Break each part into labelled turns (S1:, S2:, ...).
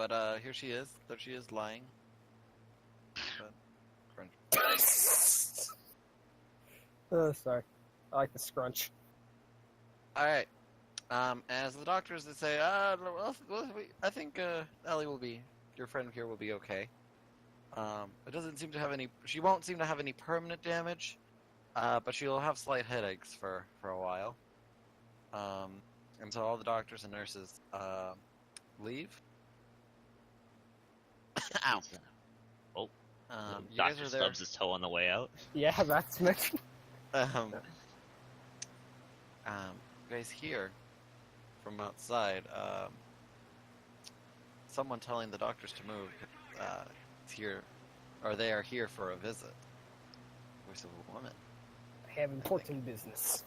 S1: but here she is. There she is, lying. But, crunch.
S2: Oh, sorry. I like the scrunch.
S1: All right. As the doctors would say, I think Ellie will be, your friend here will be okay. It doesn't seem to have any. She won't seem to have any permanent damage, but she'll have slight headaches for a while. Until all the doctors and nurses leave. Ow.
S3: Oh.
S1: You guys
S3: Doctor
S1: are there.
S3: stubs his toe on the way out.
S2: Yeah, that's mentioned.
S1: You guys hear from outside someone telling the doctors to move. It's here, or they are here for a visit. Voice of a woman.
S2: I have important business.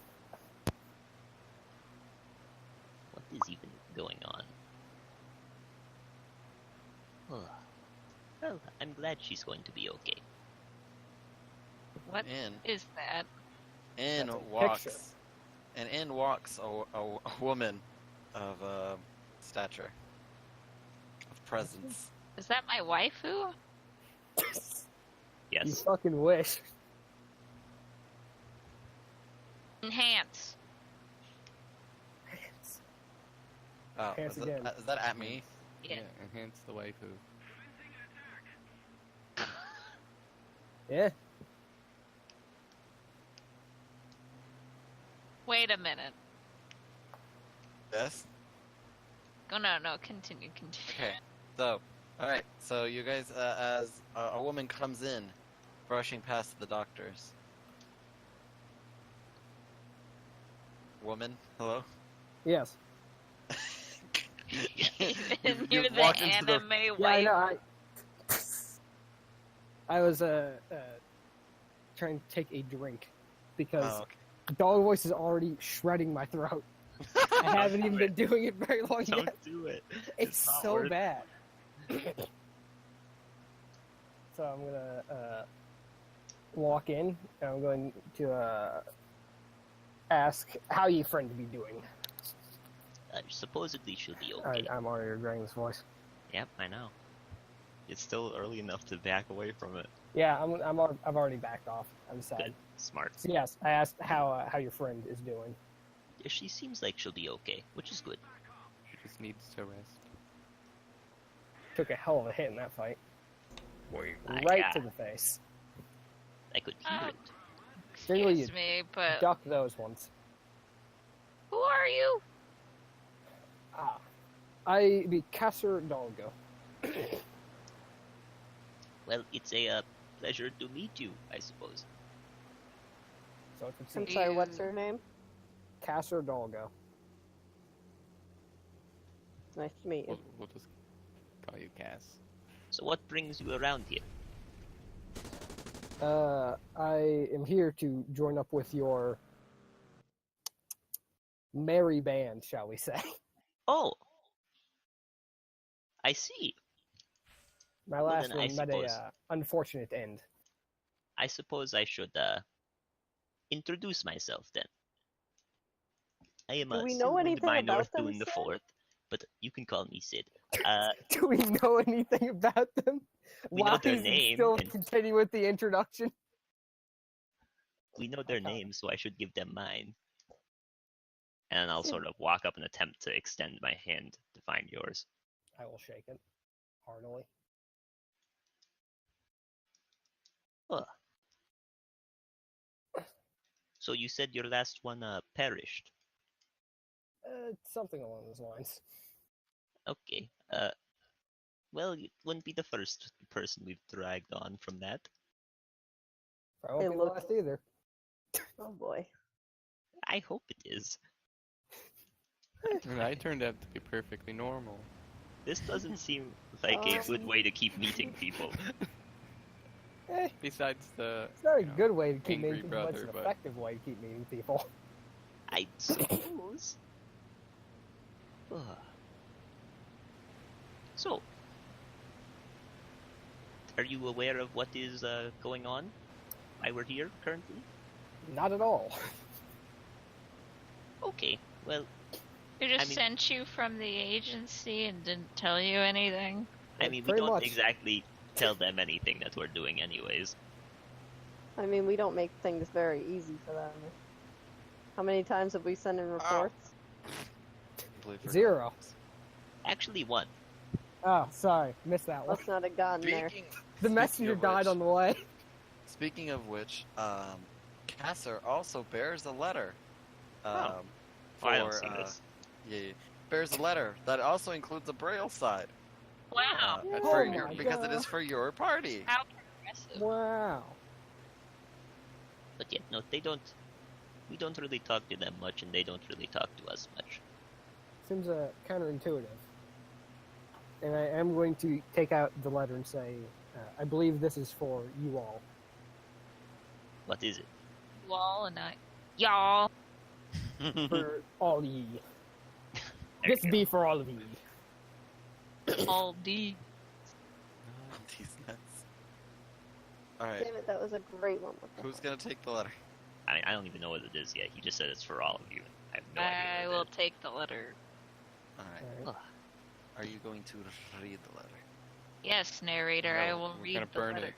S3: What is even going on? Oh. Well, I'm glad she's going to be okay.
S4: What is that?
S1: In
S2: That's a
S1: walks,
S2: picture.
S1: and in walks a woman of stature, of presence.
S4: Is that my waifu?
S2: You
S3: Yes.
S2: fucking wish.
S4: Enhance.
S1: Oh,
S2: Hands
S1: is
S2: again.
S1: that at me?
S4: Yeah.
S5: Enhance the waifu.
S2: Yeah.
S4: Wait a minute.
S1: Yes.
S4: Oh, no, continue.
S1: Okay. So, all right. So you guys, as a woman comes in, brushing past the doctors. Woman, hello.
S2: Yes.
S4: And
S1: You
S4: you're the
S1: walk into the-
S4: anime
S2: Yeah, I
S4: wife.
S2: know. I was trying to take a drink because
S1: Oh, okay.
S2: dog voice is already shredding my throat. I haven't even been doing it very long
S3: Don't
S2: yet.
S3: do it.
S2: It's
S3: not
S2: so
S3: worth
S2: bad. So I'm gonna walk in and I'm going to ask how your friend be doing.
S3: Supposedly she'll be okay.
S2: I'm already regretting this voice.
S3: Yep, I know. It's still early enough to back away from it.
S2: Yeah, I've already backed off. I'm sad.
S3: Good. Smart.
S2: So yes, I asked how your friend is doing.
S3: Yeah, she seems like she'll be okay, which is good.
S5: She just needs to rest.
S2: Took a hell of a hit in that fight,
S3: Ah,
S2: right
S3: yeah,
S2: to the face.
S3: I could hear it.
S2: Generally,
S4: Excuse me, but
S2: Duck those ones.
S4: who are you?
S2: I be Kasser Dolgo.
S3: Well, it's a pleasure to meet you, I suppose.
S2: So it's
S6: I'm sorry, what's her name?
S2: Kasser Dolgo.
S6: Nice to meet you.
S5: We'll just call you Cass.
S3: So what brings you around here?
S2: I am here to join up with your merry band, shall we say.
S3: Oh! I see.
S2: My
S3: Well,
S2: last
S3: then I
S2: one met
S3: suppose-
S2: a unfortunate end.
S3: I suppose I should introduce myself then. I am
S6: Do we know anything
S3: by
S6: about
S3: North
S6: them,
S3: Dune the
S6: Sid?
S3: Fourth, but you can call me Sid.
S2: Do we know anything about them?
S3: We know their
S2: he's
S3: name,
S2: still
S3: and-
S2: continue with the introduction.
S3: We know their
S2: Okay.
S3: names, so I should give them mine. And I'll sort of walk up and attempt to extend my hand to find yours.
S2: I will shake it heartily.
S3: Huh. So you said your last one perished.
S2: Something along those lines.
S3: Okay. Well, you wouldn't be the first person we've dragged on from that.
S2: I won't
S6: It
S2: be the
S6: looked-
S2: last either.
S6: Oh boy.
S3: I hope it is.
S5: And I turned out to be perfectly normal.
S3: This doesn't seem like a good way to keep meeting people.
S2: Eh,
S5: Besides the...
S2: it's not a
S5: you know,
S2: good way to keep
S5: angry
S2: meeting people, but it's
S5: brother,
S2: an
S5: but-
S2: effective way to keep meeting people.
S3: I suppose. Ugh. So, are you aware of what is going on? Why we're here currently?
S2: Not at all.
S3: Okay, well,
S4: Who just
S3: I mean-
S4: sent you from the agency and didn't tell you anything?
S3: I
S2: Yeah,
S3: mean, we
S2: pretty
S3: don't
S2: much.
S3: exactly tell them anything that we're doing anyways.
S6: I mean, we don't make things very easy for them. How many times have we sent in reports?
S1: Completely forgot.
S2: 0.
S3: Actually, one.
S2: Oh, sorry, missed that one.
S6: Let's not have gotten there.
S1: Speaking,
S2: The
S1: speaking
S2: messenger
S1: of
S2: died
S1: which-
S2: on the way.
S1: Speaking of which, Kasser also bears a letter.
S3: Oh,
S1: For,
S3: I don't see this.
S1: Yeah, bears a letter that also includes a braille side.
S4: Wow.
S1: And
S2: Oh
S1: for
S2: my
S1: your, because it
S2: God.
S1: is for your party.
S4: How progressive.
S2: Wow.
S3: But yet, no, they don't. We don't really talk to them much, and they don't really talk to us much.
S2: Seems counterintuitive. And I am going to take out the letter and say, I believe this is for you all.
S3: What is it?
S4: You all and I. Y'all.
S2: For all ye.
S3: There
S2: This
S3: you go.
S2: be for all of ye.
S4: All D.
S1: These nuts. Alright,
S6: Damn it, that was a great one. What the
S1: who's
S6: heck?
S1: gonna take the letter?
S3: I don't even know what it is yet. He just said it's for all of you. I have no
S4: I
S3: idea.
S4: will
S3: What it
S4: take the letter.
S1: Alright,
S2: Alright.
S1: are you going to read the letter?
S4: Yes, narrator, I
S1: No,
S4: will
S5: we're
S4: read
S5: gonna
S4: the
S5: burn
S4: letter.
S5: it.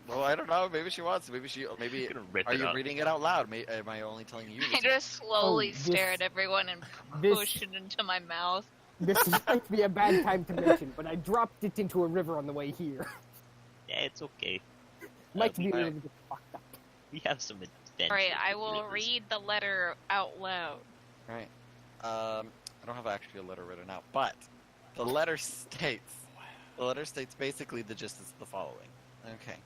S1: Well, I don't know. Maybe she wants to. Maybe she.
S3: is.
S1: Maybe.
S3: You're gonna rip
S1: Are
S3: it
S1: you
S3: up.
S1: reading it out loud? Am I only telling you?
S4: I
S1: to?
S4: just slowly
S2: Oh,
S4: stare
S2: this-
S4: at everyone and
S2: this-
S4: push it into my mouth.
S2: This might be a bad time to mention, but I dropped it into a river on the way here.
S3: Yeah, it's okay.
S2: Might
S3: we,
S2: be a
S1: might-
S2: little bit fucked up.
S3: we have some adventures.
S4: Alright, I
S3: with
S4: will
S3: rivers.
S4: read the letter out loud.
S1: Right. I don't have actually a letter written out, but the letter states. The letter states basically the gist is the following. Okay.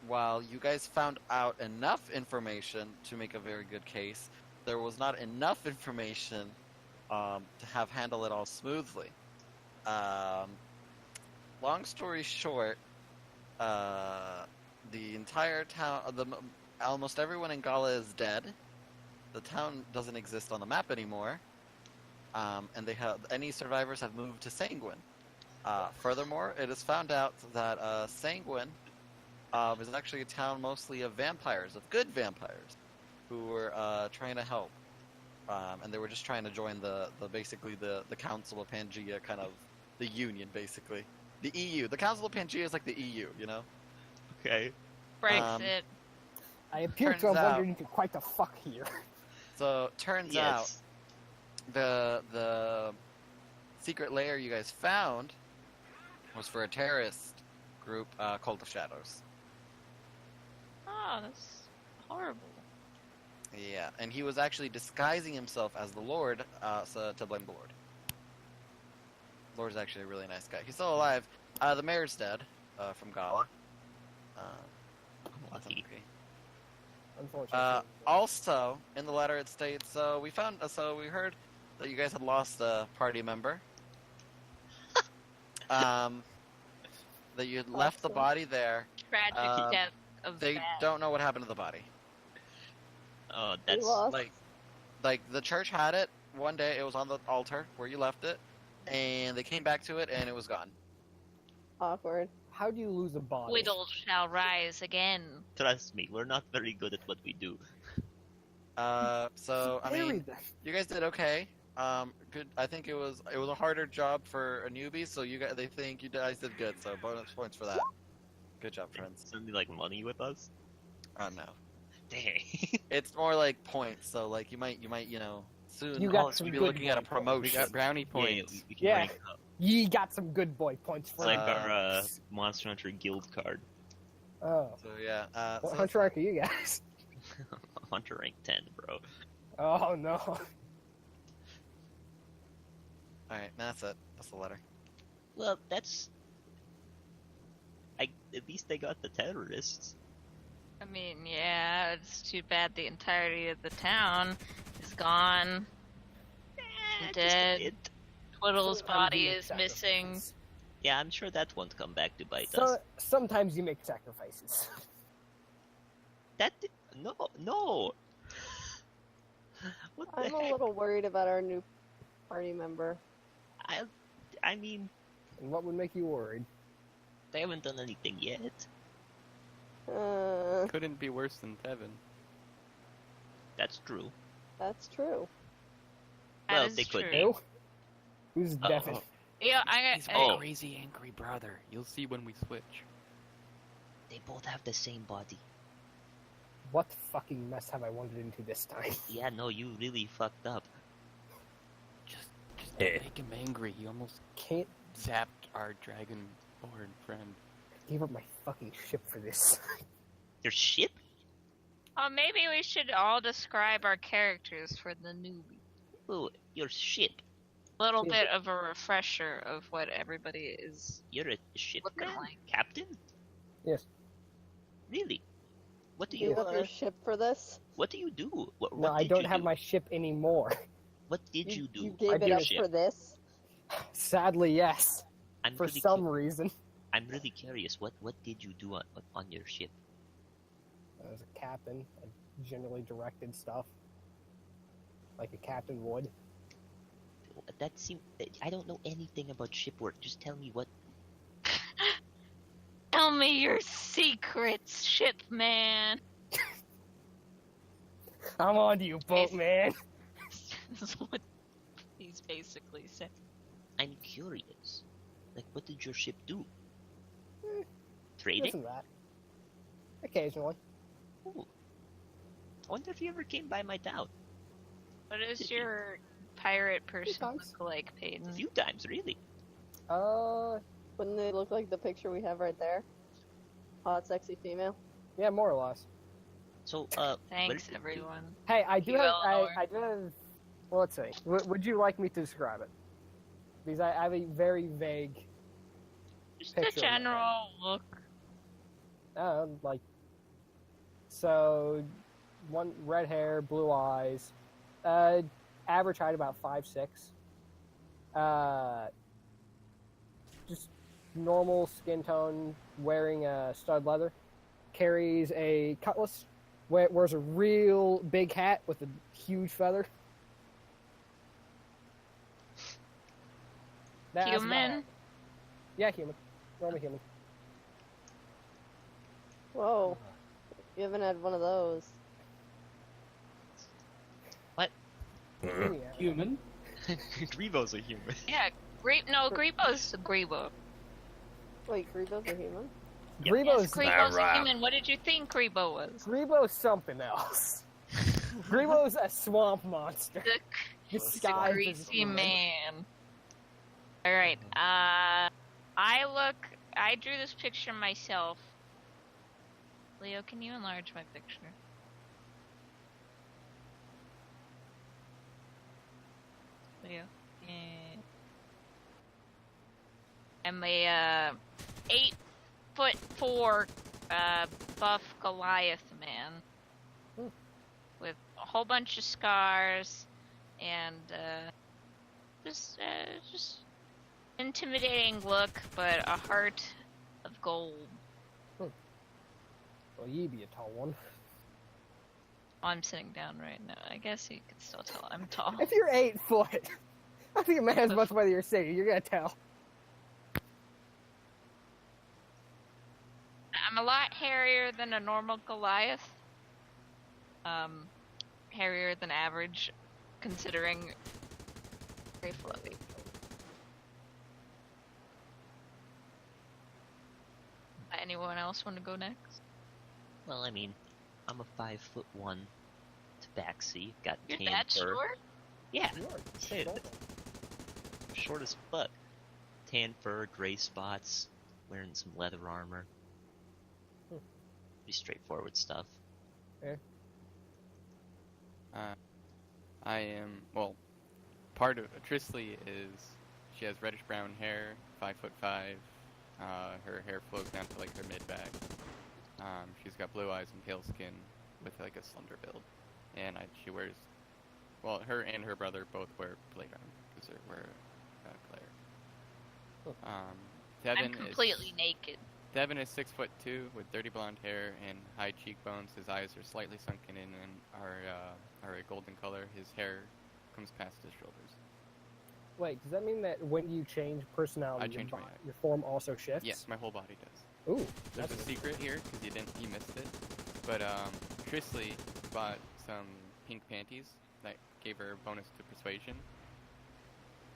S1: While you guys found out enough information to make a very good case, there was not enough information to have handle it all smoothly. Long story short, the entire town, almost everyone in Gala is dead. The town doesn't exist on the map anymore, and they have any survivors have moved to Sanguine. Furthermore, it is found out that Sanguine is actually a town mostly of vampires, of good vampires, who were trying to help, and they were just trying to join the basically the Council of Pangea, kind of the Union, basically the EU. The Council of Pangea is like the EU, you know.
S3: Okay.
S4: Brexit.
S2: I appear to
S1: Turns
S2: have
S1: out-
S2: wandered into quite a fuck here.
S1: So turns out
S3: Yes.
S1: the secret lair you guys found was for a terrorist group, Cult of Shadows.
S4: Oh, that's horrible.
S1: Yeah, and he was actually disguising himself as the Lord, so to blame the Lord. Lord's actually a really nice guy. He's still alive. The mayor's dead, from Gala. That's
S3: Lucky.
S1: okay.
S2: Unfortunately.
S1: Also, in the letter it states, so we heard that you guys had lost a party member. That you had left the
S6: Awesome.
S1: body there.
S4: Tragic
S1: Um,
S4: death of
S1: They
S4: that.
S1: don't know what happened to the body.
S3: Oh,
S6: We
S3: that's
S6: lost.
S1: Like the church had it one day. It was on the altar where you left it, and they came back to it, and it was gone.
S6: Awkward.
S2: How do you lose a body?
S4: Whittle shall rise again.
S3: trust me, we're not very good at what we do.
S1: So I
S2: Bury
S1: mean,
S2: them.
S1: you guys did okay. Good. I think it was a harder job for a newbie, so they think you guys did good. So bonus points for that. Good job, friends.
S3: Something like money with us.
S1: No,
S3: Dang.
S1: it's more like points. So like you might soon
S2: You got
S1: also
S2: some
S1: be
S2: good
S1: looking at a
S2: points.
S5: We
S1: promotion.
S5: got brownie
S3: Yeah,
S5: points.
S3: we can
S2: Yeah.
S3: rank up.
S2: Ye got some good boy points
S3: It's
S2: for
S3: like
S2: it.
S3: our Monster Hunter guild card.
S2: Oh.
S1: So yeah.
S2: What
S1: So,
S2: hunter rank are you guys?
S3: Hunter rank 10, bro.
S2: Oh no.
S1: all right, that's it. That's the letter.
S3: Well, that's. At least they got the terrorists.
S4: I mean, yeah, it's too bad the entirety of the town is gone.
S3: Just a
S4: Dead.
S3: bit.
S4: Twiddle's
S2: Sometimes
S4: body
S2: you make
S4: is missing.
S2: sacrifices.
S3: Yeah, I'm sure that won't come back to bite us.
S2: Sometimes you make sacrifices.
S3: No. What the
S6: I'm a
S3: heck?
S6: little worried about our new party member.
S3: I mean,
S2: And what would make you worried?
S3: they haven't done anything yet.
S5: Couldn't be worse than Tevin.
S3: That's true.
S6: That's true.
S3: Well,
S4: is
S3: they could
S4: true.
S3: be.
S2: Who? Who's deafened?
S5: Oh,
S4: Yeah,
S5: he's my
S3: Oh.
S5: crazy angry brother. You'll see when we switch.
S3: They both have the same body.
S2: What fucking mess have I wandered into this time?
S3: Yeah, no, you really fucked up.
S5: Just don't make him angry. He almost
S2: Can't
S5: zapped our dragonborn friend.
S2: give up my fucking ship for this.
S3: Your ship?
S4: Oh, maybe we should all describe our characters for the newbie.
S3: Oh, your ship.
S4: A little
S2: Yeah.
S4: bit of a refresher of what everybody is.
S3: You're a ship
S4: Looking
S3: man?
S4: like.
S3: Captain?
S2: Yes.
S3: Really? What do
S6: Give
S3: you
S6: up your ship for this.
S3: What do you do? What
S2: No, I
S3: did
S2: don't
S3: you
S2: have
S3: do?
S2: my ship anymore.
S3: What did you do?
S6: You
S3: on
S6: gave it
S2: did
S3: your
S6: up
S3: ship?
S6: for this.
S2: Sadly, yes.
S3: I'm
S2: For
S3: really
S2: some reason.
S3: I'm really curious. What did you do on your ship?
S2: I was a captain. I generally directed stuff. Like a captain would.
S3: That seem I don't know anything about ship work. Just tell me what.
S4: Tell me your secrets, ship man.
S2: I'm on to you, boatman.
S4: That's what he's basically saying.
S3: I'm curious. Like, what did your ship do?
S2: Eh,
S3: Trading?
S2: Listen to that. Occasionally.
S3: Ooh. I wonder if you ever came by my town.
S4: What does your pirate person
S2: times.
S4: look like, Peyton?
S3: A few times, really.
S6: Wouldn't they look like the picture we have right there? Hot, sexy female.
S2: Yeah, more or less.
S3: So,
S4: Thanks,
S3: where-
S4: everyone.
S2: Hey, I do
S4: You
S2: have.
S4: Eleanor.
S2: I do have. Well, let's see. Would you like me to describe it? Because I have a very vague.
S4: Just
S2: Picture
S4: a
S2: in my
S4: general look.
S2: Like. So, one red hair, blue eyes, average height about 5'6". Just normal skin tone, wearing stud leather, carries a cutlass, wears a real big hat with a huge feather. That's about
S4: Human?
S2: it. Yeah, human. Normal human.
S6: Whoa. You haven't had one of those.
S2: Yeah.
S7: Human.
S3: Grebo's a human.
S4: Yeah, Grebo's a Grebo.
S6: Wait, Grebo's a human?
S2: Grebo's
S4: Yes, Grebo's a human. What did you think Grebo was?
S2: Grebo's something else. Grebo's a swamp monster.
S4: The
S2: Disguised as
S4: greasy
S2: human.
S4: man. Alright, I drew this picture myself. Leo, can you enlarge my picture? Leo? Yeah. I'm a, 8'4", buff Goliath man.
S2: Hmm.
S4: With a whole bunch of scars, and, just intimidating look, but a heart of gold.
S2: Well, ye be a tall one.
S4: Oh, I'm sitting down right now. I guess you can still tell I'm tall.
S2: If you're 8 foot, I think it matters much whether you're sitting. You're gonna tell.
S4: I'm a lot hairier than a normal Goliath. Hairier than average, considering very fluffy. Anyone else want to go next?
S3: Well, I mean, I'm a 5'1" tabaxi. Got
S4: You're
S3: tan
S4: that
S3: fur.
S4: short?
S3: Yeah,
S2: You are
S3: Hey,
S2: tall.
S3: short as fuck. Tan fur, gray spots, wearing some leather armor.
S2: Hmm.
S3: Pretty straightforward stuff.
S5: I am, well, part of Trisley is, she has reddish brown hair, 5'5". Her hair flows down to like her mid-back. She's got blue eyes and pale skin with like a slender build. And she wears, well, her and her brother both wear plate armor because they wear glare. Devin
S4: I'm completely naked.
S5: Devin is 6'2" with dirty blonde hair and high cheekbones. His eyes are slightly sunken in and are a golden color. His hair comes past his shoulders.
S2: Wait, does that mean that when you change personality,
S5: I change my eye.
S2: your form also shifts?
S5: Yes, my whole body does.
S2: Ooh,
S5: There's
S2: that's
S5: a secret here because you missed it. But Trisley bought some pink panties that gave her a bonus to persuasion,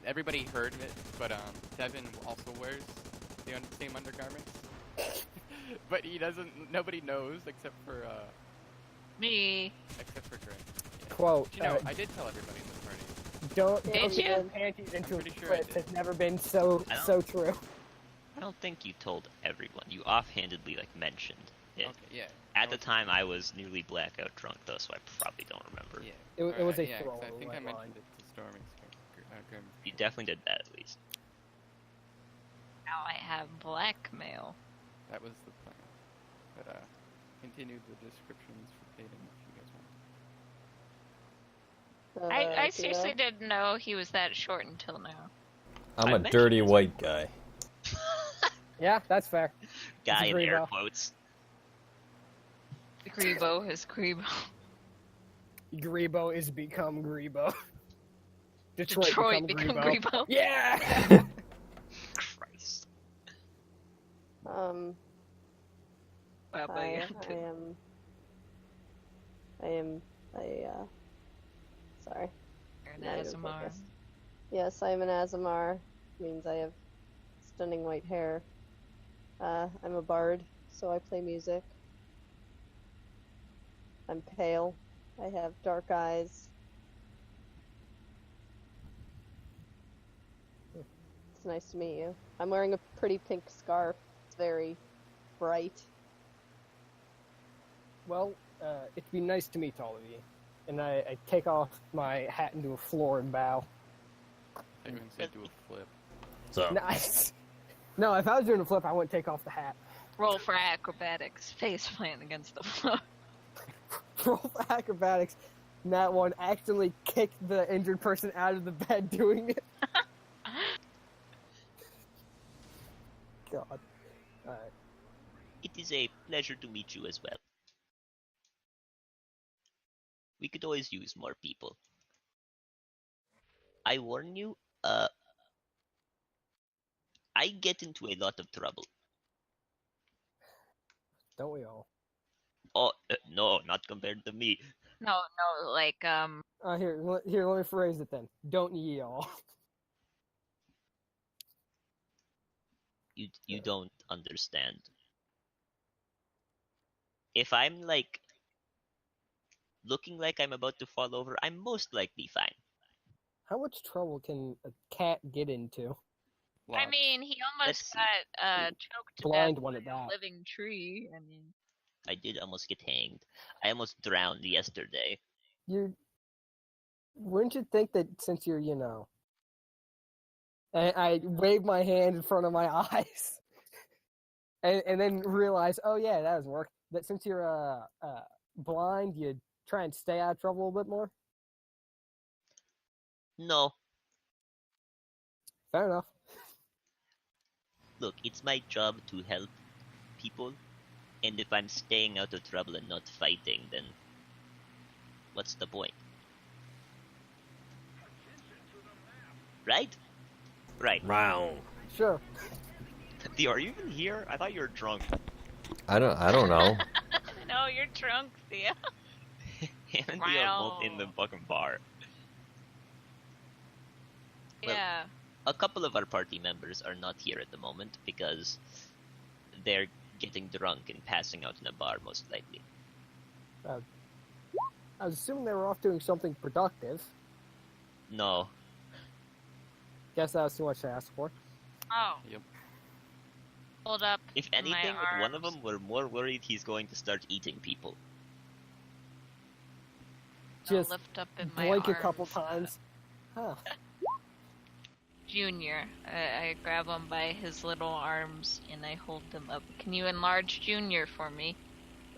S5: everybody heard of it, but Devin also wears the same undergarments. But he doesn't. Nobody knows except for
S4: Me.
S5: Gray. Yeah.
S2: Quote,
S5: You know, I did tell everybody in this party.
S2: don't
S4: Did
S2: get
S4: you?
S2: your panties into a
S5: pretty sure I
S2: twist.
S5: did.
S2: It's never been so
S3: I don't-
S2: so true.
S3: I don't think you told everyone. You offhandedly mentioned it.
S5: Okay, yeah.
S3: At the time, I was nearly blackout drunk though, so I probably don't remember.
S5: Yeah.
S2: It was a
S5: yeah, 'cause I think I
S2: throwaway
S5: mentioned
S2: line.
S5: it to Storm and Grim.
S3: You definitely did that at least.
S4: Now I have blackmail.
S5: That was the plan. But continue the descriptions for Peyton if you guys want.
S4: I
S6: yeah.
S4: seriously didn't know he was that short until now.
S7: I'm
S3: I
S7: a
S3: mentioned
S7: dirty
S3: this.
S7: white guy.
S2: Yeah, that's fair.
S3: Guy in
S2: agree,
S3: air
S2: bro.
S3: quotes.
S4: Grebo is Grebo.
S2: Grebo is become Grebo. Detroit,
S4: Detroit
S2: become
S4: become
S2: Grebo.
S4: Grebo.
S2: Yeah.
S3: Christ.
S4: Baba
S6: I
S4: Yaga.
S6: am sorry.
S4: You're an
S6: Not even
S4: Azamar.
S6: focused. Yes, I am an Azamar. Means I have stunning white hair. I'm a bard, so I play music. I'm pale. I have dark eyes. It's nice to meet you. I'm wearing a pretty pink scarf. It's very bright.
S2: Well, it'd be nice to meet all of you. And I take off my hat into a florid bow.
S5: I even said do a flip.
S7: So,
S2: Nice. No, if I was doing a flip, I wouldn't take off the hat.
S4: Roll for acrobatics. Face plant against the floor.
S2: Roll for acrobatics. And that one accidentally kicked the injured person out of the bed doing it. God. Alright.
S3: It is a pleasure to meet you as well. We could always use more people. I warn you, I get into a lot of trouble.
S2: Don't we all?
S3: Oh, no, not compared to me.
S4: No, like,
S2: Here, let me phrase it then. Don't ye all.
S3: You don't understand. If I'm, like, looking like I'm about to fall over, I'm most likely fine.
S2: How much trouble can a cat get into?
S4: I mean, he almost
S3: Let's
S4: got choked to
S2: Blind
S4: death
S2: one
S4: by
S2: at
S4: a
S2: that.
S4: living tree. I mean,
S3: I did almost get hanged. I almost drowned yesterday.
S2: Wouldn't you think that since you're, I wave my hand in front of my eyes, and then realize, oh yeah, that doesn't work. That since you're blind, you'd try and stay out of trouble a little bit more.
S3: No,
S2: Fair enough.
S3: look, it's my job to help people, and if I'm staying out of trouble and not fighting, then what's the point? Right? Right.
S7: round.
S2: Sure.
S3: Theo, are you even here? I thought you were drunk.
S7: I don't know.
S4: no, you're drunk, Theo.
S3: Him and Theo are both in the fucking bar. Well,
S4: Yeah.
S3: A couple of our party members are not here at the moment because they're getting drunk and passing out in a bar, most likely.
S2: I was assuming they were off doing something productive.
S3: No.
S2: Guess that was too much to ask for.
S4: Oh.
S5: Yep.
S4: Hold up.
S3: If
S4: my
S3: anything, with one of
S4: arms.
S3: them, we're more worried he's going to start eating people.
S4: I'll
S2: Just
S4: lift up in my
S2: blink a
S4: arms.
S2: couple times. Huh.
S4: Junior. I grab him by his little arms and I hold them up. Can you enlarge Junior for me?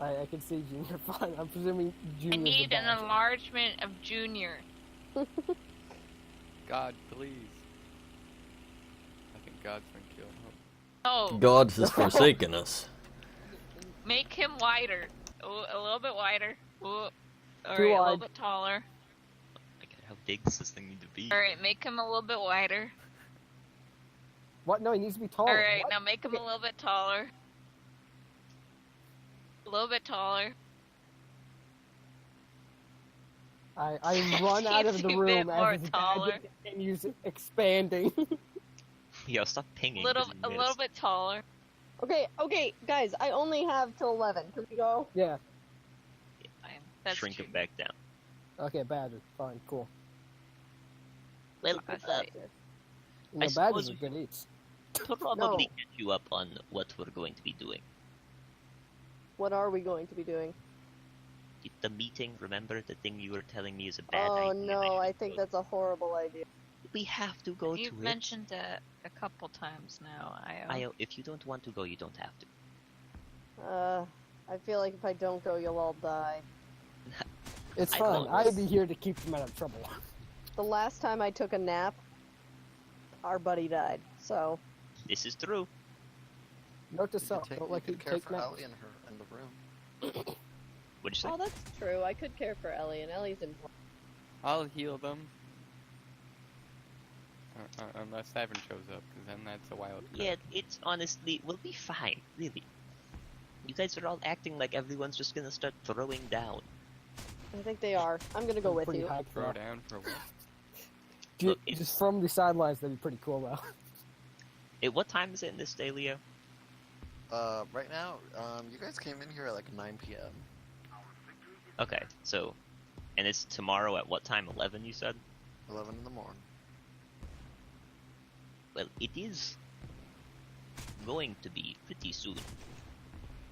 S2: I can see Junior fine. I'm presuming Junior's
S4: I need
S2: the
S4: an
S2: bad.
S4: enlargement of Junior.
S5: God, please. I think God's been killing him.
S4: Oh,
S7: God has forsaken us.
S4: make him wider. Oh, a little bit wider. Oh. Alright,
S2: Too
S4: a
S2: wide.
S4: little bit taller.
S3: Like, how big does this thing need to be?
S4: Alright, make him a little bit wider.
S2: What? No, he needs to be taller.
S4: Alright,
S2: What?
S4: now make him a little bit taller. A little bit taller.
S2: I run out of
S4: He's
S2: the
S4: a
S2: room
S4: bit more
S2: as his
S4: taller.
S2: gadget continues expanding.
S3: Yo, stop pinging.
S4: A little
S3: 'cause you miss.
S4: bit taller.
S6: Okay, guys, I only have till 11. Can we go?
S2: Yeah.
S4: Fine. That's
S3: Shrink
S4: true.
S3: it back down.
S2: Okay, Badger. Fine, cool.
S3: Well,
S6: That's
S3: uh,
S6: it.
S2: You
S3: I
S2: know,
S3: suppose
S2: badgers are
S3: we-
S2: good eats.
S3: probably catch you up on what we're going to be doing.
S6: What are we going to be doing?
S3: The meeting, remember the thing you were telling me is a bad
S6: Oh
S3: idea?
S6: no, I
S3: should
S6: think
S3: go-
S6: that's a horrible idea.
S3: We have to go
S4: You've
S3: to
S4: mentioned it a couple times now,
S3: it.
S4: Io.
S3: Io, if you don't want to go, you don't have to.
S6: I feel like if I don't go, you'll all die.
S2: It's
S3: I
S2: fine.
S3: know.
S2: I'd be here to keep them out of trouble.
S6: The last time I took a nap, our buddy died. So,
S3: This is true.
S2: Note to
S1: You
S2: self,
S1: could
S2: don't like
S1: you
S2: you
S1: could care
S2: take
S1: for
S2: naps.
S1: Ellie in the room.
S3: What'd you say?
S6: oh, that's true. I could care for Ellie, and Ellie's important.
S5: I'll heal them. Unless Savin shows up, because then that's a wild card.
S3: Yeah, it's honestly, we'll be fine, really. You guys are all acting like everyone's just gonna start throwing down.
S6: I think they are. I'm gonna go
S2: I'm
S6: with
S2: pretty
S6: you.
S2: hyped for
S5: Throw
S2: that.
S5: down for what?
S3: Look, it's-
S2: Just from the sidelines, that'd be pretty cool, though.
S3: What time is it in this day, Leo?
S1: Right now, you guys came in here at like 9 p.m.
S3: Okay, so, and it's tomorrow at what time? 11, you said?
S1: 11 in the morning.
S3: Well, it is going to be pretty soon.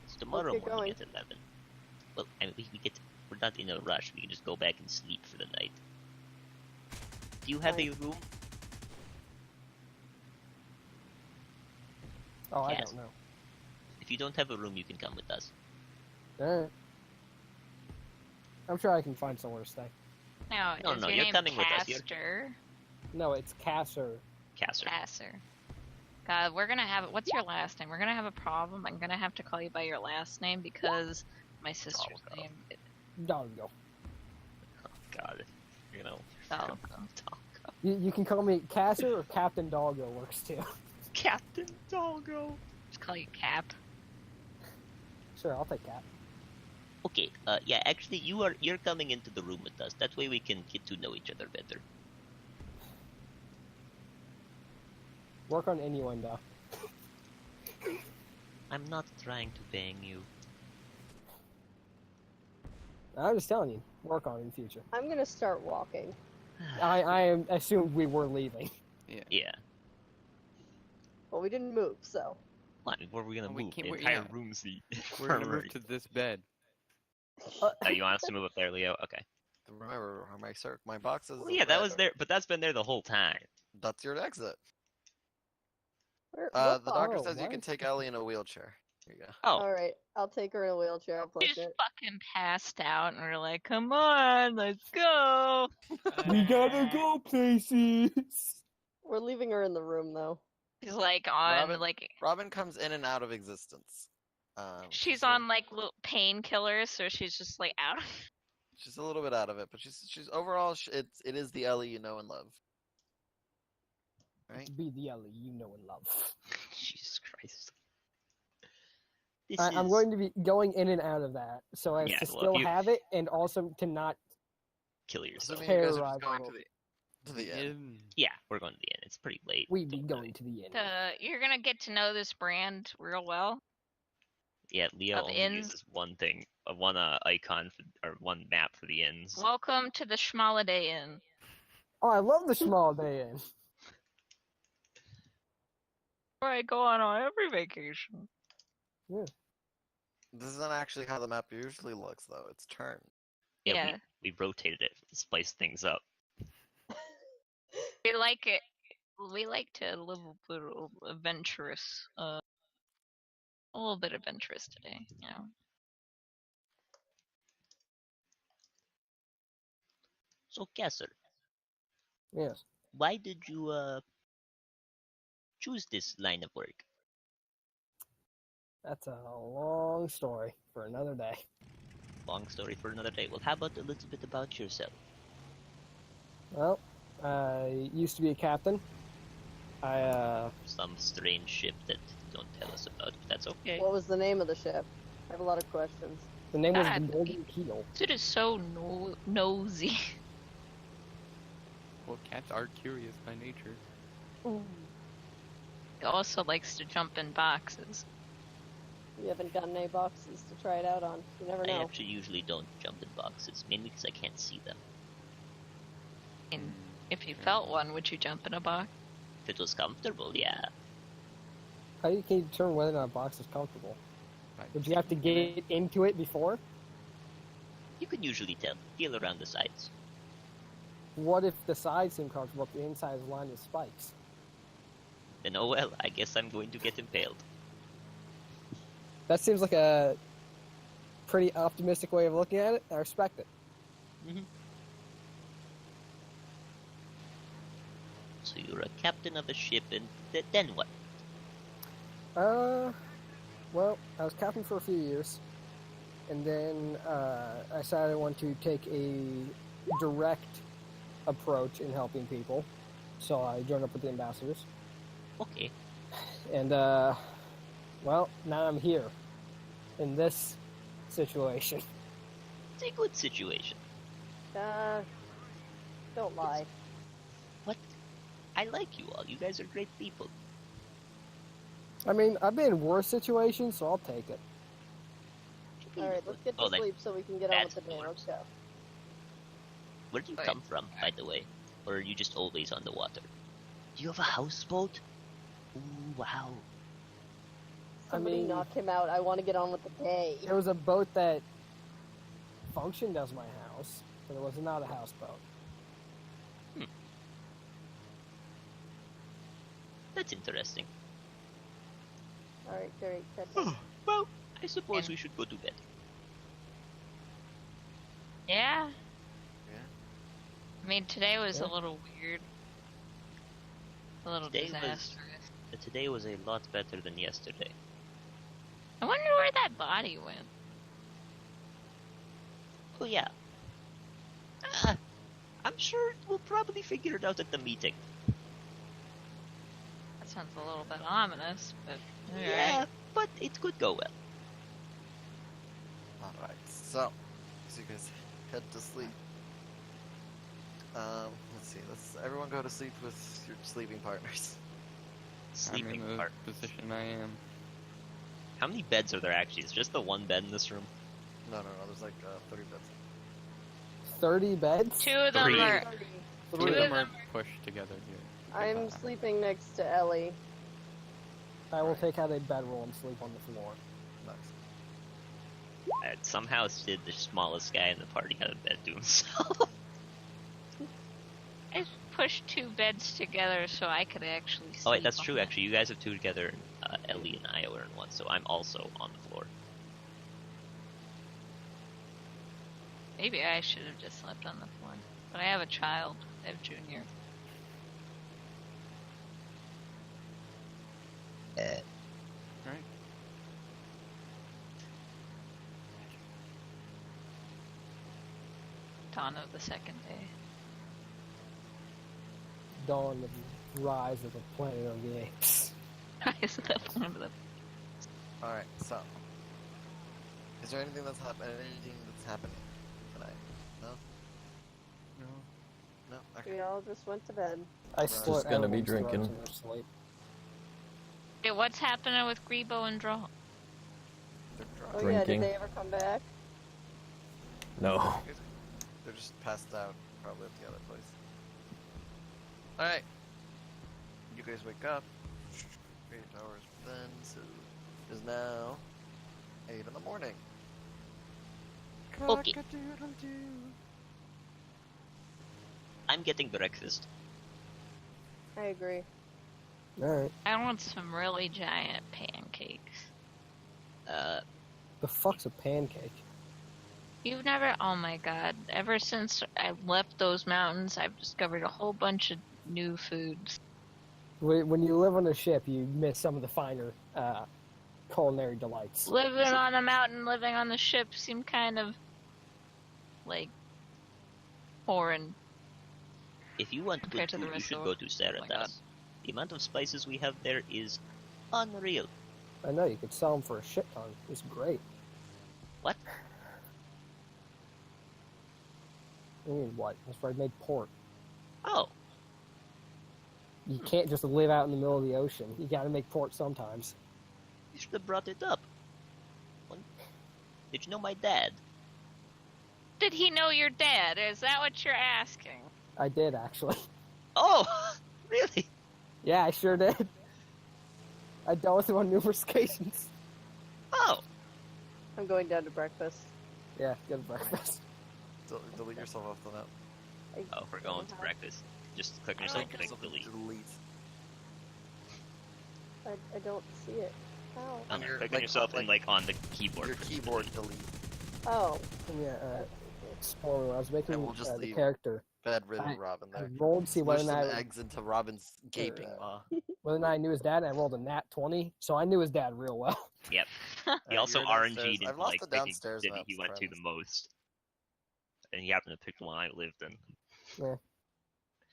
S3: It's tomorrow
S6: get
S3: morning
S6: going.
S3: at 11. Well, I mean, we're not in a rush. We can just go back and sleep for the night. Do you have a room?
S2: Oh, I
S3: Yes.
S2: don't know.
S3: If you don't have a room, you can come with us.
S2: Alright. I'm sure I can find somewhere to stay.
S4: Now,
S3: No,
S4: is
S3: no,
S4: your
S3: you're
S4: name
S3: coming with us.
S4: Caster?
S2: No, it's Casser.
S3: Casser.
S4: Casser. God, we're gonna have. What's your last name? We're gonna have a problem. I'm gonna have to call you by your last name because my sister's
S3: Doggo.
S4: name is
S2: Doggo.
S3: God, you know.
S4: Doggo.
S3: Doggo.
S2: You can call me Casser or Captain Doggo works too.
S3: Captain Doggo.
S4: Just call you Cap.
S2: Sure, I'll take Cap.
S3: Okay, yeah, actually, you're coming into the room with us. That way we can get to know each other better.
S2: Work on innuendo.
S3: I'm not trying to bang you.
S2: I'm just telling you, work on it in the future.
S6: I'm gonna start walking.
S2: I assumed we were leaving.
S3: Yeah.
S6: But we didn't move, so.
S3: What? Where are we gonna
S5: Oh, we
S3: move?
S5: can't-
S3: The
S5: we're-
S3: entire
S5: yeah.
S3: room's the
S5: We're gonna
S3: infirmary.
S5: move to this bed.
S3: Oh, you want us to move up there, Leo? Okay.
S1: Remember, my box is.
S3: Well, yeah, that
S1: red.
S3: was there, but that's been there the whole time.
S1: That's your exit.
S6: Where,
S1: The
S6: what
S1: doctor
S2: Oh,
S1: says you can
S2: what?
S1: take Ellie in a wheelchair. Here you go.
S3: Oh,
S6: Alright, I'll take her in a wheelchair. I'll push
S4: She's
S6: it.
S4: fucking passed out, and we're like, "Come on, let's go."
S2: We gotta go places.
S6: We're leaving her in the room, though.
S4: She's like on
S1: Robin-
S4: like
S1: Robin comes in and out of existence.
S4: she's
S1: a-
S4: on like little painkillers, so she's just like out.
S1: She's a little bit out of it, but she's overall. It is the Ellie you know and love. Right?
S2: Be the Ellie you know and love.
S3: Jesus Christ. This
S2: I'm
S3: is-
S2: going to be going in and out of that, so as
S3: Yeah,
S2: to
S3: well,
S2: still
S3: you-
S2: have it and also to not.
S3: kill yourself.
S1: Assuming you guys are
S2: Terrorize
S1: just going
S2: all
S1: to the end.
S3: Yeah, we're going to the end. It's pretty late.
S2: We be
S3: Don't
S2: going
S3: really-
S2: to the end.
S4: You're gonna get to know this brand real well.
S3: Yeah, Leo
S4: of
S3: only
S4: inns.
S3: uses one thing, one icon for, or one map for the inns.
S4: Welcome to the Schmaladay Inn.
S2: Oh, I love the small day in.
S4: Where I go on every vacation.
S1: This isn't actually how the map usually looks, though. It's turned.
S4: Yeah.
S3: We rotated it to spice things up.
S4: We like it. We like to live a little adventurous. A little bit adventurous today, you know.
S3: So, Kessler,
S2: Yes.
S3: why did you choose this line of work?
S2: That's a long story for another day.
S3: Long story for another day. Well, how about a little bit about yourself?
S2: Well, I used to be a captain.
S3: Some strange ship that you don't tell us about, but that's okay.
S6: What was the name of the ship? I have a lot of questions.
S2: The name was
S4: God.
S2: the Golden Keel.
S4: It is so nosy.
S5: Well, cats are curious by nature.
S4: It also likes to jump in boxes.
S6: You haven't gotten any boxes to try it out on. You never
S3: I
S6: know.
S3: actually usually don't jump in boxes, mainly because I can't see them.
S4: And if you felt one, would you jump in a box?
S3: If it was comfortable, yeah.
S2: How can you determine whether or not a box is comfortable?
S5: By
S2: Would you have to get into it before?
S3: You can usually tell. Feel around the sides.
S2: What if the sides seem comfortable, but the inside is lined with spikes?
S3: Then oh well, I guess I'm going to get impaled.
S2: That seems like a pretty optimistic way of looking at it. I respect it.
S3: So you're a captain of a ship, and then what?
S2: Well, I was captain for a few years, and then I decided I wanted to take a direct approach in helping people, so I joined up with the ambassadors,
S3: Okay.
S2: and well, now I'm here, in this situation.
S3: It's a good situation.
S6: Don't lie.
S3: What? I like you all. You guys are great people.
S2: I mean, I've been in worse situations, so I'll take it.
S6: Alright, let's get to
S3: Oh, like,
S6: sleep so we can get on with
S3: that's
S6: the day. Let's go.
S3: Where do you
S4: Wait.
S3: come from, by the way? Or are you just always on the water? Do you have a houseboat? Ooh, wow.
S6: Somebody
S2: mean-
S6: knock him out. I want to get on with the day.
S2: It was a boat that functioned as my house, but it was not a houseboat.
S3: That's interesting.
S6: Alright, Carrie, catch up.
S3: Well, I suppose we should go to bed.
S4: Yeah.
S1: Yeah.
S4: I mean, today was
S2: Yeah.
S4: a little weird. A little
S3: Today was-
S4: disastrous.
S3: Today was a lot better than yesterday.
S4: I wonder where that body went.
S3: Oh yeah. I'm sure we'll probably figure it out at the meeting.
S4: That sounds a little bit ominous, but alright.
S3: Yeah, but it could go well.
S1: Alright, so you guys head to sleep. Let's see, let's everyone go to sleep with your sleeping partners.
S5: I'm
S3: Sleeping
S5: in the
S3: part.
S5: position I am.
S3: How many beds are there actually? Is just the one bed in this room?
S1: No, there's like 30 beds.
S2: 30 beds?
S4: Two of them
S3: Three.
S4: are.
S5: Two
S4: Two
S5: of
S4: of
S5: them are
S4: them-
S5: pushed together here.
S6: I'm sleeping next to Ellie.
S2: I will take out a bedroll and sleep on the floor.
S1: Nice.
S3: Somehow Sid, the smallest guy in the party, had a bed to himself.
S4: I pushed two beds together so I could actually sleep.
S3: Oh wait, that's
S4: on
S3: true
S4: it.
S3: actually. You guys have two together, and Ellie and I are in one, so I'm also on the floor.
S4: Maybe I should have just slept on the floor. But I have a child. I have Junior.
S5: Alright.
S4: Dawn of the second day.
S2: Dawn of the rise of the Planet of the Apes.
S4: Rise of the Planet of the
S1: Alright, so is there anything that's anything that's happening tonight? No?
S5: No.
S1: No? Okay.
S6: We all just went to bed.
S2: I
S1: Just
S2: slit
S7: gonna be
S2: everyone's throats
S7: drinking.
S2: in their sleep.
S4: Hey, what's happening with Grebo and Draw?
S1: They're
S6: Oh
S1: drunk.
S6: yeah, did
S7: Drinking.
S6: they ever come back?
S7: No.
S1: They're just passed out, probably at the other place. Alright. You guys wake up. 8 hours then, so it is now 8 in the morning.
S3: Okay.
S1: Cock-a-doodle-doo.
S3: I'm getting breakfast.
S6: I agree.
S2: Alright.
S4: I want some really giant pancakes.
S2: The fuck's a pancake?
S4: You've never. Oh my god. Ever since I left those mountains, I've discovered a whole bunch of new foods.
S2: When you live on a ship, you miss some of the finer culinary delights.
S4: Living on a mountain, living on the ship seemed kind of like foreign.
S3: If you want
S4: Compared
S3: good
S4: to the
S3: food, you
S4: rest
S3: should
S4: of
S3: go
S4: it.
S3: to
S4: Oh my God.
S3: Seritas. The amount of spices we have there is unreal.
S2: I know, you could sell them for a shit ton. It's great.
S3: What?
S2: I mean, what? That's where I made port.
S3: Oh,
S2: You can't just live out in the middle of the ocean. You gotta make port sometimes.
S3: you should have brought it up. Did you know my dad?
S4: Did he know your dad? Is that what you're asking?
S2: I did, actually.
S3: Oh, really?
S2: Yeah, I sure did. I dealt with him on numerous occasions.
S3: Oh,
S6: I'm going down to breakfast.
S2: Yeah, good breakfast.
S1: Delete yourself off the map.
S3: oh, we're going to breakfast. Just click on
S1: I
S3: yourself,
S1: like
S3: click
S1: yourself
S3: delete.
S1: delete.
S6: I don't see it. How?
S3: Oh, no,
S1: Your-
S3: click on
S1: like,
S3: yourself and
S1: like-
S3: on the keyboard.
S1: Your keyboard delete.
S6: Oh,
S2: Yeah, spoiler, I was making
S1: And we'll just
S2: the
S1: leave
S2: character.
S1: Bedridden
S2: I-
S1: Robin
S2: I
S1: there.
S2: rolled to see
S1: Smush
S2: whether or
S1: some
S2: not
S1: eggs into Robin's gaping maw.
S2: whether or not I knew his dad, and I rolled a nat 20, so I knew his dad real well.
S3: Yep. He
S1: Alright,
S3: also
S1: you're downstairs.
S3: RNG'd
S1: I've
S3: into
S1: lost
S3: like
S1: the
S3: picking
S1: downstairs
S3: city
S1: maps,
S3: he went to the
S1: friends.
S3: most. And he happened to pick the one I lived in.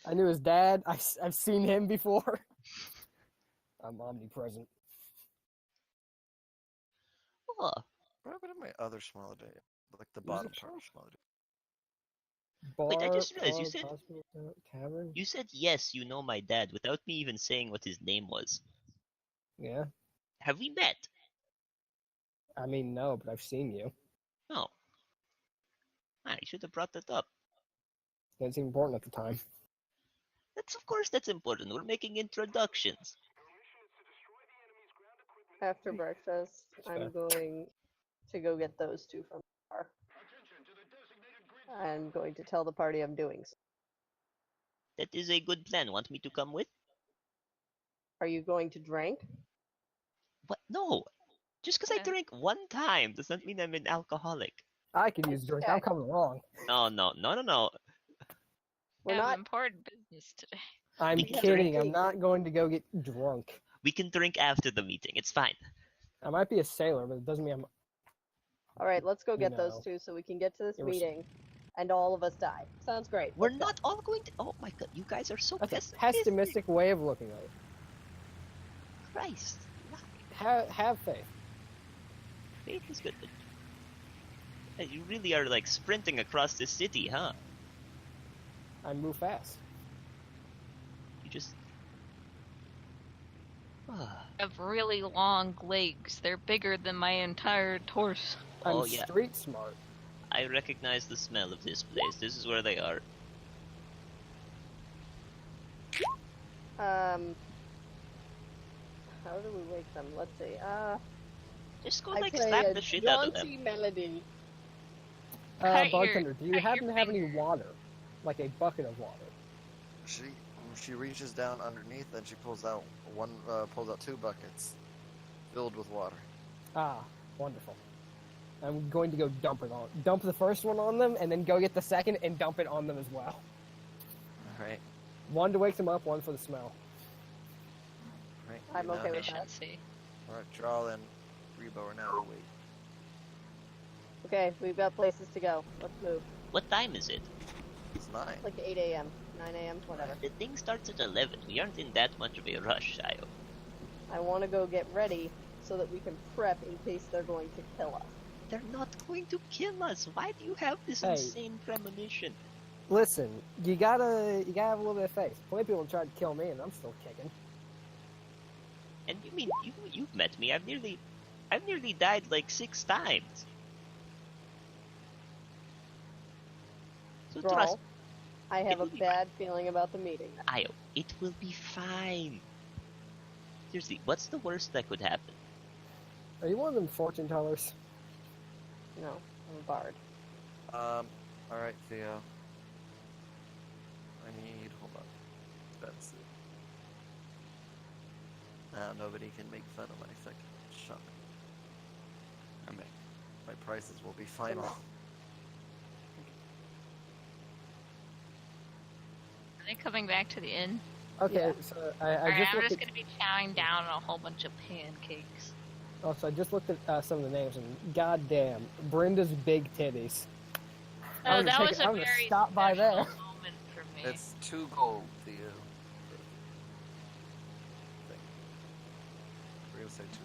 S2: I knew his dad. I've seen him before. I'm omnipresent.
S3: Oh,
S1: What happened to my other smaller day? Like the
S2: Music
S1: bottom
S2: shop?
S1: part of smaller day.
S3: Wait, I
S2: Bar,
S3: just realized you
S2: pub,
S3: said-
S2: hospital, tavern.
S3: you said yes, you know my dad, without me even saying what his name was.
S2: Yeah.
S3: Have we met?
S2: I mean, no, but I've seen you.
S3: No. I should have brought that up.
S2: Didn't seem important at the time.
S3: Of course that's important. We're making introductions.
S6: after breakfast,
S2: That's
S6: I'm going to go get those two from the bar. I'm going to tell the party I'm doing so.
S3: That is a good plan. Want me to come with?
S6: Are you going to drink?
S3: What? No. Just because I
S4: Yeah.
S3: drank one time does not mean I'm an alcoholic.
S2: I could use a drink. I'm
S6: Okay.
S2: coming along.
S3: No.
S6: We're
S4: have
S6: not.
S4: important business today.
S2: I'm
S3: We can
S2: kidding.
S6: drink.
S2: I'm not going to go get drunk.
S3: We can drink after the meeting. It's fine.
S2: I might be a sailor, but it doesn't mean I'm.
S6: All right, let's go get those
S2: No.
S6: two so we can get to this
S2: It was-
S6: meeting, and all of us die. Sounds great.
S3: We're
S6: Let's go.
S3: not all going to. Oh my god, you guys are so
S2: That's a
S3: pessimistic.
S2: pessimistic way of looking at it.
S3: Christ.
S2: Have faith.
S3: Faith is good, but you really are like sprinting across the city, huh?
S2: I move fast.
S3: You just.
S4: Have really long legs. They're bigger than my entire torso.
S2: I'm
S3: Oh, yeah.
S2: street smart.
S3: I recognize the smell of this place. This is where they are.
S6: How do we wake them? Let's see.
S3: Just go
S6: I
S3: like
S6: play
S3: slap
S6: a
S3: the shit out of them.
S6: jaunty melody.
S4: Cut your-
S2: Bartender, do you
S4: cut
S2: happen
S4: your
S2: to have any
S4: fingers.
S2: water? Like a bucket of water?
S1: She reaches down underneath and she pulls out two buckets filled with water.
S2: Ah, wonderful. I'm going to go dump the first one on them, and then go get the second and dump it on them as well.
S1: Alright.
S2: One to wake them up, one for the smell.
S1: Right.
S6: I'm
S1: Now-
S6: okay with that.
S4: Efficiency.
S1: Alright, Jarl and Rebo are now awake.
S6: Okay, we've got places to go. Let's move.
S3: What time is it?
S1: It's 9.
S6: Like 8 a.m., 9 a.m., whatever.
S3: The thing starts at 11. We aren't in that much of a rush, Shayo.
S6: I want to go get ready so that we can prep in case they're going to kill us.
S3: They're not going to kill us. Why do you have this
S2: Hey.
S3: insane premonition?
S2: Listen, you gotta have a little bit of faith. Plenty of people tried to kill me, and I'm still kicking.
S3: And you mean you've met me? I've nearly died like 6 times. So trust
S6: Thrall, I have a
S3: will be
S6: bad feeling about the meeting.
S3: Ayo, it will be fine. Seriously, what's the worst that could happen?
S2: Are you one of them fortune tellers?
S6: No, I'm a bard.
S1: Alright, Theo. Hold on. Let's see. Now nobody can make fun of my second shop.
S5: I'm back.
S1: My prices will be final.
S4: Are they coming back to the inn?
S2: Okay,
S6: Yeah.
S2: so I
S4: Alright,
S2: just
S4: I'm
S2: looked
S4: just
S2: at,
S4: gonna be chowing down on a whole bunch of pancakes.
S2: so I just looked at some of the names, and goddamn, Brenda's big titties.
S4: Oh,
S2: I'm gonna
S4: that
S2: take
S4: was
S2: it-
S4: a
S2: I'm gonna
S4: very
S2: stop by
S4: special
S2: there.
S4: moment for me.
S1: It's 2 gold, Theo. We're gonna say 2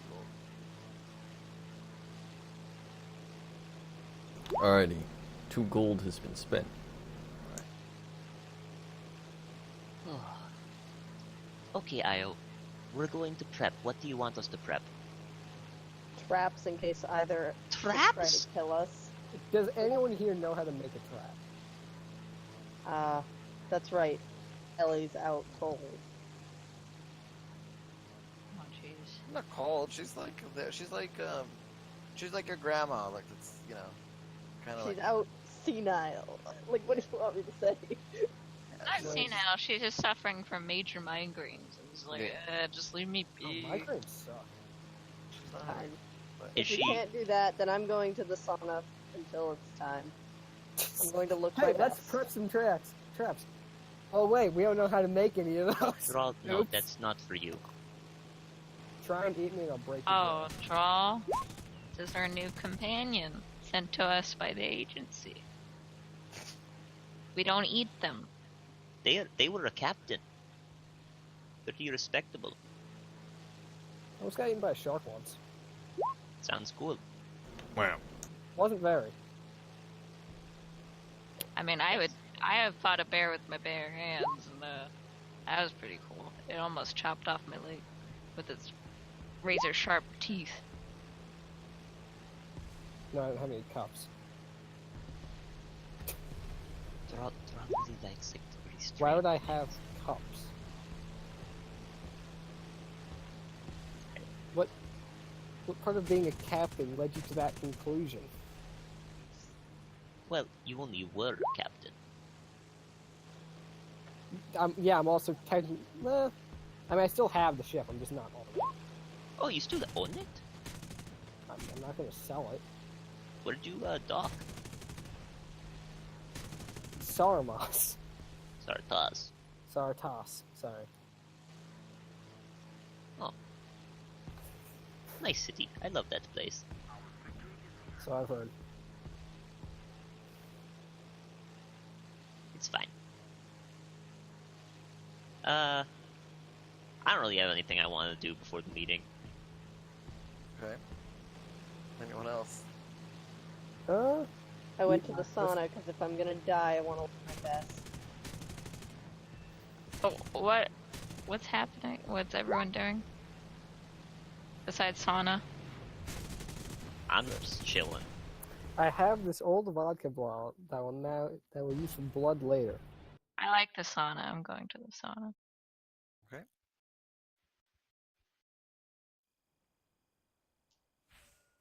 S1: gold.
S7: Alrighty. 2 gold has been spent.
S3: Okay, Io. We're going to prep. What do you want us to prep?
S6: Traps in case either try
S3: Traps?
S6: to kill us.
S2: Does anyone here know how to make a trap?
S6: That's right. Ellie's out cold.
S4: Oh jeez.
S1: Not cold. She's like your grandma. Like it's kind of
S6: She's
S1: like.
S6: out senile. Like, what do you want me to say?
S4: Not
S1: she's-
S4: senile. She's just suffering from major migraines. And it's like,
S1: Yeah.
S4: just leave me
S2: Oh,
S4: be.
S2: migraines suck.
S1: She's not.
S6: Fine.
S1: But
S3: Is
S6: If you
S3: she?
S6: can't do that, then I'm going to the sauna until it's time. I'm going to look
S2: Hey,
S6: my
S2: let's
S6: best.
S2: prep some traps. Oh wait, we don't know how to make any of those.
S3: Thrall, no,
S2: Oops.
S3: that's not for you.
S2: Try and eat me and I'll break your
S4: Oh, Troll. This is our new companion, sent to us by the agency. We don't eat them.
S3: They were a captain. Pretty respectable.
S2: I almost got eaten by a shark once.
S3: Sounds cool.
S7: Wow.
S2: Wasn't very.
S4: I mean, I have fought a bear with my bare hands, and that was pretty cool. It almost chopped off my leg with its razor sharp teeth.
S2: No, I don't have any cups.
S3: Thrall really likes it pretty straight.
S2: Why would I have cups? What part of being a captain led you to that conclusion?
S3: Well, you only were captain.
S2: Yeah, I'm also technically. I mean, I still have the ship. I'm just not on it.
S3: Oh, you still own it?
S2: I'm not gonna sell it.
S3: Where'd you dock?
S2: Sarmas.
S3: Sartas.
S2: Sartas. Sorry.
S3: Nice city. I love that place.
S2: So I've heard.
S3: It's fine. I don't really have anything I want to do before the meeting.
S1: Okay. Anyone else?
S6: I went to the sauna because if I'm gonna die, I want to look my best.
S4: Oh, what's happening? What's everyone doing? Besides sauna?
S3: I'm just chilling.
S2: I have this old vodka bottle that will use for blood later.
S4: I like the sauna. I'm going to the sauna.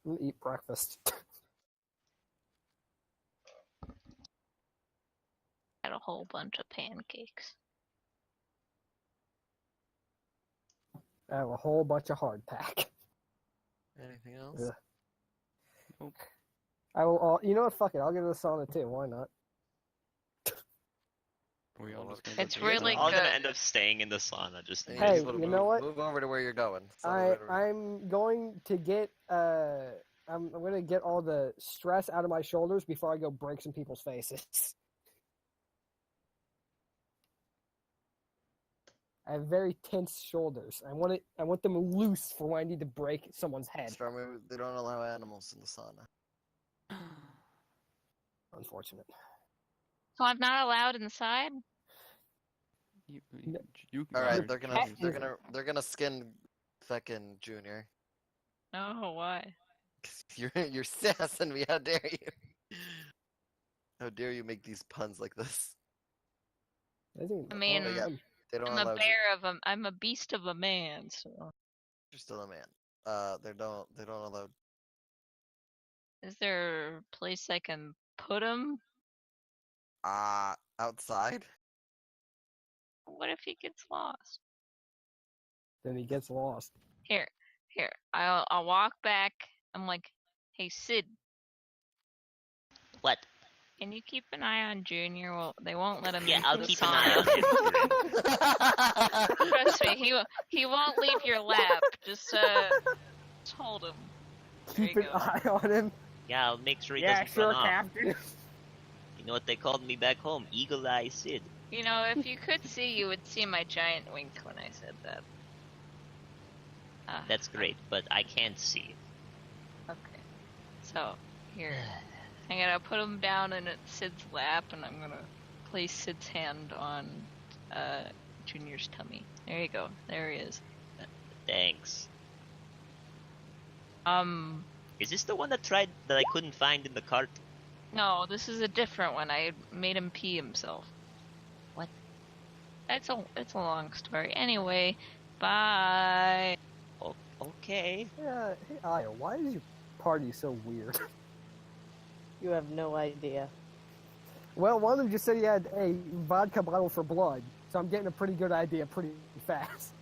S2: I'm gonna eat breakfast.
S4: Had a whole bunch of pancakes.
S2: I have a whole bunch of hardtack.
S1: Anything else?
S2: Yeah.
S5: Nope.
S2: I will. You know what? Fuck it. I'll go to the sauna too. Why not?
S5: We all just gonna
S4: It's
S5: go together?
S4: really
S3: all gonna
S4: good.
S3: end up staying in the sauna. Just
S1: And
S2: Hey,
S1: just wanna
S2: you know what?
S1: Move over to where you're going.
S2: I'm going to get. I'm going to get all the stress out of my shoulders before I go break some people's faces. I have very tense shoulders. I want them loose for when I need to break someone's head.
S1: Stormy, they don't allow animals in the sauna.
S2: Unfortunate.
S4: So I'm not allowed inside?
S5: You
S1: All right,
S5: are
S1: they're gonna skin feckin' Junior.
S4: No, why?
S1: You're sassing me. How dare you? How dare you make these puns like this?
S4: I mean,
S1: They don't
S4: I'm
S1: allow.
S4: I'm a beast of a man, so
S1: You're still a man. They don't allow.
S4: is there a place I can put him?
S1: Outside.
S4: What if he gets lost?
S2: Then he gets lost.
S4: Here. I'll walk back. I'm like, hey Sid,
S3: what?
S4: can you keep an eye on Junior? Well, they won't let him
S3: Yeah,
S4: into
S3: I'll
S4: the
S3: keep an eye on
S4: sauna.
S3: him.
S4: Trust me, he won't leave your lap. Just hold him. There
S2: Keep
S4: you
S2: an
S4: go.
S2: eye on him.
S3: Yeah, I'll make sure he
S2: Yeah,
S3: doesn't
S2: sure,
S3: run off.
S2: Captain.
S3: You know what they called me back home? Eagle Eye Sid.
S4: You know, if you could see, you would see my giant wink when I said that.
S3: That's great, but I can't see.
S4: Okay. So, here. I'm gonna put him down in Sid's lap, and I'm gonna place Sid's hand on Junior's tummy. There you go. There he is.
S3: Thanks.
S4: Is
S3: Is this the one that I couldn't find in the cart?
S4: No, this is a different one. I made him pee himself.
S3: What?
S4: It's a long story. Anyway, bye.
S3: Oh, okay.
S2: Yeah, hey Aya, why is your party so weird?
S6: You have no idea.
S2: Well, one of them just said he had a vodka bottle for blood, so I'm getting a pretty good idea pretty fast.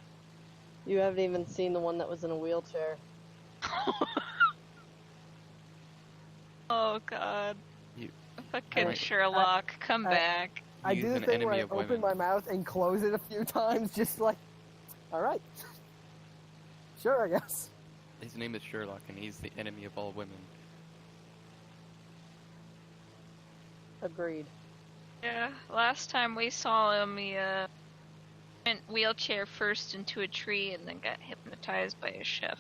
S6: You haven't even seen the one that was in a wheelchair.
S4: Oh God.
S5: You-
S4: Fucking
S5: Alright.
S4: come
S2: I-
S4: back.
S2: I
S5: He's
S2: do the
S5: an
S2: thing
S5: enemy
S2: where I
S5: of
S2: open
S5: women.
S2: my mouth and close it a few times, just like, alright. Sure, I guess.
S5: His name is Sherlock, and he's the enemy of all women.
S6: Agreed.
S4: Yeah. Last time we saw him, he went wheelchair first into a tree and then got hypnotized by a chef.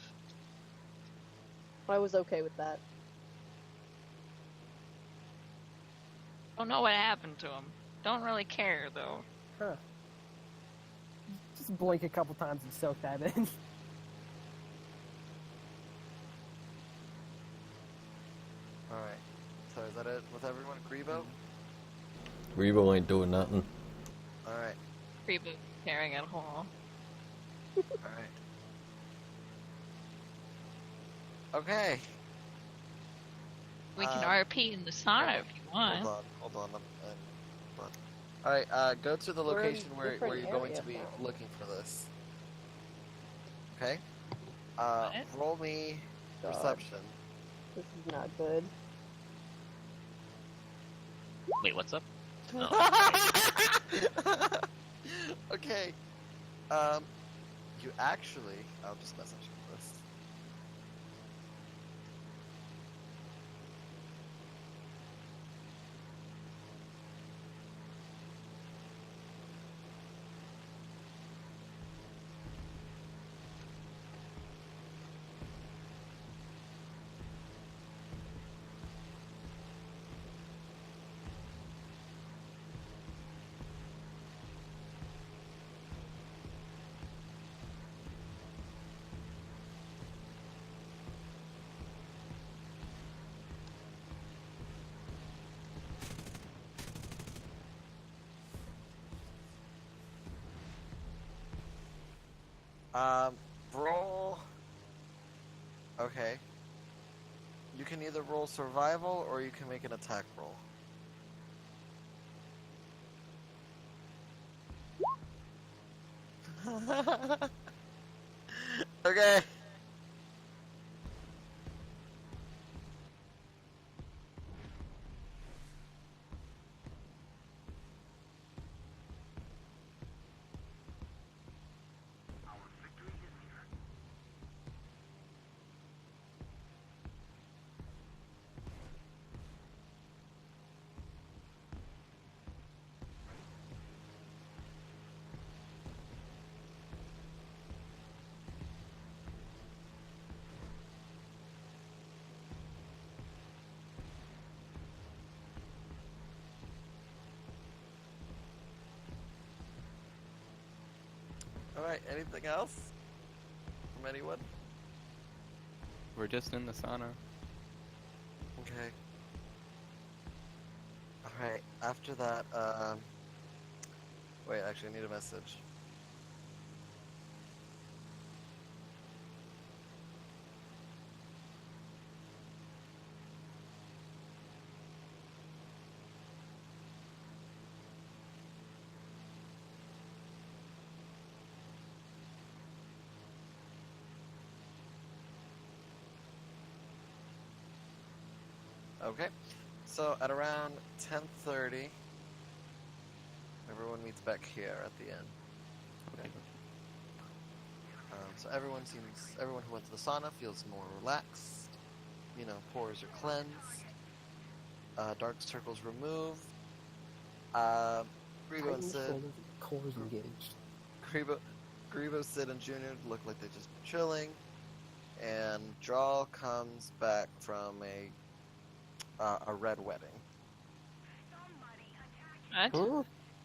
S6: I was okay with that.
S4: Don't know what happened to him. Don't really care though.
S2: Huh. Just blink a couple times and soak that in.
S1: Alright. So is that it with everyone? Grebo?
S7: Rebo ain't doing nothing.
S1: Alright.
S4: Reboot staring at hall.
S1: Alright. Okay.
S4: We can
S1: Uh,
S4: RP in the sauna if you want.
S1: Hold on. Alright, go to the
S6: We're in
S1: location where
S6: different
S1: you're going to
S6: areas
S1: be
S6: now.
S1: looking for this. Okay?
S4: What?
S1: Roll me
S6: God.
S1: perception.
S6: This is not good.
S3: Wait, what's up? No.
S1: Okay. You actually, I'll just message you this. Roll. Okay. You can either roll survival or you can make an attack roll. Okay. Alright, anything else? From anyone?
S5: We're just in the sauna.
S1: Okay. Alright, after that, wait, actually I need a message. Okay, so at around 10:30, everyone meets back here at the end.
S5: Okay.
S1: So everyone who went to the sauna feels more relaxed. You know, pores are cleansed. Dark circles removed. Grebo and
S2: Tighten
S1: Sid,
S2: shoulders, cores engaged.
S1: Grebo, Sid, and Junior look like they just been chilling. And Drawl comes back from a red wedding.
S4: What?
S2: Huh?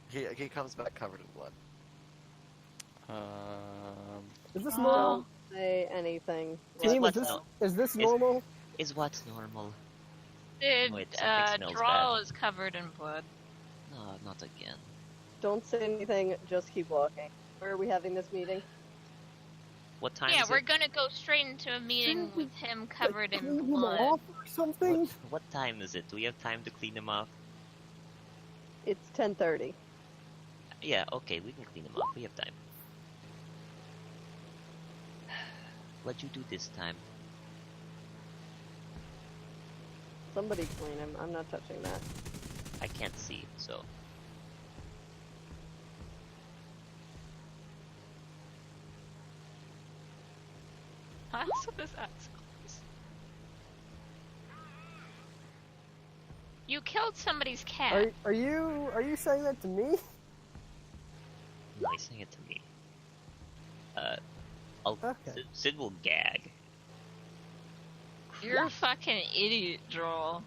S1: He comes back covered in blood.
S2: Is this
S4: Oh.
S2: normal?
S6: Don't say anything.
S2: Team,
S3: what's
S2: is this
S3: is-
S2: normal?
S3: Is what's normal?
S4: Dude,
S3: Wait, something smells
S4: Drawl
S3: bad.
S4: is covered in blood.
S3: No, not again.
S6: Don't say anything, just keep walking. Where are we having this meeting?
S3: What time
S4: Yeah,
S3: is
S4: we're
S3: it?
S4: gonna go straight into a meeting
S2: Shouldn't we,
S4: with him covered
S2: Like,
S4: in
S2: clean him
S4: blood.
S2: off or something?
S3: What time is it? Do we have time to clean him off?
S6: It's 10:30.
S3: Yeah, okay, we can clean him off. We have time. What'd you do this time?
S6: Somebody clean him. I'm not touching that.
S3: I can't see, so.
S4: I also this assholes. You killed somebody's cat.
S2: Are you saying that to me?
S3: No, he's saying it to me.
S2: Okay.
S3: Sid will gag.
S4: You're a fucking idiot, Drawl.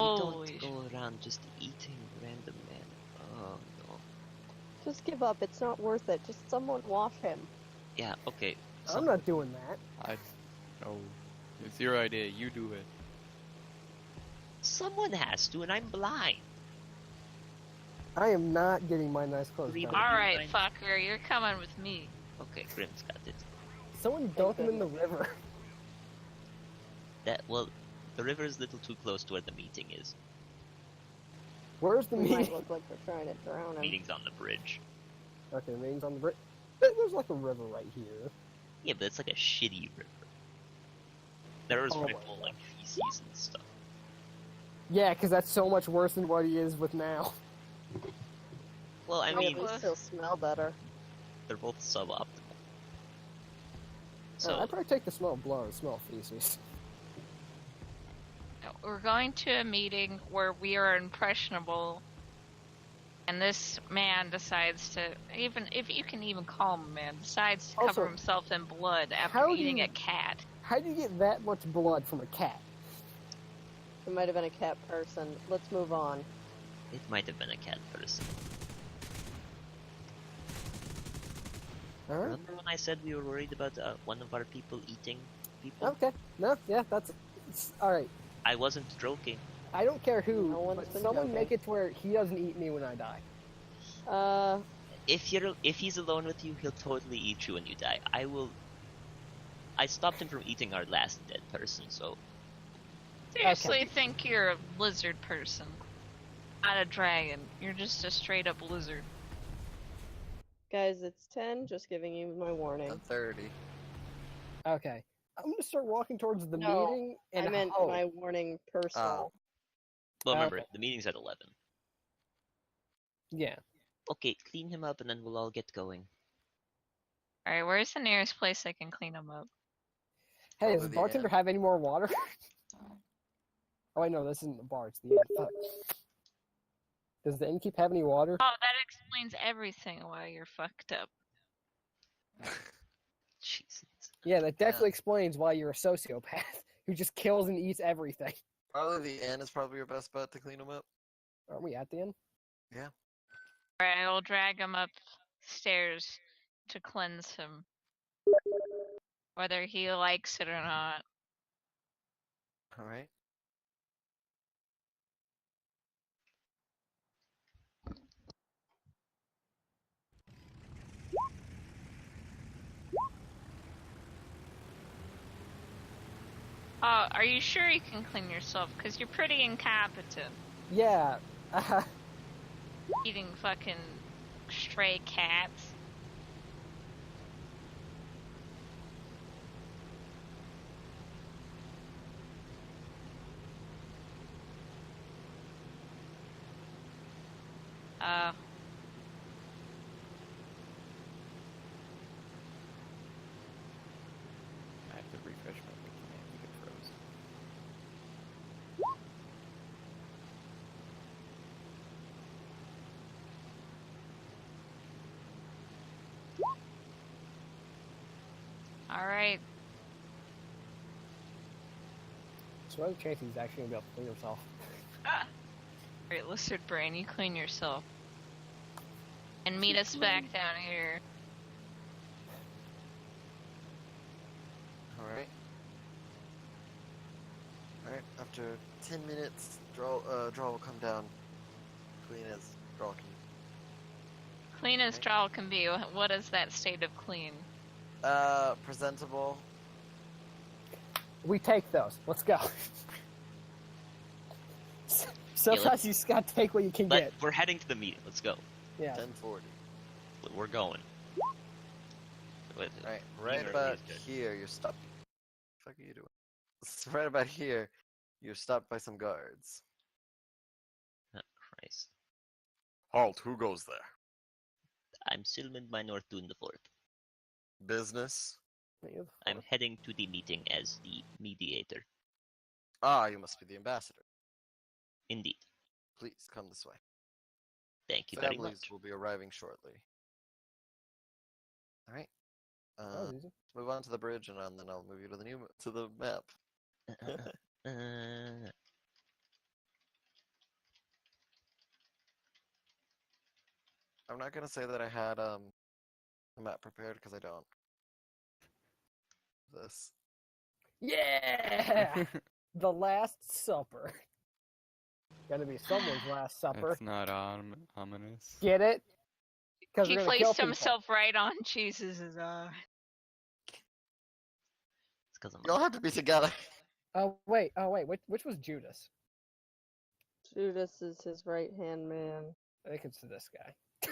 S3: You
S4: Holy
S3: don't go around just eating random men. Oh no.
S6: Just give up. It's not worth it. Just someone wash him.
S3: Yeah, okay.
S2: I'm not doing that.
S5: No. It's your idea. You do it.
S3: Someone has to, and I'm blind.
S2: I am not getting my nice clothes
S3: Leave
S2: back.
S3: it.
S4: Alright, fucker, you're coming with me.
S3: Okay, Grim's got it.
S2: Someone dunk him in the river.
S3: Well, the river is a little too close to where the meeting is.
S2: Where's the
S6: We might
S2: meeting?
S6: look like we're trying to drown him.
S3: Meeting's on the bridge.
S2: Okay, the meeting's on the bridge. There's like a river right here.
S3: Yeah, but it's like a shitty river. The river's
S2: Oh
S3: pretty
S2: my
S3: full of,
S2: God.
S3: like feces and stuff.
S2: Yeah, because that's so much worse than what he is with now.
S3: Well, I
S6: Might
S3: mean,
S6: at least he'll smell better.
S3: they're both suboptimal.
S2: I'd
S3: So,
S2: probably take the smell of blood and smell of feces.
S4: We're going to a meeting where we are impressionable, and this man decides to, even if you can even call him a man, decides to cover
S2: Also,
S4: himself in blood after
S2: how do
S4: eating
S2: you-
S4: a cat.
S2: How do you get that much blood from a cat?
S6: It might have been a cat person. Let's move on.
S3: it might have been a cat person.
S2: Alright.
S3: Remember when I said we were worried about one of our people eating people?
S2: Okay. No, yeah, that's alright.
S3: I wasn't joking.
S2: I don't care who,
S6: No one's
S2: but
S6: been
S2: someone
S6: joking.
S2: make it to where he doesn't eat me when I die.
S3: If he's alone with you, he'll totally eat you when you die. I stopped him from eating our last dead person, so
S4: Seriously, think you're a lizard person, not a dragon. You're just a straight up lizard.
S6: guys, it's 10. Just giving you my warning.
S1: 30.
S2: Okay. I'm gonna start walking towards the
S6: No,
S2: meeting and
S6: I meant
S2: hope.
S6: my warning personal.
S3: well, remember
S2: Okay.
S3: the meeting's at 11.
S2: Yeah.
S3: Okay, clean him up and then we'll all get going.
S4: Alright, where's the nearest place I can clean him up?
S2: Hey, does
S1: Probably
S2: the
S1: the
S2: bartender
S1: inn.
S2: have any more water? Oh, I know this isn't the bar. It's the inn. Fuck. Does the innkeep have any water?
S4: Oh, that explains everything why you're fucked up.
S3: Jesus.
S2: Yeah, that definitely explains why you're a sociopath who just kills and eats everything.
S1: Probably the inn is probably your best bet to clean them up.
S2: Aren't we at the inn?
S4: Alright, I'll drag him upstairs to cleanse him. Whether he likes it or not.
S1: Alright.
S4: Oh, are you sure you can clean yourself? Because you're pretty incompetent.
S2: Yeah.
S4: Eating fucking stray cats. Uh,
S5: I have to refresh my wiki. I think it froze.
S4: alright.
S2: So what are the chances he's actually gonna be able to clean himself?
S4: Alright, lizard brain, you clean yourself. And meet us back down here.
S1: Alright. Alright, after 10 minutes, Draw will come down. Clean as Draw can.
S4: Clean as
S1: Okay.
S4: drawl can be. What is that state of clean?
S1: Presentable.
S2: We take those. Let's go. Sometimes you just gotta take what you can
S3: But
S2: get.
S3: we're heading to the meeting. Let's go.
S2: Yeah.
S1: 1040.
S3: We're going. Wait,
S1: Right,
S3: Being
S1: right
S3: early
S1: about
S3: is good.
S1: here, you're stopped. What the fuck are you doing? Right about here, you're stopped by some guards.
S3: Oh, Christ.
S1: Halt, who goes there?
S3: I'm Silman Minor Thun the Fourth.
S1: Business?
S3: I'm heading to the meeting as the mediator.
S1: Ah, you must be the ambassador.
S3: Indeed.
S1: Please, come this way.
S3: Thank you very
S1: Families
S3: much.
S1: will be arriving shortly. Alright.
S2: That was easy.
S1: Move on to the bridge, and then I'll move you to the map.
S3: Uh,
S1: I'm not gonna say that I had a map prepared, because I don't. This.
S2: Yeah! The Last Supper. Gonna be someone's Last Supper.
S5: It's not ominous.
S2: Get it? Because
S4: He
S2: we're gonna kill
S4: placed
S2: people.
S4: himself right on Jesus' eye.
S3: it's because I'm
S1: Y'all have to be together.
S2: Oh wait. Which was Judas?
S6: Judas is his right hand man.
S2: I think it's this guy.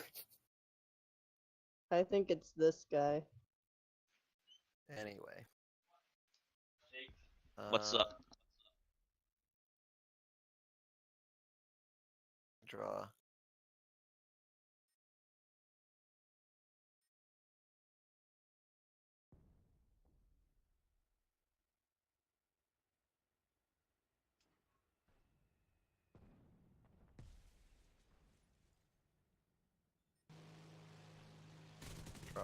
S6: I think it's this guy.
S1: Anyway.
S3: What's up?
S1: Draw. Draw.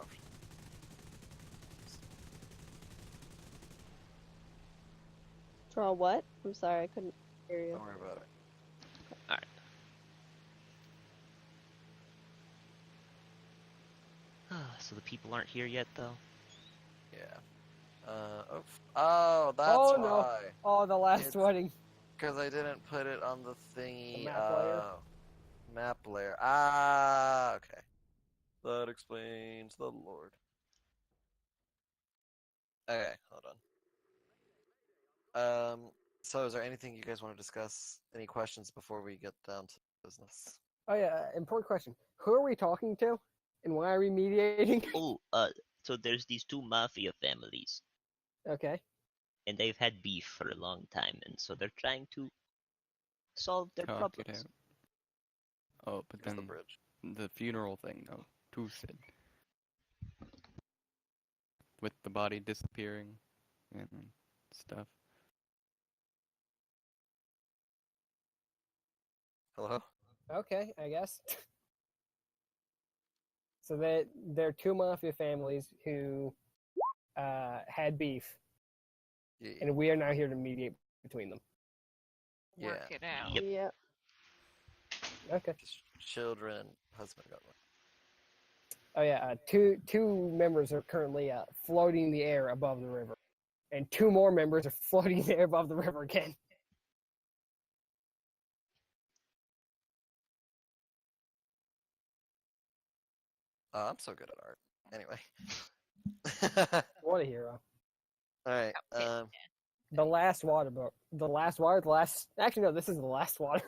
S6: Draw what? I'm sorry, I couldn't hear you.
S1: Don't worry about it.
S3: So the people aren't here yet, though?
S1: Yeah. Oh, that's
S2: Oh, no.
S1: why.
S2: Oh, the last
S1: It's-
S2: wedding.
S1: Because I didn't put it on the thingy.
S2: The map layer?
S1: Map layer. Ah, okay. That explains the Lord. Okay, hold on. So is there anything you guys want to discuss? Any questions before we get down to business?
S2: Oh yeah, important question. Who are we talking to? And why are we mediating?
S3: Oh, so there's these two mafia families,
S2: Okay.
S3: and they've had beef for a long time, and so they're trying to solve their
S5: Talk it
S3: problems.
S5: out. Oh, but
S1: Here's the
S5: then
S1: bridge.
S5: the funeral thing, though. Twisted. With the body disappearing and stuff.
S1: Hello?
S2: Okay, I guess. So they're two mafia families who had beef,
S1: Yeah.
S2: and we are now here to mediate between them.
S4: Work
S1: Yeah.
S4: it out.
S3: Yep.
S6: Yep.
S2: Okay.
S1: Children, husband got one.
S2: Oh yeah, two members are currently floating in the air above the river, and two more members are floating in the air above the river again.
S1: I'm so good at art. Anyway.
S2: What a hero!
S1: Alright,
S2: The last water book. The last water. The last. Actually, no. This is the last water.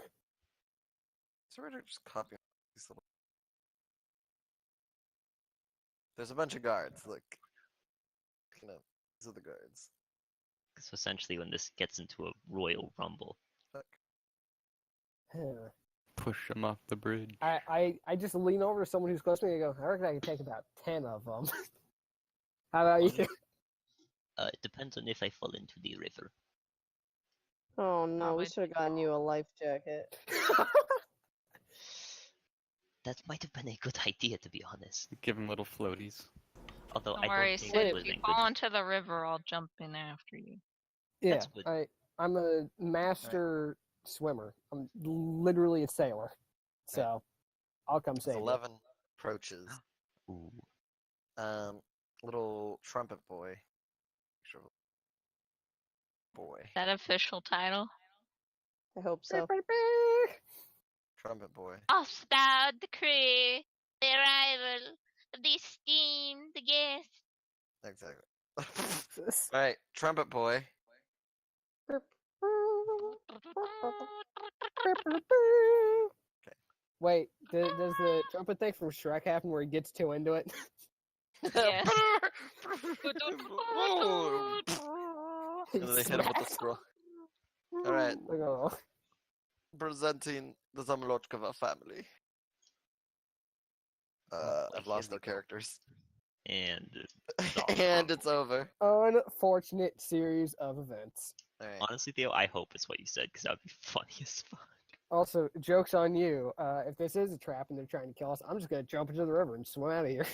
S1: so we're just copying these little... There's a bunch of guards, look. You know, these are the guards.
S3: So essentially, when this gets into a royal rumble,
S1: Look.
S5: Push them off the bridge.
S2: I just lean over to someone who's close to me and go, I reckon I can take about 10 of them. How about you?
S3: it depends on if I fall into the river.
S6: Oh no,
S4: Probably
S6: we should have gotten you a life jacket.
S3: That might have been a good idea, to be honest.
S5: Give them little floaties.
S3: Although
S4: Don't
S3: I
S4: worry,
S3: don't think
S4: Sid.
S3: it
S4: If
S3: was
S4: you
S3: in
S4: fall
S3: good.
S4: into the river, I'll jump in after you.
S2: Yeah,
S3: That's good.
S2: I'm a master swimmer. I'm literally a sailor. So I'll come
S1: There's
S2: save you.
S1: 11 approaches.
S3: Ooh.
S1: Little trumpet boy. Sure. boy.
S4: Is that official title?
S6: I hope so.
S1: Trumpet boy.
S4: Off thou decree the arrival of the esteemed guest.
S1: Exactly. Alright, trumpet boy.
S2: Wait, does the trumpet thing from Shrek happen where he gets too into it?
S4: Yeah.
S1: And then they hit him with the scroll. Alright,
S2: Like, oh.
S1: presenting the Zamolochkova family. I've lost their characters.
S3: And
S1: And it's over.
S2: Unfortunate series of events.
S1: Alright.
S3: honestly, Theo, I hope it's what you said because that would be funny as fuck.
S2: Also, joke's on you. If this is a trap and they're trying to kill us, I'm just gonna jump into the river and swim out of here.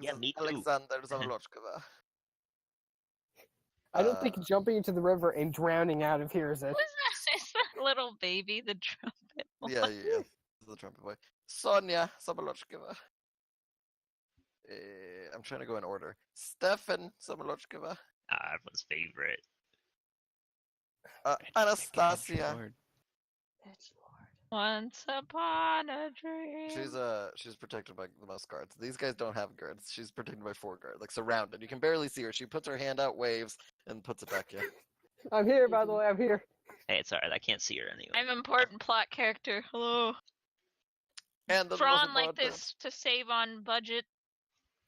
S3: Yeah, me too.
S1: Alexander Zamolochkova.
S2: I don't think jumping into the river and drowning out of here is it.
S4: Who's that? Is that little baby, the trumpet?
S1: Yeah. This is the trumpet boy. Sonia Zamolochkova. I'm trying to go in order. Stefan Zamolochkova.
S3: Everyone's favorite.
S1: Anastasia.
S5: Lord.
S4: Once upon a dream.
S1: She's protected by the most guards. These guys don't have guards. She's protected by 4 guards, like surrounded. You can barely see her. She puts her hand out, waves, and puts it back in.
S2: I'm here, by the way. I'm here.
S3: Hey, it's alright. I can't see her anyway.
S4: I'm an important plot character. Hello.
S1: And the
S4: Drawn like this to save on budget.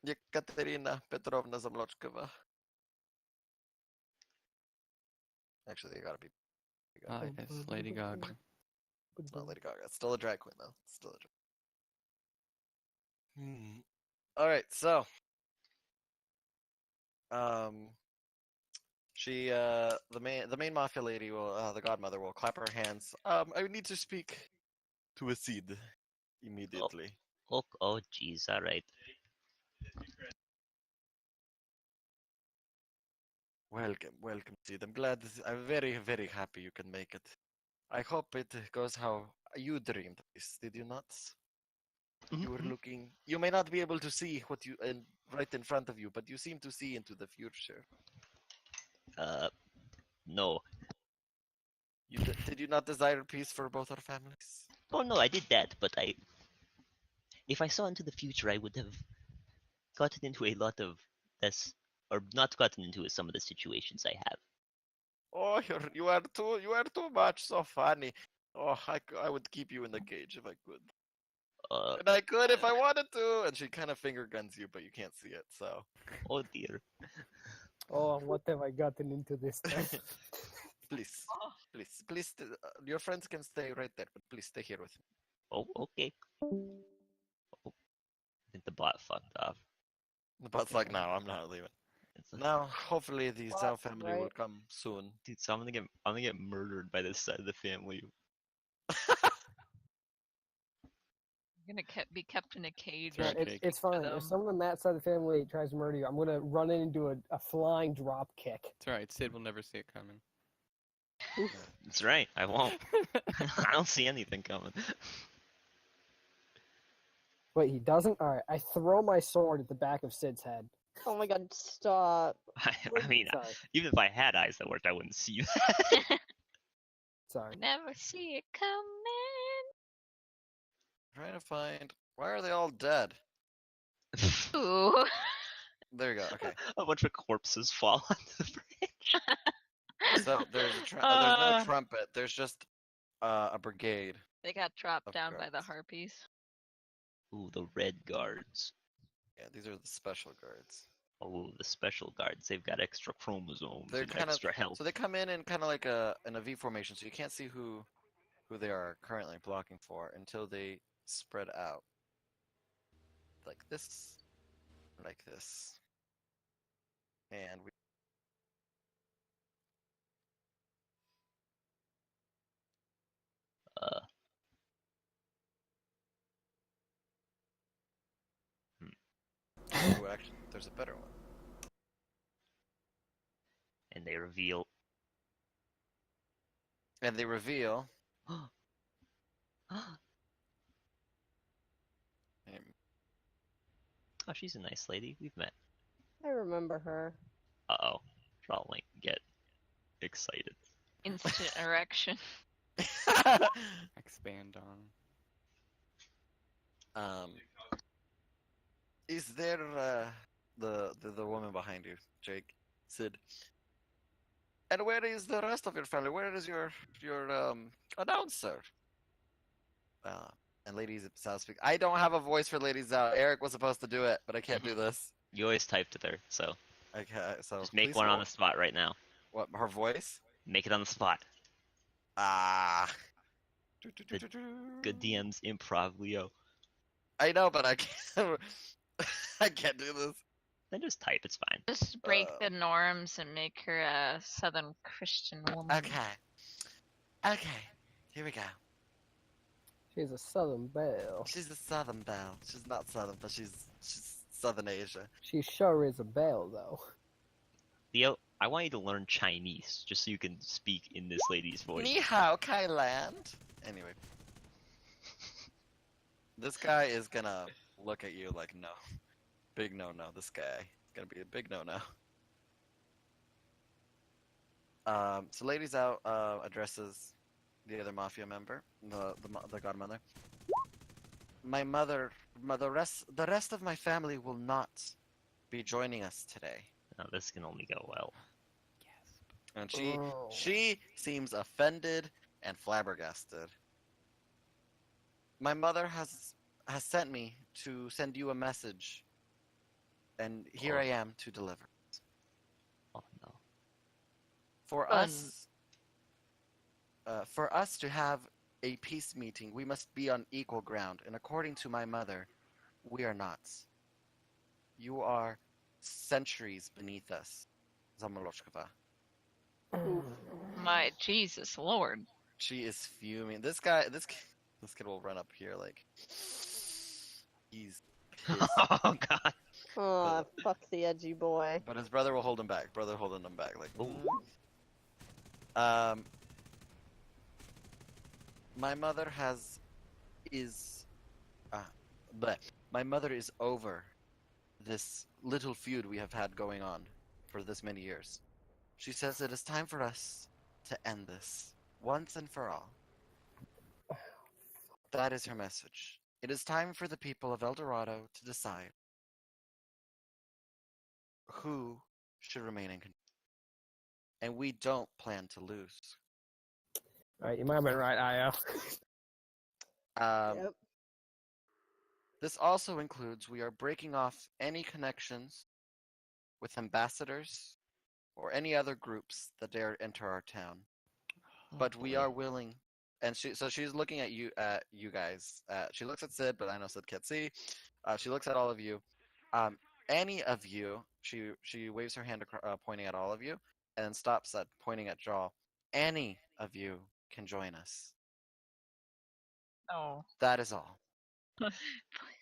S1: Yekaterina Petrovna Zamolochkova. Actually, they gotta be.
S5: Yes, Lady Gaga.
S1: It's not Lady Gaga. It's still a drag queen, though. It's still a drag. All right, so, the main mafia lady will, the godmother will clap her hands. I need to speak to a seed immediately.
S3: Oh, jeez. Alright.
S1: Welcome, Sid. I'm very, very happy you can make it. I hope it goes how you dreamed this, did you not? You were looking. You may not be able to see what you right in front of you, but you seem to see into the future.
S3: No.
S1: Did you not desire peace for both our families?
S3: Oh no, I did that, but if I saw into the future, I would have gotten into a lot of this, or not gotten into some of the situations I have.
S1: Oh, you are too much so funny. Oh, I would keep you in the cage if I could. And I could if I wanted to. And she kind of finger guns you, but you can't see it. So.
S3: Oh dear.
S2: Oh, what have I gotten into this time?
S1: Please, please. Your friends can stay right there, but please stay here with me.
S3: Oh, okay. Oh, I think the bot fucked off.
S1: The bot's like, no, I'm not leaving. Now, hopefully, the Zhao family will come soon.
S3: Dude, so I'm gonna get murdered by this side of the family.
S4: You're gonna be kept in a cage.
S2: Yeah, it's fine.
S4: them.
S2: If someone on that side of the family tries to murder you, I'm gonna run in and do a flying drop kick.
S5: It's alright. Sid will never see it coming.
S3: That's right. I won't. I don't see anything coming.
S2: Wait, he doesn't? Alright, I throw my sword at the back of Sid's head.
S6: Oh my god, stop.
S3: I mean,
S2: Sorry.
S3: even if I had eyes that worked, I wouldn't see that.
S2: Sorry.
S4: Never see it coming.
S1: Trying to find. Why are they all dead?
S4: Ooh.
S1: There you go. Okay.
S3: A bunch of corpses fall onto the bridge.
S1: So there's there's no trumpet. There's just a brigade.
S4: They got dropped
S1: Of
S4: down by the
S1: guards.
S4: harpies.
S3: Ooh, the red guards.
S1: Yeah, these are the special guards.
S3: Oh, the special guards. They've got extra chromosomes
S1: They're
S3: and
S1: kind of
S3: extra health.
S1: so they come in kind of like in a V formation, so you can't see who they are currently blocking for until they spread out like this, and we.
S3: Uh,
S1: Oh, actually, there's a better one.
S3: and they reveal.
S1: And they reveal.
S3: Oh, she's a nice lady. We've met.
S6: I remember her.
S3: Uh-oh. I'll like get excited.
S4: Instant erection.
S5: Expand on.
S1: Is there the woman behind you, Jake, Sid? And where is the rest of your family? Where is your announcer? And Lady Zao speak. I don't have a voice for Lady Zao. Eric was supposed to do it, but I can't do this.
S3: You always typed it there, so
S1: Okay, so
S3: just make
S1: please
S3: one on
S1: hold-
S3: the spot right now.
S1: What, her voice?
S3: Make it on the spot.
S1: Ah.
S3: Good DMs, improv, Leo.
S1: I know, but I can't. I can't do this.
S3: Then just type. It's fine.
S4: Just break the norms and make her a Southern Christian woman.
S1: Okay. Here we go.
S2: She's a Southern belle.
S1: She's a Southern belle. She's not Southern, but she's Southern Asia.
S2: She sure is a belle, though.
S3: Leo, I want you to learn Chinese just so you can speak in this lady's voice.
S1: Ni hao, Kai Land. Anyway. This guy is gonna look at you like no. Big no-no. This guy is gonna be a big no-no. So Ladies Out addresses the other mafia member, the godmother. My mother, the rest of my family will not be joining us today.
S3: No, this can only go well.
S1: And
S2: Oh.
S1: she seems offended and flabbergasted. My mother has sent me to send you a message, and here
S3: Oh.
S1: I am to deliver.
S3: Oh no.
S1: For
S4: Fun.
S1: us to have a peace meeting, we must be on equal ground, and according to my mother, we are not. You are centuries beneath us, Zamoloshkova.
S4: My Jesus Lord.
S1: She is fuming. This kid will run up here like he's pissed.
S3: Oh god.
S6: Aw, fuck the edgy boy.
S1: But his brother will hold him back. Brother holding him back like.
S3: Ooh.
S1: My mother my mother is over this little feud we have had going on for this many years. She says it is time for us to end this once and for all. That is her message. It is time for the people of El Dorado to decide who should remain in control. And we don't plan to lose.
S2: Alright, you might have been right, Io.
S6: Yep.
S1: This also includes we are breaking off any connections with ambassadors or any other groups that dare enter our town. But we are willing, and she's looking at you guys. She looks at Sid, but I know Sid can't see. She looks at all of you. Any of you, she waves her hand pointing at all of you, and then stops at pointing at Jaw. Any of you can join us.
S4: Oh.
S1: That is all.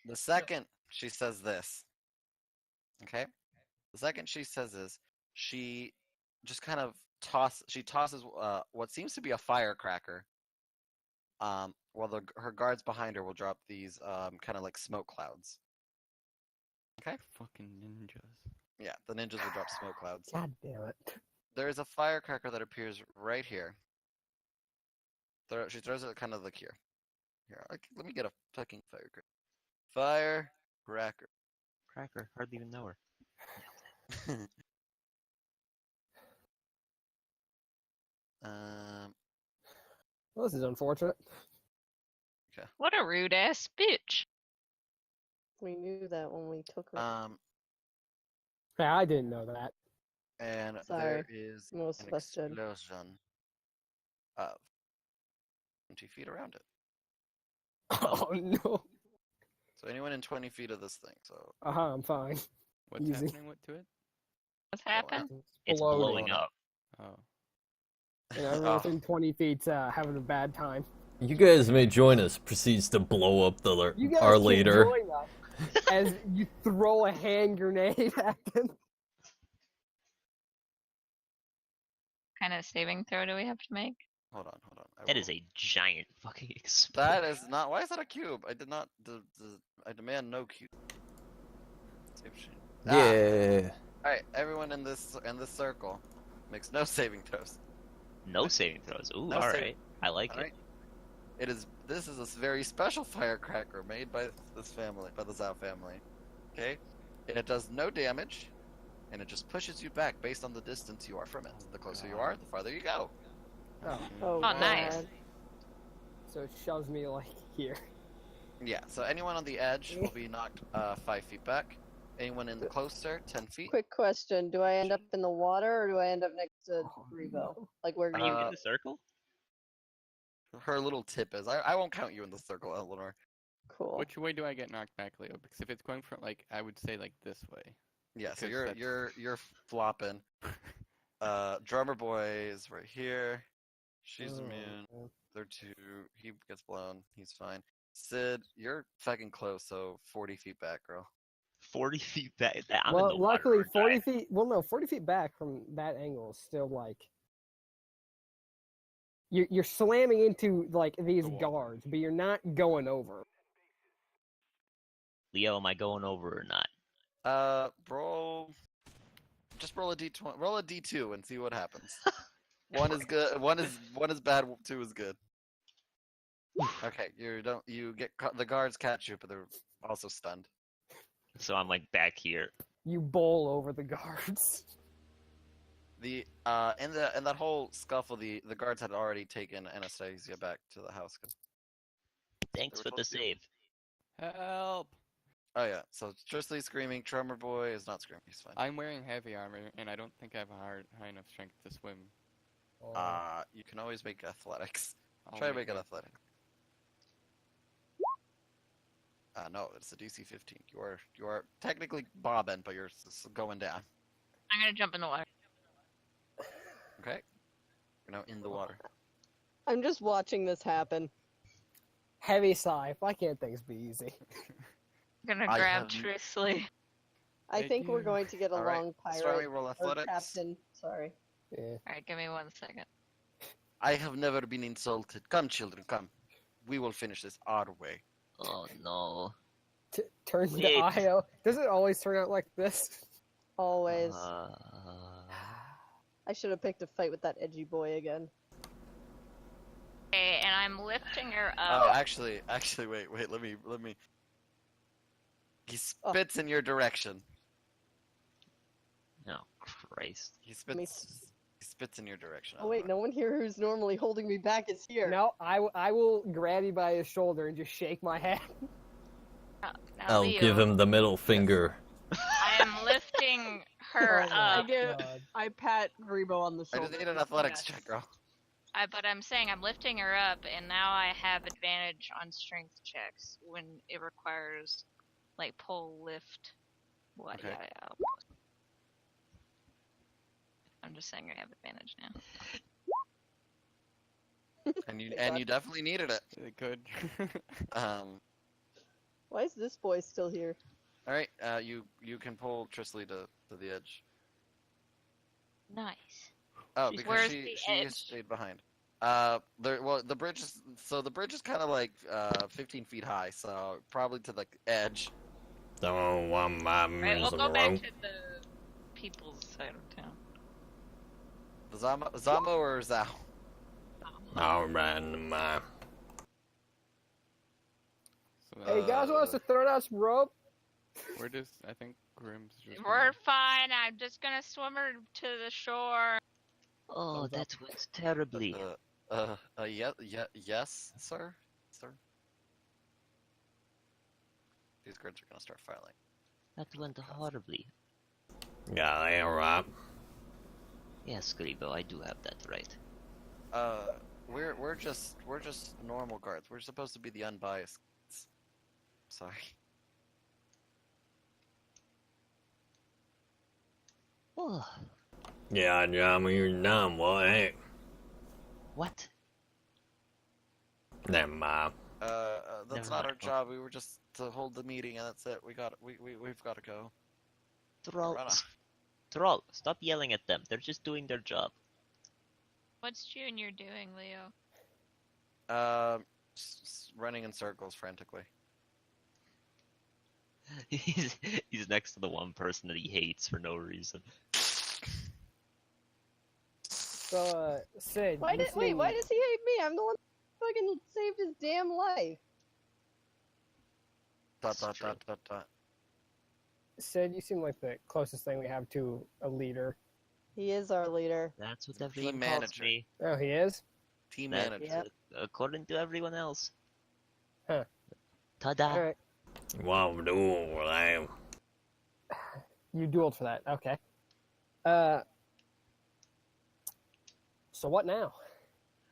S1: The second she says this, okay? The second she says this, she just kind of tosses what seems to be a firecracker, while her guards behind her will drop these kind of like smoke clouds. Okay?
S5: Fucking ninjas.
S1: Yeah, the ninjas will drop smoke clouds.
S2: God damn it.
S1: There is a firecracker that appears right here. She throws it kind of like here. Here, let me get a fucking firecracker. Firecracker.
S3: Cracker, hardly even know her.
S2: Well, this is unfortunate.
S4: What a rude ass bitch.
S6: We knew that when we took her.
S2: Yeah, I didn't know that.
S1: And
S6: Sorry.
S1: there is
S6: Most
S1: an
S6: of us did.
S1: explosion of 20 feet around it.
S2: Oh no.
S1: So anyone in 20 feet of this thing. So
S2: I'm fine.
S5: What's
S2: Easy.
S5: happening to it?
S4: What's happened?
S3: It's blowing up.
S5: Oh.
S2: And everyone within 20 feet's having a bad time.
S7: You guys may join us. Proceeds to blow up
S2: You guys
S7: our
S2: can
S7: leader.
S2: join us as you throw a hand grenade at them.
S4: What kind of saving throw do we have to make?
S1: hold on.
S3: That is a giant fucking explosion.
S1: That is not. Why is that a cube? I did not. I demand no cube. Save shit.
S7: Yeah.
S1: All right, everyone in this circle makes no saving throws.
S3: No saving throws. Ooh,
S1: No
S3: alright.
S1: saving-
S3: I like
S1: Alright. This is a very special firecracker made by this family, by the Zhao family. Okay? And it does no damage, and it just pushes you back based on the distance you are from it. The closer you are, the farther you go.
S2: Oh,
S6: Oh,
S4: nice.
S6: God.
S2: so it shoves me like here.
S1: Yeah, so anyone on the edge will be knocked 5 feet back. Anyone in the closer, 10 feet.
S6: Quick question: do I end up in the water or do I end up next to
S2: Oh,
S6: Rebo?
S2: no.
S6: Like where?
S3: it. Are you
S1: Uh,
S3: in the circle?
S1: Her little tip is, I won't count you in the circle, Eleanor.
S6: Cool.
S5: Which way do I get knocked back, Leo? Because if it's going from like, I would say like this way.
S1: Yeah, so
S5: Because
S1: you're flopping. Drummer boy is right here. She's
S2: Oh,
S1: immune.
S2: man.
S1: They're 2. He gets blown. He's fine. Sid, you're fucking close, so 40 feet back, girl.
S3: 40 feet back. I'm in
S2: Well,
S3: the water.
S2: luckily,
S3: or
S2: 40
S3: die.
S2: feet. Well, no, 40 feet back from that angle is still like you're slamming into like these
S5: The wall.
S2: guards, but you're not going over.
S3: Leo, am I going over or not?
S1: Just roll a d20, roll a d2 and see what happens. One is good. One is bad. 2 is good. Okay, the guards catch you, but they're also stunned.
S3: So I'm like back here.
S2: You bowl over the guards.
S1: The in that whole scuffle, the guards had already taken Anastasia back to the house.
S3: Thanks
S1: They
S3: for
S1: were
S3: the
S1: told to.
S3: save.
S5: Help!
S1: Oh yeah, so Tristly screaming. Tremor boy is not screaming. He's fine.
S5: I'm wearing heavy armor, and I don't think I have a high enough strength to swim.
S1: You can always make athletics.
S5: I'll
S1: Try to make
S5: it.
S1: an athletics. No, it's a DC 15. You are technically bobbing, but you're going down.
S4: I'm gonna jump in the water.
S1: Okay. You're now in the water.
S6: I'm just watching this happen.
S2: Heavy sigh. Why can't things be easy?
S4: I'm gonna
S1: I
S4: grab
S1: have-
S4: Trisley.
S6: I
S5: Thank
S6: think we're
S5: you.
S6: going to get
S1: All right,
S6: along,
S1: Stormy,
S6: pirate
S1: roll
S6: or
S1: athletics.
S6: captain. Sorry.
S2: Yeah.
S4: Alright, give me 1 second.
S1: I have never been insulted. Come, children, come. We will finish this our way.
S3: Oh no.
S2: Turn the
S3: Wait.
S2: IO. Does it always turn out like this?
S6: Always.
S3: Uh,
S6: I should have picked a fight with that edgy boy again.
S4: Okay, and I'm lifting her
S1: Oh,
S4: up.
S1: actually, wait. Let me. He spits in your direction.
S3: oh Christ.
S1: He
S6: me-
S1: spits in your direction.
S6: Oh wait,
S1: Eleanor.
S6: no one here who's normally holding me back is here.
S2: No, I will grab you by his shoulder and just shake my head.
S4: Now,
S7: I'll
S4: Leo,
S7: give him the middle finger.
S4: I am lifting her
S2: Oh my
S4: up.
S2: God.
S6: I pat Grebo on the
S1: I
S6: shoulder.
S1: just need an athletics check, girl.
S4: But I'm saying I'm lifting her up, and now I have advantage on strength checks when it requires, like, pull, lift, what?
S1: Okay.
S4: Yeah. I'm just saying I have advantage now.
S1: And you definitely needed it.
S5: It could.
S6: Why is this boy still here?
S1: All right. You can pull Trisley to the edge.
S4: Nice.
S1: Oh,
S3: She's-
S1: because
S4: Where's
S1: she
S4: the
S1: she
S4: edge?
S1: stayed behind. The bridge is kind of like 15 feet high, so probably to the edge.
S7: Don't want my
S4: Right, we'll
S7: music
S4: go back
S7: wrong.
S4: to the people's side of town.
S1: The Zamo or Zao?
S7: Alright, my.
S5: So,
S2: Hey, you guys want us to throw down some rope?
S5: We're just, I think Grim's just.
S4: We're fine. I'm just gonna swim her to the shore.
S3: Oh, that went terribly.
S1: Yes, sir. These guards are gonna start filing.
S3: That went horribly.
S7: Yeah, alright.
S3: Yes, Gribo, I do have that right.
S1: We're just normal guards. We're supposed to be the unbiased. Sorry.
S3: Oh,
S7: Yeah, I'm you're dumb, what? Hey.
S3: what?
S7: Never mind.
S1: That's
S3: Never
S1: not our
S3: mind.
S1: job. We were just to hold the meeting, and that's it. We've got to go.
S3: Troll.
S1: Run off.
S3: Troll, stop yelling at them. They're just doing their job.
S4: What's Junior doing, Leo?
S1: Running in circles frantically.
S3: He's next to the one person that he hates for no reason.
S2: So, Sid,
S6: Why
S2: you
S6: did wait?
S2: seem-
S6: Why does he hate me? I'm the one that fucking saved his damn life.
S1: Dot
S3: It's
S1: dot
S3: true.
S1: dot dot dot.
S2: Sid, you seem like the closest thing we have to a leader.
S6: He is our leader.
S3: That's what
S1: Team
S3: everyone calls
S1: manager.
S3: me.
S2: Oh, he is?
S1: Team
S3: That-
S1: manager.
S6: Yep.
S3: According to everyone else.
S2: Huh.
S3: Ta-da!
S2: Alright.
S7: What do I?
S2: You dueled for that. Okay. So what now?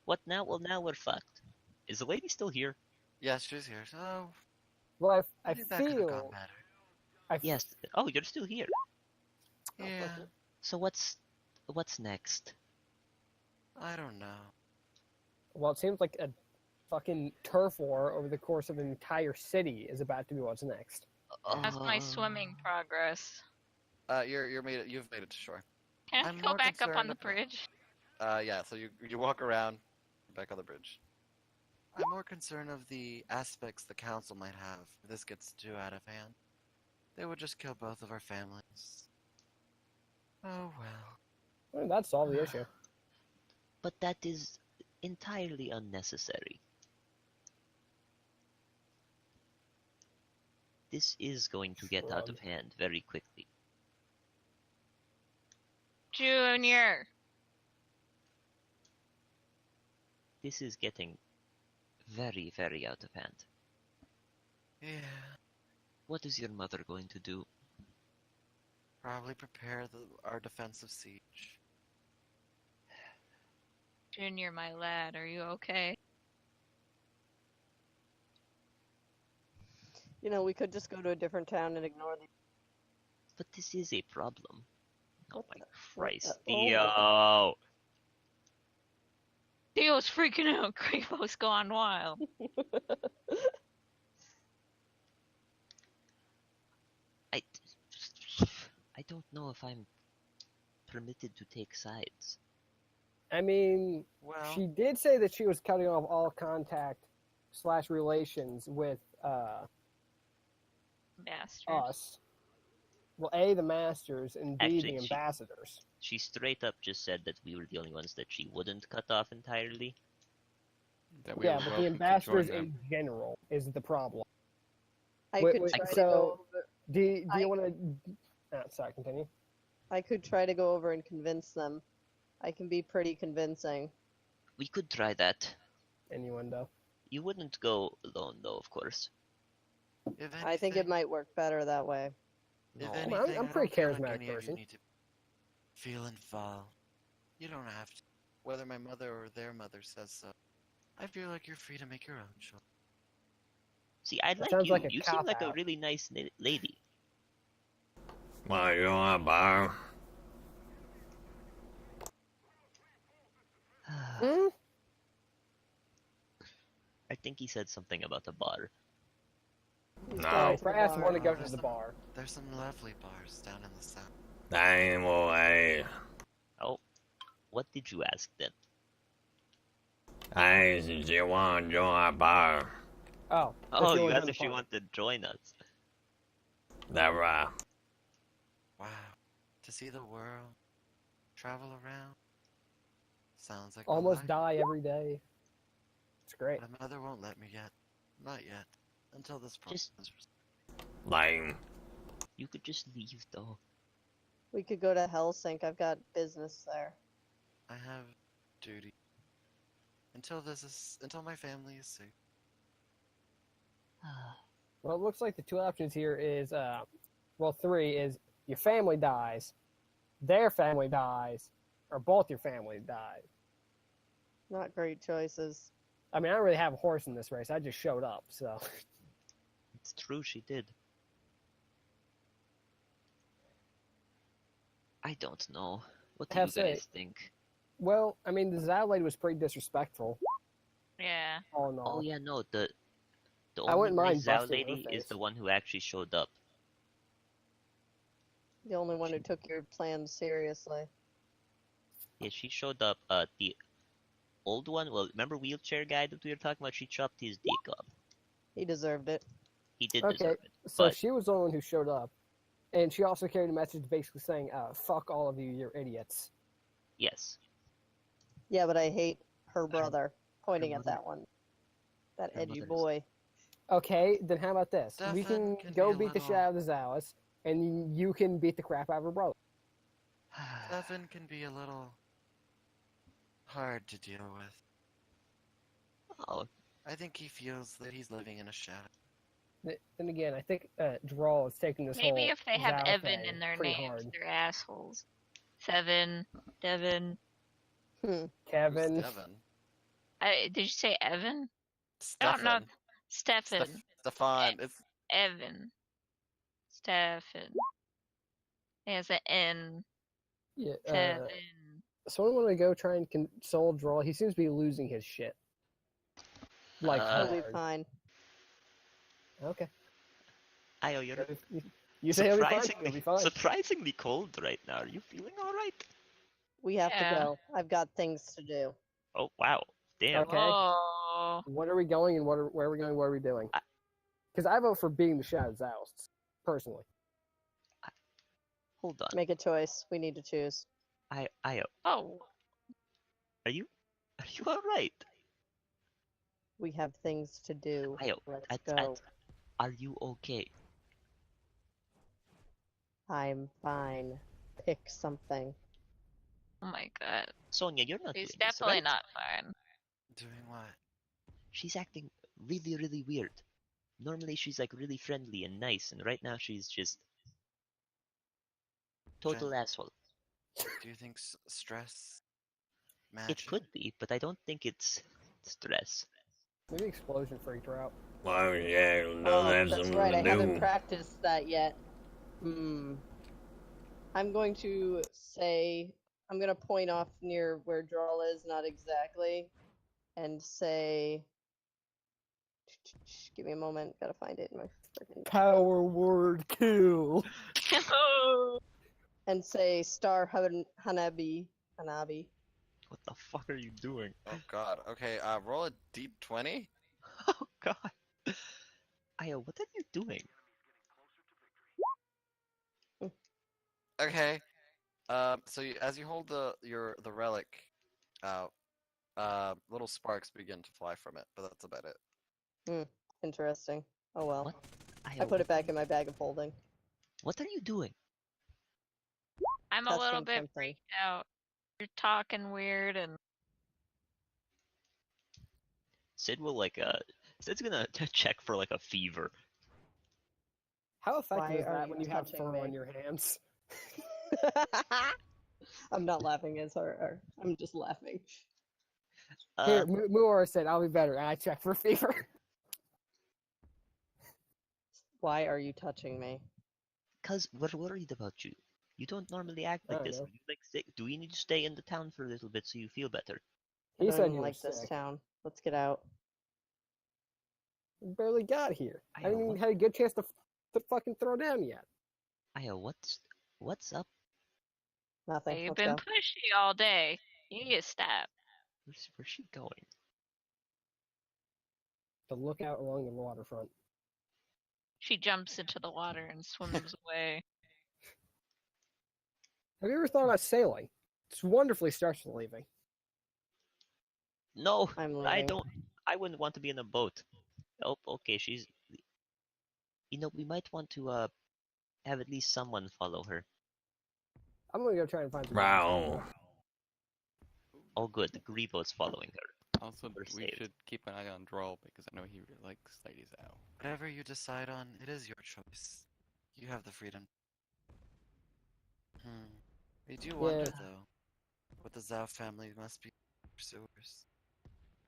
S3: What now? Well, now we're fucked. Is the lady still here?
S1: Yes, she's here. So
S2: Well, I
S1: maybe that could have gone
S2: feel...
S1: better.
S3: Yes. Oh, you're still here.
S1: Yeah,
S3: So what's next?
S1: I don't know.
S2: Well, it seems like a fucking turf war over the course of an entire city is about to be what's next.
S4: How's my swimming progress?
S1: You've made it to shore.
S4: Can I
S1: I'm
S4: go
S1: more
S4: back up on
S1: concerned
S4: the
S1: about-
S4: bridge?
S1: Yeah. So you walk around, back on the bridge. I'm more concerned of the aspects the council might have if this gets too out of hand. They would just kill both of our families. Oh well.
S2: Well, that solved the issue.
S3: But that is entirely unnecessary. This is going to get out of hand very quickly.
S4: Junior!
S3: This is getting very, very out of hand.
S1: Yeah.
S3: What is your mother going to do?
S1: Probably prepare our defensive siege.
S4: Junior, my lad, are you okay?
S6: You know, we could just go to a different town and ignore the.
S3: But this is a problem. Oh
S6: What
S3: my
S6: the-
S3: Christ.
S6: oh.
S3: Theo!
S4: Theo's freaking out. Creepo's gone wild.
S3: I don't know if I'm permitted to take sides.
S2: I mean,
S1: Well,
S2: she did say that she was cutting off all contact / relations with
S4: Bastard.
S2: us. Well, A, the masters, and B,
S3: Actually,
S2: the
S3: she-
S2: ambassadors.
S3: She straight up just said that we were the only ones that she wouldn't cut off entirely.
S5: That we
S2: Yeah,
S5: were
S2: but the
S5: welcome to
S2: ambassadors
S5: join them.
S2: in general is the problem.
S6: I
S2: Wait,
S6: could
S2: wait,
S6: try to
S2: so-
S6: go. Over,
S2: Do
S6: I-
S2: you want to... sorry, continue.
S6: I could try to go over and convince them. I can be pretty convincing.
S3: We could try that.
S2: Innuendo.
S3: You wouldn't go alone, though, of course.
S1: if
S6: I think it
S1: anything-
S6: might work better that way.
S1: If
S3: No.
S1: anything,
S2: I'm
S1: I
S2: a
S1: don't
S2: pretty
S1: feel like
S2: charismatic
S1: any of you
S2: person.
S1: need to feel involved. You don't have to. Whether my mother or their mother says so, I feel like you're free to make your own choice.
S3: See, I
S2: That
S3: like
S2: sounds
S3: you.
S2: like a
S3: You seem like a
S2: cop-out.
S3: really nice lady.
S7: What you want, bar?
S2: Hmm?
S3: I think he said something about a bar.
S6: He's
S7: No.
S6: going to the
S2: Perhaps
S6: bar.
S2: want to go to
S1: There's
S2: the
S1: some-
S2: bar.
S1: There's some lovely bars down in the south.
S7: Damn way.
S3: Oh, what did you ask then?
S7: Hey, did you want to join a bar?
S2: Oh.
S3: Oh,
S2: if
S3: you
S2: wanna
S3: asked
S2: join
S3: if
S2: the
S3: she
S2: party.
S3: wanted to join us.
S7: That right.
S1: Wow. To see the world, travel around. Sounds like my
S2: Almost
S1: life.
S2: die every day. It's great.
S1: My mother won't let me yet. Not yet. Until this problem
S3: Just-
S1: is
S7: Lame.
S3: You could just leave, though.
S6: We could go to Helsink. I've got business there.
S1: I have duty. Until my family is safe.
S2: Well, it looks like the two options here is, well, three is your family dies, their family dies, or both your family die.
S6: Not great choices.
S2: I mean, I don't really have a horse in this race. I just showed up, so.
S3: It's true, she did. I don't know. What do you
S2: Have say-
S3: guys think?
S2: Well, I mean, the Zao lady was pretty disrespectful,
S4: Yeah.
S2: all in all.
S3: Oh yeah, no, the
S2: I
S3: only
S2: wouldn't mind
S3: nice Zhao
S2: busting her
S3: lady is
S2: face.
S3: the one who actually showed up.
S6: The only one who took your plans seriously.
S3: Yeah, she showed up. The old one, well, remember wheelchair guy that we were talking about? She chopped his dick up.
S6: He deserved it.
S3: He did
S2: Okay,
S3: deserve it.
S2: So
S3: But-
S2: she was the one who showed up, and she also carried a message basically saying, fuck all of you, you're idiots.
S3: Yes.
S6: Yeah, but I hate her brother. Pointing at
S3: mother-
S6: that one. That
S3: her
S6: edgy
S3: mother is-
S6: boy.
S2: Okay, then how about this? We
S1: Stefan
S2: can
S1: can
S2: go
S1: be a
S2: beat the shit
S1: little-
S2: out of the Zawas, and you can beat the crap out of her brother.
S1: Stefan can be a little hard to deal with.
S3: Oh,
S1: I think he feels that he's living in a shadow.
S2: Then again, I think Drawl is taking this
S4: Maybe
S2: whole
S4: if they have
S2: Zao
S4: Evan
S2: thing
S4: in their
S2: pretty
S4: names,
S2: hard.
S4: they're assholes. Seven, Devin.
S2: Kevin,
S1: Who's Devin?
S4: Did you say Evan? I don't know.
S1: Stefan.
S4: Stefan.
S1: Stefan. It's
S4: Evan. Stefan. He has an N.
S2: yeah,
S4: Seven.
S2: someone want to go try and console Drawl? He seems to be losing his shit. Like,
S3: Uh,
S6: He'll be
S2: hard.
S6: fine.
S2: Okay.
S3: Ayo, you're
S2: You say he'll be fine. He'll be fine.
S3: surprisingly cold right now. Are you feeling all right?
S6: We have
S4: Yeah.
S6: to go. I've got things to do.
S3: Oh wow, damn.
S2: Okay.
S4: Oh.
S2: What are we going and where are we going? What are we doing? Because I vote for beating the shit out of Zaust, personally.
S3: Hold on.
S6: Make a choice. We need to choose.
S3: Ayo,
S4: Oh.
S3: are you all right?
S6: We have things to do.
S3: Ayo,
S6: Let's go.
S3: are you okay?
S6: I'm fine. Pick something.
S4: Oh my god.
S3: Sonia, you're not
S4: He's
S3: doing this,
S4: definitely
S3: right?
S4: not fine.
S1: doing what?
S3: She's acting really, really weird. Normally she's like really friendly and nice, and right now she's just total asshole.
S1: Do you think stress? Magic?
S3: It could be, but I don't think it's stress.
S2: Maybe explosion freaked her out.
S7: Well, yeah,
S6: Oh,
S7: doesn't have
S6: that's
S7: something
S6: right. I
S7: to
S6: haven't
S7: do.
S6: practiced that yet. I'm going to say I'm going to point off near where Drawl is, not exactly, and say. Give me a moment. Gotta find it in my freaking.
S2: Power word kill.
S6: And say Star Hanabi. Hanabi.
S3: What the fuck are you doing?
S1: Oh god. Okay, roll a deep 20.
S3: Oh god. Ayo, what are you doing?
S1: Okay. So as you hold the relic out, little sparks begin to fly from it, but that's about it.
S6: Interesting. Oh well.
S3: What?
S6: I put it back in my bag of holding.
S3: What are you doing?
S4: I'm a
S6: Testing
S4: little bit
S6: something.
S4: freaked out. You're talking weird and
S3: Sid will Sid's gonna check for like a fever.
S2: How effective
S6: Why
S2: is
S6: are
S2: that
S6: you
S2: when you have
S6: touching
S2: fur
S6: me?
S2: on your hands?
S6: I'm not laughing as hard. I'm just laughing.
S2: Here, Muora said, I'll be better, and I check for fever.
S6: Why are you touching me?
S3: Cause we're worried about you. You don't normally act
S2: I
S3: like
S2: don't
S3: this.
S2: know.
S3: Are you like sick? Do we need to stay in the town for a little bit so you feel better?
S6: I
S2: He
S6: don't
S2: said
S6: even
S2: you were
S6: like this
S2: sick.
S6: town. Let's get out.
S2: We barely got here. I
S3: I
S2: haven't
S3: know,
S2: even
S3: what-
S2: had a good chance to fucking throw down yet.
S3: Ayo, what's up?
S6: Nothing.
S4: you've
S6: Let's
S4: been
S6: go.
S4: pushy all day. You need to stop.
S3: Where's she going?
S2: To look out along the waterfront.
S4: She jumps into the water and swims away.
S2: Have you ever thought about sailing? It's wonderfully stress relieving.
S3: No,
S6: I'm leaving.
S3: I don't. I wouldn't want to be in a boat. Oh, okay. She's. You know, we might want to have at least someone follow her.
S2: I'm gonna go try and find some.
S7: Wow.
S3: Oh, good. The Grebo's following her.
S5: Also,
S3: We're
S5: we
S3: saved.
S5: should keep an eye on Droll because I know he really likes Lady Zhao.
S1: Whatever you decide on, it is your choice. You have the freedom. I do wonder
S2: Yeah.
S1: though, what the Zhao family must be pursuers.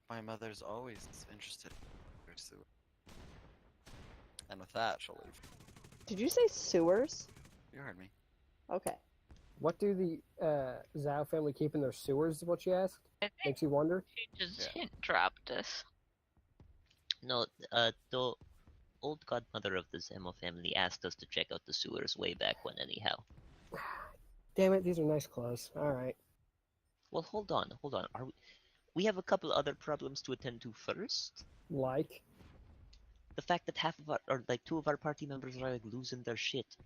S1: My mother's always interested in pursuers. And with that, she'll leave.
S6: Did you say sewers?
S1: You heard me.
S6: Okay.
S2: What do the Zhao family keep in their sewers? Is what she asked.
S4: I think
S2: Makes you wonder.
S4: she just
S5: Yeah.
S4: hint dropped us.
S3: No, the old godmother of the Zemo family asked us to check out the sewers way back when, anyhow.
S2: Damn it, these are nice clothes. All right.
S3: Well, hold on. Are we have a couple other problems to attend to first.
S2: Like,
S3: The fact that half of our, or like two of our party members are like losing their shit.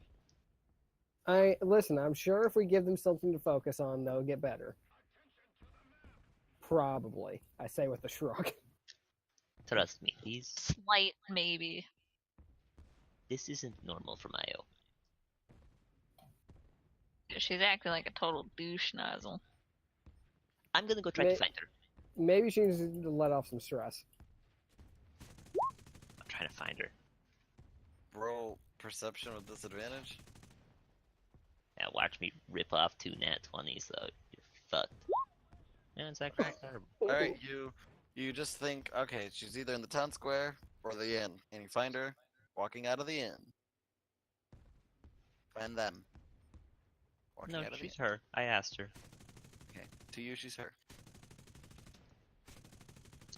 S2: listen. I'm sure if we give them something to focus on, they'll get better. Probably. I say with a shrug.
S3: Trust me, these
S4: Slight, maybe.
S3: this isn't normal for Mayo.
S4: She's acting like a total douche nozzle.
S3: I'm gonna go try
S2: May-
S3: to find her.
S2: Maybe she needs to let off some stress.
S3: I'm trying to find her.
S1: Roll perception with disadvantage.
S3: Yeah, watch me rip off 2 nat 20s though. You're fucked. Yeah, it's actually terrible.
S1: Alright, you just think, okay, she's either in the town square or the inn. And you find her walking out of the inn. Find them. Walking
S3: No,
S1: out of the
S3: she's
S1: inn.
S3: her. I asked her.
S1: Okay. To you, she's her.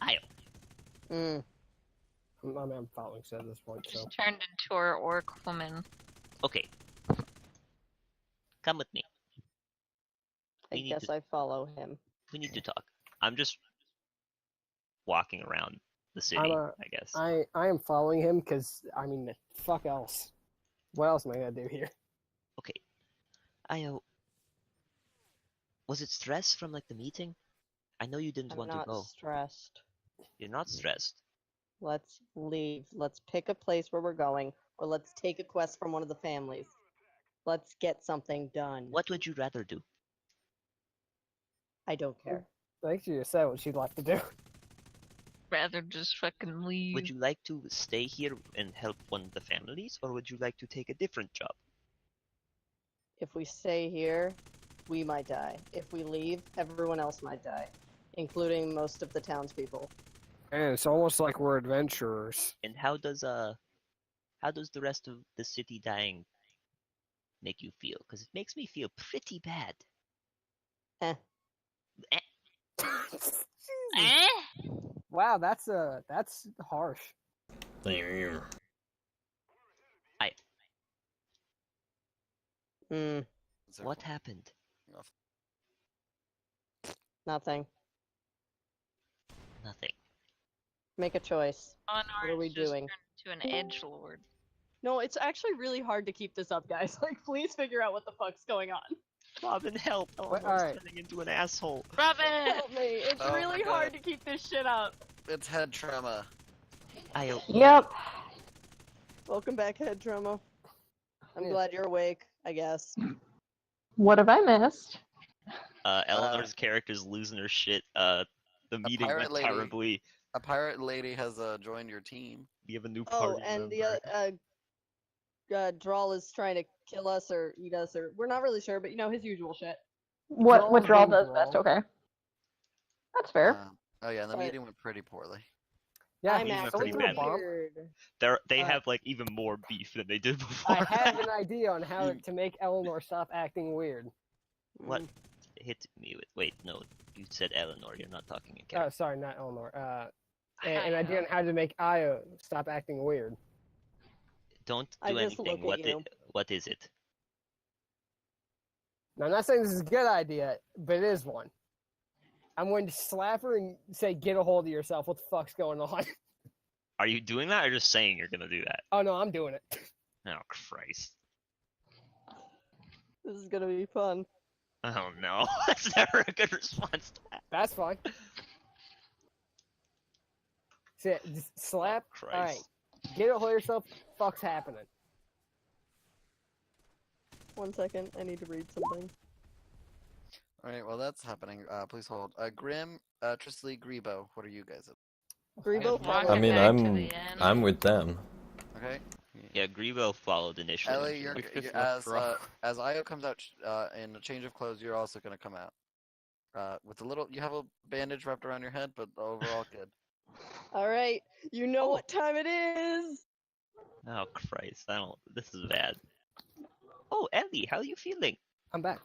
S3: Ayo.
S6: Mm.
S2: I'm following Sid at this point,
S4: She's
S2: so.
S4: turned into her orc woman.
S3: Okay. Come with me.
S6: I
S3: We need
S6: guess
S3: to-
S6: I follow him.
S3: We need to talk. I'm just walking around the city,
S2: I'm,
S3: I guess.
S2: I am following him because, I mean, fuck else. What else am I gonna do here?
S3: Okay. Ayo. Was it stress from like the meeting? I know you didn't
S6: I'm
S3: want
S6: not
S3: to go.
S6: stressed.
S3: You're not stressed.
S6: Let's leave. Let's pick a place where we're going, or let's take a quest from one of the families. Let's get something done.
S3: What would you rather do?
S6: I don't care.
S2: I think she just said what she'd like to do.
S4: Rather just fucking leave.
S3: Would you like to stay here and help one of the families, or would you like to take a different job?
S6: If we stay here, we might die. If we leave, everyone else might die, including most of the townspeople.
S2: And it's almost like we're adventurers.
S3: And how does the rest of the city dying make you feel? Because it makes me feel pretty bad.
S6: Eh.
S4: Eh?
S2: Wow, that's harsh.
S7: Damn.
S6: Hmm.
S3: What happened?
S6: Nothing.
S3: Nothing.
S6: Make a choice.
S4: What
S6: are we doing?
S4: To an edgelord.
S6: No, it's actually really hard to keep this up, guys. Like, please figure out what the fuck's going on.
S3: Robin, help!
S2: Wait,
S3: Eleanor's
S2: alright.
S3: turning into an asshole.
S4: Robin!
S6: Help me! It's
S1: Oh my
S6: really
S1: God.
S6: hard to keep this shit up.
S1: It's head trauma.
S3: Ayo.
S8: Yep.
S6: Welcome back, Head Trauma. I'm
S2: Yeah.
S6: glad you're awake, I guess.
S8: What have I missed?
S3: Eleanor's character's losing her shit. The meeting
S1: pirate
S3: went
S1: lady.
S3: terribly.
S1: A pirate lady has joined your team.
S3: We have a new
S6: Oh,
S3: party
S6: and
S3: member.
S6: the Drawl is trying to kill us or eat us, or we're not really sure, but you know, his usual shit.
S8: What
S2: Draw
S8: withdrawal
S2: being
S8: does best?
S2: draw.
S8: Okay. That's fair.
S1: Oh yeah, and the
S6: But-
S1: meeting went pretty poorly.
S2: Yeah,
S6: I'm
S3: he's a
S6: acting
S3: pretty
S2: someone
S3: bad
S2: threw a bomb.
S6: weird.
S3: They
S2: Alright.
S3: have like even more beef than they did before.
S2: I have an idea on how to make Eleanor stop acting weird.
S3: What?
S6: Mm.
S3: Hit me with. Wait, no. You said Eleanor. You're not talking in
S2: Oh,
S3: character.
S2: sorry, not Eleanor. An idea on how to make Io stop acting weird.
S3: Don't
S6: I
S3: do
S6: just
S3: anything.
S6: look at you.
S3: What is it?
S2: Now, I'm not saying this is a good idea, but it is one. I'm going to slap her and say, "Get a hold of yourself. What the fuck's going on?"
S3: Are you doing that or just saying you're gonna do that?
S2: Oh no, I'm doing it.
S3: Oh Christ.
S6: This is gonna be fun.
S3: Oh no. That's never a good response to that.
S2: That's fine. See, just slap.
S3: Christ.
S2: All right, get a hold of yourself. Fuck's happening.
S6: 1 second, I need to read something.
S1: Alright, well that's happening. Please hold. Grim, Trisley, Grebo, what are you guys up?
S6: Grebo,
S4: Walk
S6: follow.
S7: I mean,
S4: back to
S7: I'm
S4: the end.
S7: I'm with them.
S1: Okay?
S3: Yeah, Grebo followed initially.
S1: Ellie,
S5: We just left
S1: as Io comes out in a change of clothes, you're also gonna come out. With a little, you have a bandage wrapped around your head, but overall good.
S6: Alright, you know what time it is!
S3: Oh Christ, I don't. This is bad. Oh, Ellie, how are you feeling?
S2: I'm back.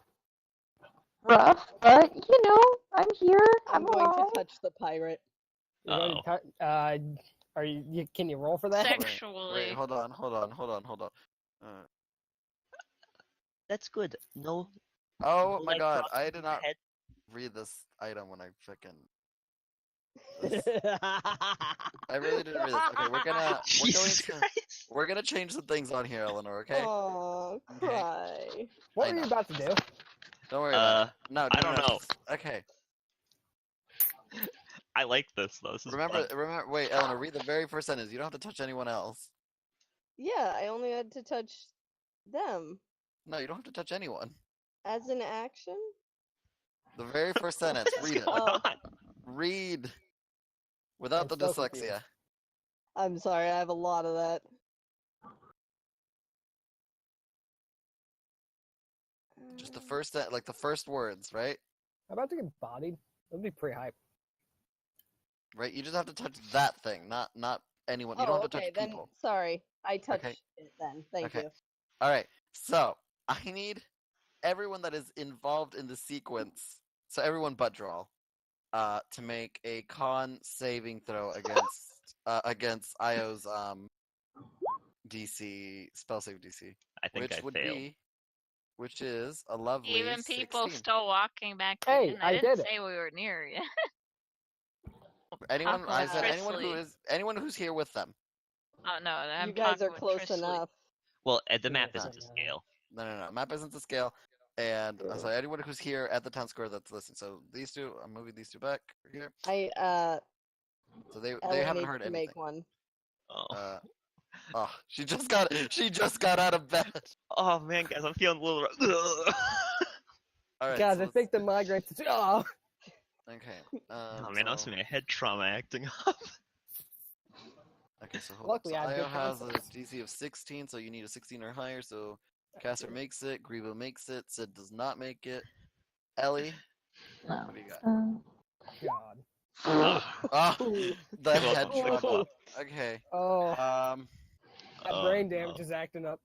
S8: Rough, but you know, I'm here.
S6: I'm
S8: I'm
S6: going
S8: alive.
S6: to touch the pirate.
S2: You're going to are you? Can you roll for that?
S4: Sexually.
S1: Wait, hold on.
S3: That's good. No.
S1: Oh
S3: no
S1: my
S3: light
S1: god,
S3: crossing
S1: I did
S3: your
S1: not
S3: head.
S1: read this item when I frickin'. I really didn't read this. Okay,
S3: Jesus Christ.
S1: we're gonna change some things on here, Eleanor. Okay?
S6: Aw, cry.
S2: What
S1: I
S2: were you
S1: know.
S2: about to do?
S1: Don't worry about it. No,
S3: I don't know.
S1: Okay.
S3: I like this though. This is
S1: Remember,
S3: fun.
S1: remember. Wait, Eleanor, read the very first sentence. You don't have to touch anyone else.
S6: Yeah, I only had to touch them.
S1: No, you don't have to touch anyone.
S6: As an action?
S1: The very first sentence.
S3: What is
S1: Read it.
S3: going
S6: Oh.
S3: on?
S1: Read. Without the
S2: I'm so
S1: dyslexia.
S2: confused.
S6: I'm sorry, I have a lot of that.
S1: Just the first, like the first words, right?
S2: I'm about to get bodied. That'd be pretty hype.
S1: Right. You just have to touch that thing, not anyone. You
S6: Oh,
S1: don't have to
S6: okay,
S1: touch
S6: then
S1: people.
S6: sorry. I touched
S1: Okay.
S6: it then. Thank
S1: Okay.
S6: you.
S1: All right. So I need everyone that is involved in the sequence. So everyone but Drawl, to make a con saving throw against Io's DC spell save DC,
S3: I think
S1: which
S3: I
S1: would
S3: failed.
S1: be, which is a lovely
S4: Even people
S1: 16.
S4: still walking back
S2: Hey,
S4: in.
S2: I
S4: I didn't
S2: did it.
S4: say we were near you.
S1: Anyone? I said
S4: Tristly.
S1: anyone who's here with them.
S4: Oh no, I'm
S6: You guys
S4: talking
S6: are
S4: with
S6: close
S4: Tristly.
S6: enough.
S3: Well, the map
S2: Yeah.
S3: isn't to scale.
S1: No. Map isn't to scale. And
S2: Yeah.
S1: so anyone who's here at the town square that's listening. So these two, I'm moving these two back here. So they
S6: Ellie
S1: haven't
S6: needs
S1: heard
S6: to
S1: anything.
S6: make one.
S3: Oh.
S1: She just got out of bed.
S3: Oh man, guys, I'm feeling a little.
S1: All right.
S2: Guys,
S1: so
S2: I think the migraines. Oh,
S1: Okay.
S3: Oh man, that's
S1: so,
S3: my head trauma acting up.
S1: okay. So hold
S2: Luckily,
S1: up.
S2: I
S1: So
S2: have
S1: Io
S2: good
S1: has a
S2: concepts.
S1: DC of 16, so you need a 16 or higher. So Caster makes it. Grievo makes it. Sid does not make it. Ellie,
S8: No.
S1: what do you got?
S2: God.
S1: Ah,
S6: Ooh.
S1: the
S3: Well,
S1: head
S3: well,
S1: trauma. Okay.
S2: Oh, that
S3: Oh,
S2: brain damage
S3: no.
S2: is acting up.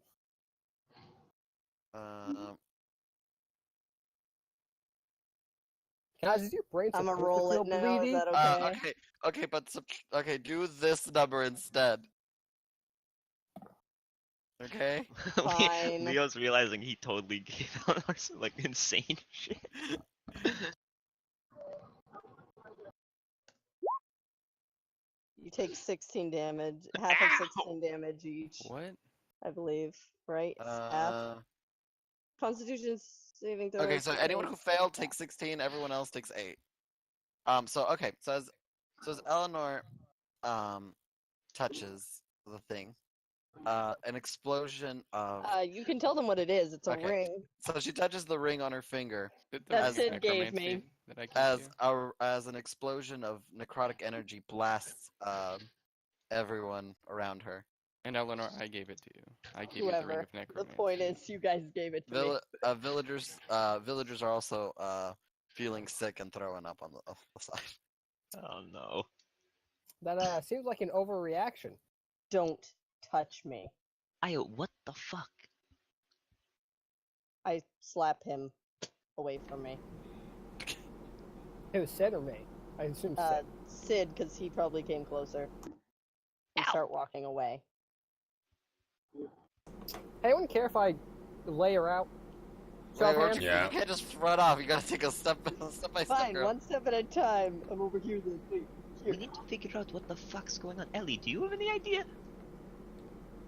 S2: Guys, is your brain
S6: I'm
S2: supposed
S6: gonna roll
S2: to feel
S6: it now.
S2: bleedy?
S6: Is that okay?
S1: okay, but okay, do this number instead. Okay.
S6: Fine.
S3: Leo's realizing he totally gave Eleanor some like insane shit.
S6: You take 16 damage, half of 16 damage each,
S5: What?
S6: I believe, right? Half. Constitution saving throw.
S1: Okay, so anyone who failed takes 16. Everyone else takes 8. So okay, so as Eleanor touches the thing, an explosion of.
S6: You can tell them what it is. It's a
S1: Okay.
S6: ring.
S1: So she touches the ring on her finger
S5: Did the
S6: That
S5: ring
S6: Sid gave me.
S5: necromancy That I gave you?
S1: as an explosion of necrotic energy blasts everyone around her.
S5: And Eleanor, I gave it to you. I gave you the ring
S6: Whoever.
S5: of
S6: The
S5: necromancy.
S6: point is, you guys gave it to me.
S1: Villagers are also feeling sick and throwing up on the side.
S3: Oh no.
S2: That seems like an overreaction.
S6: Don't touch me.
S3: Io, what the fuck?
S6: I slap him away from me.
S2: It was Sid or me? I assume Sid.
S6: Sid, because he probably came closer. And
S4: Ow.
S6: start walking away.
S2: Anyone care if I lay her out? Show of
S1: Wait,
S2: hands?
S7: Yeah.
S1: You can't just run off. You gotta take a step by step.
S6: Fine,
S1: Girl.
S6: one step at a time. I'm over here then. Wait, here.
S3: We need to figure out what the fuck's going on. Ellie, do you have any idea?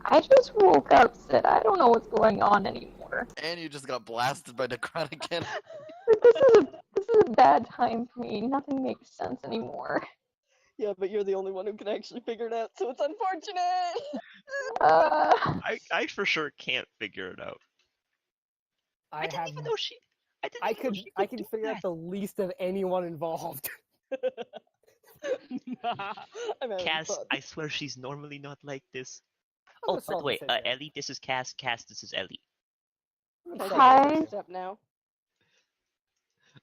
S8: I just woke up, Sid. I don't know what's going on anymore.
S1: And you just got blasted by necrotic energy.
S8: This is a bad time for me. Nothing makes sense anymore.
S6: Yeah, but you're the only one who can actually figure it out, so it's unfortunate!
S3: I for sure can't figure it out. I didn't even know she. I
S2: can figure out the least of anyone involved.
S6: I'm having
S3: Cass,
S6: fun.
S3: I swear she's normally not like this.
S2: I'm
S3: Oh,
S2: gonna
S3: by the
S2: solve
S3: way,
S2: this issue.
S3: Ellie, this is Cass. Cass, this is Ellie.
S2: I'm
S6: Can I
S2: gonna
S6: take
S2: solve
S6: the
S2: this
S8: Hi.
S2: issue.
S6: step now?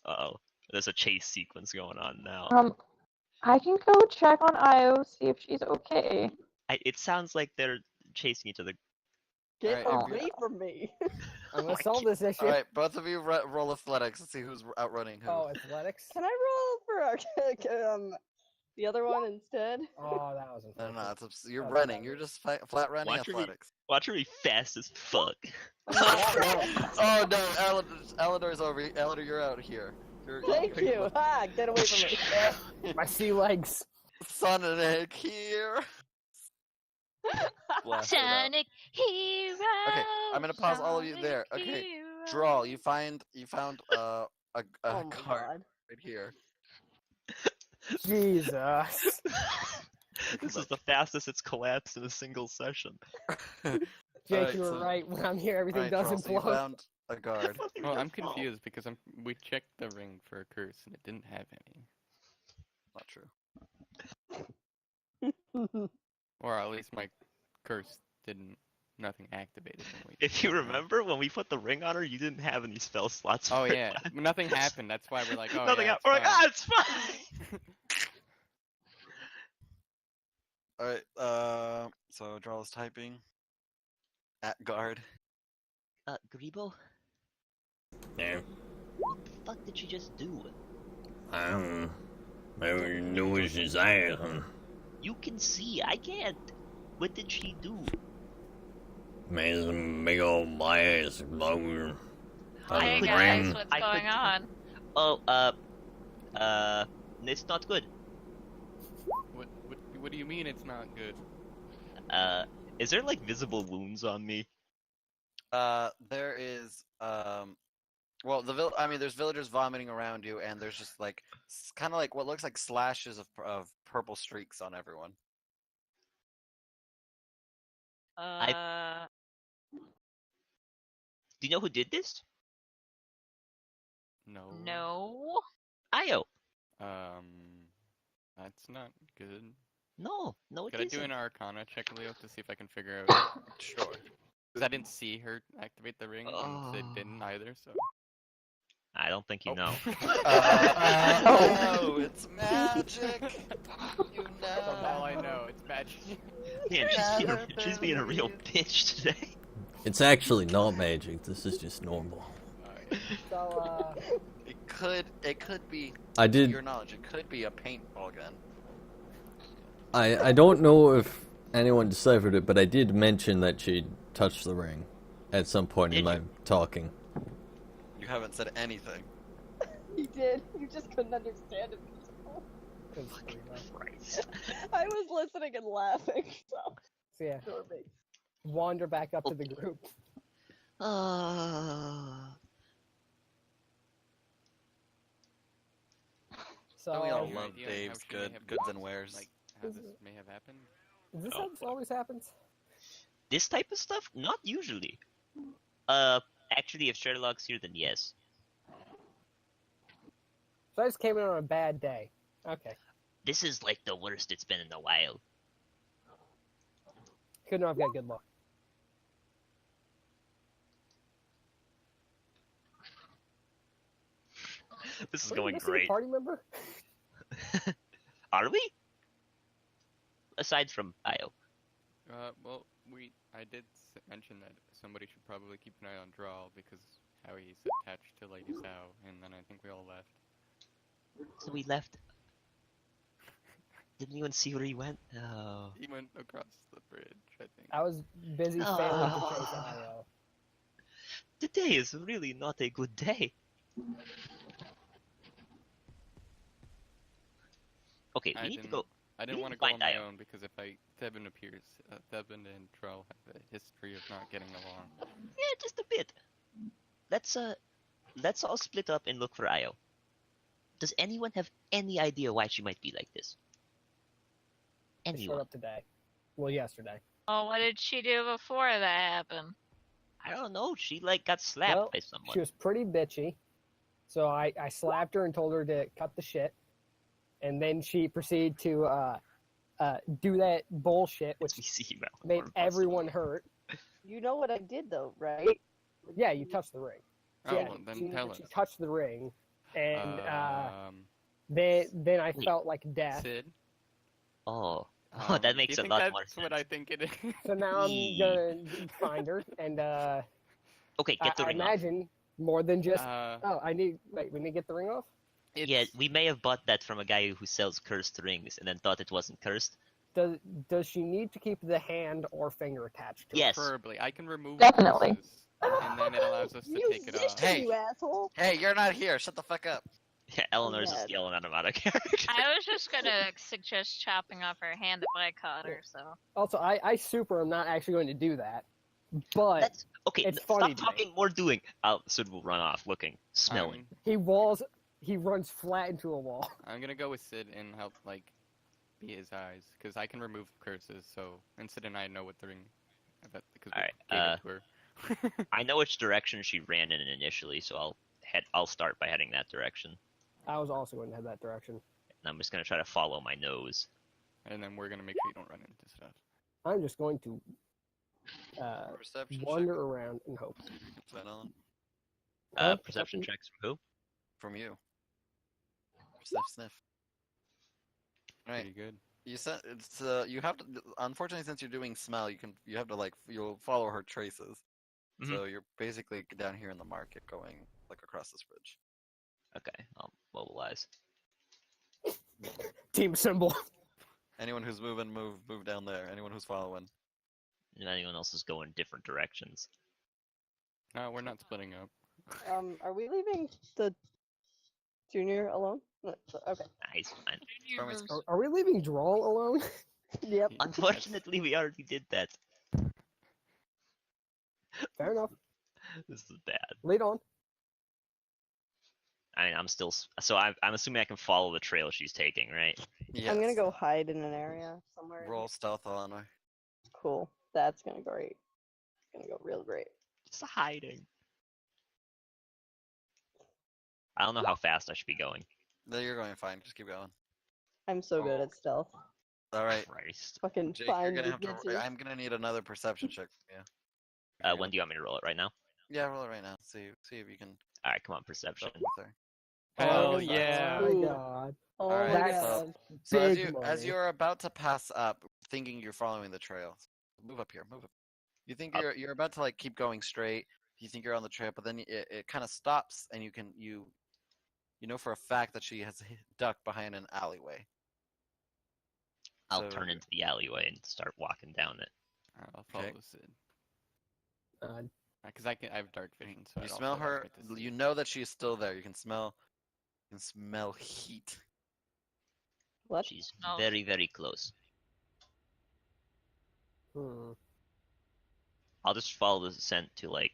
S3: Uh-oh. There's a chase sequence going on now.
S8: I can go check on Io, see if she's okay.
S3: It sounds like they're chasing each other.
S6: Get
S1: Alright,
S6: away from me!
S2: I'm gonna
S3: my
S2: solve this issue.
S1: All right, both of you roll athletics and see who's outrunning who.
S2: Oh, athletics?
S6: Can I roll for the other one instead?
S2: Oh, that was
S1: No,
S2: unfortunate.
S1: you're
S2: Oh,
S1: running.
S2: that
S1: You're just flat running
S3: Watch her be-
S1: athletics.
S3: Watch her be fast as fuck.
S1: Oh no, Eleanor's over. Eleanor, you're out here.
S6: Thank you! Ha! Get away from me!
S2: My sea legs.
S1: Sonic here. Blast it out.
S4: Sonic Hero.
S1: Okay, I'm gonna pause all of you
S4: Sonic
S1: there. Okay,
S4: Hero.
S1: Draw. You found a
S6: Oh my
S1: card
S6: god.
S1: right here.
S2: Jesus.
S3: This is the fastest it's collapsed in a single session.
S2: Jake,
S1: Alright,
S2: you were
S1: so-
S2: right. When I'm here, everything
S1: Alright,
S2: does
S1: Charles, so you
S2: implode.
S1: found a guard.
S5: Well, I'm confused because we checked the ring for a curse and it didn't have any.
S1: Not true.
S5: Or at least my curse didn't. Nothing activated. When we
S3: If you
S5: checked it.
S3: remember, when we put the ring on her, you didn't have any spell slots.
S5: Oh
S3: for it
S5: yeah,
S3: left.
S5: nothing happened. That's why we're like, oh
S3: Nothing
S5: yeah,
S3: happened. We're like, ah,
S5: it's
S3: it's fine.
S1: Alright, so Jarl's typing. At guard.
S3: Grebo,
S7: Yeah.
S3: what the fuck did you just do?
S7: I don't know. Maybe do as she says.
S3: You can see, I can't. What did she do?
S7: Made some big old blast explode. on
S4: Hey
S7: the
S4: guys,
S7: ring.
S4: what's
S3: I
S4: going
S3: could-
S4: on?
S3: Oh, it's not good.
S5: What do you mean it's not good?
S3: Is there like visible wounds on me?
S1: There is, well, there's villagers vomiting around you, and there's just like, kind of like what looks like slashes of purple streaks on everyone.
S3: Do you know who did this?
S5: No.
S4: No.
S3: Io.
S5: That's not good.
S3: No, it
S5: Could I do
S3: isn't.
S5: an Arcana check, Leo, to see if I can figure out?
S1: Sure.
S5: Because I didn't see her activate the ring, and Sid didn't either. So.
S3: I don't think you
S5: Oh.
S3: know.
S1: Oh, it's magic. You
S5: That's all I
S1: know.
S5: know. It's magic.
S3: Man, she's being a real bitch today.
S7: It's actually not magic. This is just normal.
S2: So,
S1: It could be.
S7: I
S1: To
S7: did.
S1: your knowledge, it could be a paintball gun.
S7: I don't know if anyone deciphered it, but I did mention that she touched the ring at some point in
S3: Did
S7: my
S3: you?
S7: talking.
S1: You haven't said anything.
S6: You did. You just couldn't understand it.
S3: Christ.
S6: I was listening and laughing. So,
S2: So yeah,
S6: ignore me.
S2: wander back up to the group. So,
S1: And we all
S5: Any
S1: love
S5: idea how
S1: Dave's
S5: she may have
S1: goods and
S5: guessed,
S1: wares.
S5: Like how this may have happened.
S2: is this
S3: Oh,
S2: how this always happens?
S3: This type of stuff? Not usually. Actually, if Sherlock's here, then yes.
S2: So I just came in on a bad day. Okay.
S3: This is like the worst it's been in a while.
S2: Could not have got good luck.
S3: This is
S2: Were you
S3: going
S2: missing a
S3: great.
S2: party member?
S3: Are we? Aside from Io.
S5: Well, I did mention that somebody should probably keep an eye on Drawl because how he's attached to Lady Sao, and then I think we all left.
S3: So we left. Didn't even see where he went. Oh.
S5: He went across the bridge, I think.
S2: I was busy failing to chase IO.
S3: Today is really not a good day. Okay, we need to go.
S5: I didn't
S3: need
S5: want
S3: to
S5: to go on
S3: find
S5: my
S3: Io.
S5: own because if Thebin appears, Thebin and Droll have a history of not getting along.
S3: Yeah, just a bit. Let's all split up and look for Io. Does anyone have any idea why she might be like this?
S2: I showed
S3: Anyone?
S2: up today. Well, yesterday.
S4: Oh, what did she do before that happened?
S3: I don't know. She like got slapped
S2: Well,
S3: by someone.
S2: She was pretty bitchy. So I slapped her and told her to cut the shit. And then she proceeded to do that bullshit,
S3: It's
S2: which
S3: VC Malcolm
S2: made
S3: Ormos.
S2: everyone hurt.
S6: You know what I did though, right?
S2: Yeah, you touched the ring.
S5: Oh,
S2: Yeah,
S5: well, then
S2: she,
S5: tell us.
S2: she touched the ring, and
S5: Um,
S2: then I felt like death.
S5: Sid.
S3: Oh,
S5: Do
S3: that
S5: you
S3: makes a
S5: think
S3: lot
S5: that's
S3: more
S5: what
S3: sense.
S5: I think it is?
S2: So now I'm
S3: Yee.
S2: gonna find her, and
S3: Okay, get the
S2: I
S3: ring off.
S2: imagine more than just.
S5: Uh,
S2: Oh, we need to get the ring off.
S3: Yeah, we may have bought that from a guy who sells cursed rings and then thought it wasn't cursed.
S2: Does she need to keep the hand or finger attached to it?
S3: Yes.
S5: Preferably. I can remove
S8: Definitely.
S5: pieces, and then it allows us to take it off.
S6: Musician,
S1: Hey.
S6: you asshole!
S1: Hey, you're not here. Shut the fuck up.
S3: Yeah, Eleanor's just
S6: Yeah.
S3: yelling at him out of character.
S4: I was just gonna suggest chopping off her hand if I caught her, so.
S2: Also, I super am not actually going to do that, but
S3: That's okay.
S2: It's
S3: Stop
S2: funny to me.
S3: talking, more doing. Sid will run off, looking, smelling.
S2: he was he runs flat into a wall.
S5: I'm gonna go with Sid and help, like, be his eyes, because I can remove curses, so, and Sid and I know what the ring, because we
S3: Alright,
S5: gave it to her.
S3: I know which direction she ran in initially, so I'll start by heading that direction.
S2: I was also going to head that direction.
S3: And I'm just gonna try to follow my nose.
S5: And then we're gonna make sure you don't run into stuff.
S2: I'm just going to
S1: Perception
S2: wander
S1: check.
S2: around and hope.
S1: Van Allen,
S3: Perception checks from who?
S1: from you. Sniff, sniff. All right.
S5: Pretty good.
S1: You said it's you have to. Unfortunately, since you're doing smell, you have to like you'll follow her traces.
S3: Mhm.
S1: So you're basically down here in the market, going like across this bridge.
S3: Okay, I'll mobilize.
S2: Team symbol.
S1: Anyone who's moving, move down there. Anyone who's following.
S3: And anyone else is going different directions.
S5: No, we're not splitting up.
S6: Are we leaving the junior alone? No, okay.
S3: Nice, fine.
S1: Promise.
S2: Are we leaving Droll alone?
S6: Yep.
S3: Unfortunately, we already did that.
S2: Fair enough.
S3: This is bad.
S2: Lead on.
S3: I mean, I'm still. So I'm assuming I can follow the trail she's taking, right?
S1: Yes.
S6: I'm gonna go hide in an area somewhere.
S1: Roll stealth on her.
S6: Cool. That's gonna go great. It's gonna go real great.
S3: Just hiding. I don't know how fast I should be going.
S1: No, you're going fine. Just keep going.
S6: I'm so good at stealth.
S1: All right,
S3: Christ.
S6: Fucking
S1: Jake, you're
S6: find
S1: gonna
S6: me,
S1: have
S6: get
S1: to.
S6: you.
S1: I'm gonna need another perception check. Yeah.
S3: When do you want me to roll it right now?
S1: Yeah, roll it right now. See if you can
S3: All right, come on, perception.
S1: talk with her.
S5: Hell
S1: Oh,
S5: yeah!
S2: Oh
S6: Ooh.
S2: my god.
S6: Oh
S1: Alright,
S6: my
S2: that's-
S6: god.
S1: So as
S2: Big
S1: as
S2: money.
S1: you're about to pass up, thinking you're following the trail, move up here. Move up. You think
S3: Up.
S1: you're about to like keep going straight. You think you're on the trail, but then it kind of stops, and you know for a fact that she has ducked behind an alleyway.
S3: I'll
S1: So-
S3: turn into the alleyway and start walking down it.
S5: I'll follow
S1: Okay.
S5: Sid.
S2: Uh,
S5: Because I have dark vision, so
S1: You
S5: I'd
S1: smell
S5: also
S1: her.
S5: get to see.
S1: You know that she's still there. You can smell heat.
S6: What?
S3: She's
S4: No.
S3: very, very close.
S2: hmm.
S3: I'll just follow the scent to like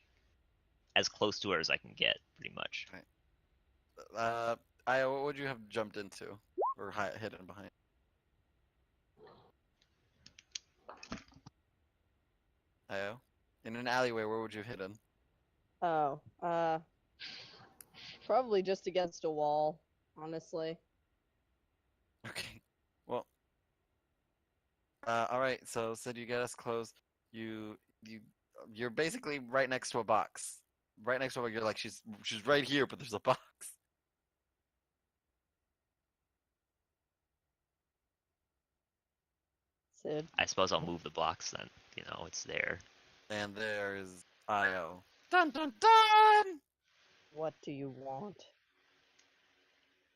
S3: as close to her as I can get, pretty much.
S1: What would you have jumped into or hidden behind? Io? In an alleyway, where would you have hidden?
S6: Oh, probably just against a wall, honestly.
S1: Okay. Well. All right. So Sid, you get us close. You're basically right next to a box. Right next to her. You're like she's right here, but there's a box.
S6: Sid.
S3: I suppose I'll move the blocks then. You know, it's there.
S1: And there's Io. Dun dun dun.
S6: What do you want?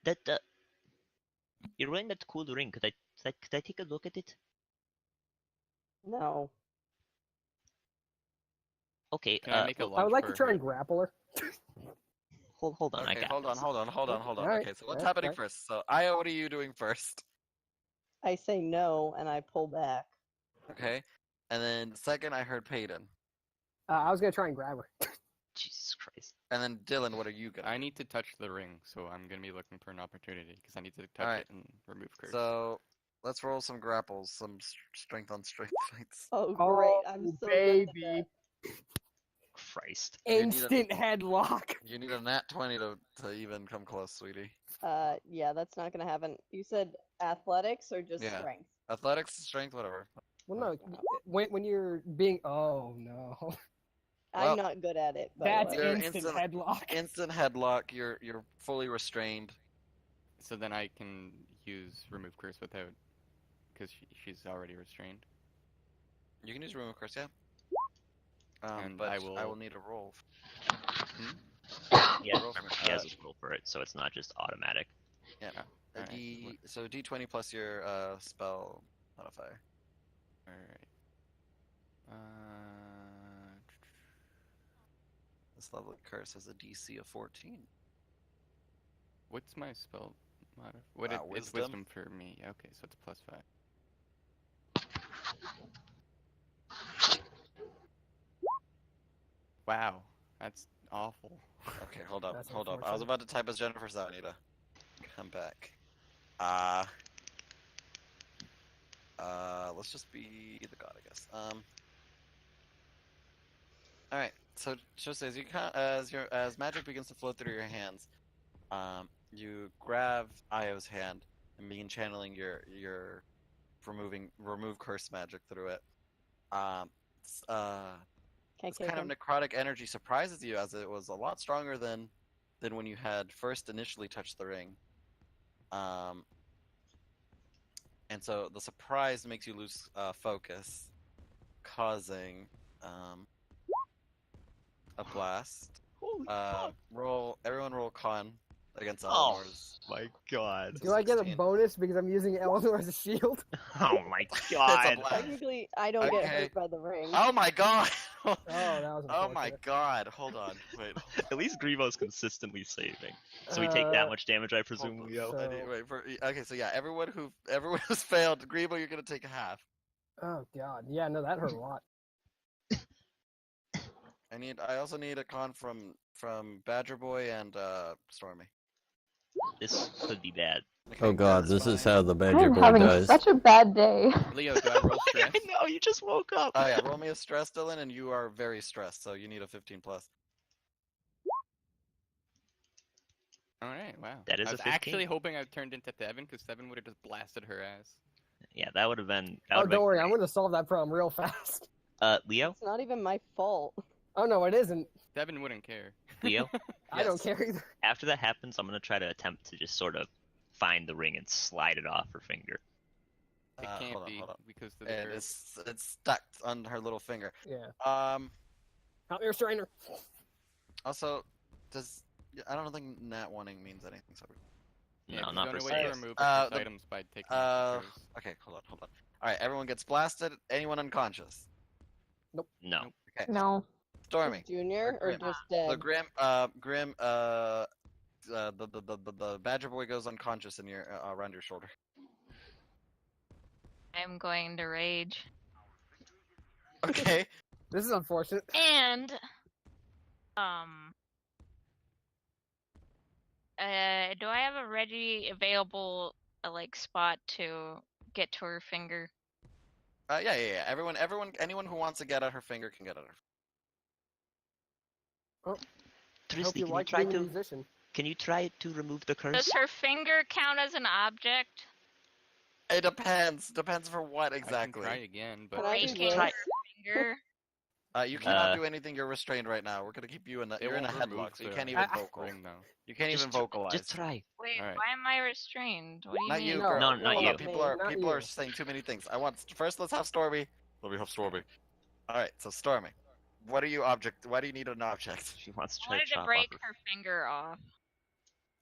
S3: That you're wearing that cool ring. Could I take a look at it?
S6: No.
S3: Okay.
S5: Can I make a
S2: I would
S5: lunge
S2: like to
S5: for
S2: try
S5: her?
S2: and grapple her.
S3: Hold on. I
S1: Okay,
S3: got
S1: hold on,
S3: this.
S1: hold on.
S2: Alright,
S1: Okay, so what's
S2: alright,
S1: happening
S2: alright.
S1: first? So Io, what are you doing first?
S6: I say no and I pull back.
S1: Okay, and then second, I heard Peyton,
S2: I was gonna try and grab her.
S3: Jesus Christ.
S1: and then Dylan, what are you gonna?
S5: I need to touch the ring, so I'm gonna be looking for an opportunity because I need to touch
S1: Alright.
S5: it and remove curse.
S1: So let's roll some grapples, some strength on strength fights.
S6: Oh, great.
S2: Oh,
S6: I'm so
S2: baby.
S6: good at that.
S3: Christ.
S1: need a-
S2: Instant headlock.
S1: You need a nat 20 to even come close, sweetie.
S6: Yeah, that's not gonna happen. You said athletics or just
S1: Yeah.
S6: strength?
S1: Athletics, strength, whatever.
S2: Well, no. When you're being, oh no,
S1: Well,
S6: I'm not good at it. By the
S2: that's
S6: way.
S1: You're
S2: instant
S1: instant-
S2: headlock.
S1: Instant headlock. You're fully restrained.
S5: So then I can use remove curse without, because she's already restrained.
S1: You can use remove curse, yeah.
S5: And
S1: But
S5: I
S1: I will
S5: will-
S1: need a roll.
S3: Yeah,
S1: Roll for
S3: remember
S1: it.
S3: she has a roll for it, so it's not just automatic.
S1: A
S5: Alright,
S1: D, so D20 plus your spell modifier.
S5: Alright.
S1: This lovely curse has a DC of 14.
S5: What's my spell modifier? What it's
S1: Wisdom?
S5: wisdom for me. Okay, so it's +5. Wow, that's awful.
S1: Okay, hold up,
S2: That's
S1: hold up. I was
S2: unfortunate.
S1: about to type as Jennifer Zaunita. Come back. Let's just be the god, I guess. All right. So, just as magic begins to flow through your hands, you grab Io's hand and begin channeling your remove curse magic through it. It's,
S6: Can't
S1: this
S6: kick
S1: kind of
S6: him.
S1: necrotic energy surprises you, as it was a lot stronger than when you had first initially touched the ring. And so the surprise makes you lose focus, causing a blast.
S3: Holy fuck.
S1: Everyone roll con against
S3: Oh
S1: Eleanor's.
S3: my god.
S2: Do I get a
S1: 16.
S2: bonus because I'm using Eleanor as a shield?
S3: Oh my
S1: It's a
S3: god.
S1: blast.
S6: Technically, I don't get
S1: Okay.
S6: hurt by the ring.
S1: Oh my god!
S2: Oh, that was
S1: Oh my
S2: unfortunate.
S1: god! Hold on, wait.
S3: At least Grimo's consistently saving. So we take that much damage, I presume,
S1: Hold
S3: Leo.
S2: so-
S1: I need, wait for, okay, so yeah, everyone who's failed, Grebo, you're gonna take half.
S2: Oh god, yeah, no, that hurt a lot.
S1: I also need a con from Badger Boy and Stormy.
S3: This could be bad.
S1: Okay,
S7: Oh god,
S1: that's
S7: this is
S1: fine.
S7: how the Badger
S8: I'm
S7: Boy
S8: having
S7: dies.
S8: such a bad day.
S5: Leo, do I roll stress?
S3: I know, you just woke up.
S1: Oh yeah, roll me a stress, Dylan, and you are very stressed, so you need a 15 plus.
S5: All right, wow.
S3: That is
S5: I
S3: a
S5: was
S3: 15.
S5: actually hoping I turned into Devin, because Devin would have just blasted her ass.
S3: Yeah, that would have been.
S2: Oh, don't worry, I'm gonna solve that problem real fast.
S3: Leo?
S6: It's not even my fault.
S2: Oh no, it isn't.
S5: Devin wouldn't care.
S3: Leo?
S2: I don't
S1: Yes.
S2: care either.
S3: After that happens, I'm gonna try to attempt to just sort of find the ring and slide it off her finger.
S5: It can't
S1: hold on,
S5: be,
S1: hold on.
S5: because of the
S1: And
S5: curve.
S1: it's stuck on her little finger.
S2: Yeah.
S1: Um.
S2: Help me restrain her.
S1: Also, I don't think nat wanting means anything. So.
S5: Yeah,
S3: No,
S5: 'cause
S3: not
S5: the
S3: per
S5: only way to
S3: se.
S5: remove
S1: Uh,
S5: curse
S1: the-
S5: items by taking out the curse.
S1: Okay, hold on. All right, everyone gets blasted. Anyone unconscious?
S3: No.
S5: Nope.
S1: Okay.
S8: No.
S1: Stormy.
S6: Junior or
S1: Grim.
S6: just
S1: The
S6: dead?
S1: Grim. The Badger Boy goes unconscious in your around your shoulder.
S4: I'm going to rage.
S1: Okay.
S2: This is unfortunate.
S4: And do I have a ready available like spot to get to her finger?
S1: Yeah. Anyone who wants to get at her finger can get at her.
S2: I hope
S3: Tristy,
S2: you like being a musician.
S3: can you try to remove the curse?
S4: Does her finger count as an object?
S1: It depends. Depends for what
S5: I
S1: exactly.
S5: can try again, but
S6: Can I do
S4: Breaking
S6: this?
S4: her finger?
S1: You cannot do anything. You're restrained right now. We're gonna keep you in.
S5: it
S1: You're in a
S5: won't remove
S1: headlock, so you
S5: the
S1: can't even
S2: I-
S1: vocal.
S5: ring, though.
S1: You can't even
S3: Just
S1: vocalize.
S3: Just try.
S4: Wait,
S5: Alright.
S4: why am I restrained? What do you
S1: Not
S4: mean?
S1: you,
S2: No,
S1: girl.
S3: No, not
S1: Hold
S3: you.
S1: on, People are
S2: Not
S1: people are
S2: you.
S1: saying too many things. First. Let's have Stormy. Let me have Stormy. All right. So Stormy, what are you object? Why do you need an object?
S3: She wants to
S4: I
S3: try to
S4: wanted to
S3: chop
S4: break
S3: off
S4: her finger off.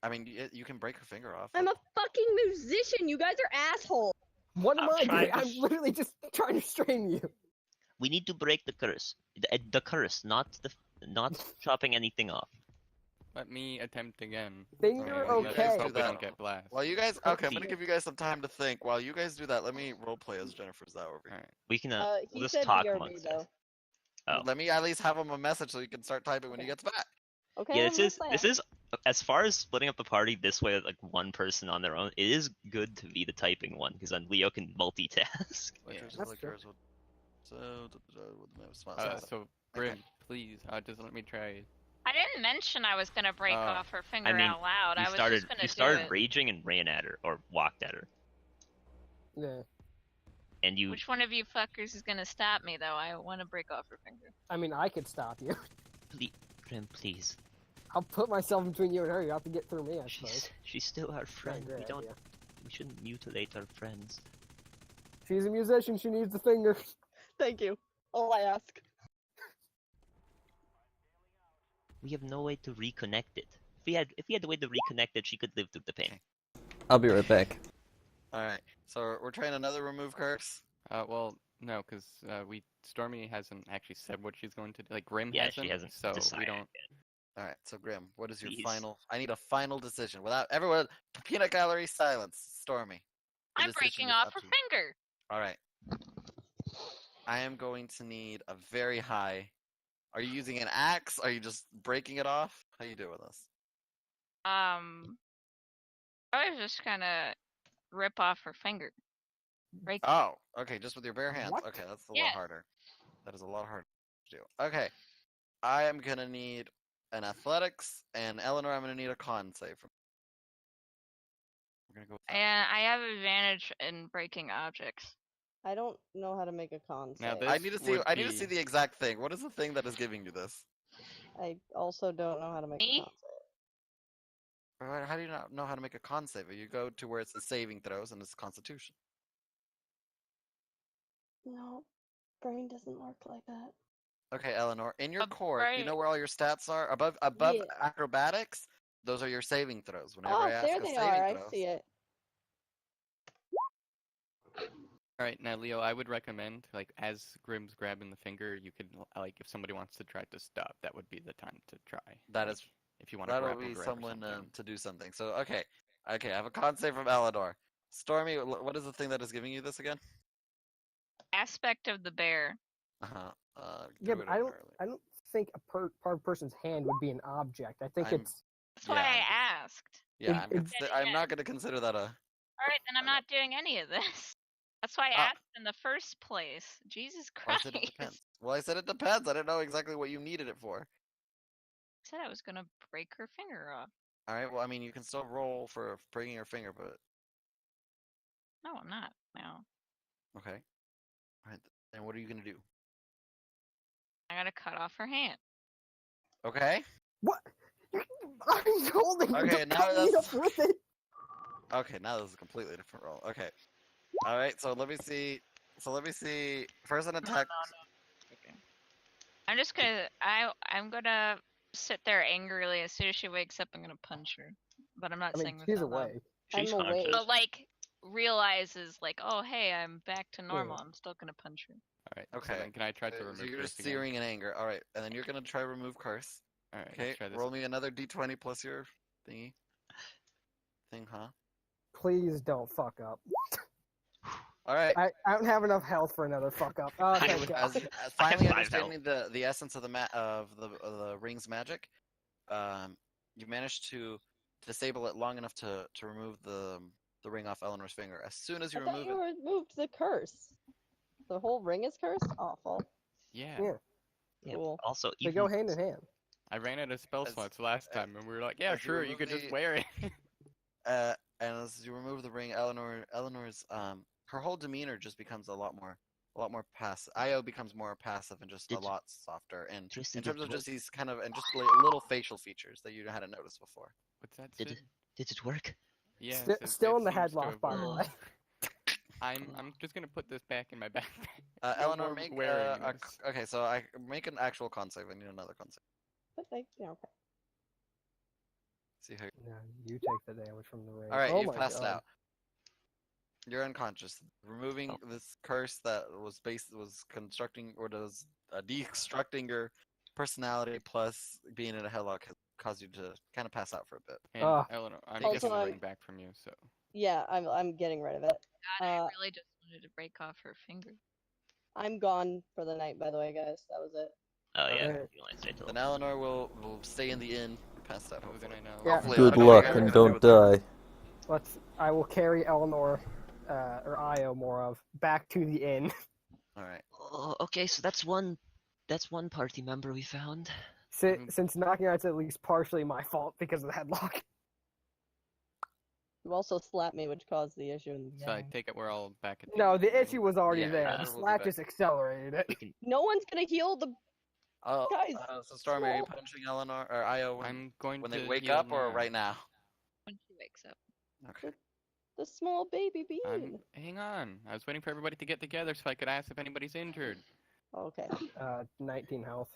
S1: I mean, you can break her finger off.
S6: I'm a fucking musician. You guys are assholes.
S2: What am
S3: I'm
S2: I doing?
S3: trying to
S2: I'm literally just trying to restrain you.
S3: We need to break the curse. The curse, not chopping anything off.
S5: Let me attempt again.
S2: Finger,
S1: Oh, you
S5: Let's
S1: guys
S2: okay.
S1: do
S5: hope we
S1: that.
S5: don't get blast.
S1: While you guys, okay, I'm gonna
S3: See.
S1: give you guys some time to think. While you guys do that, let me roleplay as Jennifer Zhao over here.
S5: Alright.
S3: We can
S6: He
S3: we'll just
S6: said
S3: talk
S6: BRB
S3: amongst
S6: though.
S3: us. Oh.
S1: Let me at least have him a message so he can start typing when he gets back.
S6: Okay.
S3: Yeah,
S6: I'm
S3: this
S6: just
S3: is as far as splitting up the party this way, like one person on their own. It is good to be the typing one because then Leo can multitask.
S1: Which
S5: Yeah.
S1: is
S2: That's
S1: like
S2: true.
S1: yours would- So,
S5: So Grim, please, just let me try.
S4: I didn't mention I was gonna break
S5: Oh.
S4: off her finger
S3: mean,
S4: out loud. I
S3: You
S4: was
S3: started
S4: just gonna
S3: you
S4: do
S3: started
S4: it.
S3: raging and ran at her or walked at her,
S2: Yeah.
S3: and you
S4: Which one of you fuckers is gonna stop me though? I want to break off her finger.
S2: I mean, I could stop you.
S3: Grim, please.
S2: I'll put myself between you and her. You have to get through me, I suppose.
S3: She's still our friend.
S2: great idea.
S3: We shouldn't mutilate our friends.
S2: She's a musician. She needs the finger.
S6: Thank you. All I ask.
S3: We have no way to reconnect it. If we had a way to reconnect it, she could live through the pain.
S7: I'll be right back.
S1: all right. So we're trying another remove curse.
S5: Well, no, because Stormy hasn't actually said what she's going to do. Like Grim
S3: Yeah,
S5: hasn't.
S3: she hasn't
S5: So
S3: decided.
S5: we don't.
S1: All right. So Grim, what is your
S3: Please.
S1: final? I need a final decision. Without everyone, peanut gallery silence. Stormy. the
S4: I'm
S1: decision
S4: breaking
S1: is
S4: off
S1: up
S4: her
S1: to you.
S4: finger.
S1: All right. I am going to need a very high Are you using an axe? Are you just breaking it off? How you doing this?
S4: I was just gonna rip off her finger. Break it.
S1: Oh, okay, just with your bare hands.
S2: What?
S1: Okay, that's a
S4: Yeah.
S1: lot harder. That is a lot harder to do. Okay, I am gonna need an athletics, and Eleanor, I'm gonna need a con save from. We're gonna go. With that.
S4: And I have advantage in breaking objects.
S6: I don't know how to make a con
S5: Now
S6: save.
S5: this
S1: I need to see.
S5: would
S1: I need to see
S5: be-
S1: the exact thing. What is the thing that is giving you this?
S6: I also don't know how to make
S4: Me?
S6: a con save.
S1: How do you not know how to make a con save? You go to where it's the saving throws and it's Constitution.
S6: No, brain doesn't work like that.
S1: Okay, Eleanor, in your
S4: Ab-
S1: court, you
S4: right.
S1: know where all your stats are? Above
S6: Yeah.
S1: acrobatics, those are your saving throws. Whenever
S6: Oh,
S1: I ask
S6: there
S1: a
S6: they
S1: saving
S6: are. I
S1: throw,
S6: see it.
S5: All right, now Leo, I would recommend, like, as Grim's grabbing the finger, you could, like, if somebody wants to try to stop, that would be the time to try.
S1: That
S5: Like,
S1: is-
S5: if you want to
S1: that'll
S5: grapple
S1: be
S5: grab or
S1: someone
S5: something.
S1: to do something. So, okay, I have a con save from Eleanor. Stormy, what is the thing that is giving you this again?
S4: Aspect of the bear.
S1: Uh-huh.
S2: Yeah, but I don't think a person's hand would be an object. I think
S1: I'm-
S2: it's
S4: That's why
S1: Yeah,
S4: I asked.
S1: Yeah,
S2: it-
S1: I'm not going to consider that a...
S4: Alright, then I'm not doing any of this. That's why I
S1: Ah.
S4: asked in the first place. Jesus
S1: I
S4: Christ.
S1: said it depends. Well, I said it depends. I didn't know exactly what you needed it for.
S4: I said I was gonna break her finger off.
S1: All right. Well, I mean, you can still roll for breaking your finger, but
S4: No, I'm not. No.
S1: okay. All right. And what are you gonna do?
S4: I gotta cut off her hand.
S1: Okay.
S2: what? I'm holding it.
S1: Okay,
S2: Don't
S1: now
S2: cut me
S1: that's-
S2: up with it.
S1: Okay. Now this is a completely different roll. Okay. All right. So let me see. First an attack.
S4: Okay. I'm just gonna I'm gonna sit there angrily as soon as she wakes up. I'm gonna punch her, but I'm not
S2: I mean,
S4: saying this
S2: she's
S4: out loud.
S2: awake.
S3: She's
S6: I'm awake.
S3: conscious.
S4: But like realizes like, oh hey, I'm back to normal. I'm still gonna punch her.
S5: All right.
S1: Okay.
S5: So then can I try to
S1: So
S5: remove
S1: you're
S5: this
S1: just
S5: again?
S1: searing in anger. All right. And then you're gonna try to remove curse.
S5: All right.
S1: Okay.
S5: Let's try this.
S1: Roll me another d20 plus your thingy. Thing, huh?
S2: Please don't fuck up.
S1: All right.
S2: I don't have enough health for another fuck up. Oh,
S3: I
S2: thank
S3: would-
S2: God.
S1: As
S3: I have
S1: finally
S3: 5
S1: understanding the essence of the ring's magic, you managed to disable it long enough to remove the ring off Eleanor's finger. As soon as you
S6: I thought
S1: remove
S6: you removed the curse. The whole ring is cursed? Awful.
S5: Yeah.
S2: Yeah.
S3: Yeah,
S6: Cool.
S3: Also,
S2: They
S3: even
S2: go hand in hand.
S5: I ran out of spell
S1: As-
S5: slots last
S1: as-
S5: time, and we were like, yeah,
S1: as you
S5: sure, you
S1: remove
S5: could just
S1: the-
S5: wear it.
S1: and as you remove the ring, Eleanor's her whole demeanor just becomes a lot more passive. Io becomes more passive and just a
S3: Did-
S1: lot softer. And
S3: Tristan,
S1: in terms
S3: did
S1: of
S3: it
S1: just these kind of and just little facial features that you hadn't noticed before.
S5: What's that?
S3: Did
S5: Sid?
S3: Did it work?
S5: Yes,
S2: Still
S5: it
S2: in the
S5: seems to
S2: headlock,
S5: have
S2: by the
S5: worked.
S2: way.
S5: I'm just gonna put this back in my backpack. No
S1: Eleanor,
S5: more
S1: make
S5: wearing this.
S1: okay. So I make an actual con save. I need another con save.
S6: But they, yeah, okay.
S1: See how.
S2: No, you take the damage from the ring.
S1: All right,
S2: Oh
S1: you've
S2: my
S1: passed
S2: God.
S1: out. You're unconscious. Removing this curse that was constructing or does deconstructing your personality plus being in a headlock has caused you to kind of pass out for a bit.
S5: And
S2: Ah.
S5: Eleanor, I'm
S6: Also,
S5: getting the
S6: I'm-
S5: ring back from you, so.
S6: Yeah, I'm getting rid of it.
S4: God, I
S6: Uh,
S4: really just wanted to break off her finger.
S6: I'm gone for the night, by the way, guys. That was it.
S3: Oh yeah,
S2: Okay.
S3: you went straight to
S1: Then Eleanor will stay in the inn, passed out.
S5: Oh, then
S1: Hopefully.
S5: I know.
S2: Yeah.
S1: Hopefully, I
S7: Good
S1: don't know what
S7: luck
S1: you're
S7: and
S1: gonna do
S7: don't
S1: with that.
S7: die.
S2: I will carry Eleanor, or Io more of, back to the inn.
S1: All right.
S3: Oh, okay, so that's one party member we found.
S2: Since knocking out's at least partially my fault because of the headlock.
S6: You also slapped me, which caused the issue in the
S5: So I
S6: beginning.
S5: take it we're all back at
S2: No, the
S5: inn.
S2: issue was already
S1: Yeah,
S2: there.
S1: yeah,
S2: The
S1: we'll be
S2: slap
S1: back.
S2: just accelerated it.
S3: We can.
S6: No one's gonna heal the.
S1: Oh,
S6: Guys,
S1: so Stormy, are you
S6: small-
S1: punching Eleanor or Io when,
S5: I'm going
S1: when
S5: to
S1: they wake
S5: heal
S1: up or
S5: now.
S1: right now?
S4: When she wakes up.
S1: Okay.
S6: the small baby bean.
S5: Hang on. I was waiting for everybody to get together so I could ask if anybody's injured.
S6: Okay.
S2: 19 health.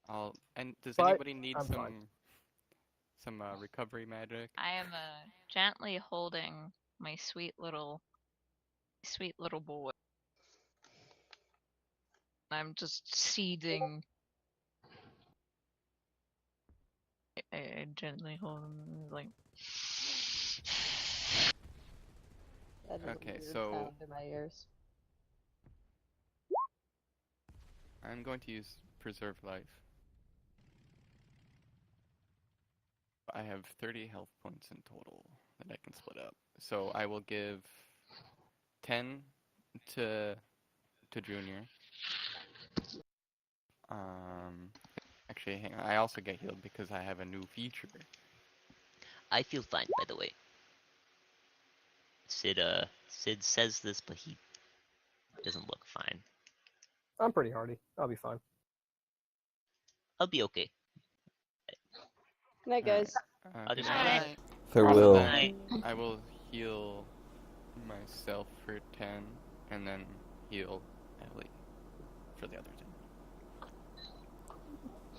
S5: And does
S2: But
S5: anybody need
S2: I'm
S5: some
S2: fine.
S5: recovery magic?
S4: I am gently holding my sweet little boy. I'm just seething. I gently hold him like.
S6: That is a
S5: Okay,
S6: weird
S5: so-
S6: sound in my ears.
S5: I'm going to use preserve life. I have 30 health points in total that I can split up. So I will give 10 to Junior. Actually, hang on. I also get healed because I have a new feature.
S3: I feel fine, by the way. Sid says this, but he doesn't look fine.
S2: I'm pretty hardy. I'll be fine.
S3: I'll be okay.
S6: Good night, guys.
S3: I'll just
S4: Alright.
S1: Alright.
S7: Farewell.
S3: Bye.
S5: I will heal myself for 10, and then heal Ellie for the other 10.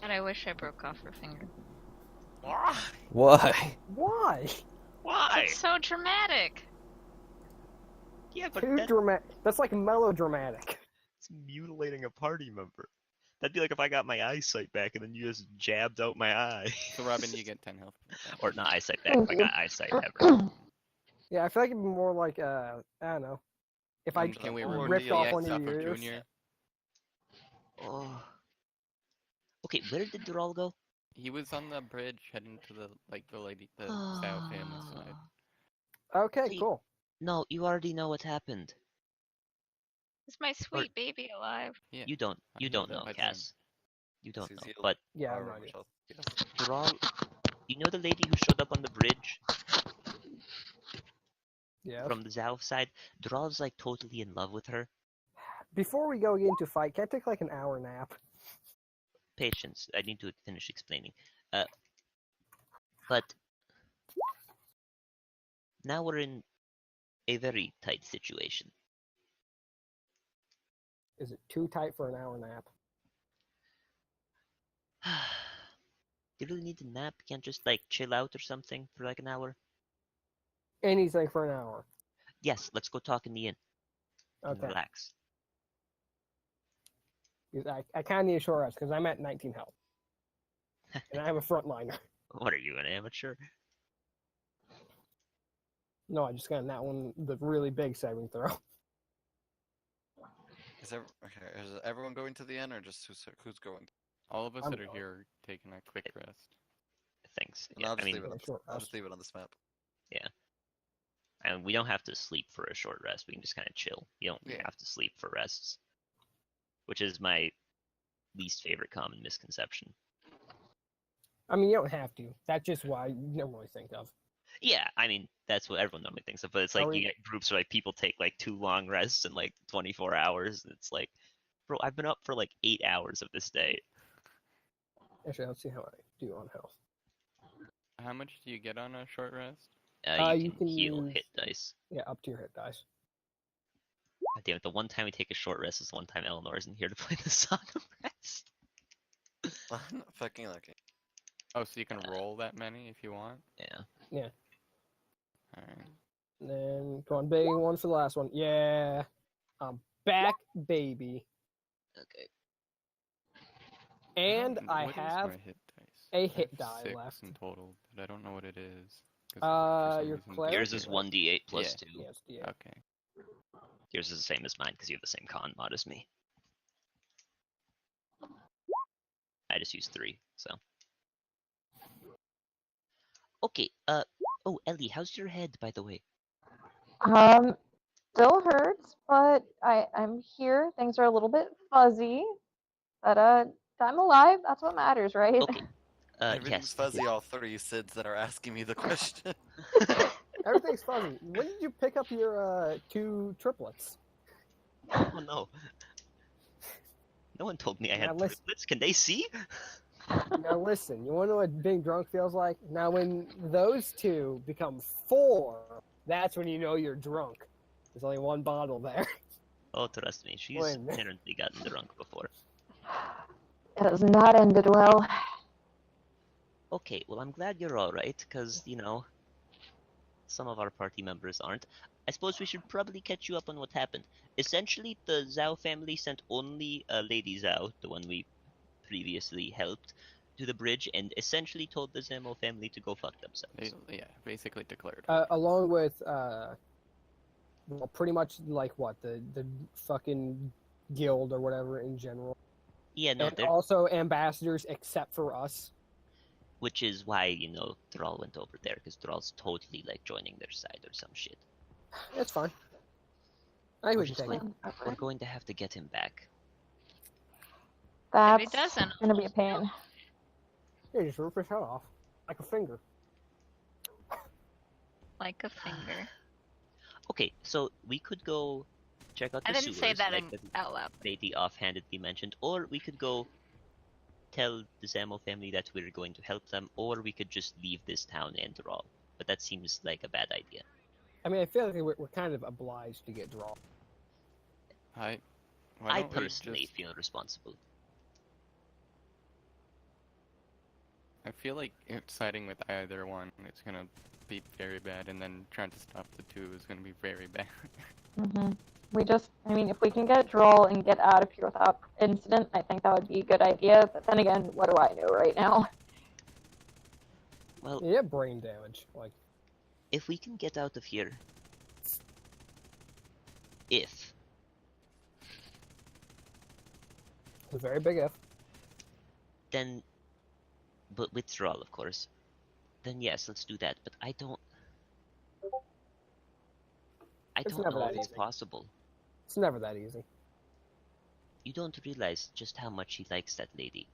S4: And I wish I broke off her finger.
S1: Why?
S7: Why?
S2: Why?
S3: Why?
S4: It's so dramatic.
S3: Yeah, but
S2: Too dramatic. That's like melodramatic.
S9: It's mutilating a party member. That'd be like if I got my eyesight back and then you just jabbed out my eye.
S5: So Robin, you get 10 health points. back.
S9: Or not eyesight back, if I got eyesight ever.
S2: Yeah, I feel like it'd be more like I don't know. If I
S5: And can we remove
S2: ripped
S5: the
S2: off
S5: X
S2: one of
S5: off
S2: your
S5: of
S2: ears.
S5: Junior?
S3: Oh. Okay, where did Dural go?
S5: He was on the bridge heading to the South family side.
S2: Okay,
S3: See,
S2: cool.
S3: No, you already know what happened.
S4: Is my sweet baby alive?
S5: Yeah.
S3: You don't.
S5: I
S3: You
S5: knew
S3: don't
S5: that
S3: know,
S5: by
S3: Cass. You don't
S1: He's
S3: know.
S1: healed.
S3: But
S2: Yeah, I'm
S1: However
S2: ready.
S1: much else he does.
S3: Dural, you know the lady who showed up on the bridge
S2: Yeah.
S3: from the South side? Dural's like totally in love with her.
S2: Before we go into fight, can I take like an hour nap?
S3: Patience. I need to finish explaining. But now we're in a very tight situation.
S2: Is it too tight for an hour nap?
S3: You really need to nap? You can't just like chill out or something for like an hour?
S2: Anything for an hour.
S3: Yes, let's go talk in the inn. And
S2: Okay.
S3: relax.
S2: 'Cause I kind of need a short rest because I'm at 19 health. And I'm a frontliner.
S3: What are you, an amateur?
S2: No, I just got that one, the really big saving throw.
S1: Is everyone going to the inn, or just who's going?
S5: All of us
S2: I'm
S5: that are
S2: going.
S5: here are taking a quick rest.
S3: Thanks.
S1: And
S3: Yeah,
S1: I'll
S3: I
S1: just
S3: mean,
S1: leave it.
S2: Yeah, short
S1: I'll
S2: rest.
S1: just leave it on this map.
S3: and we don't have to sleep for a short rest. We can just kind of chill. You don't
S1: Yeah.
S3: have to sleep for rests, which is my least favorite common misconception.
S2: I mean, you don't have to. That's just what I normally think of.
S3: Yeah, I mean that's what everyone normally thinks of, but it's like
S2: Are
S3: you
S2: we-
S3: get groups where like people take like 2 long rests in like 24 hours. And it's like, bro, I've been up for like 8 hours of this day.
S2: Actually, let's see how I do on health.
S5: How much do you get on a short rest?
S3: You can heal
S2: use-
S3: hit dice.
S2: Yeah, up to your hit dice.
S3: God damn it! The one time we take a short rest is the one time Eleanor isn't here to play the Song of Rest.
S1: I'm not fucking lucky.
S5: Oh, so you can roll that many if you want?
S3: Yeah.
S5: Alright.
S2: And then go on, big one for the last one. Yeah. I'm back, baby.
S3: Okay.
S2: And I
S5: What is
S2: have
S5: my hit dice?
S2: a
S5: I
S2: hit
S5: have
S2: die
S5: 6
S2: left.
S5: in total, but I don't know what it is. 'cause for some
S2: your
S5: reason
S2: cleric?
S3: Yours is 1d8 plus
S5: Yeah.
S3: 2.
S2: Yes, yeah.
S5: Okay.
S3: Yours is the same as mine because you have the same con mod as me. I just used 3, so. Okay, oh, Ellie, how's your head, by the way?
S8: Still hurts, but I'm here. Things are a little bit fuzzy, but I'm alive. That's what matters, right?
S3: Okay.
S1: Everything's
S3: Yes.
S1: fuzzy. All 3 Sids that are asking me the question.
S2: Everything's fuzzy. When did you pick up your 2 triplets?
S3: Oh no. No one told me I
S2: Now
S3: had
S2: listen.
S3: triplets. Can they see?
S2: Now listen, you want to know what being drunk feels like? Now when those 2 become 4, that's when you know you're drunk. There's only 1 bottle there.
S3: Oh, trust me, she's
S2: Wait a minute.
S3: apparently gotten drunk before.
S8: It has not ended well.
S3: Okay, well, I'm glad you're alright, because, you know, some of our party members aren't. I suppose we should probably catch you up on what happened. Essentially, the Zhao family sent only Lady Zhao, the one we previously helped, to the bridge, and essentially told the Zemo family to go fuck themselves.
S5: Yeah, basically declared.
S2: Along with, well, pretty much like what? The fucking guild or whatever in general.
S3: Yeah, no,
S2: and
S3: they're
S2: also ambassadors except for us.
S3: which is why, you know, Thrall went over there, because Thrall's totally, like, joining their side or some shit.
S2: It's fine. I think
S3: We're
S2: we can
S3: just
S2: take
S3: going,
S2: it.
S3: we're going to have to get him back.
S4: If he
S8: That's
S4: doesn't,
S8: gonna be a pain.
S2: Yeah, just rip his head off. Like a finger.
S4: like a finger.
S3: Okay, so we could go check out the
S4: I didn't say
S3: sewers,
S4: that
S3: like the
S4: out loud.
S3: lady offhandedly mentioned, or we could go tell the Zamo family that we're going to help them, or we could just leave this town and Thrall. But that seems like a bad idea.
S2: I mean, I feel like we're kind of obliged to get draw.
S5: Why
S3: I
S5: don't we
S3: personally
S5: just-
S3: feel responsible.
S5: I feel like siding with either one, it's gonna be very bad, and then trying to stop the two is gonna be very bad.
S8: We just, I mean, if we can get Droll and get out of here without incident, I think that would be a good idea. But then again, what do I know right now?
S3: Well,
S2: Yeah, brain damage. Like,
S3: if we can get out of here, if,
S2: a very big if.
S3: then, but with Thrall, of course, then yes, let's do that. But I don't
S2: It's
S3: know
S2: never
S3: if
S2: that
S3: it's
S2: easy.
S3: possible.
S2: It's never that easy.
S3: You don't realize just how much he likes that lady.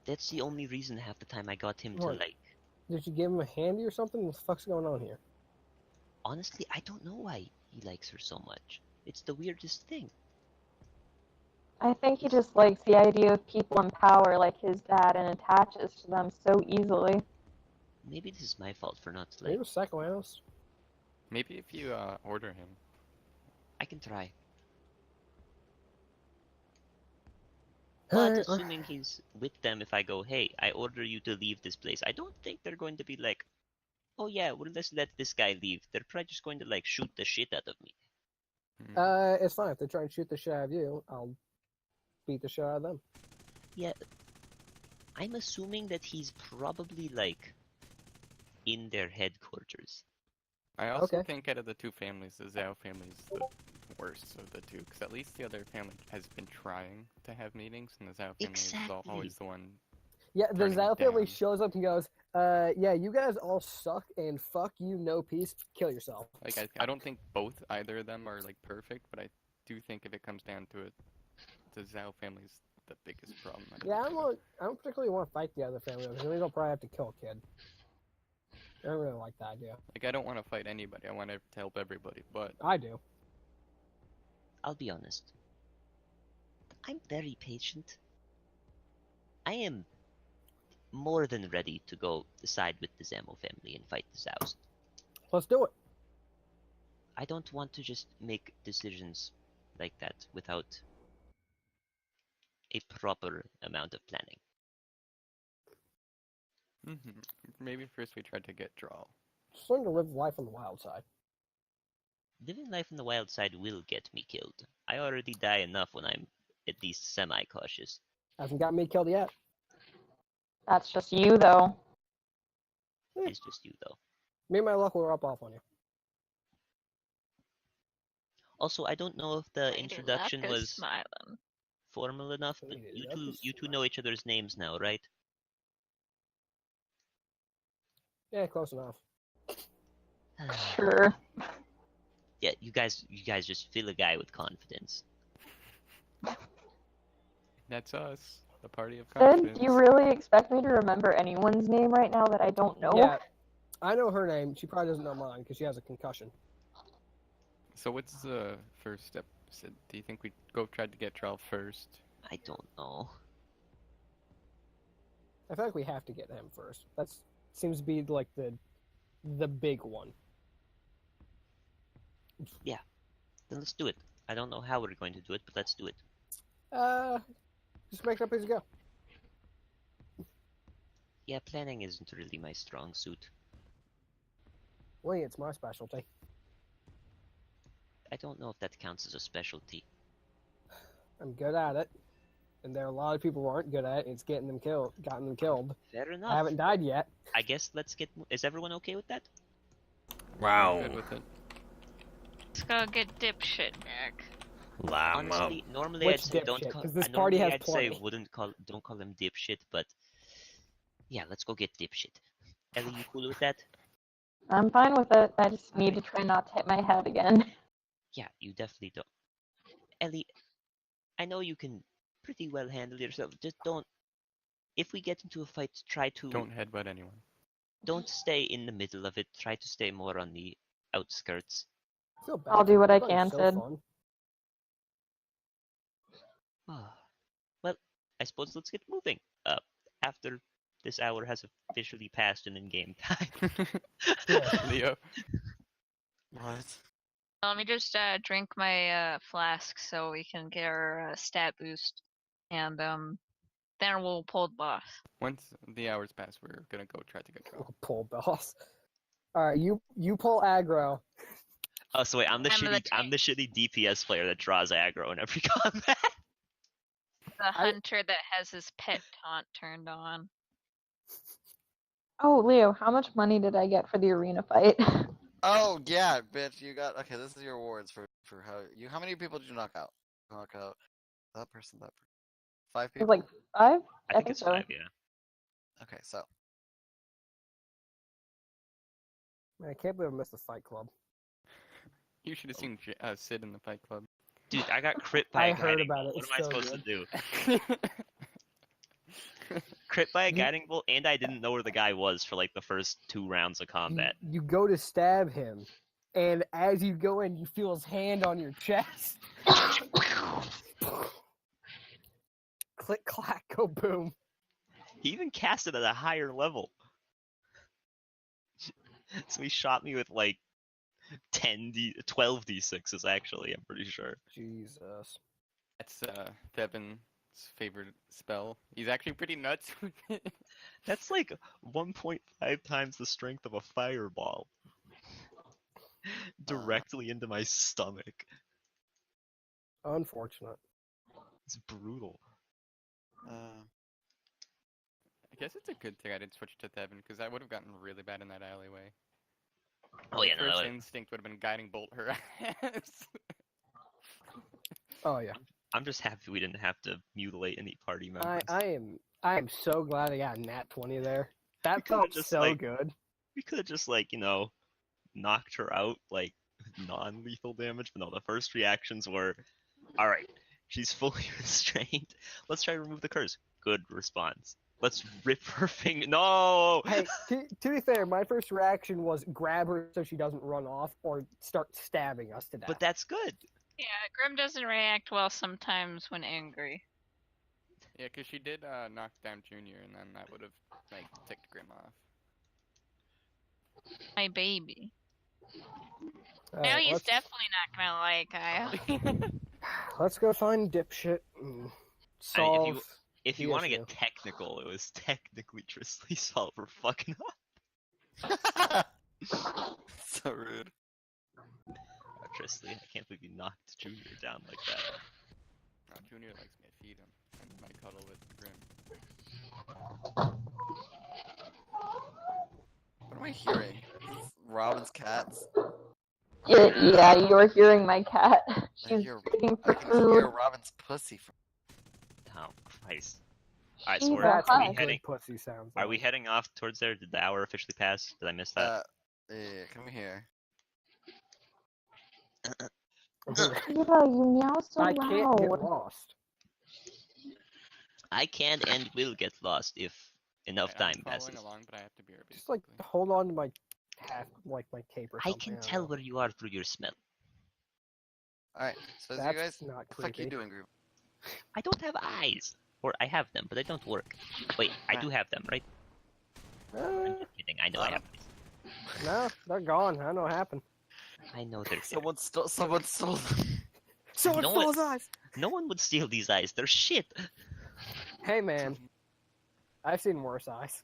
S3: That's the only reason half the time I got him to,
S2: What?
S3: like...
S2: Did you give him a handy or something? What the fuck's going on here?
S3: Honestly, I don't know why he likes her so much. It's the weirdest thing.
S8: I think he just likes the idea of people in power like his dad and attaches to them so easily.
S3: Maybe this is my fault for not,
S2: He
S3: like...
S2: was psychoanalyst.
S5: Maybe if you order him.
S3: I can try. But
S2: Alright,
S3: assuming he's with them, if I go, hey, I order you to leave this place, I don't think they're going to be like, oh yeah, well, let's let this guy leave. They're probably just going to, like, shoot the shit out of me.
S2: It's fine. If they try and shoot the shit out of you, I'll beat the shit out of them.
S3: Yeah, I'm assuming that he's probably, like, in their headquarters.
S5: I also
S2: Okay.
S5: think out of the two families, the Zhao family is the worst of the two, because at least the other family has been trying to have meetings, and the Zhao family is
S3: Exactly.
S5: always the one.
S2: Yeah, the
S5: Turning it
S2: Zhao family
S5: down.
S2: shows up and goes, yeah, you guys all suck and fuck you, no peace, kill yourself.
S5: Like, I don't think either of them are, like, perfect, but I do think if it comes down to it, the Zhao family is the biggest problem. out of
S2: Yeah,
S5: the two.
S2: I don't particularly want to fight the other family because then they'll probably have to kill a kid. I don't really like that idea.
S5: Like, I don't want to fight anybody, I want to help everybody, but
S2: I do.
S3: I'll be honest. I'm very patient. I am more than ready to go side with the Zamo family and fight the Zhaos.
S2: Let's do it.
S3: I don't want to just make decisions like that without a proper amount of planning.
S5: maybe first we try to get Drawl.
S2: Just learn to live life on the wild side.
S3: Living life in the wild side will get me killed. I already die enough when I'm at least semi-cautious.
S2: Hasn't got me killed yet.
S8: That's just you, though.
S3: It's just you, though.
S2: Me and my luck will rub off on you.
S3: Also, I don't know if the
S4: Lady
S3: introduction
S4: Luck is
S3: was
S4: smiling.
S3: formal enough, but
S2: Lady Luck is
S3: you two know each other's names now, right?
S2: Yeah, close enough.
S8: Sure.
S3: Yeah, you guys just fill a guy with confidence.
S5: That's us, the party of
S8: Sid,
S5: confidence.
S8: do you really expect me to remember anyone's name right now that I don't know?
S2: Yeah, I know her name. She probably doesn't know mine because she has a concussion.
S5: So what's the first step, Sid? Do you think we go try to get Drawl first?
S3: I don't know.
S2: I feel like we have to get him first. That seems to be like the big one.
S3: Then let's do it. I don't know how we're going to do it, but let's do it.
S2: Just make it up as you go.
S3: Yeah, planning isn't really my strong suit.
S2: Wait, it's my specialty.
S3: I don't know if that counts as a specialty.
S2: I'm good at it, and there are a lot of people who aren't good at it. It's gotten them killed.
S3: Fair
S2: I
S3: enough.
S2: haven't died yet.
S3: I guess let's get... Is everyone okay with that?
S5: Good with it.
S4: Let's go get dipshit back.
S7: Llama.
S3: Honestly, normally
S2: Which
S3: I'd say don't
S2: dipshit?
S3: call.
S2: 'Cause this party
S3: normally
S2: has
S3: I'd say
S2: plenty.
S3: don't call him dipshit, but yeah, let's go get dipshit. Ellie, you cool with that?
S8: I'm fine with it. I just need to try not to hit my head again.
S3: Yeah, you definitely don't. Ellie, I know you can pretty well handle yourself. Just don't. If we get into a fight, try to
S5: Don't headbutt anyone.
S3: don't stay in the middle of it. Try to stay more on the outskirts.
S2: I feel bad
S8: I'll
S2: for
S8: do what
S2: you.
S8: I
S2: Thought it was
S8: can,
S2: so
S8: Sid.
S2: fun.
S3: Well, I suppose let's get moving. After this hour has officially passed in in-game time.
S5: Leo.
S1: What?
S4: Let me just drink my flask so we can get our stat boost, and then we'll pull the boss.
S5: Once the hours pass, we're gonna go try to get Droll.
S2: Pull boss. All right, you pull aggro.
S3: Oh, so wait, I'm the
S4: I'm
S3: shitty DPS player that draws aggro in every combat.
S4: The hunter that has his pet taunt turned on.
S8: Oh, Leo, how much money did I get for the arena fight?
S1: Oh yeah, bitch! You got okay. This is your awards for how many people did you knock out? Knock out that person. 5
S8: It
S1: people.
S8: was like 5?
S3: I think it's
S8: so.
S3: 5, yeah.
S1: Okay, so
S2: Man, I can't believe I missed the Fight Club.
S5: You should have seen Sid in the Fight Club.
S3: Dude, I got crit by
S2: I
S3: a
S2: heard
S3: guiding
S2: about
S3: bolt.
S2: it.
S3: What
S2: It's
S3: am I
S2: so
S3: supposed
S2: good.
S3: to do? Crit by a guiding bolt, and I didn't know where the guy was for like the first 2 rounds of combat.
S2: You go to stab him, and as you go in, you feel his hand on your chest. Click, clack, go boom.
S3: He even cast it at a higher level. So he shot me with like 12 d6s actually, I'm pretty sure.
S2: Jesus.
S5: That's Thevin's favorite spell. He's actually pretty nuts with it.
S3: That's like 1.5 times the strength of a fireball. Directly into my stomach.
S2: Unfortunate.
S3: It's brutal.
S5: I guess it's a good thing I didn't switch to Thevin, because I would have gotten really bad in that alleyway.
S3: Oh yeah,
S5: My
S3: no,
S5: first
S3: that-
S5: instinct would have been guiding bolt her ass.
S2: Oh yeah.
S3: I'm just happy we didn't have to mutilate any party members.
S2: I am so glad I got a nat 20 there. That
S3: could've
S2: felt
S3: just,
S2: so
S3: like-
S2: good.
S3: We could have just like, knocked her out like non-lethal damage, but no, the first reactions were, alright, she's fully restrained. Let's try to remove the curse. Good response. Let's rip her finger. No!
S2: Hey, to be fair, my first reaction was grab her so she doesn't run off or start stabbing us to death.
S3: But that's good.
S4: Yeah, Grim doesn't react well sometimes when angry.
S5: Yeah, because she did knock down Junior, and then that would have like ticked Grim off.
S4: My baby.
S2: All
S4: Now
S2: right,
S4: he's definitely not gonna like Kyle.
S2: let's go find dipshit and solve.
S3: If you
S2: the
S3: want to
S2: issue.
S3: get technical, it was technically Tristly's fault for fucking up.
S1: so rude.
S3: Tristly, I can't believe you knocked Junior down like that.
S5: Junior likes me to feed him, and might cuddle with Grim.
S1: What am I hearing? Robin's cats.
S8: Yeah, you were hearing my cat.
S1: I
S8: She's
S1: hear-
S8: begging
S1: I
S8: for
S1: can hear
S8: food.
S1: Robin's pussy.
S3: Oh Christ! All right, so
S8: She's
S3: we're,
S8: a
S2: That's
S3: are
S2: what
S3: we
S2: good
S3: heading?
S2: pussy sounds
S3: Are we
S2: like.
S3: heading off towards there? Did the hour officially pass? Did I miss that?
S1: Yeah, come here.
S8: Yeah, you meow so
S2: I can't get
S8: loud.
S2: lost.
S3: I can and will get lost if enough
S5: Alright,
S3: time
S5: I'm
S3: passes.
S5: following along, but I have to be here.
S2: Just like
S5: basically.
S2: hold on to my my cape or
S3: I
S2: something.
S3: can
S2: don't
S3: tell
S2: know.
S3: where you are through your smell.
S1: Alright, so as you
S2: That's
S1: guys,
S2: not
S1: what the fuck you
S2: creepy.
S1: doing, Groove?
S3: I don't have eyes, or I have them, but they don't work. Wait, I do have them, right? I'm just kidding. I know I have eyes.
S2: No, they're gone. I know what happened.
S3: I know they're there.
S1: Someone stole them.
S2: Someone
S3: No
S2: stole
S3: one-
S2: his eyes.
S3: No one would steal these eyes. They're shit.
S2: Hey man, I've seen worse eyes.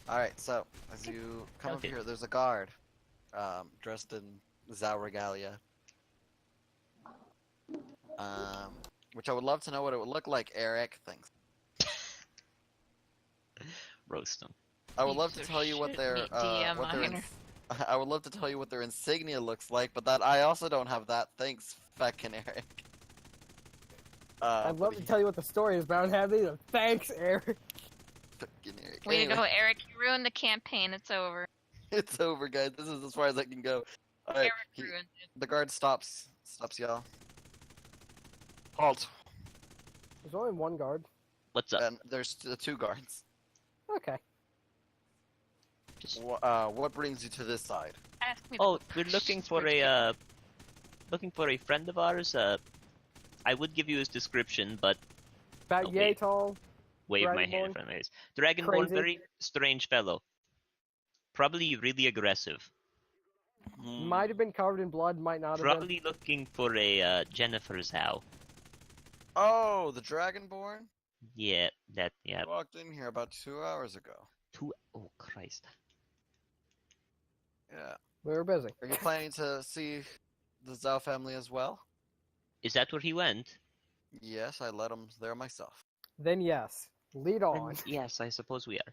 S1: Alright, so as you come
S3: Okay.
S1: over here, there's a guard, dressed in Zao regalia. Which I would love to know what it would look like, Eric. Thanks.
S3: Roast them.
S1: I would
S4: Piece
S1: love to
S4: of
S1: tell you what
S4: shit,
S1: their
S4: meet DM
S1: what their
S4: minor.
S1: I would love to tell you what their insignia looks like, but that I also don't have that. Thanks, fucking Eric.
S2: I'd love to tell you what the story is, but I don't have either. Thanks, Eric.
S1: Fucking Eric.
S4: Way to go,
S1: Anyway,
S4: Eric. You ruined the campaign. It's over.
S1: it's over, guys. This is as far as I can go. All right,
S4: Eric ruined it.
S1: the guard stops y'all. Halt.
S2: There's only one guard.
S3: What's up?
S1: And there's two guards.
S2: Okay.
S3: Just...
S1: What brings you to this side?
S4: Ask me
S3: Oh,
S4: the
S3: we're looking
S4: questions
S3: for
S4: we're
S3: looking for a friend of ours. I would give you his description, but
S2: About
S3: Oh,
S2: yay
S3: wait.
S2: tall.
S3: wave my hand in
S2: Dragonborn?
S3: front of my face. Dragonborn,
S2: Crazy.
S3: very strange fellow. Probably really aggressive.
S2: Might have been covered in blood, might not have been.
S3: Probably looking for a Jennifer Zhao.
S1: Oh, the Dragonborn?
S3: Yeah, that, yeah.
S1: He walked in here about 2 hours ago.
S3: Oh, Christ.
S1: Yeah.
S2: We were busy.
S1: Are you planning to see the Zhao family as well?
S3: Is that where he went?
S1: Yes, I led him there myself.
S2: Then yes. Lead
S3: Then
S2: on.
S3: yes, I suppose we are.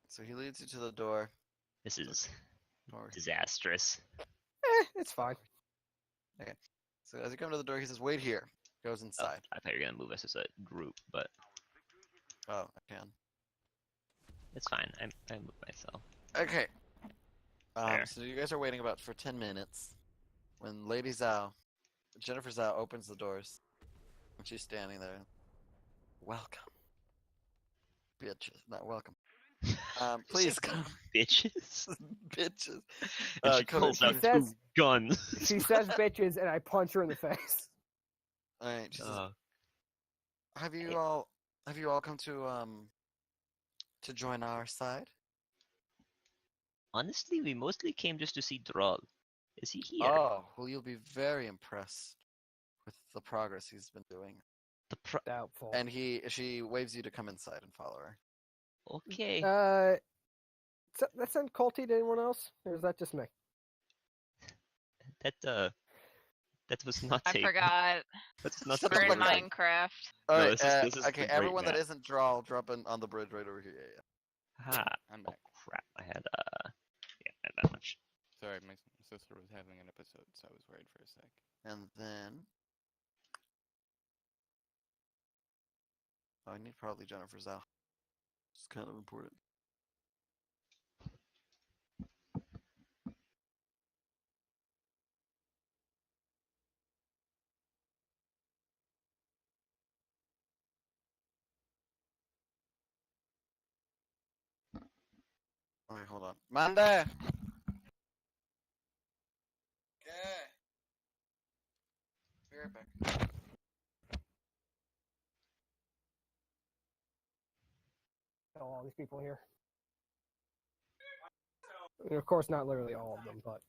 S1: So he leads you to the door.
S3: This is
S1: Or-
S3: disastrous.
S2: It's fine.
S1: So as you come to the door, he says, "Wait here." Goes
S3: Oh,
S1: inside.
S3: I thought you were gonna move us as a group, but
S1: Oh, I can.
S3: it's fine. I move myself.
S1: Okay.
S3: There.
S1: So you guys are waiting about for 10 minutes when Lady Zhao, Jennifer Zhao, opens the doors. And she's standing there. Welcome. Bitches. Not welcome. Please come.
S3: Bitches.
S1: Bitches.
S3: And she
S1: come
S3: pulls
S1: in.
S3: out
S2: She
S3: two
S2: says-
S3: guns.
S2: She says bitches, and I punch her in the face.
S1: Alright, she says,
S3: Uh,
S1: have you all come to join our side?
S3: honestly, we mostly came just to see Droll. Is he here?
S1: Oh, well, you'll be very impressed with the progress he's been doing.
S2: Doubtful.
S1: And she waves you to come inside and follow her.
S3: Okay.
S2: That sound culty to anyone else? Or is that just me?
S3: That was not
S4: I
S3: a.
S4: forgot.
S3: That's not
S1: Shut the
S4: We're in
S1: fuck up.
S4: Minecraft.
S1: All
S3: No,
S1: right,
S3: this is
S1: okay,
S3: the great
S1: everyone that
S3: map.
S1: isn't Draw, drop in on the bridge right over here. Yeah,
S3: Ha.
S5: I'm
S3: Oh
S5: back.
S3: crap! I had yeah, I had that much.
S5: Sorry, my sister was having an episode, so I was worried for a sec.
S1: yeah. And then I need probably Jennifer Zhao. It's kind of important. Okay, hold on. Manda! Okay. Be right back.
S2: All these people here. And of course, not literally all of them, but.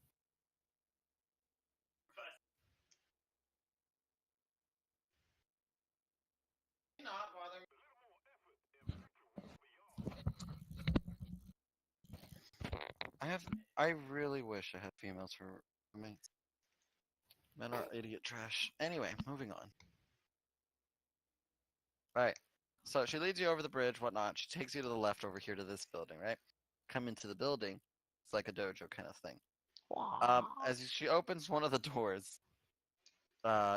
S1: I really wish I had females for roommates. Men are idiot trash. Anyway, moving on. Right. So she leads you over the bridge, whatnot. She takes you to the left over here to this building, right? Come into the building. It's like a dojo kind of thing. As she opens one of the doors,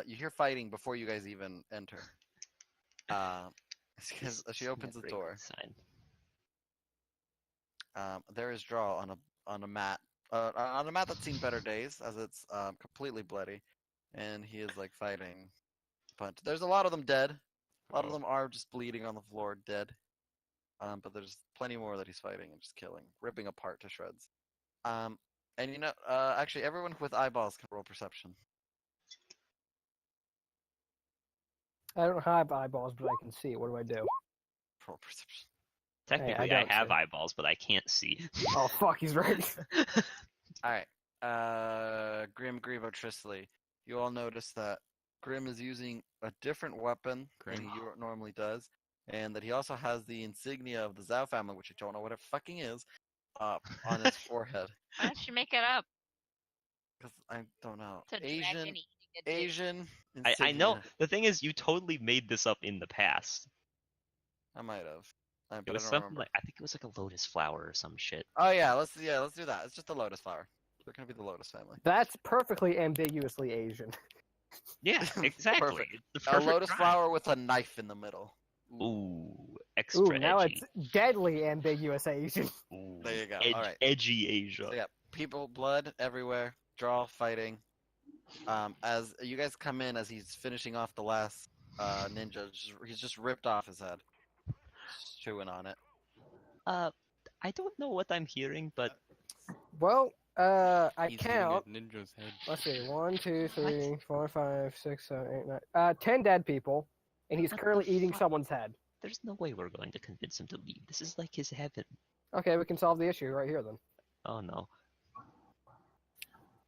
S1: you hear fighting before you guys even enter. As she opens the
S3: Never a
S1: door.
S3: good sign.
S1: There is Draw on a mat, on a mat that's seen better days, as it's completely bloody, and he is like fighting. But there's a lot of them dead. A lot of them are just bleeding on the floor, dead. But there's plenty more that he's fighting and just killing, ripping apart to shreds. And you know, actually, everyone with eyeballs can roll perception.
S2: I don't have eyeballs, but I can see. What do I do?
S1: Roll perception.
S3: Technically, I
S2: don't
S3: have
S2: see.
S3: eyeballs, but I can't see.
S2: Oh, fuck, he's right.
S1: All right. Grim Grievo Trisley. You all notice that Grim is using a different weapon than
S5: Grim.
S1: he normally does, and that he also has the insignia of the Zhao family, which I don't know what it fucking is, on his forehead.
S4: Why don't you make it up?
S1: Because I don't know.
S4: It's a dragon
S1: Asian.
S4: eating a dick.
S1: Asian.
S3: I know.
S1: insignia.
S3: The thing is, you totally made this up in the past.
S1: I might have.
S3: It
S1: But
S3: was
S1: I don't
S3: something
S1: remember.
S3: like I think it was like a lotus flower or some shit.
S1: Oh yeah, let's do that. It's just a lotus flower. They're gonna be the Lotus family.
S2: That's perfectly ambiguously Asian.
S3: Yeah, exactly.
S1: Perfect.
S3: It's the
S1: A
S3: perfect
S1: lotus
S3: crime.
S1: flower with a knife in the middle.
S3: Ooh, extra
S2: Ooh, now
S3: edgy.
S2: it's deadly ambiguous Asian.
S3: Ooh,
S1: There you go.
S3: edgy
S1: Alright.
S3: Asia.
S1: So yeah, people, blood everywhere, draw, fighting. As you guys come in, as he's finishing off the last ninja, he's just ripped off his head, just chewing on it.
S3: I don't know what I'm hearing, but
S2: Well, I
S5: He's eating a
S2: count.
S5: ninja's head.
S2: Let's see. 1, 2, 3, 4, 5, 6, 7, 8, 9. 10 dead people, and he's
S3: What the
S2: currently eating
S3: fuck?
S2: someone's head.
S3: there's no way we're going to convince him to leave. This is like his heaven.
S2: Okay, we can solve the issue right here then.
S3: Oh no.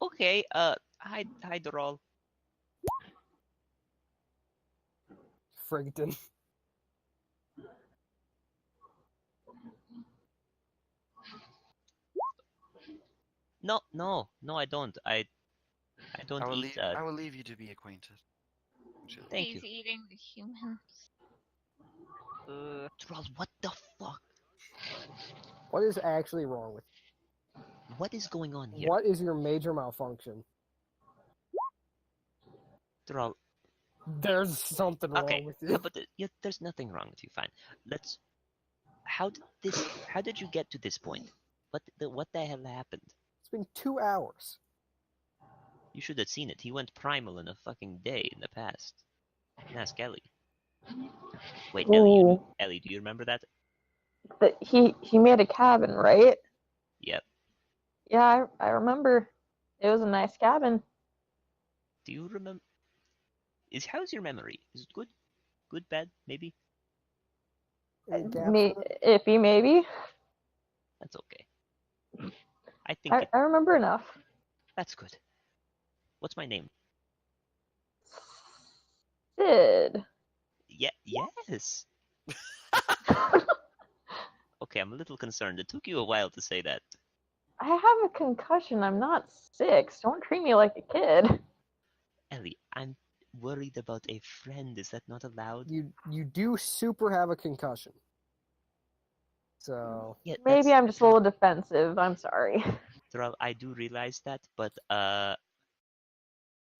S3: Okay, hi Doral.
S2: Frigden.
S3: No, I don't. I don't eat that.
S1: I will leave you to be acquainted.
S3: Thank
S4: He's
S3: you.
S4: eating the humans.
S3: Doral, what the fuck?
S2: What is actually wrong with
S3: What is going on
S2: you?
S3: here?
S2: What is your major malfunction?
S3: Doral,
S2: There's something wrong
S3: okay,
S2: with
S3: no,
S2: you.
S3: but there's nothing wrong with you. Fine. Let's. How did you get to this point? What the hell happened?
S2: It's been 2 hours.
S3: You should have seen it. He went primal in a fucking day in the past. And ask Ellie. Wait,
S8: Ooh.
S3: Ellie, do you remember that?
S8: But he made a cabin, right?
S3: Yep.
S8: Yeah, I remember. It was a nice cabin.
S3: Do you remember? How's your memory? Is it good? Good, bad, maybe?
S2: Any gaps
S8: Me,
S2: in it?
S8: iffy maybe.
S3: That's okay. I think
S8: I remember enough.
S3: that's good. What's my name?
S8: Sid.
S3: Yes. Okay, I'm a little concerned. It took you a while to say that.
S8: I have a concussion. I'm not 6. Don't treat me like a kid.
S3: Ellie, I'm worried about a friend. Is that not allowed?
S2: You do super have a concussion. So
S3: Yeah,
S8: Maybe I'm just a little defensive. I'm sorry.
S3: Doral, I do realize that, but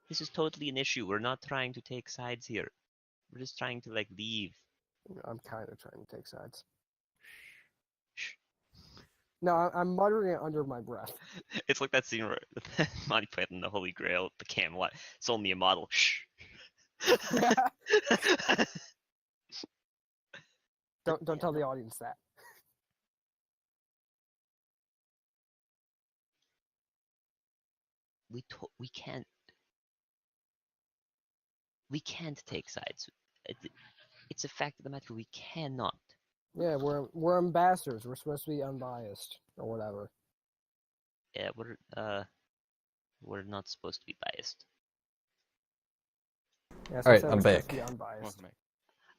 S3: this is totally an issue. We're not trying to take sides here. We're just trying to leave.
S2: I'm kind of trying to take sides.
S3: Shh.
S2: No, I'm muttering it under my breath.
S3: It's like that scene where Monty Python and the Holy Grail, the Camelot. It's only a model. Shh.
S2: Don't tell the audience that.
S3: We can't take sides. It's a fact of the matter. We cannot.
S2: Yeah, we're ambassadors. We're supposed to be unbiased or whatever.
S3: Yeah, we're not supposed to be biased.
S2: Yeah,
S7: Alright,
S2: so
S7: I'm
S2: we're supposed
S7: back.
S2: to be unbiased.
S5: Welcome back.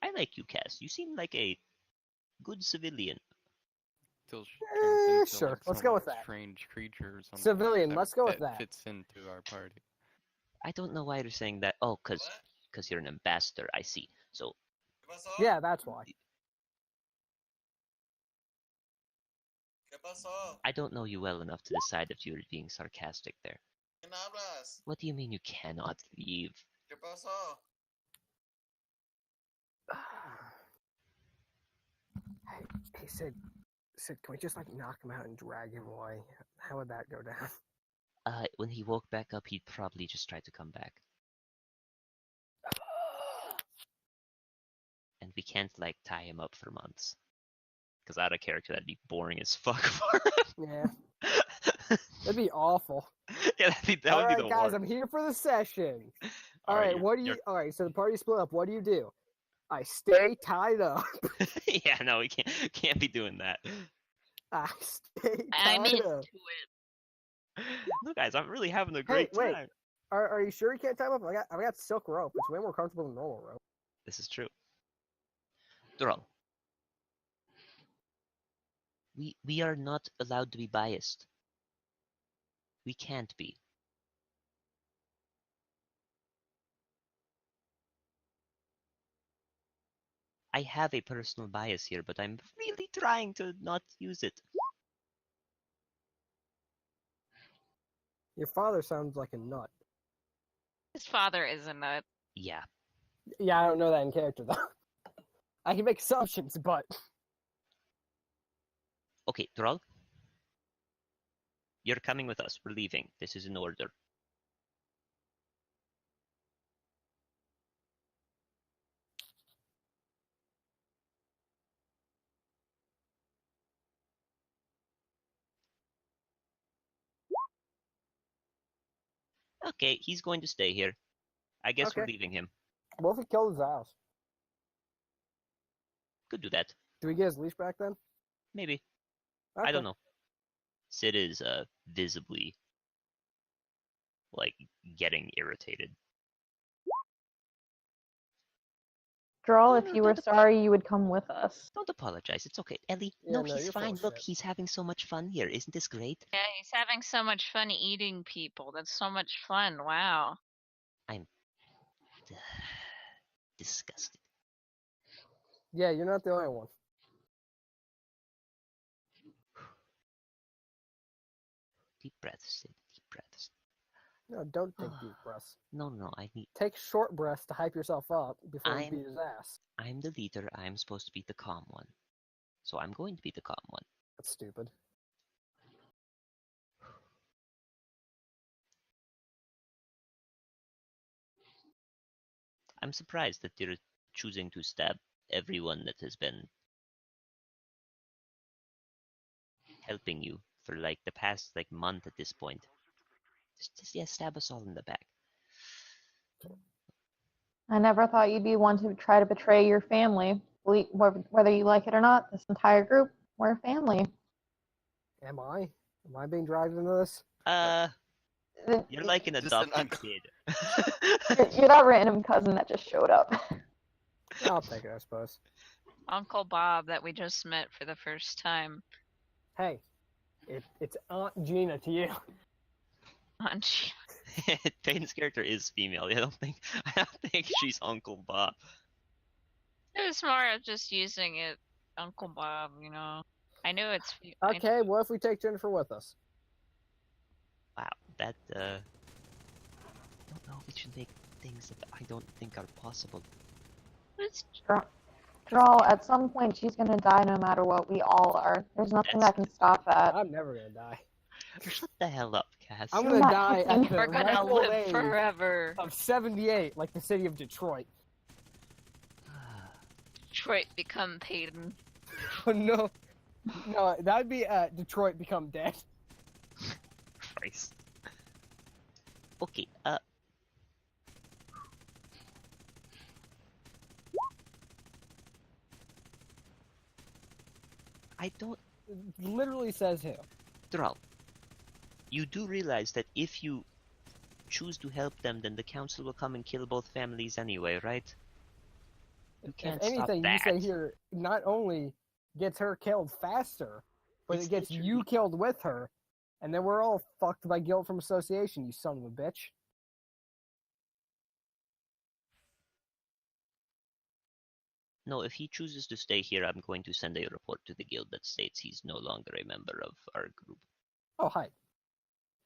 S3: I like you, Cass. You seem like a good civilian.
S5: Till she turns into,
S2: sure. Let's go
S5: some
S2: with that.
S5: strange creature or something.
S2: Civilian, let's go with that.
S5: Fits into our party.
S3: I don't know why you're saying that. Oh, because you're an ambassador. I see. So
S2: Yeah, that's why.
S3: I don't know you well enough to decide if you're being sarcastic there. What do you mean you cannot leave?
S2: Hey, Sid, can we just knock him out and drag him away? How would that go down?
S3: When he woke back up, he'd probably just try to come back. And we can't tie him up for months. Because out of character, that'd be boring as fuck for him.
S2: Yeah, that'd be awful.
S3: Yeah, that would be
S2: Alright,
S3: the
S2: guys,
S3: worst.
S2: I'm here for the session.
S5: Alright,
S2: Alright, what do you? Alright, so the party split up. What do? I stay tied up.
S3: Yeah, no, we can't be doing that.
S2: I stay
S4: I'm
S2: tied
S4: into
S2: up.
S4: it.
S3: Look, guys, I'm really having a great
S2: wait.
S3: time.
S2: Are you sure you can't tie him up? I got silk rope. It's way more comfortable than normal rope.
S3: This is true. Doral, we are not allowed to be biased. We can't be. I have a personal bias here, but I'm really trying to not use it.
S2: Your father sounds like a nut.
S4: His father is a nut.
S3: Yeah.
S2: Yeah, I don't know that in character though. I can make assumptions, but
S3: Okay, Thrall. You're coming with us. We're leaving. This is an order. Okay, he's going to stay here. I guess we're
S2: Okay.
S3: leaving him.
S2: what if we kill his house?
S3: Could do that.
S2: Do we get his leash back then?
S3: Maybe.
S2: Okay.
S3: I don't know. Sid is visibly like getting irritated.
S8: Droll,
S3: No,
S8: if
S3: no,
S8: you were
S3: don't
S8: sorry, you would come with us.
S3: Don't apologize. It's okay. Ellie,
S2: Yeah,
S3: no,
S2: no,
S3: he's
S2: you're full
S3: fine.
S2: of
S3: Look,
S2: shit.
S3: he's having so much fun here. Isn't this great?
S4: Yeah, he's having so much fun eating people. That's so much fun. Wow.
S3: Disgusted.
S2: Yeah, you're not the only one.
S3: Deep breaths, Sid. Deep breaths.
S2: No, don't take deep breaths.
S3: No, I need.
S2: Take short breaths to hype yourself up before you
S3: I'm-
S2: beat his ass.
S3: I'm the leader. I'm supposed to be the calm one. So I'm going to be the calm one.
S2: That's stupid.
S3: I'm surprised that you're choosing to stab everyone that has been helping you for like the past like month at this point. Just yeah, stab us all in the back.
S8: I never thought you'd be one to try to betray your family. Whether you like it or not, this entire group, we're a family.
S2: Am I? Am I being dragged into this?
S3: You're like an
S1: Just an
S3: adopted
S1: uncle.
S3: kid.
S8: You're that random cousin that just showed up.
S2: I'll take it, I suppose.
S4: Uncle Bob that we just met for the first time.
S2: Hey, it's Aunt Gina to you.
S4: Aunt
S3: Peyton's character is female. I don't think she's Uncle Bob.
S4: It was more of just using it, Uncle Bob, you know. I knew it's.
S2: Okay, what if we take Jennifer with us?
S3: Wow, that I don't know if we should make things that I don't think are possible.
S4: It's
S8: Droll, at some point she's gonna die no matter what. We all are. There's nothing that can stop that.
S2: I'm never gonna die.
S3: Shut the hell up, Cass.
S2: I'm
S8: You're
S2: gonna
S8: not
S2: die at
S8: fucking-
S2: the
S4: we're gonna
S2: ripe old
S4: live
S2: age
S4: forever.
S2: of 78, like the city of Detroit.
S4: Detroit become Peyton.
S2: No, that'd be Detroit become dead.
S3: Christ. Okay, I don't.
S2: Literally says who.
S3: Thrall, you do realize that if you choose to help them, then the council will come and kill both families anyway, right? You can't
S2: If
S3: stop
S2: anything,
S3: that.
S2: you say here not only gets her killed faster, but
S3: It's
S2: it gets you
S3: literally-
S2: killed with her, and then we're all fucked by guilt from association. You son of a bitch.
S3: No, if he chooses to stay here, I'm going to send a report to the guild that states he's no longer a member of our group.
S2: Oh hi.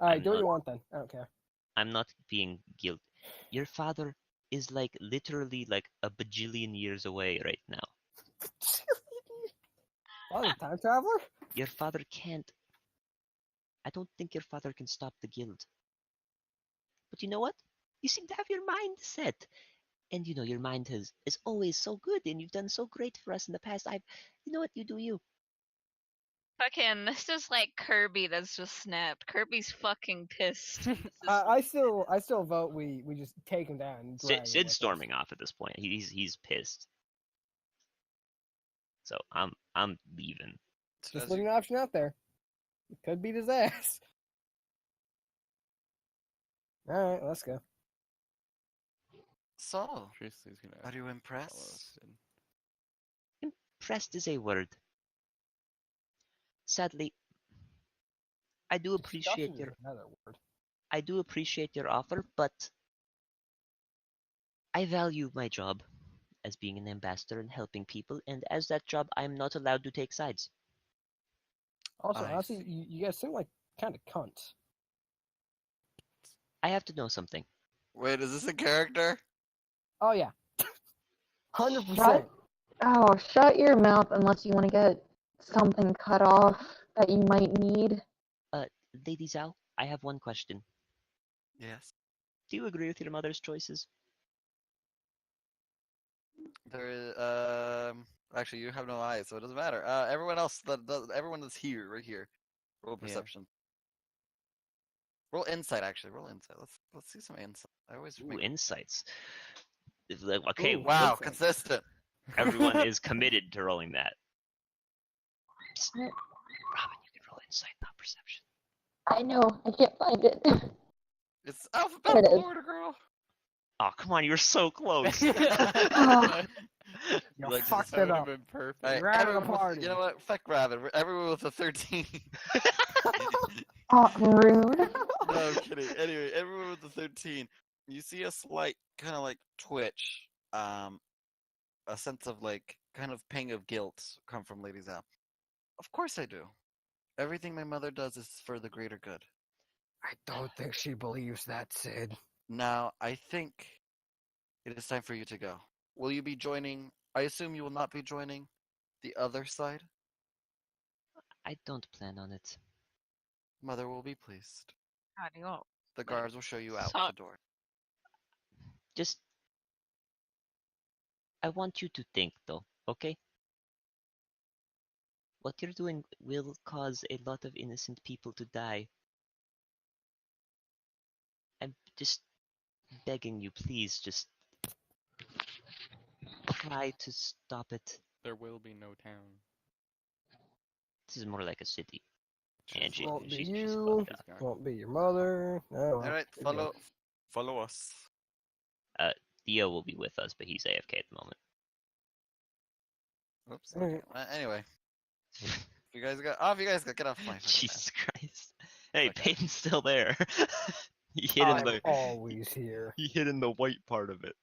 S2: All right,
S3: I'm
S2: do what you
S3: not-
S2: want then. I don't care.
S3: I'm not being guilty. Your father is like literally like a bajillion years away right now.
S2: Oh, the time traveler?
S3: Your father can't. I don't think your father can stop the guild. But you know what? You seem to have your mind set. And you know, your mind is always so good and you've done so great for us in the past. You know what? You do you.
S4: Fucking, this is like Kirby that's just snapped. Kirby's fucking pissed. This is-
S2: I still vote we just take him down. And drag him with
S3: Sid's
S2: us.
S3: storming off at this point. He's pissed. So I'm leaving.
S2: Just
S1: As
S2: leaving
S1: you-
S2: an option out there. It could beat his ass. All right, let's go.
S1: So,
S5: Tristly's gonna
S1: are you
S5: follow
S1: impressed?
S5: us in.
S3: Impressed is a word. Sadly, I do appreciate
S2: Disgusting
S3: your
S2: is another word.
S3: I do appreciate your offer, but I value my job as being an ambassador and helping people, and as that job, I'm not allowed to take sides.
S2: Also,
S1: I
S2: honestly,
S1: see.
S2: you guys seem like kind of cunts.
S3: I have to know something.
S1: Wait, is this a character?
S2: Oh yeah, 100%.
S8: Shut, shut your mouth unless you want to get something cut off that you might need.
S3: Lady Zhao, I have one question.
S1: Yes.
S3: Do you agree with your mother's choices?
S1: There is, actually, you have no eyes, so it doesn't matter. Everyone else everyone that's here, right here. Roll
S5: Yeah.
S1: perception. Roll insight, actually. Roll insight. Let's see some insight. I always
S3: Ooh,
S1: make...
S3: insights. Okay,
S2: Ooh,
S1: Wow,
S2: insight.
S1: consistent.
S3: everyone is committed to rolling that. Psst.
S8: Yeah.
S3: Robin, you can roll insight, not perception.
S8: I know, I can't find it.
S1: It's
S8: There it
S1: alphabetical
S8: is.
S1: order, girl.
S3: Oh, come on, you were so close.
S2: You
S1: Like,
S2: fucked
S5: That
S2: it
S5: would have
S2: up.
S5: been perfect.
S1: Alright,
S2: You're having a
S1: everyone with-
S2: party.
S1: You know what? Fuck Rabbit. Everyone with a 13.
S8: Oh, rude.
S1: No, I'm kidding. Anyway, everyone with the 13, you see a slight kind of like twitch, a sense of like kind of pang of guilt come from Lady Zhao. Of course I do. Everything my mother does is for the greater good.
S2: I don't think she believes that, Sid.
S1: Now, I think it is time for you to go. Will you be joining? I assume you will not be joining the other side?
S3: I don't plan on it.
S1: Mother will be pleased.
S4: Howdy ho.
S1: The guards will show you out
S4: So-
S1: the door.
S3: Just... I want you to think, though, okay? What you're doing will cause a lot of innocent people to die. I'm just begging you, please, just try to stop it.
S5: There will be no town.
S3: This is more like a city. And
S1: She's
S2: Won't be
S3: she's
S2: you.
S3: fucked up.
S5: She's gone.
S2: Won't be your mother. No. well,
S1: Alright,
S2: you're good.
S1: follow us.
S3: Theo will be with us, but he's AFK at the moment.
S1: Oops. Okay.
S2: Alright.
S1: Anyway, if you guys got get off my fucking
S3: Jesus Christ. Hey,
S1: Okay.
S3: Peyton's still there. he hid in
S2: I'm
S3: the
S2: always here.
S9: He hid in the white part of it.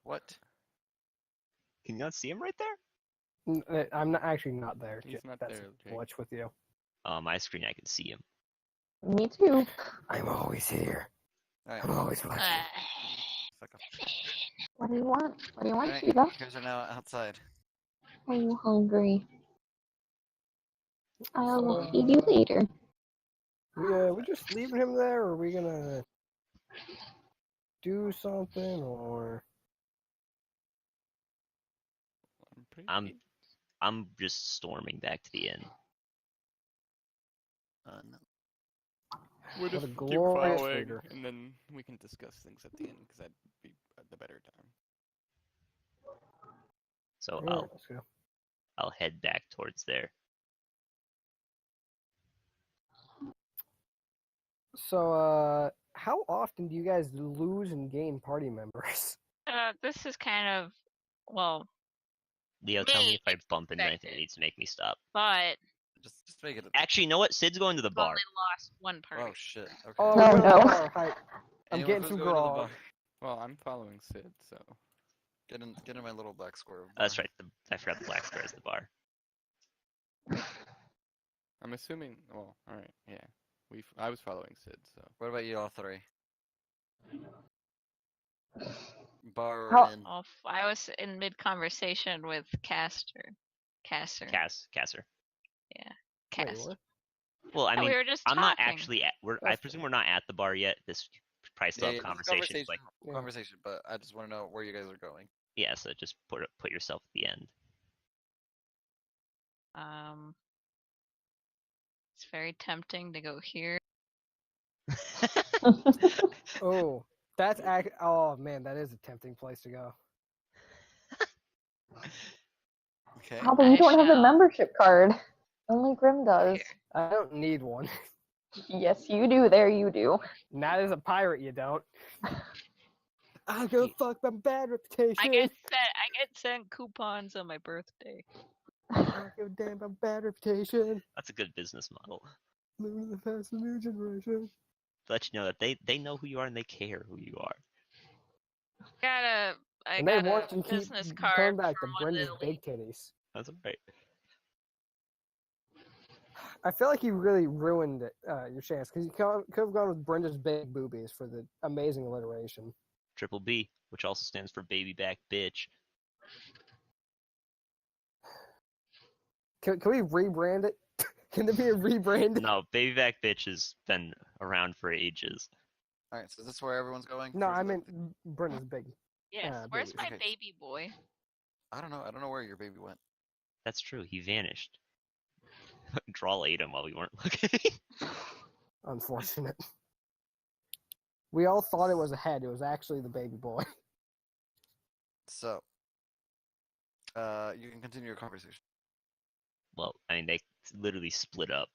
S1: What?
S3: Can you not see him right there?
S2: I'm not actually not there.
S5: He's not
S2: That's
S5: there,
S2: a
S5: Jake.
S2: glitch with you.
S3: On my screen, I can see him.
S8: Me too.
S2: I'm always here.
S1: Alright,
S2: I'm always watching.
S1: fuck off.
S8: What do you want? What do you want,
S1: Alright,
S8: Shiva?
S1: you guys are now outside.
S8: Are you hungry? I will
S2: So,
S8: feed you later.
S2: we just leaving him there, or are we gonna do something, or
S5: I'm pretty.
S3: I'm just storming back to the inn.
S1: No.
S5: What
S2: what a
S5: if
S2: glorious
S5: following,
S2: leader.
S5: and then we can discuss things at the end, because that'd be the better time.
S3: So
S2: Alright, let's go.
S3: I'll head back towards there.
S2: So, how often do you guys lose and gain party members?
S4: This is kind of, well,
S3: Leo, tell me
S4: Me
S3: if I bump into anything that
S4: expected.
S3: needs to make me stop.
S4: but
S1: Just make it.
S3: Actually, you know what? Sid's going to the
S4: I've
S3: bar.
S4: only lost one party.
S1: Oh shit. Okay.
S2: Oh,
S8: No,
S2: we're going to
S8: no.
S2: the bar. Hi. I'm
S1: Anyone
S2: getting
S1: who's
S2: some
S1: going to the
S2: grog.
S1: bar?
S5: Well, I'm following Sid, so.
S1: Get in my little black square.
S3: That's right. I forgot the black square is the bar.
S5: I'm assuming. Well, all right, yeah. I was following Sid, so.
S1: What about you all three? Bar
S8: How-
S1: or inn?
S4: I was in mid conversation with Casser.
S3: Casser.
S2: Wait,
S4: Casser.
S2: what?
S3: Well, I
S4: Yeah,
S3: mean,
S4: we were just
S3: I'm not
S4: talking.
S3: actually at. I
S2: That's
S3: presume we're not at the bar yet. This probably still have
S1: this is
S3: conversations. Like,
S2: Yeah.
S1: conversation, but I just want to know where you guys are going.
S3: yeah. So just put yourself at the end.
S4: It's very tempting to go here.
S2: Oh, that's oh man, that is a tempting place to go.
S1: Okay.
S8: Oh, but you
S4: I
S8: don't have a
S4: shall-
S8: membership card. Only Grim does.
S4: Here.
S2: I don't need one.
S8: Yes, you do. There you do.
S2: Not as a pirate, you don't. I'm gonna fuck my bad reputation.
S4: I get sent coupons on my birthday.
S2: I don't give a damn about bad reputation.
S3: That's a good business model.
S2: Living in the past of new generation.
S3: To let you know that they know who you are and they care who you are.
S4: I
S2: And they
S4: got
S2: want
S4: a
S2: you to
S4: business
S2: keep
S4: card
S2: coming back
S4: for
S2: to
S4: one of
S2: Brenda's
S4: the
S2: big titties.
S3: That's right.
S2: I feel like you really ruined your chance because you could have gone with Brenda's big boobies for the amazing alliteration.
S3: Triple B, which also stands for baby back bitch.
S2: Can we rebrand it? Can there be a rebrand?
S3: No, baby back bitch has been around for ages.
S1: All right, so is this where everyone's going?
S2: No,
S1: For
S2: I
S1: the-
S2: meant Brenda's big.
S4: Yes. Where's
S2: babies.
S4: my
S1: Okay.
S4: baby boy?
S1: I don't know. I don't know where your baby went.
S3: That's true. He vanished. Drawl ate him while we weren't looking.
S2: Unfortunate. We all thought it was a head. It was actually the baby boy.
S1: So, you can continue your conversation.
S3: Well, I mean, they literally split up.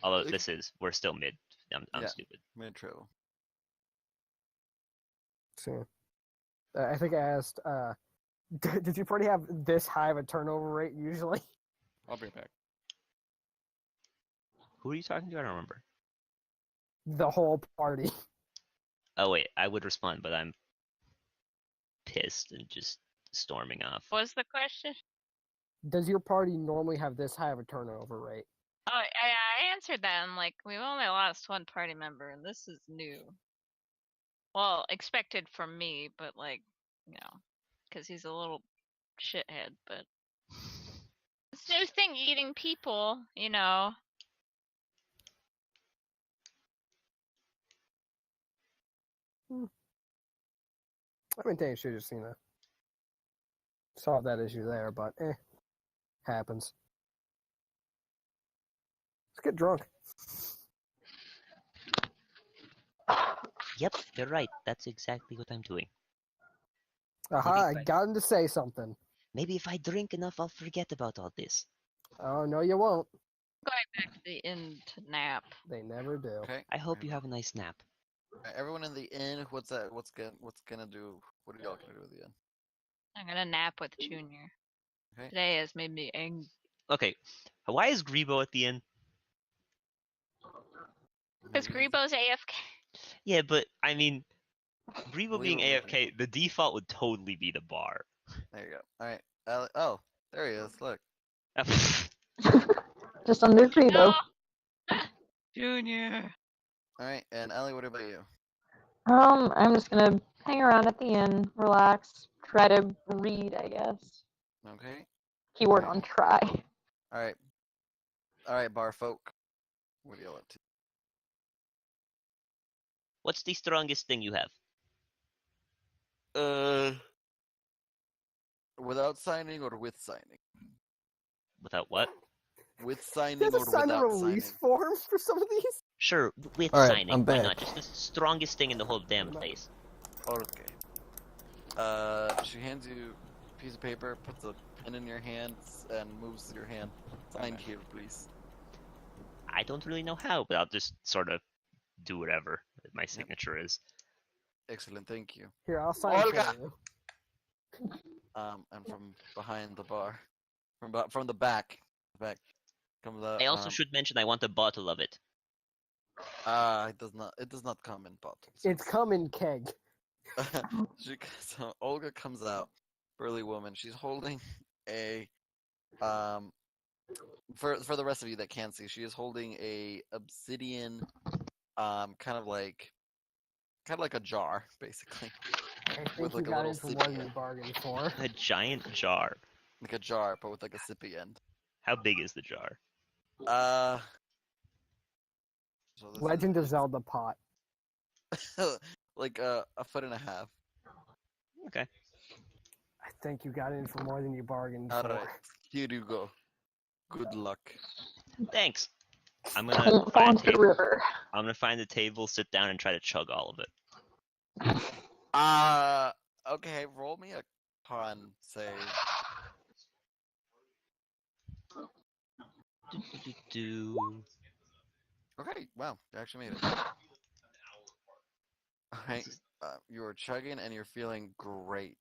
S3: Although
S1: They-
S3: we're still mid. I'm
S1: Yeah.
S3: stupid.
S1: Mid trail.
S2: So, I think I asked, did your party have this high of a turnover rate usually?
S5: I'll be right back.
S3: Who are you talking to? I don't remember.
S2: The whole party.
S3: Oh wait, I would respond, but I'm pissed and just storming off.
S4: What was the question?
S2: Does your party normally have this high of a turnover rate?
S4: Oh, I answered that. I'm like, we've only lost one party member, and this is new. Well, expected from me, but like, because he's a little shithead. But this new thing, eating people,
S2: I mean, they should just, solve that issue there, but happens. Let's get drunk.
S3: Yep, you're right. That's exactly what I'm doing.
S2: Aha, I
S3: Maybe-
S2: got him to say something.
S3: Maybe if I drink enough, I'll forget about all this.
S2: Oh, no, you won't.
S4: going back to the inn to nap.
S2: They never do.
S1: Okay.
S3: I hope you have a nice nap.
S1: Alright, everyone in the inn. What's that? What's gonna do? What are y'all gonna do at the inn?
S4: I'm gonna nap with Junior.
S1: Okay.
S4: Today has made me angry.
S3: Okay, why is Grebo at the end?
S4: Because Grebo's AFK.
S3: Yeah, but I mean, Grebo being
S1: Unbelievable.
S3: AFK, the default would totally be the bar.
S1: There you go. All right. Oh, there he is. Look.
S8: Just under Grebo.
S4: No! Junior.
S1: All right. And Ellie, what about you?
S8: I'm just gonna hang around at the inn, relax, try to read, I guess.
S1: Okay.
S8: Keyword on try.
S1: All right. All right, bar folk. What are y'all up to?
S3: What's the strongest thing you have?
S1: Without signing or with signing?
S3: Without what?
S1: With signing
S2: There's a
S1: or
S2: sign
S1: without
S2: a release
S1: signing?
S2: form for some of these?
S3: Sure, with
S7: All right,
S3: signing.
S7: I'm
S3: Why
S7: back.
S3: not? Just the strongest thing in the whole damn place.
S1: Okay. She hands you a piece of paper, puts a pen in your hands, and moves your hand. Sign here, please.
S3: I don't really know how, but I'll just sort of do whatever my signature is.
S1: Excellent, thank you.
S2: Here, I'll sign
S1: Olga!
S2: for you.
S1: And from behind the bar, from the back, comes out.
S3: I also should mention I want a bottle of it.
S1: It does not come in bottles.
S2: It's coming, keg.
S1: So Olga comes out, burly woman. She's holding a for the rest of you that can't see, she is holding a obsidian kind of like a jar, basically.
S2: I think
S1: With,
S2: you
S1: like, a
S2: got
S1: little
S2: it for
S1: sippy
S2: more than you
S1: end.
S2: bargained for.
S3: A giant jar.
S1: Like a jar, but with like a sippy end.
S3: How big is the jar?
S1: So this
S2: Legend of Zelda pot.
S1: is like a foot and a half.
S3: Okay.
S2: I think you got it for more than you bargained
S1: All
S2: for.
S1: right, here you go. Good luck.
S3: Thanks. I'm
S8: Don't
S3: gonna
S8: fall
S3: find a
S8: into the
S3: table.
S8: river.
S3: I'm gonna find the table, sit down, and try to chug all of it.
S1: Okay, roll me a con save.
S3: Do.
S1: Okay, wow, you actually made it. Alright, you are chugging and you're feeling great.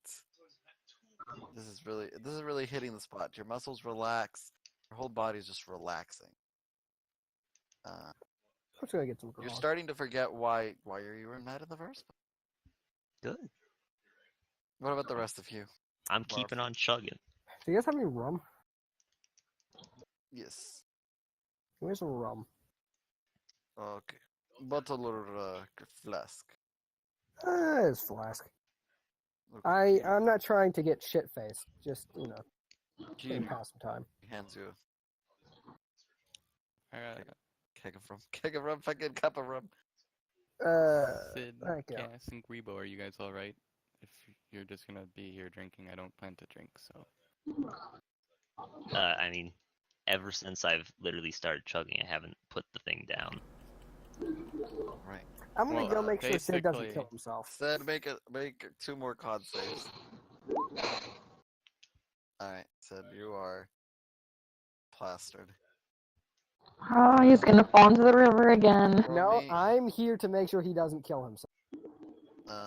S1: This is really hitting the spot. Your muscles relax, your whole body's just relaxing.
S2: I'm just gonna get some
S1: You're
S2: grog.
S1: starting to forget why you were mad in the first place.
S3: Good.
S1: What about the rest of you?
S3: I'm keeping on chugging.
S2: Do you guys have any rum?
S1: Yes.
S2: Where's some rum?
S1: Okay. Bottle or flask?
S2: It's flask.
S1: Okay.
S2: I'm not trying to get shit faced. Just
S1: He
S2: gonna pass some time.
S1: hands you
S5: Alright.
S1: a keg of rum. Keg of rum, fucking cup of rum.
S5: Sid,
S2: Thank you.
S5: Cass, and Grebo, are you guys alright? If you're just gonna be here drinking, I don't plan to drink, so.
S3: I mean, ever since I've literally started chugging, I haven't put the thing down.
S1: Right.
S2: I'm gonna
S5: Well,
S2: go make sure Sid doesn't
S5: basically-
S2: kill himself.
S1: Said make 2 more con saves. Alright, Sid, you are plastered.
S8: Oh, he's gonna fall into the river again.
S1: Roll
S2: No,
S1: me,
S2: I'm here to make sure he doesn't kill himself.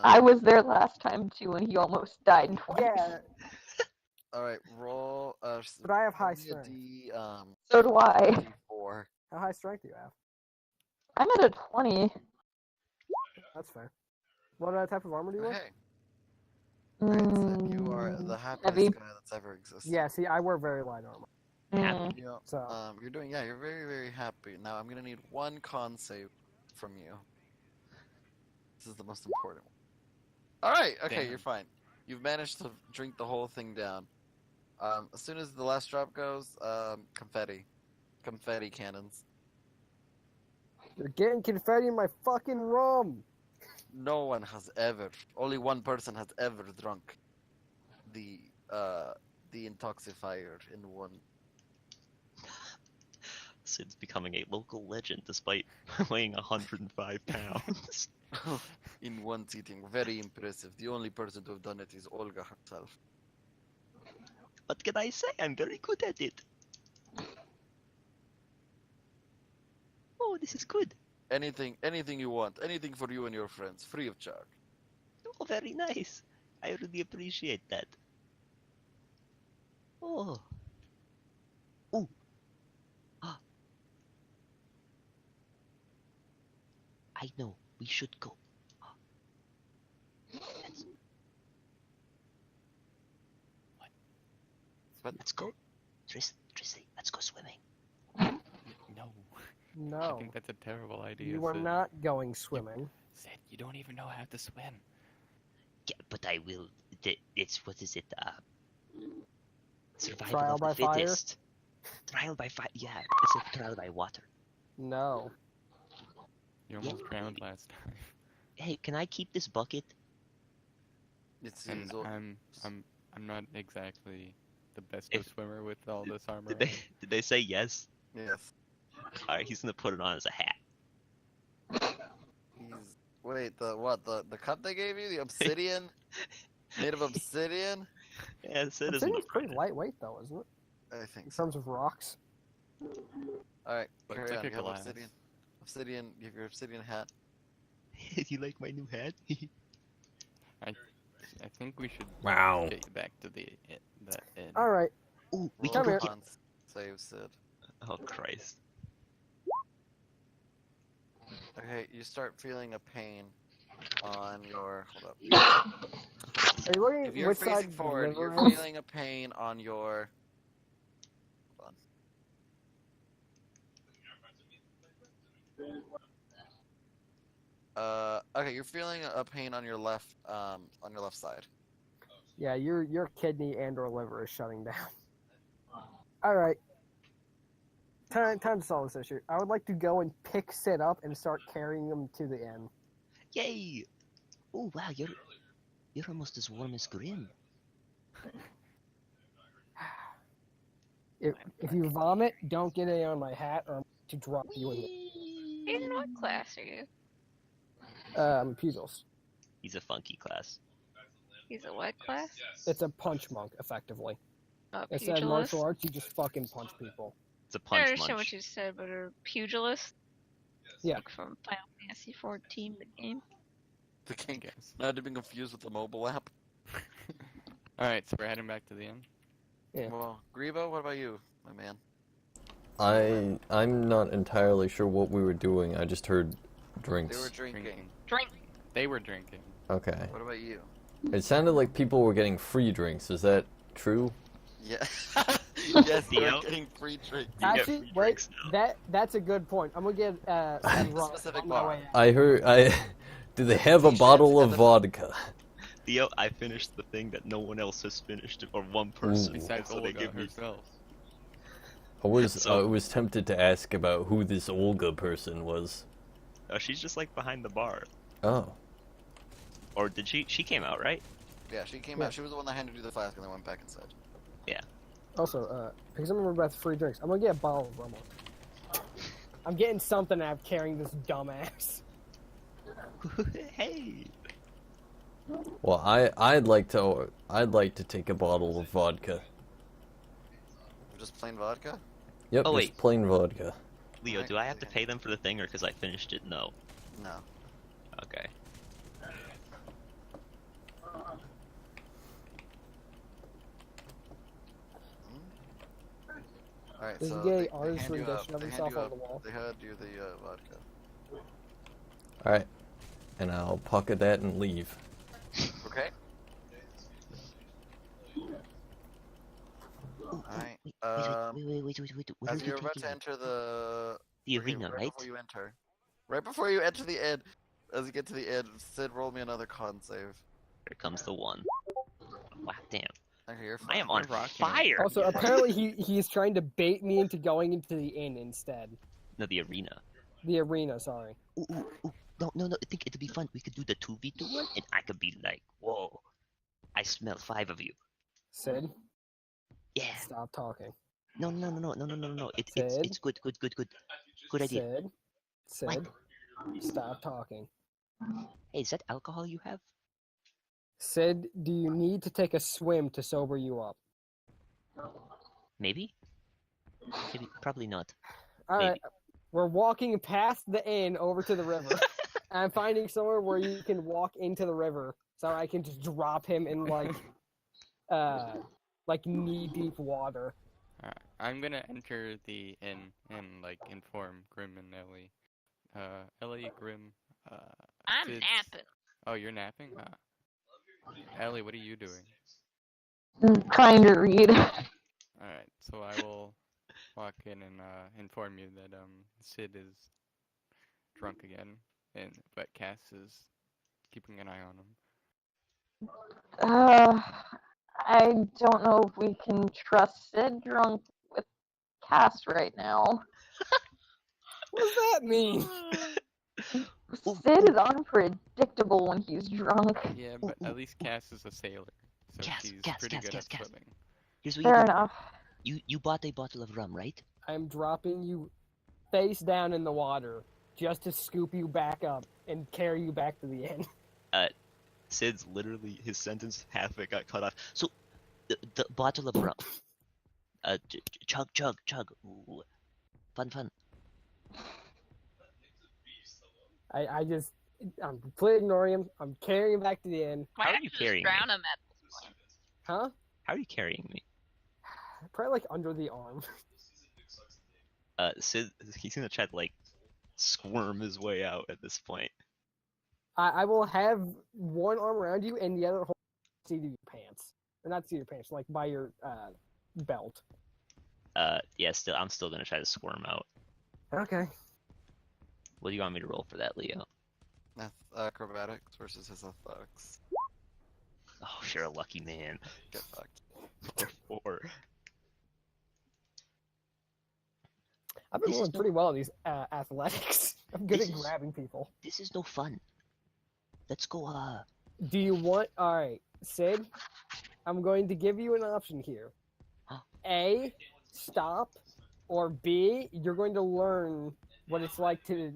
S8: I was there last time too, and he almost died twice.
S2: Yeah,
S1: Alright, roll
S2: but I have high
S1: roll me a
S2: strength.
S1: D,
S8: So do I.
S1: D4.
S2: How high strength do you have?
S8: I'm at a 20.
S2: That's fair. What type of armor do you wear?
S1: Okay. Alright, Sid, you are the happiest
S8: heavy.
S1: guy that's ever existed.
S2: Yeah, see, I wear very light armor.
S8: Mm.
S1: Yeah.
S2: So
S1: You're very, very happy. Now I'm gonna need 1 con save from you. This is the most important one. Alright, okay,
S5: Damn.
S1: you're fine. You've managed to drink the whole thing down. As soon as the last drop goes, confetti. Confetti cannons.
S2: you're getting confetti in my fucking rum.
S1: No one has ever, only one person has ever drunk the intoxifier in one.
S3: Sid's becoming a local legend despite weighing 105 pounds.
S1: In one sitting. Very impressive. The only person to have done it is Olga herself.
S3: What can I say? I'm very good at it. Oh, this is good.
S1: Anything you want. Anything for you and your friends. Free of charge.
S3: Oh, very nice. I really appreciate that. Oh. Ooh. Ah. I know. We should go. Let's,
S1: But
S3: let's go. Trissy, let's go swimming.
S5: No. I
S2: No,
S5: think that's a terrible idea.
S2: you are
S5: Sid.
S2: not going swimming.
S5: Sid, you don't even know how to swim.
S3: Yeah, but I will. It's what is it? Survival
S2: Trial
S3: of the
S2: by fire?
S3: fittest. Trial by fire. Yeah, it's a trial by water.
S2: No.
S5: You almost drowned last time.
S3: Hey, can I keep this bucket?
S1: it's
S5: And
S1: all-
S5: I'm not exactly the best
S3: If-
S5: of swimmer with all this armor.
S3: Did they did they say yes?
S1: yes.
S3: All right, he's gonna put it on as a hat.
S1: Wait, the cup they gave you? The obsidian? Made of obsidian?
S3: Yeah, Sid isn't
S2: Obsidian's
S3: afraid
S2: pretty
S3: of it.
S2: lightweight though, isn't it?
S1: I think
S2: In
S1: so.
S2: terms of rocks.
S1: Alright,
S5: But
S1: carry
S5: it's
S1: on.
S5: like
S1: You
S5: a
S1: have
S5: glass.
S1: obsidian, you have your obsidian hat.
S3: You like my new hat?
S5: I think we should
S7: Wow.
S5: get you back to the inn.
S2: Alright,
S3: Ooh, we
S1: Roll
S3: can
S2: Come
S3: go
S2: here.
S3: get.
S1: con save, Sid.
S3: Oh Christ!
S1: Okay, you start feeling a pain on your. Hold up.
S2: are you looking
S1: If
S2: at
S1: you're
S2: which side
S1: facing
S2: the
S1: forward,
S2: river
S1: you're
S2: is?
S1: feeling a pain on your. Hold on. Okay, you're feeling a pain on your left side.
S2: Yeah, your kidney and or liver is shutting down. Alright. Time to solve this issue. I would like to go and pick Sid up and start carrying him to the inn.
S3: Yay! Oh wow, you're almost as warm as Grim.
S2: If you vomit, don't get it on my hat or I'm going to drop you in it.
S4: In what class are you?
S2: Pugils.
S3: He's a funky class.
S4: He's a what class?
S2: It's a punch monk, effectively.
S4: A
S2: Instead of
S4: pugilist?
S2: martial arts, you just fucking punch people.
S3: It's a
S4: I
S3: punch
S4: understand
S3: munch.
S4: what you said, but a pugilist?
S2: Yeah.
S4: Like from Final Fantasy 14, the game?
S1: The king.
S5: guess.
S1: Not to be confused with the mobile app.
S5: Alright, so we're heading back to the inn.
S2: Yeah.
S1: Well, Grebo, what about you, my man?
S7: I'm not entirely sure what we were doing. I just heard drinks.
S1: They were drinking.
S4: Drink!
S5: They were drinking.
S7: Okay.
S1: What about you?
S7: It sounded like people were getting free drinks. Is that true?
S1: Yeah. Yes, you're
S9: Theo?
S1: getting free drinks.
S9: You get
S2: Actually,
S9: free
S2: wait,
S9: drinks now.
S2: that's a good point. I'm gonna get some rum
S1: Specific
S2: on my
S1: bar.
S2: way out.
S7: I heard. Do they have a
S1: T-shirts
S7: bottle
S1: and
S7: of
S1: the-
S7: vodka?
S9: Theo, I finished the thing that no one else has finished, or one person,
S7: Ooh.
S9: and
S5: Besides
S9: so they
S5: Olga
S9: give me.
S5: herself.
S7: I was
S9: So-
S7: tempted to ask about who this Olga person was.
S9: She's just like behind the bar.
S7: Oh.
S9: Or did she? She came out, right?
S1: Yeah, she came
S2: Yeah.
S1: out. She was the one that handed you the flask and then went back inside.
S2: Also, because I'm remember about the free drinks, I'm gonna get a bottle of rum. I'm getting something out of carrying this dumbass.
S9: Hey.
S7: Well, I'd like to take a bottle of vodka.
S1: Just plain vodka?
S7: Yep,
S9: Oh,
S7: just
S9: wait.
S7: plain vodka.
S9: Leo,
S1: Right,
S9: do I have to
S1: okay.
S9: pay them for the thing, or because I finished it? No.
S1: No.
S9: Okay.
S1: Alright,
S2: There's
S1: so
S2: a gay
S1: they
S2: artist
S1: hand you
S2: rendition of
S1: they hand
S2: himself
S1: you
S2: on the wall.
S1: They hand you the vodka.
S7: Alright. And I'll pocket that and leave.
S1: Okay. Alright.
S3: Wait. What
S1: As
S3: are
S1: you're
S3: you
S1: about
S3: taking?
S1: to enter the
S3: The
S1: right
S3: arena, right?
S1: before you enter the end, as you get to the end, Sid, roll me another con save.
S3: Here comes the one. Wow, damn.
S1: Okay, you're
S3: I
S1: fine.
S3: am on
S5: You're rocking it.
S3: fire.
S2: Also, apparently he's trying to bait me into going into the inn instead.
S3: No, the arena.
S2: The arena, sorry.
S3: Ooh. No. I think it'd be fun. We could do the 2v2 one, and I could be like, whoa. I smell 5 of you.
S2: Sid,
S3: Yeah.
S2: stop talking.
S3: No. It's
S2: Sid?
S3: good. Good idea.
S2: Sid, stop talking.
S3: Hey, is that alcohol you have?
S2: Sid, do you need to take a swim to sober you up?
S3: Maybe? Probably not.
S2: Alright, we're walking past the inn over to the river. I'm finding somewhere where you can walk into the river, so I can just drop him in like knee-deep water.
S5: I'm gonna enter the inn and like inform Grim and Ellie. Ellie, Grim,
S4: I'm
S5: Sid's-
S4: napping.
S5: Oh, you're napping? Ellie, what are you doing?
S8: I'm trying to read.
S5: Alright, so I will walk in and inform you that Sid is drunk again, but Cass is keeping an eye on him.
S8: I don't know if we can trust Sid drunk with Cass right now.
S2: What does that mean?
S8: Sid is unpredictable when he's drunk.
S5: Yeah, but at least Cass is a sailor, so
S3: Cass,
S5: she's
S3: Cass,
S5: pretty
S3: Cass,
S5: good
S3: Cass,
S5: at
S3: Cass.
S5: swimming.
S3: Here's what
S8: Fair
S3: you do.
S8: enough.
S3: You bought a bottle of rum, right?
S2: I'm dropping you face down in the water just to scoop you back up and carry you back to the inn.
S9: Sid's literally his sentence, half of it got cut off.
S3: So, the bottle of rum. Chug. Ooh. Fun.
S2: I'm completely ignoring him. I'm carrying him back to the inn.
S4: Why
S3: How are
S4: don't
S3: you
S4: you
S3: carrying
S4: just
S3: me?
S4: drown him at this point?
S2: Huh?
S3: How are you carrying me?
S2: Probably like under the arm.
S9: Sid, he's gonna try to like squirm his way out at this point.
S2: I will have one arm around you and the other hold seat of your pants. Or not seat of your pants, like by your belt.
S3: Yeah, I'm still gonna try to squirm out.
S2: Okay.
S3: What do you want me to roll for that, Leo?
S1: Acrobatics versus his athletics.
S3: Oh, you're a lucky man.
S1: Get fucked.
S9: Or
S2: I've been
S3: This is
S2: rolling
S3: no-
S2: pretty well at these athletics. I'm good
S3: This
S2: at
S3: is-
S2: grabbing people.
S3: This is no fun. Let's go,
S2: Do you want... Alright, Sid, I'm going to give you an option here.
S3: Huh?
S2: A, stop, or B, you're going to learn what it's like to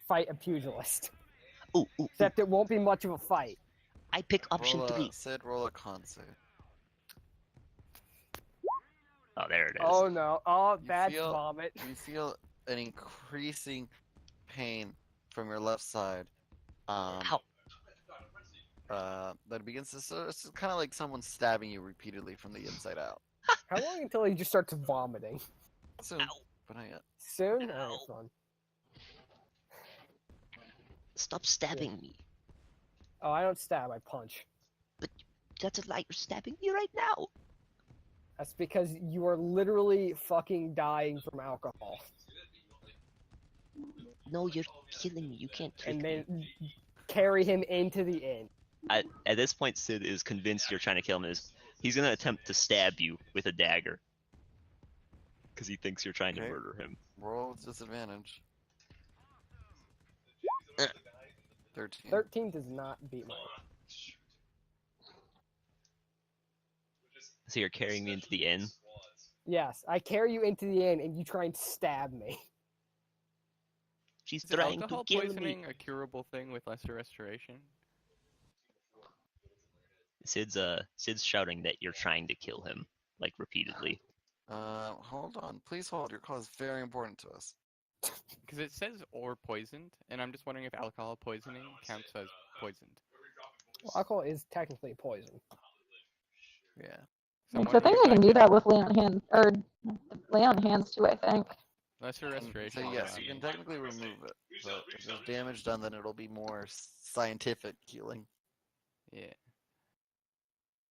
S2: fight a pugilist.
S3: ooh.
S2: Except it won't be much of a fight.
S3: I pick option
S1: Roll
S3: 3.
S1: Sid, roll a con save.
S3: Oh, there it is.
S2: Oh no. Oh,
S1: You
S2: that's
S1: feel-
S2: vomit.
S1: You feel an increasing pain from your left side.
S3: Ow.
S1: That begins to it's kind of like someone stabbing you repeatedly from the inside out.
S2: How long until he just starts vomiting?
S1: Soon,
S3: Ow.
S1: but not yet.
S2: Soon?
S3: Ow.
S2: Alright, fun.
S3: Stop stabbing me.
S2: Oh, I don't stab, I punch.
S3: That's a lie. You're stabbing me right now.
S2: That's because you are literally fucking dying from alcohol.
S3: No, you're killing me. You can't trick
S2: And
S3: me.
S2: then carry him into the inn.
S3: At this point, Sid is convinced you're trying to kill him. He's gonna attempt to stab you with a dagger. Because he thinks you're trying to
S1: Okay.
S3: murder him.
S1: Roll with disadvantage. 13.
S2: 13 does not beat my.
S3: So you're carrying me into the inn?
S2: Yes, I carry you into the inn and you try and stab me.
S3: She's
S5: Is
S3: trying to
S5: alcohol
S3: kill me.
S5: poisoning a curable thing with lesser restoration?
S3: Sid's shouting that you're trying to kill him, like repeatedly.
S1: Hold on. Please hold. Your call is very important to us.
S5: Because it says or poisoned, and I'm just wondering if alcohol poisoning counts as poisoned.
S2: Well, alcohol is technically poison.
S1: Yeah.
S5: So I'm
S8: So I think
S5: wondering
S8: I
S5: if
S8: can do
S5: counts.
S8: that with lay on hands, or lay on hands too. I think.
S5: Lesser restoration.
S1: So yes,
S5: yeah.
S1: you can technically remove it, but if there's damage done, then it'll be more scientific healing.
S5: Yeah.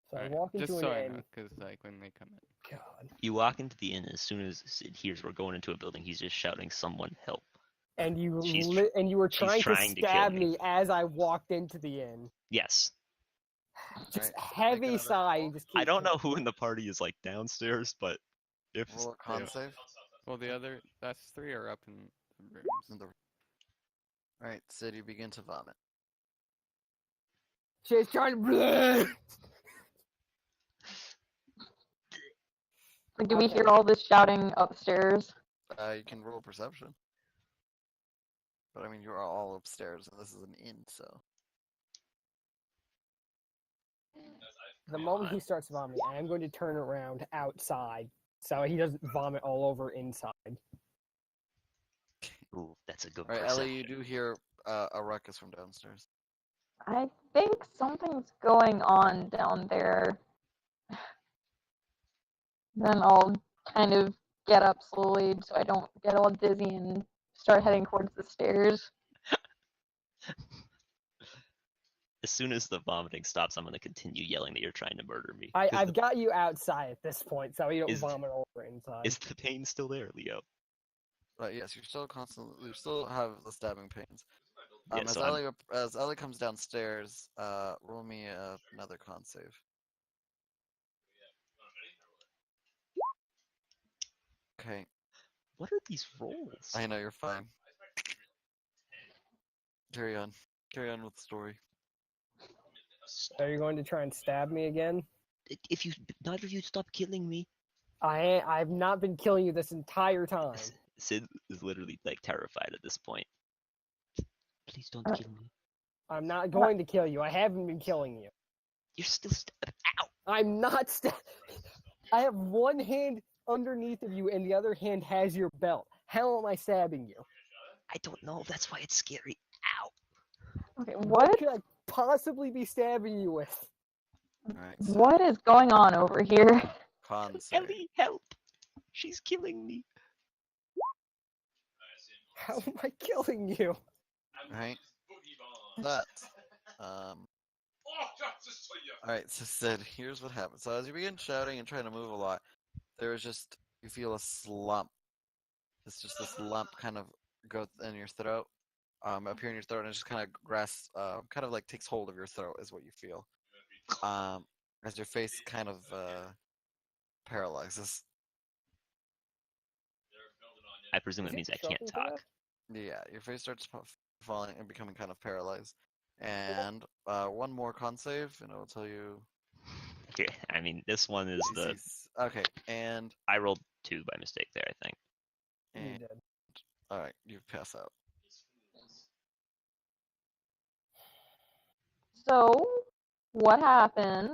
S2: So I
S5: Alright,
S2: walk
S5: just
S2: into
S5: so
S2: an
S5: I
S2: inn.
S5: know, because like when they come in.
S2: God.
S3: You walk into the inn, as soon as Sid hears we're going into a building, he's just shouting, "Someone help!"
S2: And you
S3: She's
S2: and you were
S3: she's
S2: trying to
S3: trying to kill
S2: stab
S3: me.
S2: me as I walked into the inn.
S3: Yes.
S2: Just
S1: Alright,
S2: heavy
S1: make another
S2: sigh.
S1: roll.
S2: And just
S3: I
S2: keep
S3: don't know
S2: going.
S3: who in the party is like downstairs, but if
S1: Roll a con save.
S5: Well, the other, that's 3 are up in the rooms.
S1: In the... Alright, Sid, you begin to vomit.
S2: She's trying to.
S8: Like, do we
S2: Okay.
S8: hear all this shouting upstairs?
S1: You can roll perception. But I mean, you are all upstairs, and this is an inn, so.
S2: The moment he starts vomiting, I am going to turn around outside so he doesn't vomit all over inside.
S3: Ooh, that's a good
S1: Alright,
S3: perception.
S1: Ellie, you do hear a ruckus from downstairs.
S8: I think something's going on down there. Then I'll kind of get up slowly so I don't get all dizzy and start heading towards the stairs.
S3: As soon as the vomiting stops, I'm gonna continue yelling that you're trying to murder me. 'Cause
S2: I've got you outside at this point, so you don't
S3: Is-
S2: vomit over inside.
S3: Is the pain still there, Leo?
S1: Yes, you still have the stabbing pains.
S3: Yeah,
S1: As
S3: so I'm-
S1: Ellie comes downstairs, roll me another con save. Okay,
S3: What are these rolls?
S1: I know you're fine. Carry on. Carry on with the story.
S2: Are you going to try and stab me again?
S3: If you, neither of you stop killing me.
S2: I've not been killing you this entire time.
S3: Sid is literally like terrified at this point. Please don't kill me.
S2: I'm not going to kill you. I haven't been killing you.
S3: You're still ow!
S2: I'm not I have one hand underneath of you and the other hand has your belt. How am I stabbing you?
S3: I don't know. That's why it's scary. Ow!
S8: Okay,
S2: What
S8: what?
S2: could I possibly be stabbing you with?
S1: Alright, so
S8: What is going on over here?
S1: con save.
S3: Ellie, help! She's killing me.
S2: How am I killing you?
S1: Alright. That. Alright, so Sid, here's what happens. So as you begin shouting and trying to move a lot, there is just, you feel a slump. It's just this lump kind of goes in your throat, up here in your throat, and it just kind of grasps, kind of like takes hold of your throat, is what you feel. As your face kind of paralyzes.
S3: I presume
S2: Is
S3: it means I
S2: it
S3: can't
S2: choking to
S3: talk.
S1: Yeah, your face starts falling and becoming kind of paralyzed. And one more con save, and it will tell you.
S3: Okay, I mean, this one is the.
S1: Okay, and
S3: I rolled 2 by mistake there, I think.
S2: You
S1: and
S2: did.
S1: all right, you pass out.
S8: So, what happened?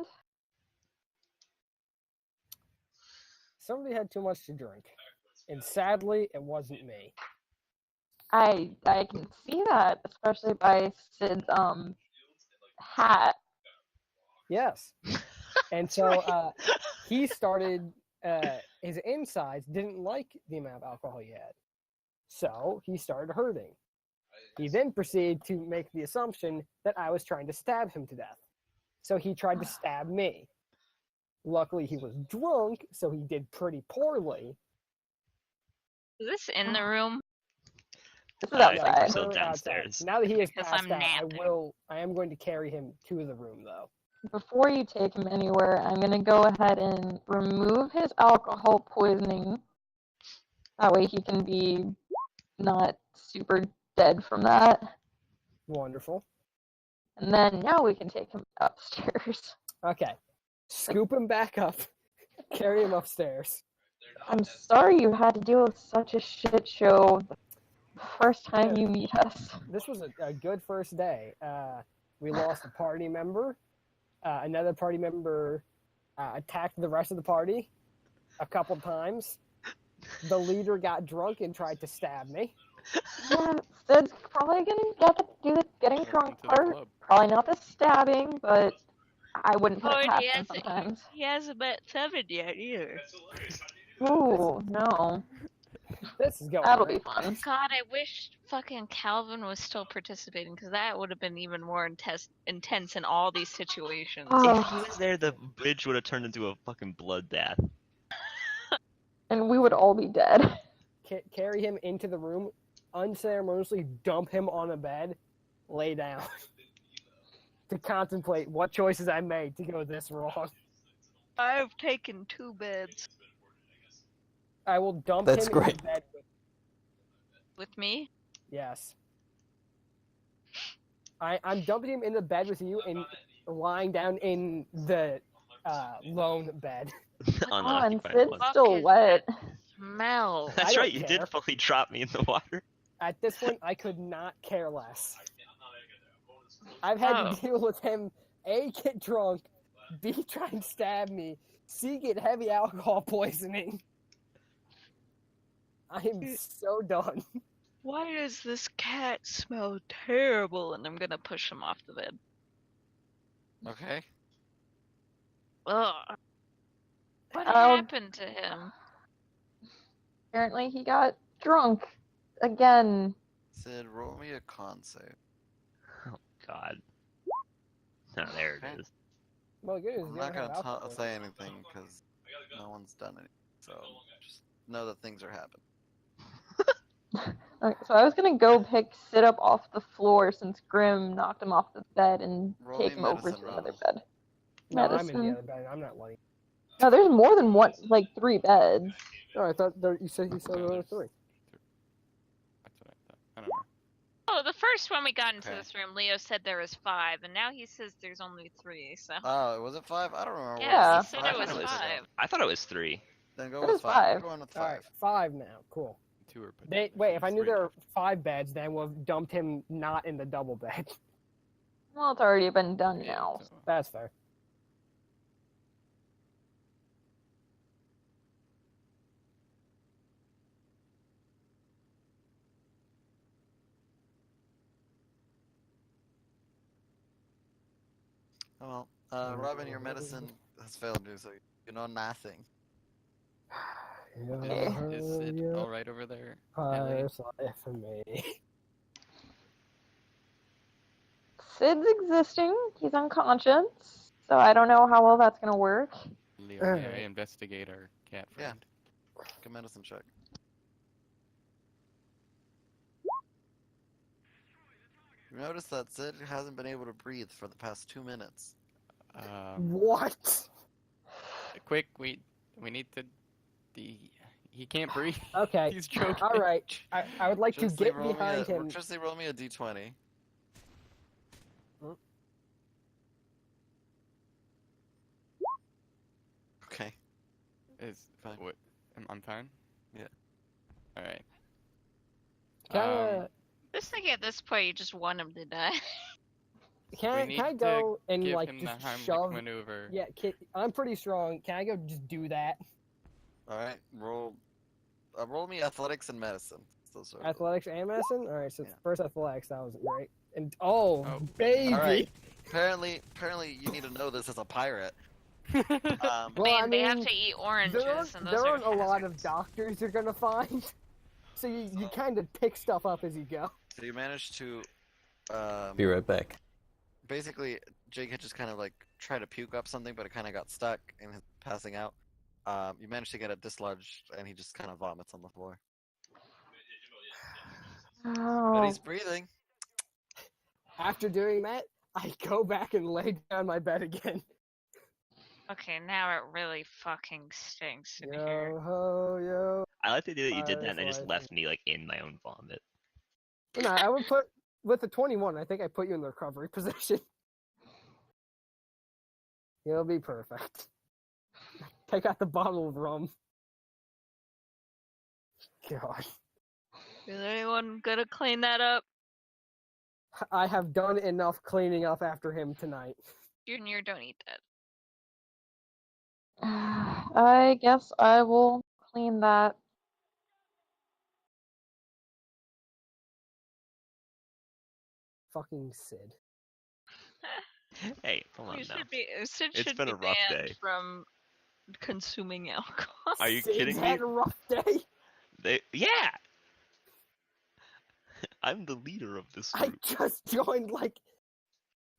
S2: Somebody had too much to drink. And sadly, it wasn't me.
S8: I can see that, especially by Sid's hat.
S2: Yes. And so he started, his insides didn't like the amount of alcohol he had. So he started hurting. He then proceeded to make the assumption that I was trying to stab him to death. So he tried to stab me. Luckily, he was drunk, so he did pretty poorly.
S4: Is this in the room?
S8: This is
S9: I think
S8: outside.
S9: we're still
S2: Currently outside.
S9: downstairs.
S2: Now that he is
S4: Because
S2: passed
S4: I'm
S2: out,
S4: napping.
S2: I am going to carry him to the room, though.
S8: Before you take him anywhere, I'm gonna go ahead and remove his alcohol poisoning. That way he can be not super dead from that.
S2: Wonderful.
S8: And then now we can take him upstairs.
S2: Okay. Scoop him back up. Carry him upstairs.
S8: I'm sorry you had to deal with such a shit show the first time you meet us.
S2: This was a good first day. We lost a party member. Another party member attacked the rest of the party a couple times. The leader got drunk and tried to stab me.
S8: Yeah, Sid's probably gonna get to do the getting
S5: Welcome
S8: drunk
S5: to the
S8: part.
S5: club.
S8: Probably not the stabbing, but I wouldn't put
S4: Oh,
S8: it
S4: and
S8: past
S4: he
S8: him
S4: hasn't,
S8: sometimes.
S4: he hasn't met 7 yet either.
S8: Ooh, no.
S2: This is going
S8: That'll
S2: great.
S8: be fun.
S4: God, I wish fucking Calvin was still participating, because that would have been even more intense in all these situations.
S8: Oh.
S9: If he was there, the bridge would have turned into a fucking bloodbath.
S8: And we would all be dead.
S2: Carry him into the room, unceremoniously dump him on a bed, lay down. To contemplate what choices I made to go this wrong.
S4: I've taken 2 beds.
S2: I will dump
S7: That's
S2: him
S7: great.
S2: in the bed with
S4: With me?
S2: Yes. I'm dumping him in the bed with you and lying down in the lone bed.
S8: Oh, and
S9: Unoccupied
S8: Sid's
S9: one.
S8: still
S4: Fuck
S8: wet.
S4: Smell.
S9: That's
S2: don't
S9: right, you
S2: care.
S9: did fully drop me in the water.
S2: At this point, I could not care less. I've had
S4: Oh.
S2: to deal with him, A, get drunk, B, try and stab me, C, get heavy alcohol poisoning. I am so done.
S4: Why does this cat smell terrible? And I'm gonna push him off the bed.
S1: Okay.
S4: Ugh. What
S8: Oh.
S4: happened to him?
S8: Apparently he got drunk. Again.
S1: Sid, roll me a con save.
S9: God. Oh, there it
S1: Okay.
S9: is.
S2: Well, good news,
S1: I'm
S2: you
S1: not
S2: don't have
S1: gonna
S2: alcohol.
S1: say anything because no one's done it. So just know that things are happening.
S8: Okay, so I was gonna go pick Sid up off the floor since Grim knocked him off the bed and
S1: Roll
S8: take
S1: me
S8: him over
S1: medicine,
S8: to another
S1: Ronald.
S8: bed.
S2: No, I'm in
S8: Medicine.
S2: the other bed. I'm not letting.
S8: No, there's more than one, like 3 beds.
S2: No, I thought you said there were 3.
S5: That's what I thought. I don't know.
S4: Oh, the first one we got into
S1: Okay.
S4: this room, Leo said there was 5, and now he says there's only 3. So
S1: Oh, was it 5? I don't remember.
S4: Yeah,
S1: Was
S4: he said
S1: five?
S4: it was
S1: I thought
S4: 5.
S9: I thought it was 3.
S1: Then go
S8: It
S1: with
S8: is
S1: 5.
S8: 5.
S1: We're going with
S2: All right,
S1: 5.
S2: 5 now. Cool.
S5: 2 are
S2: Wait, if I knew
S5: three.
S2: there were 5 beds, then we'll have dumped him not in the double bed.
S8: Well, it's already been done
S5: Yeah,
S8: now.
S5: so-
S2: That's fair.
S1: Oh, well, Robin, your medicine has failed you, so you know nothing.
S5: Is it alright over there? Ellie?
S2: Life for me.
S8: Sid's existing. He's unconscious. So I don't know how well that's gonna work.
S5: Leo, may I
S2: Alright.
S5: investigate our cat
S1: Yeah.
S5: friend?
S1: Good medicine check. You notice that Sid hasn't been able to breathe for the past 2 minutes.
S2: What?
S5: Quick, we need to. He can't breathe.
S2: Okay.
S5: He's choking.
S2: All right. I would like to
S1: Trusty,
S2: get
S1: roll me
S2: behind him.
S1: Trusty, roll me a d20.
S2: Hmm?
S1: Okay.
S5: Is
S1: Fine.
S5: what? I'm fine.
S1: Yeah.
S5: All right.
S2: Kinda,
S4: Just thinking at this point, you just want him to die.
S2: can I
S5: need
S2: go and
S5: Give
S2: like
S5: him
S2: just
S5: the Heimlich
S2: shove?
S5: maneuver.
S2: Yeah, I'm pretty strong. Can I go just do that?
S1: Alright, roll me athletics and medicine. Those are-
S2: Athletics and medicine. All right. So
S1: Yeah.
S2: first athletics, that was right. And oh,
S5: Oh,
S2: baby.
S1: Alright. Apparently you need to know this as a pirate.
S2: Well,
S4: Man,
S2: I
S4: they have
S2: mean,
S4: to eat oranges,
S2: there
S4: and those
S2: there
S4: are
S2: aren't a lot of
S4: hazards.
S2: doctors you're gonna find. So you kind of pick stuff up as you go.
S1: So you managed to
S7: Be right back.
S1: basically Jake had just kind of like tried to puke up something, but it kind of got stuck in his passing out. You manage to get it dislodged, and he just kind of vomits on the floor. But
S8: Oh,
S1: he's breathing.
S2: After doing that, I go back and lay down my bed again.
S4: Okay, now it really fucking stinks in here.
S2: Yo ho yo.
S9: I like the idea that you did that and then just
S2: Firefly.
S9: left me like in my own vomit.
S2: No, I would put with the 21. I think I put you in the recovery position. It'll be perfect. Take out the bottle of rum. God,
S4: Is anyone gonna clean that up?
S2: I have done enough cleaning up after him tonight.
S4: Junior, don't eat that.
S8: I guess I will clean that.
S2: Fucking Sid.
S9: Hey, come on
S4: You
S9: now.
S4: should be. Sid
S9: It's
S4: should
S9: been
S4: be
S9: a rough
S4: banned
S9: day.
S4: from consuming alcohol.
S9: Are you
S2: Sid's
S9: kidding me?
S2: had a rough day.
S9: Yeah! I'm the leader of this
S2: I
S9: group.
S2: just joined, like,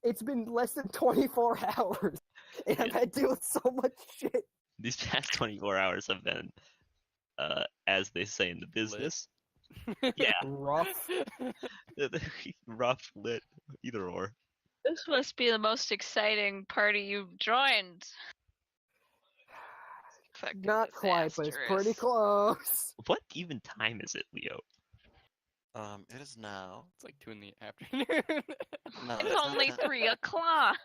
S2: it's been less than 24 hours, and I've had to deal with so much shit.
S9: These past 24 hours have been, as they say in the business, yeah,
S2: Rough.
S9: rough, lit, either or.
S4: This must be the most exciting party you've joined. Fucking
S2: Not quite, but it's pretty
S4: disastrous.
S2: close.
S9: What even time is it, Leo?
S1: It is now.
S5: It's like 2 in the afternoon.
S1: No,
S4: It's only 3 o'clock.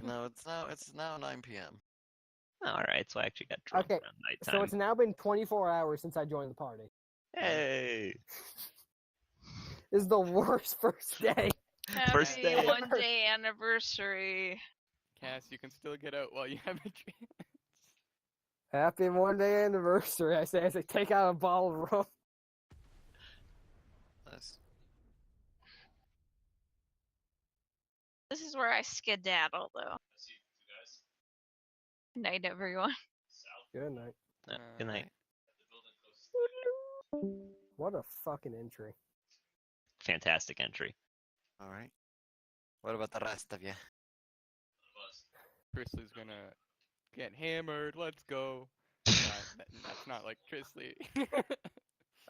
S1: No, it's now 9 p.m.
S9: Alright, so I actually got drunk
S2: Okay,
S9: around
S2: So
S9: nighttime.
S2: it's now been 24 hours since I joined the party.
S9: Hey!
S2: This is the worst first day.
S9: First
S4: Happy
S9: day.
S4: 1 day anniversary.
S5: Cass, you can still get out while you have a chance.
S2: Happy 1 day anniversary, I say as I take out a bottle of rum.
S1: Nice.
S4: This is where I skedaddle, though. Good night, everyone.
S2: Good night.
S9: Good night.
S2: What a fucking entry.
S9: Fantastic entry.
S1: All right. What about the rest of you?
S5: Trisley's gonna get hammered. Let's go. That's not like Trisley. It'd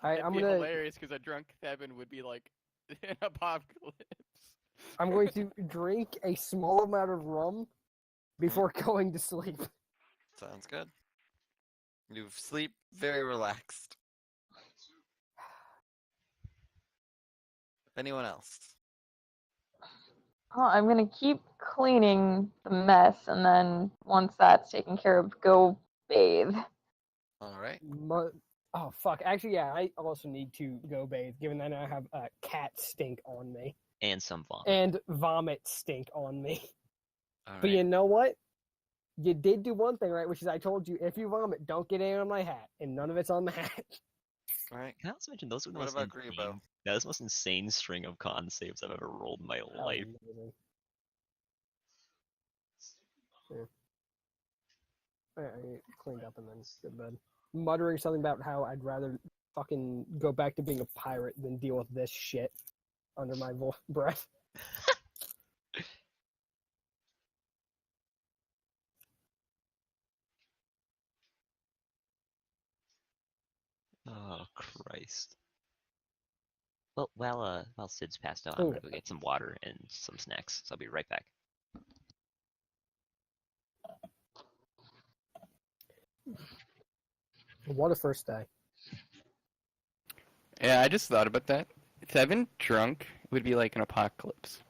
S2: I'm
S5: be
S2: gonna
S5: hilarious because a drunk Thevin would be like an apocalypse.
S2: I'm going to drink a small amount of rum before going to sleep.
S1: Sounds good. You sleep very relaxed. Anyone else?
S8: Oh, I'm gonna keep cleaning the mess, and then once that's taken care of, go bathe.
S1: All right.
S2: Oh fuck! Actually, yeah, I also need to go bathe, given that I have cat stink on me
S9: And some vomit.
S2: and vomit stink on me.
S1: All
S2: But
S1: right.
S2: you know what? You did do one thing right, which is I told you if you vomit, don't get any on my hat, and none of it's on the hat.
S1: All right.
S9: Can I also mention those were the
S1: What
S9: most
S1: about
S9: insane,
S1: Grebo?
S9: that was the most insane string of con saves I've ever rolled in my life.
S2: Amazing. Yeah. I cleaned up and then go to bed. Muttering something about how I'd rather fucking go back to being a pirate than deal with this shit under my breath.
S9: Oh Christ. Well, while Sid's passed out,
S2: Ooh.
S9: I'm gonna go get some water and some snacks. So I'll be right back.
S2: What a first day.
S5: Yeah, I just thought about that. Thevin drunk would be like an apocalypse.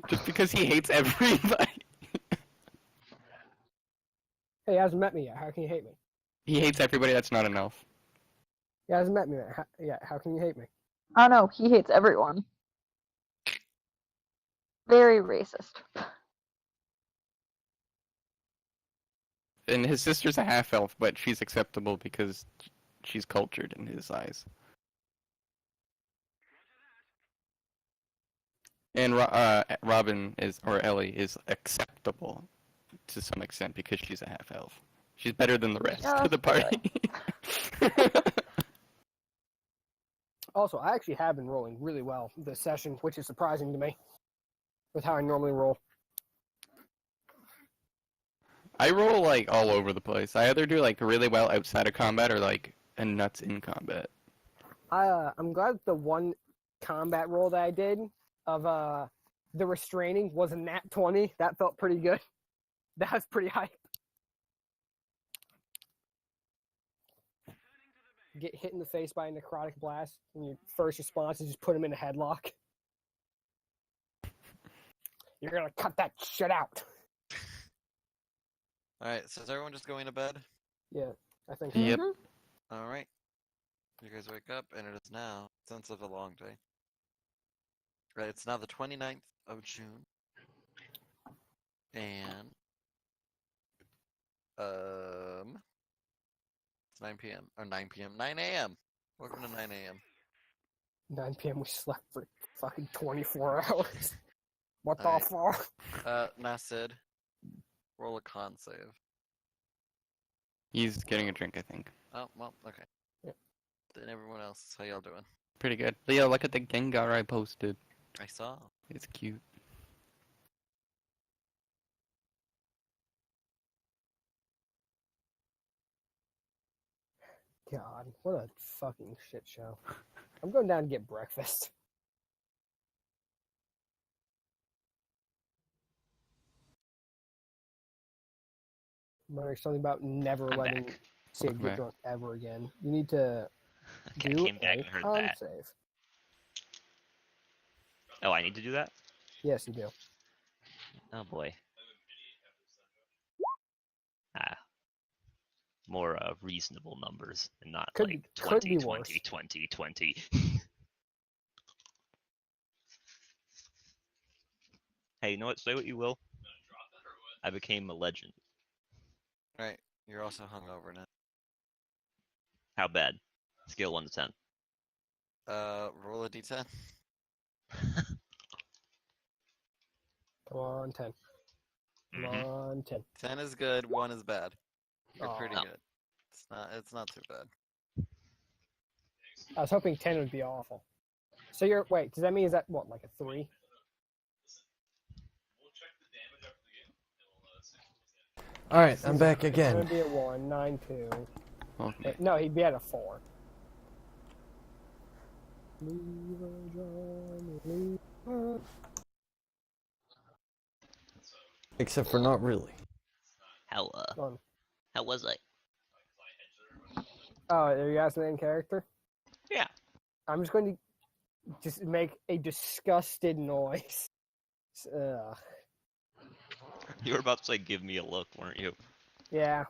S5: Just because he hates everybody.
S2: Hey, he hasn't met me yet. How can you hate me?
S5: He hates everybody that's not an elf.
S2: He hasn't met me yet. How can you hate me?
S8: Oh no, he hates everyone. Very racist.
S5: And his sister's a half elf, but she's acceptable because she's cultured in his eyes. And Robin or Ellie is acceptable to some extent because she's a half elf. She's better than the rest of the party.
S2: Also, I actually have been rolling really well this session, which is surprising to me with how I normally roll.
S5: I roll like all over the place. I either do like really well outside of combat or like and nuts in combat.
S2: I'm glad the one combat roll that I did of the restraining was a nat 20. That felt pretty good. That was pretty hype. Get hit in the face by a necrotic blast, and your first response is just put him in a headlock. You're gonna cut that shit out.
S1: Alright, so is everyone just going to bed?
S2: Yeah, I think so.
S5: Yep.
S1: Alright. You guys wake up, and it is now, since of a long day. Right, it's now the 29th of June. And it's 9 p.m. or 9 p.m. 9 a.m. Welcome to 9 a.m.
S2: 9 p.m. We slept for fucking 24 hours. What the
S1: Alright.
S2: fuck?
S1: Nasid, roll a con save.
S5: He's getting a drink, I think.
S1: Oh, well, okay.
S2: Yep.
S1: Then everyone else, how y'all doing?
S5: Pretty good. Leo, look at the Gengar I posted.
S1: I saw.
S5: It's cute.
S2: God, what a fucking shit show. I'm going down to get breakfast. I'm learning something about never
S3: I'm
S2: letting
S3: back.
S2: Sid
S5: Welcome
S2: get
S5: back.
S2: drunk ever again. You need to
S3: Okay, I
S2: do
S3: came back
S2: a
S3: and heard
S2: con
S3: that.
S2: save.
S3: Oh, I need to do that?
S2: Yes, you do.
S3: Oh boy. Ah. More reasonable numbers and not
S2: Could
S3: like
S2: be- could
S3: 20,
S2: be
S3: 20,
S2: worse.
S3: 20, 20. Hey, you know what? Say what you will. I became a legend.
S1: Right, you're also hungover now.
S3: How bad? Scale 1 to 10.
S1: Roll a d10.
S2: Come on, 10. Come
S3: Mhm.
S2: on, 10.
S1: 10 is good, 1 is bad. You're pretty
S2: Aw.
S1: good. It's not too bad.
S2: I was hoping 10 would be awful. So you're, wait, does that mean is that, what, like a 3?
S7: Alright, I'm back
S2: It's
S7: again.
S2: gonna be a 1, 9, 2.
S5: Welcome back.
S2: No, he'd be at a 4.
S7: Except for not really.
S3: How was I?
S2: Oh, are you asking the main character?
S3: Yeah.
S2: I'm just going to just make a disgusted noise. Ugh.
S3: You were about to say give me a look, weren't you?
S2: Yeah.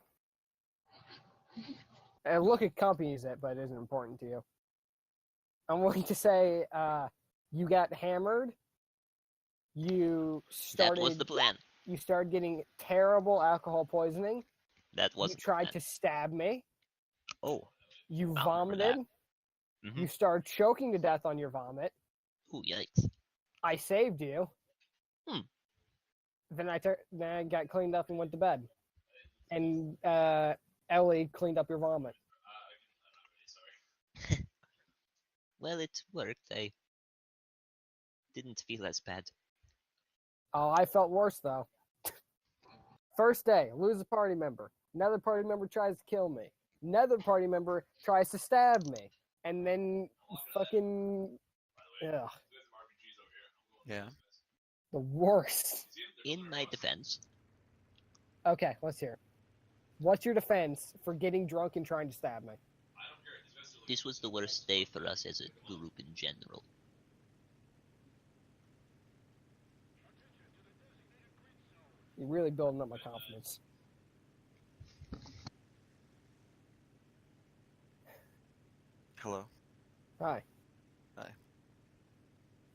S2: A look accompanies it, but it isn't important to you. I'm willing to say, you got hammered. You started.
S3: That was the plan.
S2: You started getting terrible alcohol poisoning.
S3: That was
S2: You
S3: the
S2: tried
S3: plan.
S2: to stab me.
S3: Oh.
S2: You
S3: remember
S2: vomited.
S3: that. Mhm.
S2: You started choking to death on your vomit.
S3: Ooh, yikes.
S2: I saved you.
S3: Hmm.
S2: Then I got cleaned up and went to bed. And Ellie cleaned up your vomit.
S3: Well, it worked. I didn't feel as bad.
S2: Oh, I felt worse though. First day, lose a party member. Another party member tries to kill me. Another party member tries to stab me. And then fucking ugh,
S1: Yeah.
S2: the worst.
S3: In my defense,
S2: Okay, let's hear it. What's your defense for getting drunk and trying to stab me?
S3: this was the worst day for us as a group in general.
S2: You're really building up my confidence.
S1: Hello.
S2: Hi.
S1: Hi.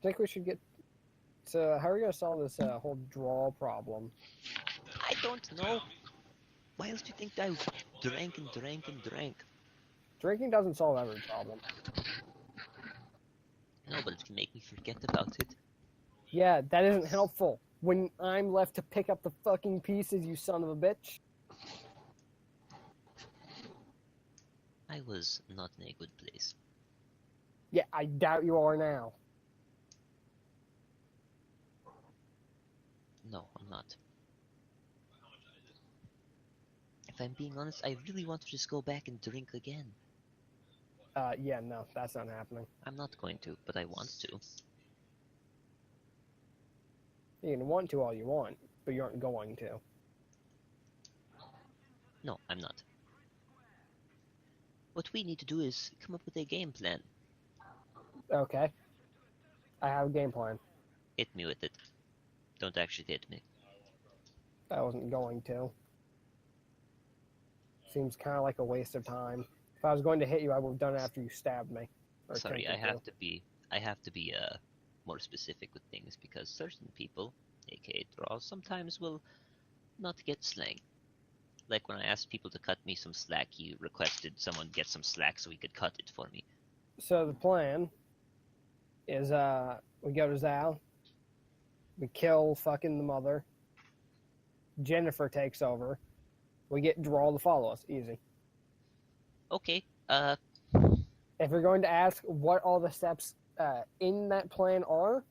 S2: Think we should get. So, how are we gonna solve this whole draw problem?
S3: I don't know. Why else do you think I drank and drank and drank?
S2: Drinking doesn't solve every problem.
S3: No, but it can make me forget about it.
S2: Yeah, that isn't helpful. When I'm left to pick up the fucking pieces, you son of a bitch.
S3: I was not in a good place.
S2: Yeah, I doubt you are now.
S3: No, I'm not. if I'm being honest, I really want to just go back and drink again.
S2: Yeah, no, that's not happening.
S3: I'm not going to, but I want to.
S2: You can want to all you want, but you aren't going to.
S3: No, I'm not. What we need to do is come up with a game plan.
S2: Okay. I have a game plan.
S3: Hit me with it. Don't actually hit me.
S2: I wasn't going to. Seems kind of like a waste of time. If I was going to hit you, I would have done it after you stabbed me. or
S3: Sorry, I
S2: attempted
S3: have to be more specific with things because certain people, aka draws, sometimes will not get slang. Like when I asked people to cut me some slack, he requested someone get some slack so he could cut it for me.
S2: So the plan is we go to Zal, we kill fucking the mother, Jennifer takes over, we get Drawl to follow us. Easy.
S3: Okay,
S2: If you're going to ask what all the steps in that plan are,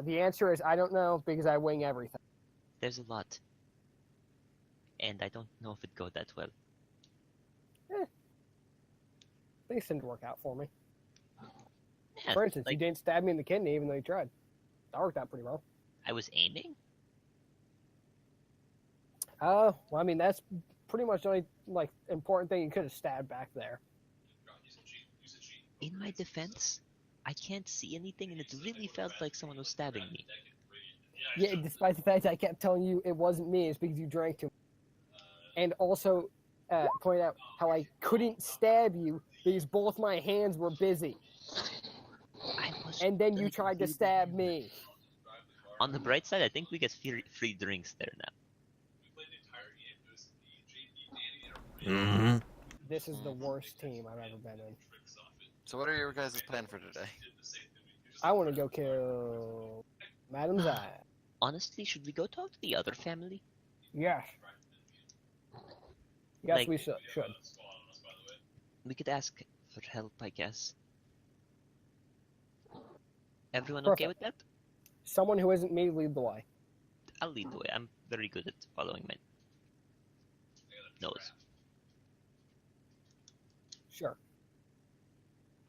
S2: the answer is I don't know because I wing everything.
S3: there's a lot. And I don't know if it'd go that well.
S2: These didn't work out for me.
S3: Yeah,
S2: For instance,
S3: like,
S2: you didn't stab me in the kidney even though you tried. That worked out pretty well.
S3: I was aiming?
S2: Well, I mean, that's pretty much the only, important thing you could have stabbed back there.
S3: In my defense, I can't see anything and it really felt like someone was stabbing me.
S2: Yeah, despite the fact I kept telling you it wasn't me, it's because you drank too much. And also, point out how I couldn't stab you because both my hands were busy. And then you tried to stab me.
S3: On the bright side, I think we get free drinks there now.
S7: Mm-hmm.
S2: This is the worst team I've ever been in.
S1: So what are your guys' plan for today?
S2: I want to go kill Madam Zai.
S3: Honestly, should we go talk to the other family?
S2: Yes. Yes,
S3: Like-
S2: we should.
S3: We could ask for help, I guess. Everyone
S2: Perfect.
S3: okay with that?
S2: Someone who isn't me lead the way.
S3: I'll lead the way. I'm very good at following my nose.
S2: Sure.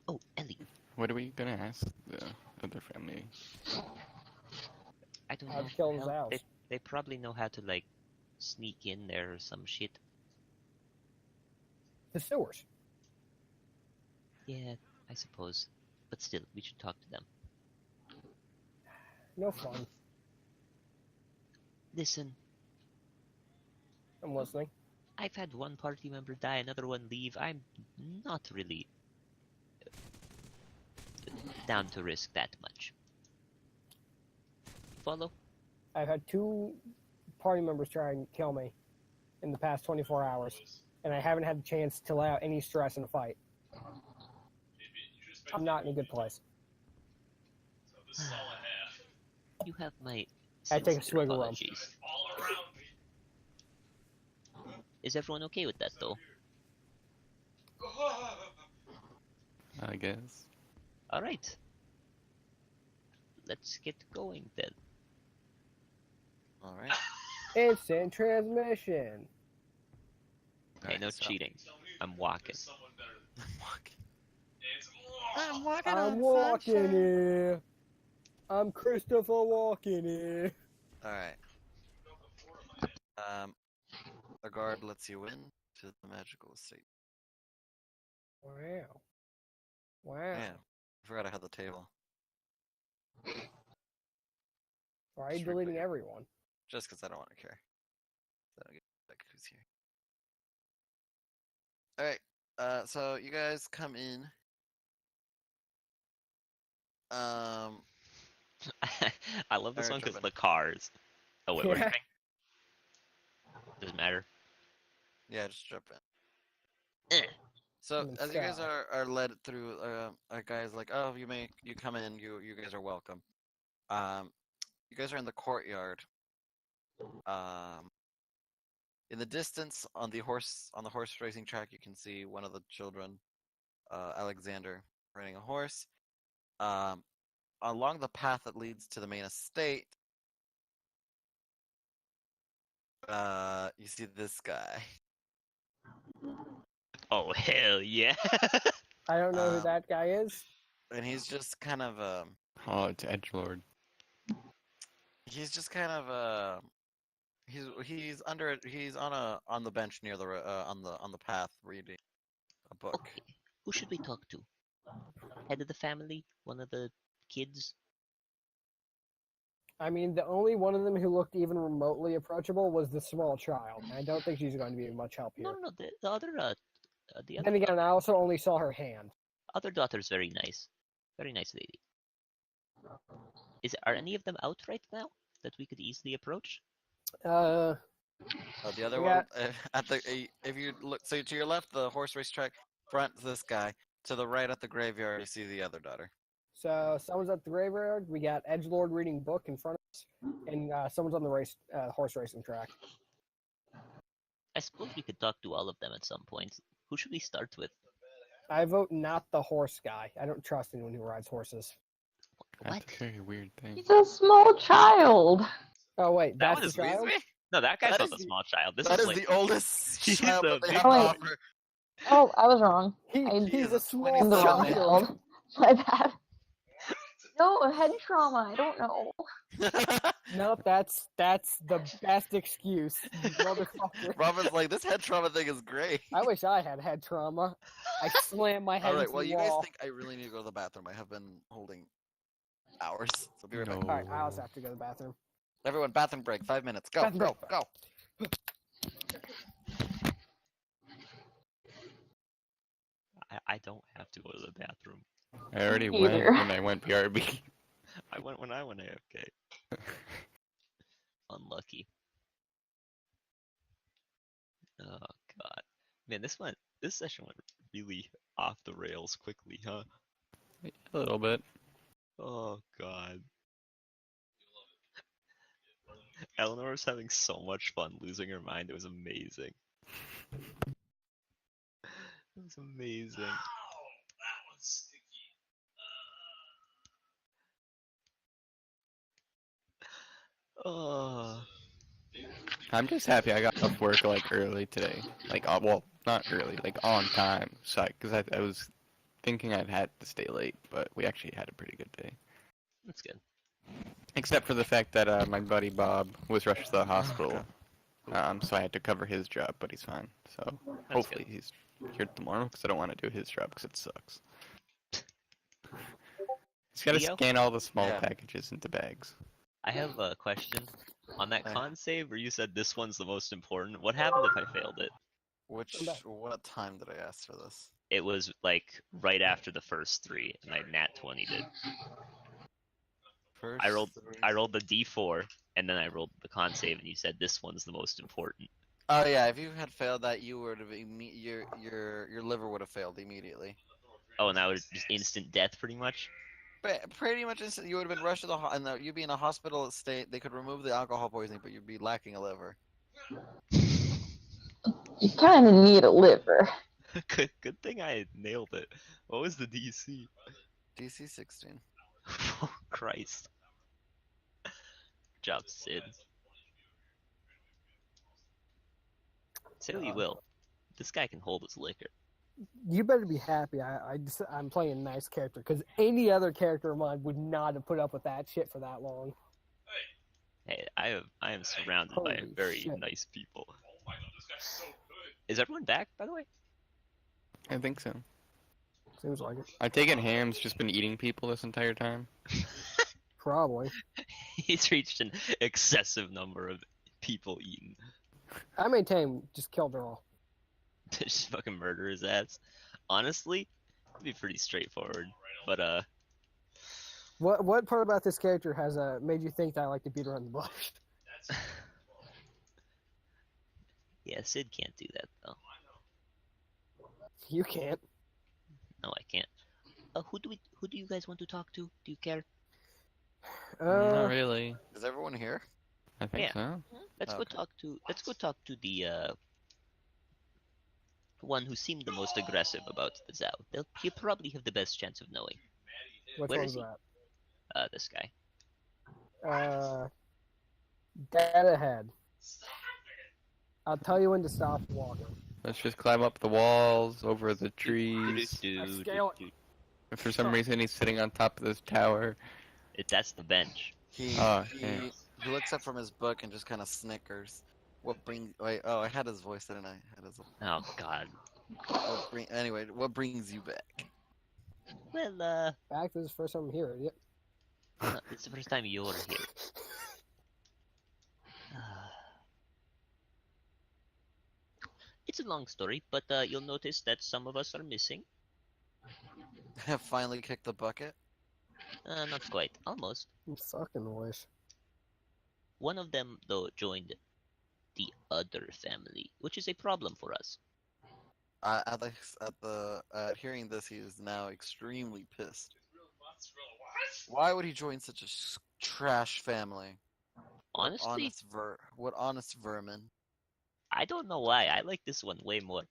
S3: Oh, Ellie.
S5: What are we gonna ask the other family?
S3: I don't
S2: How
S3: know.
S2: to kill
S3: Hell,
S2: Zaus.
S3: they probably know how to, like, sneak in there or some shit.
S2: The sewers.
S3: Yeah, I suppose. But still, we should talk to them.
S2: No fun.
S3: Listen,
S2: I'm listening.
S3: I've had one party member die, another one leave. I'm not really down to risk that much. Follow?
S2: I've had 2 party members try and kill me in the past 24 hours, and I haven't had the chance to let out any stress in a fight. I'm not in a good place.
S3: You have my
S2: I take a
S3: sincere
S2: swig of rum.
S3: apologies. Is everyone okay with that, though?
S5: I guess.
S3: Alright. Let's get going then.
S1: All right.
S2: Instant transmission.
S3: Okay, no
S1: so-
S3: cheating. I'm walking.
S1: I'm walking.
S2: I'm walking here. I'm Christopher walking here.
S1: All right. The guard lets you in to the magical estate.
S2: Wow. Wow.
S1: Man, I forgot I had the table.
S2: Why are you
S1: Just real
S2: deleting
S1: quick.
S2: everyone?
S1: Just because I don't want to care. So I don't get like who's here. All right. So you guys come in.
S3: I love this
S1: Alright,
S3: one because
S1: jump
S3: the
S1: in.
S3: cars. Oh, wait, what are you
S2: Yeah.
S3: saying? Doesn't matter.
S1: Yeah, just jump in.
S3: Eh.
S1: So
S2: And
S1: as you guys
S2: sky.
S1: are led through, a guy's like, oh, you come in, you guys are welcome. You guys are in the courtyard. In the distance on the horse racing track, you can see one of the children, Alexander, riding a horse. Along the path that leads to the main estate, You see this guy.
S3: Oh hell yeah!
S2: I don't know who
S1: Um,
S2: that guy is.
S1: And he's just kind of
S5: Oh, it's Edgelord.
S1: he's just kind of he's on the bench near the on the path reading a book.
S3: Okay, who should we talk to? Head of the family? One of the kids?
S2: I mean, the only one of them who looked even remotely approachable was the small child. I don't think she's going to be of much help here.
S3: No, the other the
S2: Then again, I also only saw her hand.
S3: other daughter's very nice lady. Are any of them out right now that we could easily approach?
S2: Uh,
S1: The other
S2: We
S1: one
S2: got-
S1: at the if you look, so to your left, the horse racetrack. Front, this guy. To the right at the graveyard, you see the other daughter.
S2: so someone's at the graveyard. We got Edgelord reading book in front of us, and someone's on the horse racing track.
S3: I suppose we could talk to all of them at some point. Who should we start with?
S2: I vote not the horse guy. I don't trust anyone who rides horses.
S3: What?
S5: That's a very weird thing.
S8: He's a small child.
S2: Oh wait,
S3: That
S2: that's
S3: was
S2: the child.
S3: No, that guy's
S1: That
S3: not
S1: is
S3: the
S1: the-
S3: small child. This
S1: That
S3: is
S1: is
S3: like
S1: the oldest
S3: He's
S1: child
S3: a
S1: that they
S3: big-
S1: have to
S8: Wait.
S1: offer.
S8: Oh, I was wrong.
S1: He
S2: He's
S1: is
S2: a
S1: a
S2: small
S8: I'm the wrong
S1: 27-year-old.
S8: child. My bad. No, head trauma. I don't know.
S2: No, that's the best excuse, you motherfucker.
S1: Robin's like, this head trauma thing is great.
S2: I wish I had head trauma. I slammed my head
S1: All right,
S2: into
S1: well,
S2: the
S1: you guys
S2: wall.
S1: think I really need to go to the bathroom. I have been holding hours. So be right back.
S5: No.
S2: All right, I also have to go to the bathroom.
S1: Everyone, bathroom break. 5 minutes. Go,
S2: Bathroom
S1: go,
S2: break.
S1: go.
S3: I don't have to go to the bathroom.
S5: I already
S8: Me
S5: went
S8: either.
S5: when I went BRB.
S3: I went when I went AFK. Unlucky. Oh god. Man, this session went really off the rails quickly, huh?
S5: A little bit.
S3: Oh god. Eleanor was having so much fun losing her mind, it was amazing. It was amazing. Oh.
S5: I'm just happy I got off work like early today. Like, well, not early, like on time. So, because I was thinking I'd had to stay late, but we actually had a pretty good day.
S3: That's good.
S5: Except for the fact that my buddy Bob was rushed to the hospital. So I had to cover his job, but he's fine. So
S3: That's
S5: hopefully
S3: good.
S5: he's here tomorrow because I don't want to do his job because it sucks. He's got to
S3: Leo?
S5: scan all the small
S1: Yeah.
S5: packages into bags.
S3: I have a question. On that
S1: Hey.
S3: con save where you said this one's the most important, what happened if I failed it?
S1: What time did I ask for this?
S3: It was like right after the first three, and I nat 20'd it.
S1: First
S3: I rolled the D4, and then I rolled the con save, and you said this one's the most important.
S1: Oh yeah, if you had failed that, you would have your liver would have failed immediately.
S3: Oh, and that was just instant death, pretty much.
S1: Pretty much instant. You would have been rushed to the and you'd be in a hospital state. They could remove the alcohol poisoning, but you'd be lacking a liver.
S8: You kind of need a liver.
S3: Good thing I nailed it. What was the DC?
S1: DC 16.
S3: Oh, Christ. Good job, Sid. Say what you will. This guy can hold his liquor.
S2: You better be happy. I'm playing a nice character because any other character of mine would not have put up with that shit for that long.
S3: Hey, I am surrounded by
S2: Holy
S3: very
S2: shit.
S3: nice people. Is everyone back, by the way?
S5: I think so.
S2: Seems like it.
S5: I take it Ham's just been eating people this entire time.
S2: Probably.
S3: He's reached an excessive number of people eaten.
S2: I maintain just killed her all.
S3: Just fucking murder his ass. Honestly, it'd be pretty straightforward. But
S2: What part about this character has made you think that I like to beat around the bush?
S3: yeah, Sid can't do that though.
S2: You can't.
S3: No, I can't. Who do you guys want to talk to? Do you care?
S5: Not really.
S1: Is everyone here?
S5: I think
S3: Yeah.
S5: so.
S3: Let's
S1: Okay.
S3: go talk to the one who seemed the most aggressive about the Zao. He'll probably have the best chance of knowing.
S2: Which
S3: Where
S2: one's
S3: is he?
S2: that?
S3: This guy.
S2: Dead ahead. I'll tell you when to stop walking.
S5: Let's just climb up the walls, over the trees.
S2: Scale it.
S5: If for some reason he's sitting on top of this tower.
S3: That's the bench.
S1: He
S5: Oh,
S1: he,
S5: yeah.
S1: he looks up from his book and just kind of snickers. What brings? Wait, oh, I had his voice, didn't I? I had his.
S3: Oh God.
S1: Anyway, what brings you back?
S3: Well,
S2: Back, this is the first time I'm here. Yep.
S3: it's the first time you're here. It's a long story, but you'll notice that some of us are missing.
S1: Have finally kicked the bucket.
S3: Not quite. Almost.
S2: I fucking wish.
S3: One of them, though, joined the other family, which is a problem for us.
S1: At hearing this, he is now extremely pissed. Why would he join such a trash family?
S3: Honestly,
S1: What honest vermin?
S3: I don't know why. I like this one way more.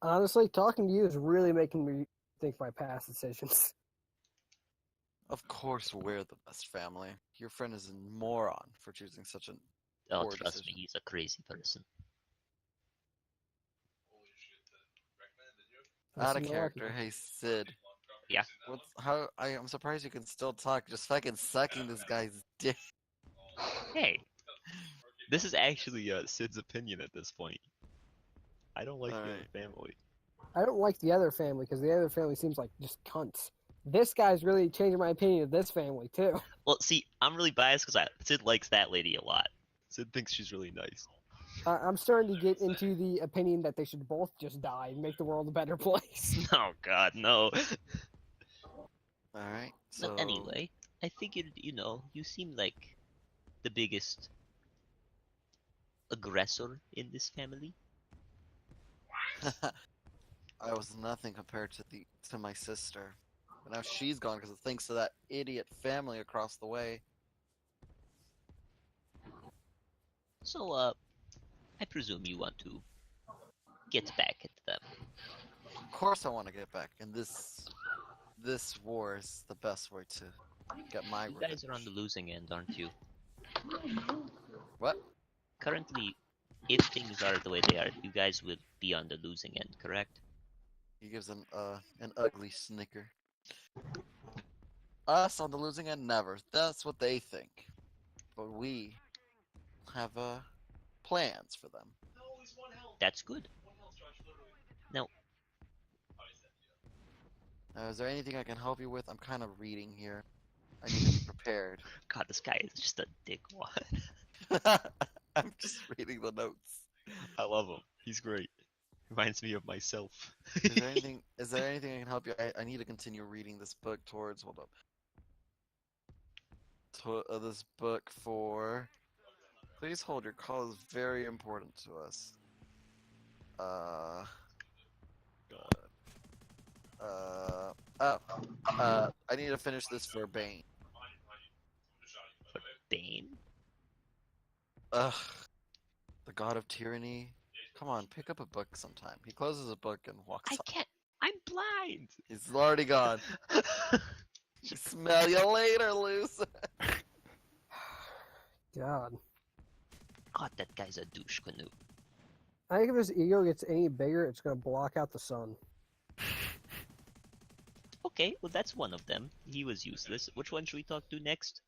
S2: Honestly, talking to you is really making me think my past decisions.
S1: Of course, we're the best family. Your friend is a moron for choosing such an
S3: Oh,
S1: poor
S3: trust
S1: decision.
S3: me, he's a crazy person.
S1: Out of
S2: Listen to
S1: character.
S2: Lucky.
S1: Hey, Sid.
S3: Yeah.
S1: I'm surprised you can still talk. Just fucking sucking this guy's dick.
S3: Hey,
S9: This is actually Sid's opinion at this point. I don't like the other
S1: Alright.
S9: family.
S2: I don't like the other family because the other family seems like just cunts. This guy's really changing my opinion of this family too.
S3: well, see, I'm really biased because Sid likes that lady a lot.
S9: Sid thinks she's really nice.
S2: I'm starting to get into the opinion that they should both just die and make the world a better place.
S3: Oh God, no.
S1: All right. So
S3: But anyway, I figured, you seem like the biggest aggressor in this family.
S1: I was nothing compared to my sister. But now she's gone because thanks to that idiot family across the way.
S3: So, I presume you want to get back at them.
S1: Of course, I want to get back, and this war is the best way to get my
S3: You
S1: revenge.
S3: guys are on the losing end, aren't you?
S1: What?
S3: Currently, if things are the way they are, you guys will be on the losing end, correct?
S1: He gives an ugly snicker. Us on the losing end, never. That's what they think. But we have plans for them.
S3: That's good. Now,
S1: Is there anything I can help you with? I'm kind of reading here. I need to be prepared.
S3: God, this guy is just a dickwad.
S1: I'm just reading the notes.
S9: I love him. He's great. Reminds me of myself.
S1: Is there anything? Is there anything I can help you? I need to continue reading this book towards. Hold up. This book for. Please hold. Your call is very important to us. I need to finish this for Bane.
S3: Bane?
S1: Ugh. The god of tyranny. Come on, pick up a book sometime. He closes a book and walks
S3: I
S1: off.
S3: can't. I'm blind.
S1: He's already gone. Smell you later, loser.
S2: God.
S3: God, that guy's a douche canoe.
S2: I think if his ego gets any bigger, it's gonna block out the sun.
S3: Okay, well that's one of them. He was useless. Which one should we talk to next?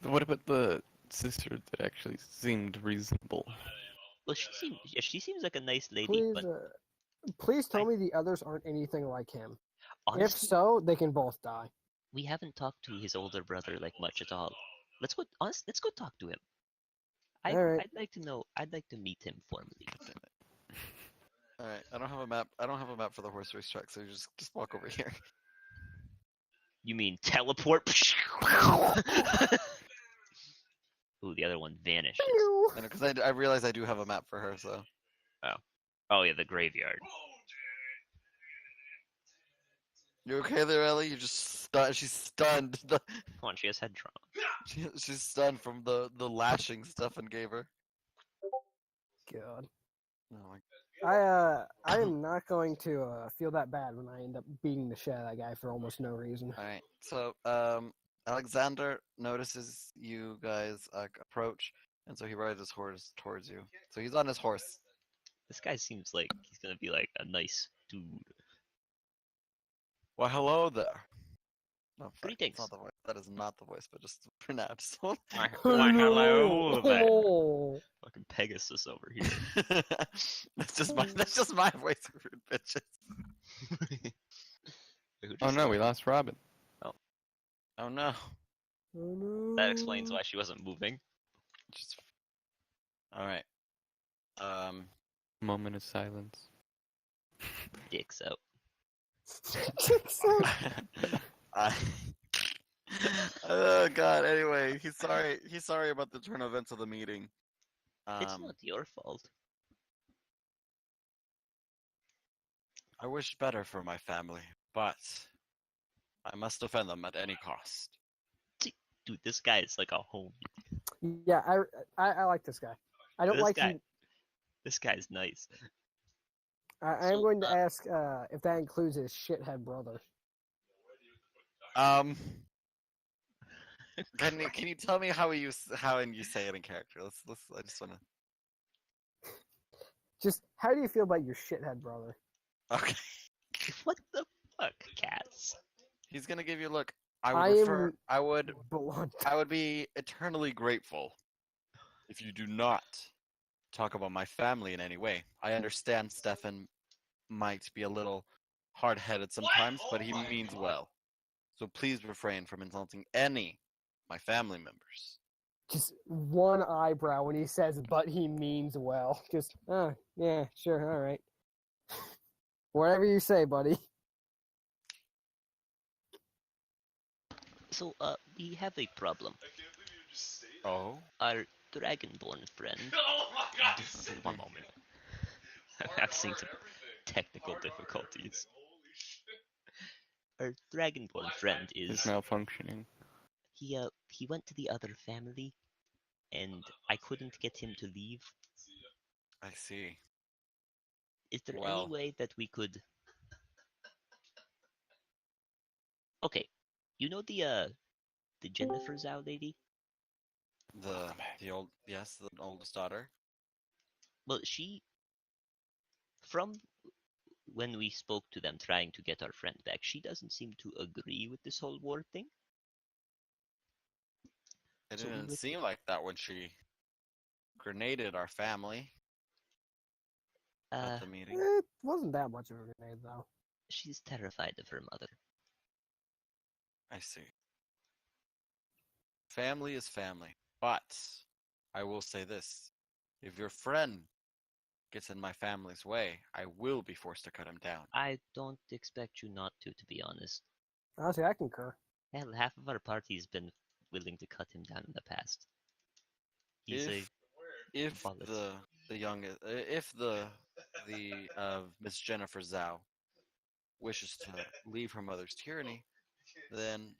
S5: What about the sister that actually seemed reasonable?
S3: Well, she seems like a nice lady,
S2: Please,
S3: but
S2: please tell me the others aren't anything like him. If
S3: honestly,
S2: so, they can both die.
S3: we haven't talked to his older brother like much at all. Let's go. Let's go talk to him.
S2: Alright.
S3: I'd like to know. I'd like to meet him formally.
S1: All right, I don't have a map. I don't have a map for the horse race track, so you just walk over here.
S3: You mean teleport? Ooh, the other one vanishes.
S1: Because I realize I do have a map for her, so.
S3: Oh yeah, the graveyard.
S1: You okay there, Ellie? You just stunned. She's stunned.
S3: Come on, she has head trauma.
S1: She's stunned from the lashing Stefan gave her.
S2: God.
S1: Oh my.
S2: I am not going to feel that bad when I end up beating the shit out of that guy for almost no reason.
S1: All right. So Alexander notices you guys approach. And so he rides his horse towards you. So he's on his horse.
S3: This guy seems like he's gonna be like a nice dude.
S1: Well, hello there. No, fuck,
S3: Greetings.
S1: It's not the voice. That is not the voice, but just pronounce one.
S9: Why, hello there.
S2: Oh.
S9: Fucking Pegasus over here.
S1: That's just my voice, rude bitches.
S9: Wait, who
S5: Oh
S9: just
S5: no,
S9: said-
S5: we lost Robin.
S1: Oh no.
S3: That explains why she wasn't moving.
S1: Just... All right.
S5: Moment of silence.
S3: Dicks out.
S1: I... Oh god. Anyway, he's sorry. He's sorry about the turn of events of the meeting.
S3: It's not your fault.
S1: I wish better for my family, but I must defend them at any cost.
S3: Dude, this guy is like a homie.
S2: Yeah, I like this guy. I don't
S3: This
S2: like
S3: guy-
S2: him.
S3: This guy's nice.
S2: I'm
S3: So,
S2: going to ask if that includes his shithead brother.
S1: Can you tell me how you say it in character? Let's I just wanna.
S2: Just how do you feel about your shithead brother?
S1: Okay.
S3: What the fuck, cats?
S1: He's gonna give you a look.
S2: I am
S1: I would
S2: blunt.
S1: be eternally grateful if you do not talk about my family in any way. I understand Stefan might be a little hard-headed sometimes, but he means well. So please refrain from insulting any my family members.
S2: Just one eyebrow when he says, "But he means well." Just, oh yeah, sure, all right. Whatever you say, buddy.
S3: So, we have a problem.
S1: Oh.
S3: Our dragonborn friend. One moment. I'm having some technical difficulties. Our dragonborn friend
S5: It's
S3: is
S5: malfunctioning.
S3: he went to the other family, and I couldn't get him to leave.
S1: I see.
S3: Is there
S1: Well-
S3: any way that we could? Okay, you know the Jennifer Zhao lady?
S1: The oldest daughter.
S3: Well, she, from when we spoke to them trying to get our friend back, she doesn't seem to agree with this whole war thing.
S1: It
S3: So we
S1: didn't
S3: would-
S1: seem like that when she grenaded our family at the meeting.
S2: It wasn't that much of a grenade, though.
S3: She's terrified of her mother.
S1: I see. Family is family. But I will say this. If your friend gets in my family's way, I will be forced to cut him down.
S3: I don't expect you not to be honest.
S2: Honestly, I concur.
S3: Hell, half of our party's been willing to cut him down in the past. He's
S1: If
S3: Bullets.
S1: the youngest, if the Miss Jennifer Zhao wishes to leave her mother's tyranny, then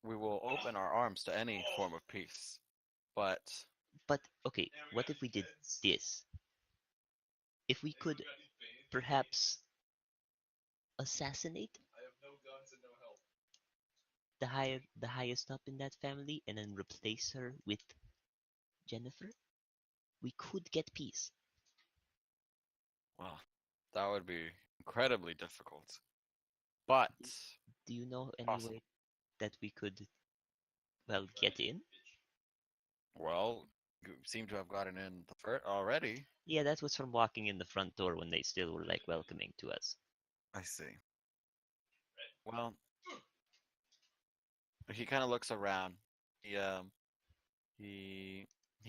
S1: we will open our arms to any form of peace.
S3: But okay, what if we did this? If we could perhaps assassinate the highest up in that family and then replace her with Jennifer, we could get peace.
S1: well, that would be incredibly difficult. But
S3: Do you know any
S1: Possible.
S3: way that we could, well, get in?
S1: well, you seem to have gotten in the already.
S3: Yeah, that was from walking in the front door when they still were like welcoming to us.
S1: I see. Well, he kind of looks around. He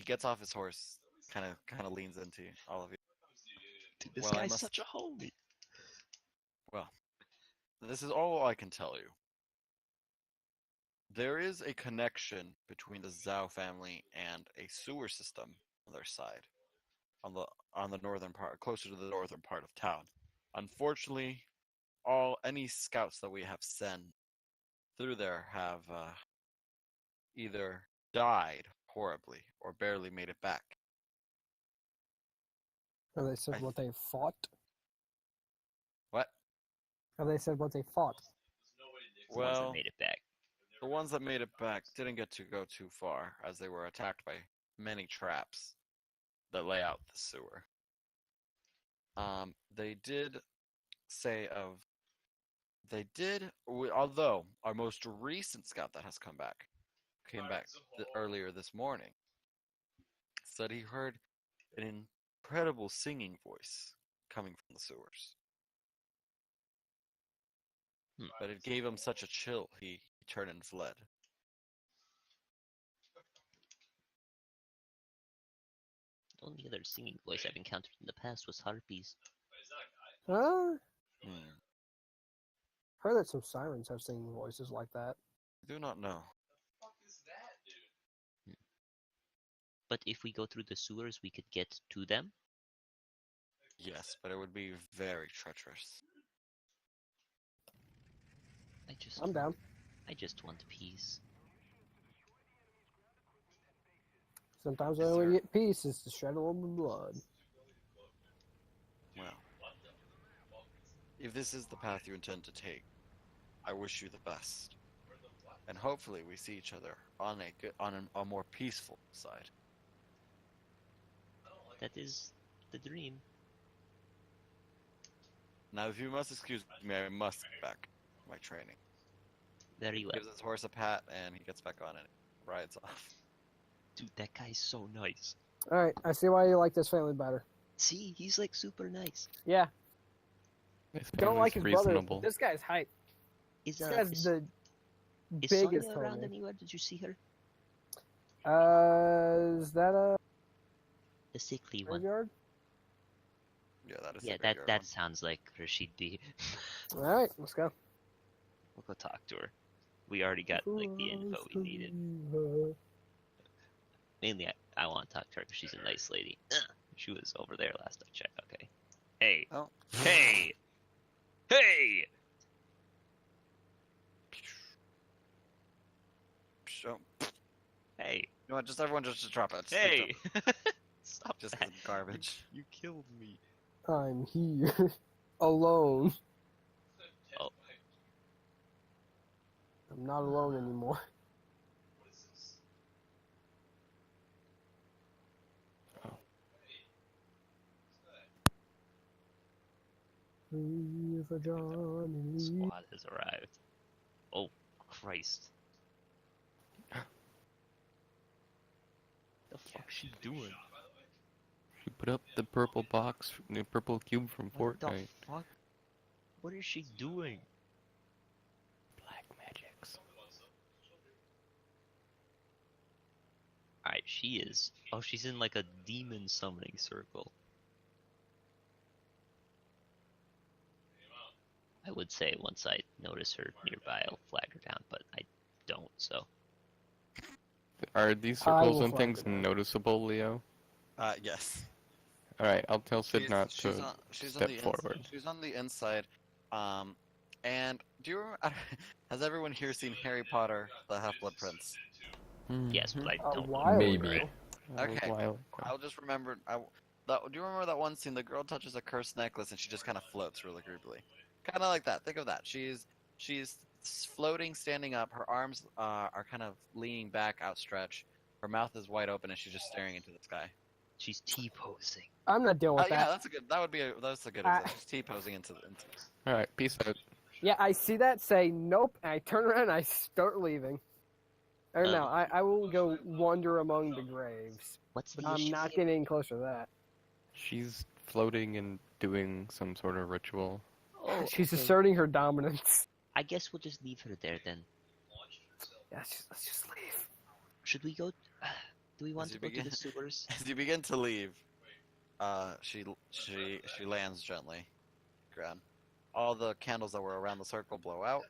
S1: gets off his horse, kind of leans into all of you.
S3: Dude, this
S1: Well, I
S3: guy's
S1: must-
S3: such a homie.
S1: Well, this is all I can tell you. There is a connection between the Zhao family and a sewer system on their side, on the northern part, closer to the northern part of town. Unfortunately, any scouts that we have sent through there have either died horribly or barely made it back.
S2: Have they said
S1: I-
S2: what they fought?
S1: What?
S2: Have they said what they fought?
S3: The ones that
S1: Well,
S3: made it back.
S1: the ones that made it back didn't get to go too far, as they were attacked by many traps that lay out the sewer. They did say of. They did, although our most recent scout that has came back earlier this morning, said he heard an incredible singing voice coming from the sewers. But it gave him such a chill, he turned and fled.
S3: The only other singing voice I've encountered in the past was harpies.
S2: Huh?
S1: Hmm.
S2: Heard that some sirens have singing voices like that.
S1: I do not know.
S3: But if we go through the sewers, we could get to them.
S1: Yes, but it would be very treacherous.
S2: I'm down.
S3: I just want peace.
S2: Sometimes the
S1: Is
S2: only way
S1: there-
S2: to get peace is to shed a little bit of blood.
S1: Well, if this is the path you intend to take, I wish you the best. And hopefully we see each other on a more peaceful side.
S3: That is the dream.
S1: Now, if you must excuse me, I must get back to my training.
S3: Very well.
S1: Gives his horse a pat, and he gets back on it. Rides off.
S3: Dude, that guy's so nice.
S2: Alright, I see why you like this family better.
S3: See, he's like super nice.
S2: Yeah,
S5: This
S2: don't like his
S5: family's
S2: brother.
S5: reasonable.
S2: This guy's hype.
S3: Is
S2: This guy's the
S3: is
S2: biggest
S3: Sonya around
S2: homie.
S3: anywhere? Did you see her?
S2: Is that a
S3: The sickly one.
S2: graveyard?
S1: Yeah, that is
S3: Yeah,
S1: the bigger
S3: that
S1: one.
S3: sounds like Rashid D.
S2: Alright, let's go.
S3: We'll go talk to her. We already got like the info we needed. Mainly, I want to talk to her because she's a nice lady. She was over there last I checked. Okay. Hey.
S1: Oh.
S3: Hey. Hey.
S1: Oh,
S3: Hey.
S1: you know what? Just everyone just drop it. Just
S3: Hey. Stop
S1: Just
S3: that.
S1: garbage.
S3: You killed me.
S2: I'm here. Alone.
S3: Oh.
S2: I'm not alone anymore. Free for Johnny.
S3: Squad has arrived. Oh, Christ. The fuck's she doing?
S5: She put up the purple box, the purple cube from
S3: What the
S5: Fortnite.
S3: fuck? What is she doing?
S5: Black magics.
S3: Alright, she is. Oh, she's in like a demon summoning circle. I would say once I notice her nearby, I'll flag her down, but I don't, so.
S5: Are these
S2: I
S5: circles
S2: will
S5: and
S2: flag
S5: things
S2: it down.
S5: noticeable, Leo?
S1: Yes.
S5: Alright, I'll tell Sid not to
S1: she's
S5: step
S1: on the
S5: forward.
S1: She's on the inside. And do you remember, has everyone here seen Harry Potter, the Half-Blood Prince?
S3: Yes, but I
S2: A
S3: don't
S2: while
S3: remember
S7: Maybe.
S3: it.
S1: Okay.
S5: While
S1: I'll just remember. Do you remember that one scene? The girl touches a cursed necklace and she just kind of floats really creepily. Kind of like that. Think of that. She's floating, standing up. Her arms are kind of leaning back, outstretched. Her mouth is wide open and she's just staring into the sky.
S3: She's T-posing.
S2: I'm not dealing with
S1: Yeah,
S2: that.
S1: that's a good. That's a good
S2: I-
S1: example. She's T-posing into.
S5: Alright, peace out.
S2: Yeah, I see that, say nope, and I turn around and I start leaving. Or no, I will go wander among the graves.
S3: What's the
S2: I'm
S3: issue
S2: not
S3: here?
S2: getting closer to that.
S5: She's floating and doing some sort of ritual.
S3: Oh,
S2: She's
S3: okay.
S2: asserting her dominance.
S3: I guess we'll just leave her there then.
S2: Yeah, let's just leave.
S3: Should we go? Do we want
S1: As
S3: to
S1: you
S3: go to
S1: begin-
S3: the sewers?
S1: As you begin to leave, she lands gently. Ground. All the candles that were around the circle blow out.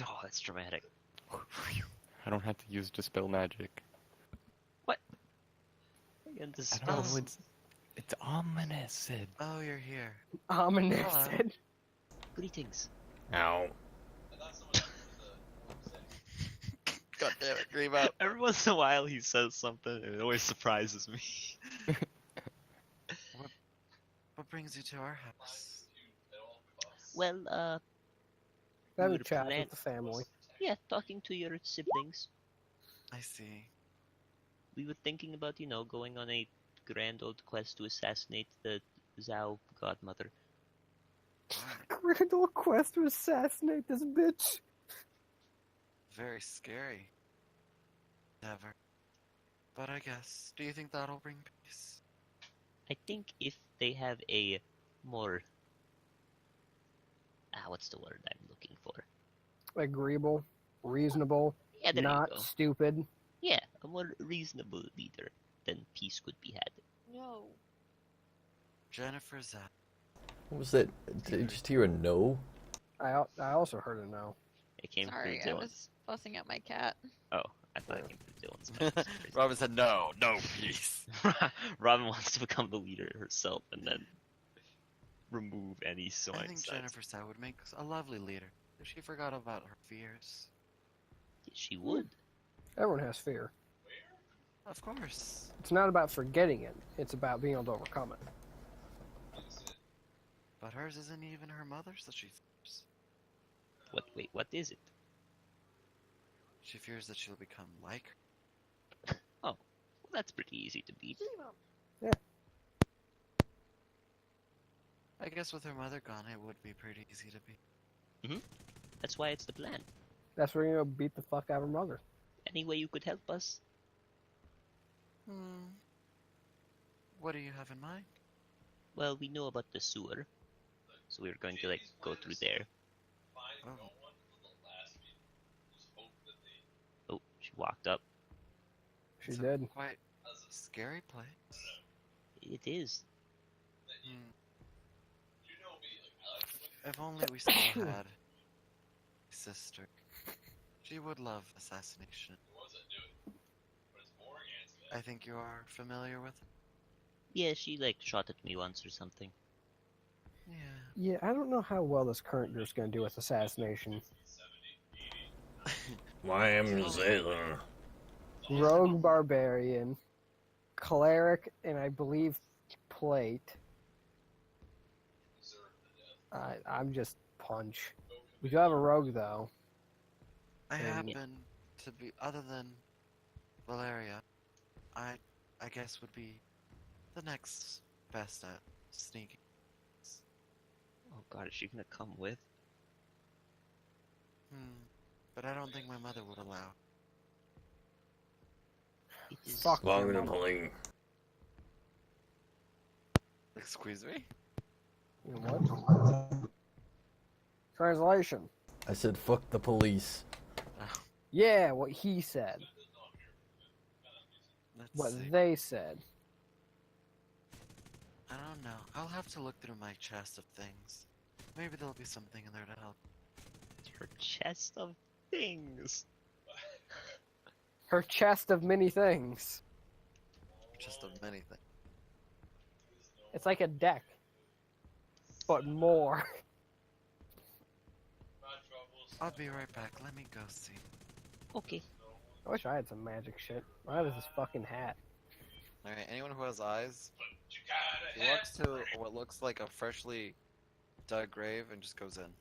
S3: Oh, that's dramatic.
S5: I don't have to use Dispel Magic.
S3: And the
S5: I don't know,
S3: spells.
S5: it's ominous, Sid.
S1: Oh, you're here.
S2: Ominous.
S1: Hello.
S3: Greetings.
S5: Ow.
S1: God damn it, Grebo.
S9: Every once in a while he says something and it always surprises me.
S1: What brings you to our house?
S3: Well,
S2: Have a
S3: would
S2: chat
S3: plan-
S2: with the family.
S3: yeah, talking to your siblings.
S1: I see.
S3: we were thinking about, going on a grand old quest to assassinate the Zhao godmother.
S2: Grand old quest to assassinate this bitch.
S1: Very scary. Never. But I guess. Do you think that'll bring peace?
S3: I think if they have a more... what's the word I'm looking for?
S2: Agreeable, reasonable,
S3: Yeah, there you
S2: not
S3: go.
S2: stupid.
S3: Yeah, a more reasonable leader, then peace could be had.
S6: No.
S1: Jennifer Zhao.
S7: What was that? Did you just hear a no?
S2: I also heard a no.
S3: It came
S10: Sorry,
S3: through
S10: I
S3: Dylan.
S10: was fussing at my cat.
S3: Oh, I thought it came through Dylan's mic.
S1: Robin said no peace.
S3: Robin wants to become the leader herself and then remove any swine
S1: I think
S3: signs.
S1: Jennifer Zhao would make a lovely leader if she forgot about her fears.
S3: She would.
S2: Everyone has fear.
S1: Of course.
S2: It's not about forgetting it. It's about being able to overcome it.
S1: But hers isn't even her mother's that she fears.
S3: Wait, what is it?
S1: She fears that she'll become like her.
S3: Well, that's pretty easy to beat.
S2: Yeah.
S1: I guess with her mother gone, it would be pretty easy to beat.
S3: That's why it's the plan.
S2: That's where you're gonna beat the fuck out of her mother.
S3: Any way you could help us?
S1: What do you have in mind?
S3: Well, we know about the sewer, so we're going to go through there.
S1: Oh.
S3: Oh, she walked up.
S2: She
S1: It's
S2: did.
S1: a quite scary place.
S3: It is.
S1: If only we still had a sister. She would love assassination. I think you are familiar with it?
S3: Yeah, she shot at me once or something.
S1: Yeah.
S2: Yeah, I don't know how well this current group's gonna do with assassination. Rogue barbarian, cleric, and I believe plate. I'm just punch. We do have a rogue though.
S1: I
S2: Yeah.
S1: happen to be, other than Valeria, I guess would be the next best at sneaking.
S3: Oh god, is she gonna come with?
S1: But I don't think my mother would allow.
S3: It is...
S2: Fuck your mother.
S1: Excuse me?
S2: You know what? Translation.
S7: I said fuck the police.
S2: Yeah, what he said.
S1: Let's
S2: What
S1: see.
S2: they said.
S1: I don't know. I'll have to look through my chest of things. Maybe there'll be something in there to help.
S3: Her chest of things.
S2: Her chest of many things.
S1: Chest of many things.
S2: It's like a deck, but more.
S1: I'll be right back. Let me go see.
S3: Okay.
S2: I wish I had some magic shit. Why is this fucking hat?
S1: Alright, anyone who has eyes, he walks to what looks like a freshly dug grave and just goes in.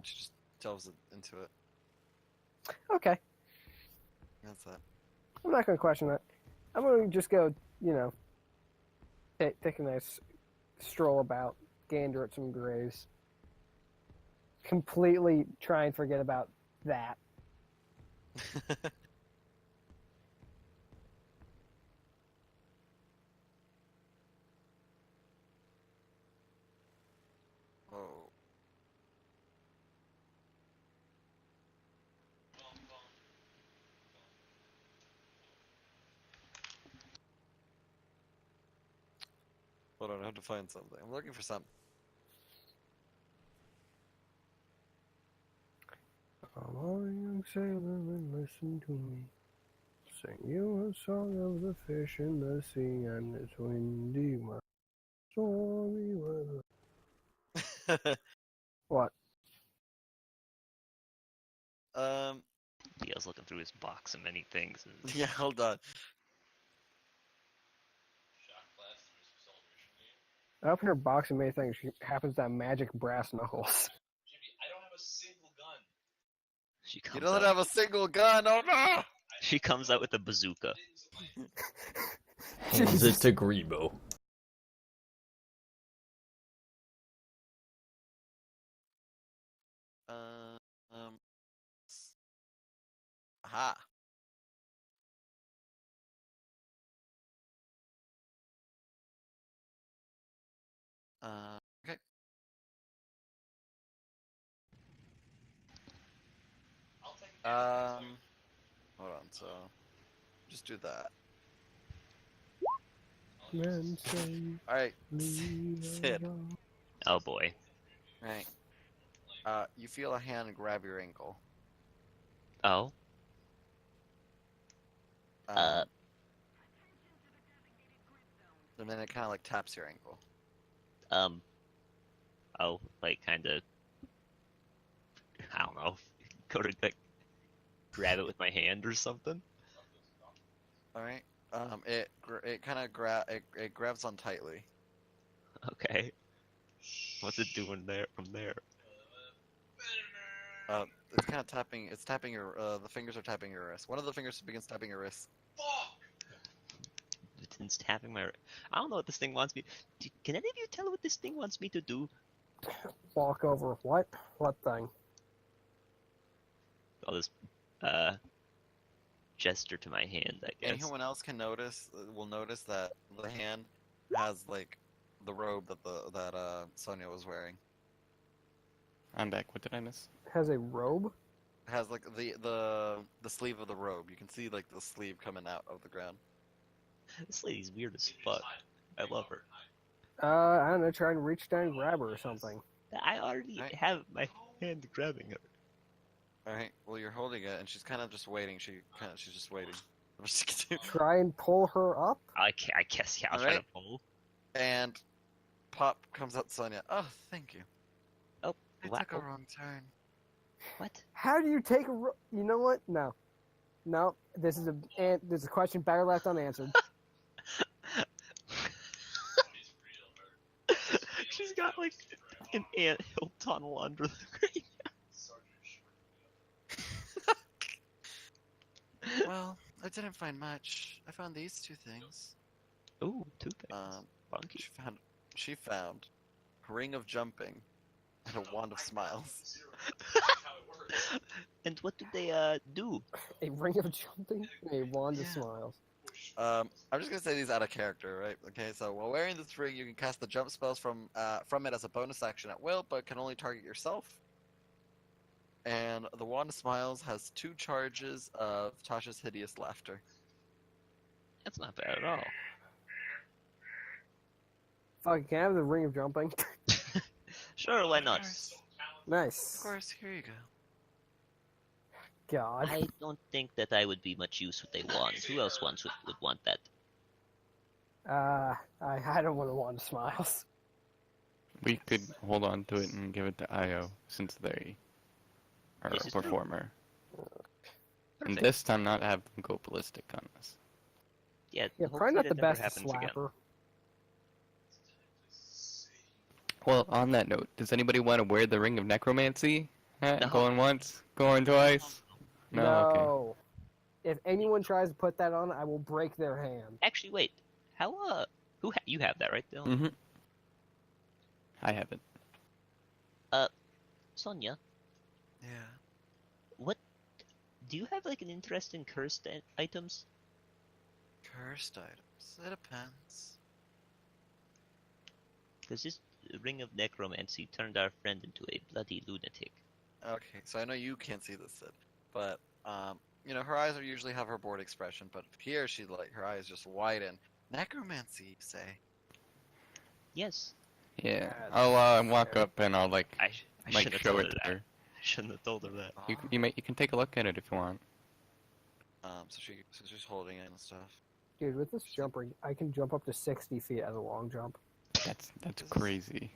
S1: She just delves into it.
S2: Okay,
S1: That's that.
S2: I'm not gonna question that. I'm gonna just go, take a nice stroll about, gander at some graves. Completely try and forget about that.
S1: Oh. Hold on, I have to find something. I'm looking for something.
S2: Come on, young sailor, and listen to me. Sing you a song of the fish in the sea, and it's windy, my stormy weather. What?
S3: Leo's looking through his box of many things. And...
S1: Yeah, hold on.
S2: I open her box and many things. She happens to have magic brass knuckles.
S3: She
S1: You
S3: comes
S1: don't
S3: up.
S1: have a single gun, oh no!
S3: She comes out with a bazooka.
S7: Hands it
S2: Jesus.
S7: to Grebo.
S1: Aha. Okay. Hold on. So, just do that.
S2: Men say
S1: All right,
S2: leave
S1: Sid.
S2: alone.
S3: Oh boy.
S1: Right. You feel a hand grab your ankle.
S3: Oh.
S1: And then it kind of like taps your ankle.
S3: Oh, like kind of. I don't know. Go to like grab it with my hand or something.
S1: All right. It kind of it grabs on tightly.
S3: Okay. What's it doing there from there?
S1: It's kind of tapping. It's tapping your. The fingers are tapping your wrist. One of the fingers begins tapping your wrist.
S3: It's tapping my. I don't know what this thing wants me. Can any of you tell what this thing wants me to do?
S2: Walk over what? What thing?
S3: All this, gesture to my hand, I guess.
S1: Anyone else can notice. Will notice that the hand has like the robe that Sonia was wearing.
S5: I'm back. What did I miss?
S2: Has a robe?
S1: It has like the sleeve of the robe. You can see like the sleeve coming out of the ground.
S3: This lady's weird as fuck. I love her.
S2: I don't know, try and reach down and grab her or something.
S3: I already
S1: Right.
S3: have my hand grabbing her.
S1: All right. Well, you're holding it, and she's kind of just waiting. She's just waiting.
S2: Try and pull her up?
S3: I guess, yeah, I'll try to
S1: Alright.
S3: pull.
S1: And Pop comes out, Sonia. Oh, thank you.
S3: Oh,
S1: I
S3: wow.
S1: took a wrong turn.
S3: What?
S2: How do you take a You know what? No. No, this is a question better left unanswered.
S3: She's got like an anthill tunnel under the grave.
S1: Well, I didn't find much. I found these two things.
S3: Ooh, two things. Funky.
S1: She found a ring of jumping and a wand of smiles.
S3: And what do they do?
S2: A ring of jumping and a wand of
S1: Yeah.
S2: smiles.
S1: I'm just gonna say these out of character, right? Okay, so while wearing this ring, you can cast the jump spells from it as a bonus action at will, but can only target yourself. And the wand of smiles has 2 charges of Tasha's hideous laughter.
S3: That's not bad at all.
S2: Fuck, can I have the ring of jumping?
S3: Sure, why not?
S2: Nice.
S1: Of course, here you go.
S2: God.
S3: I don't think that I would be much use with a wand. Who else would want that?
S2: I don't want a wand of smiles.
S5: We could hold on to it and give it to Io since they are
S3: This
S5: a
S3: is true.
S5: performer. And
S3: Perfect.
S5: this time not have them go ballistic on us.
S3: Yeah,
S2: Yeah,
S3: hopefully
S2: probably not
S3: that
S2: the
S3: never
S2: best
S3: happens again.
S2: slapper.
S5: Well, on that note, does anybody want to wear the Ring of Necromancy hat?
S3: No.
S5: Going once? Going twice? No, okay.
S2: No. If anyone tries to put that on, I will break their hand.
S3: Actually, wait. How you have that right, Dylan?
S5: Mm-hmm. I haven't.
S3: Sonia,
S1: Yeah.
S3: what? Do you have like an interest in cursed items?
S1: Cursed items. It depends.
S3: Because this Ring of Necromancy turned our friend into a bloody lunatic.
S1: Okay, so I know you can't see this, Sid, but her eyes are usually have her bored expression, but here her eyes just widen. Necromancy, you say?
S3: Yes,
S5: Yeah.
S2: That's
S5: I'll walk
S2: fair.
S5: up and I'll
S3: I shouldn't have
S5: show
S3: told
S5: it
S3: her
S5: to
S3: that.
S5: her.
S3: I shouldn't have told her that.
S5: You can take a look at it if you want.
S1: So she's holding it and stuff.
S2: Dude, with this jump ring, I can jump up to 60 feet as a long jump.
S5: That's crazy.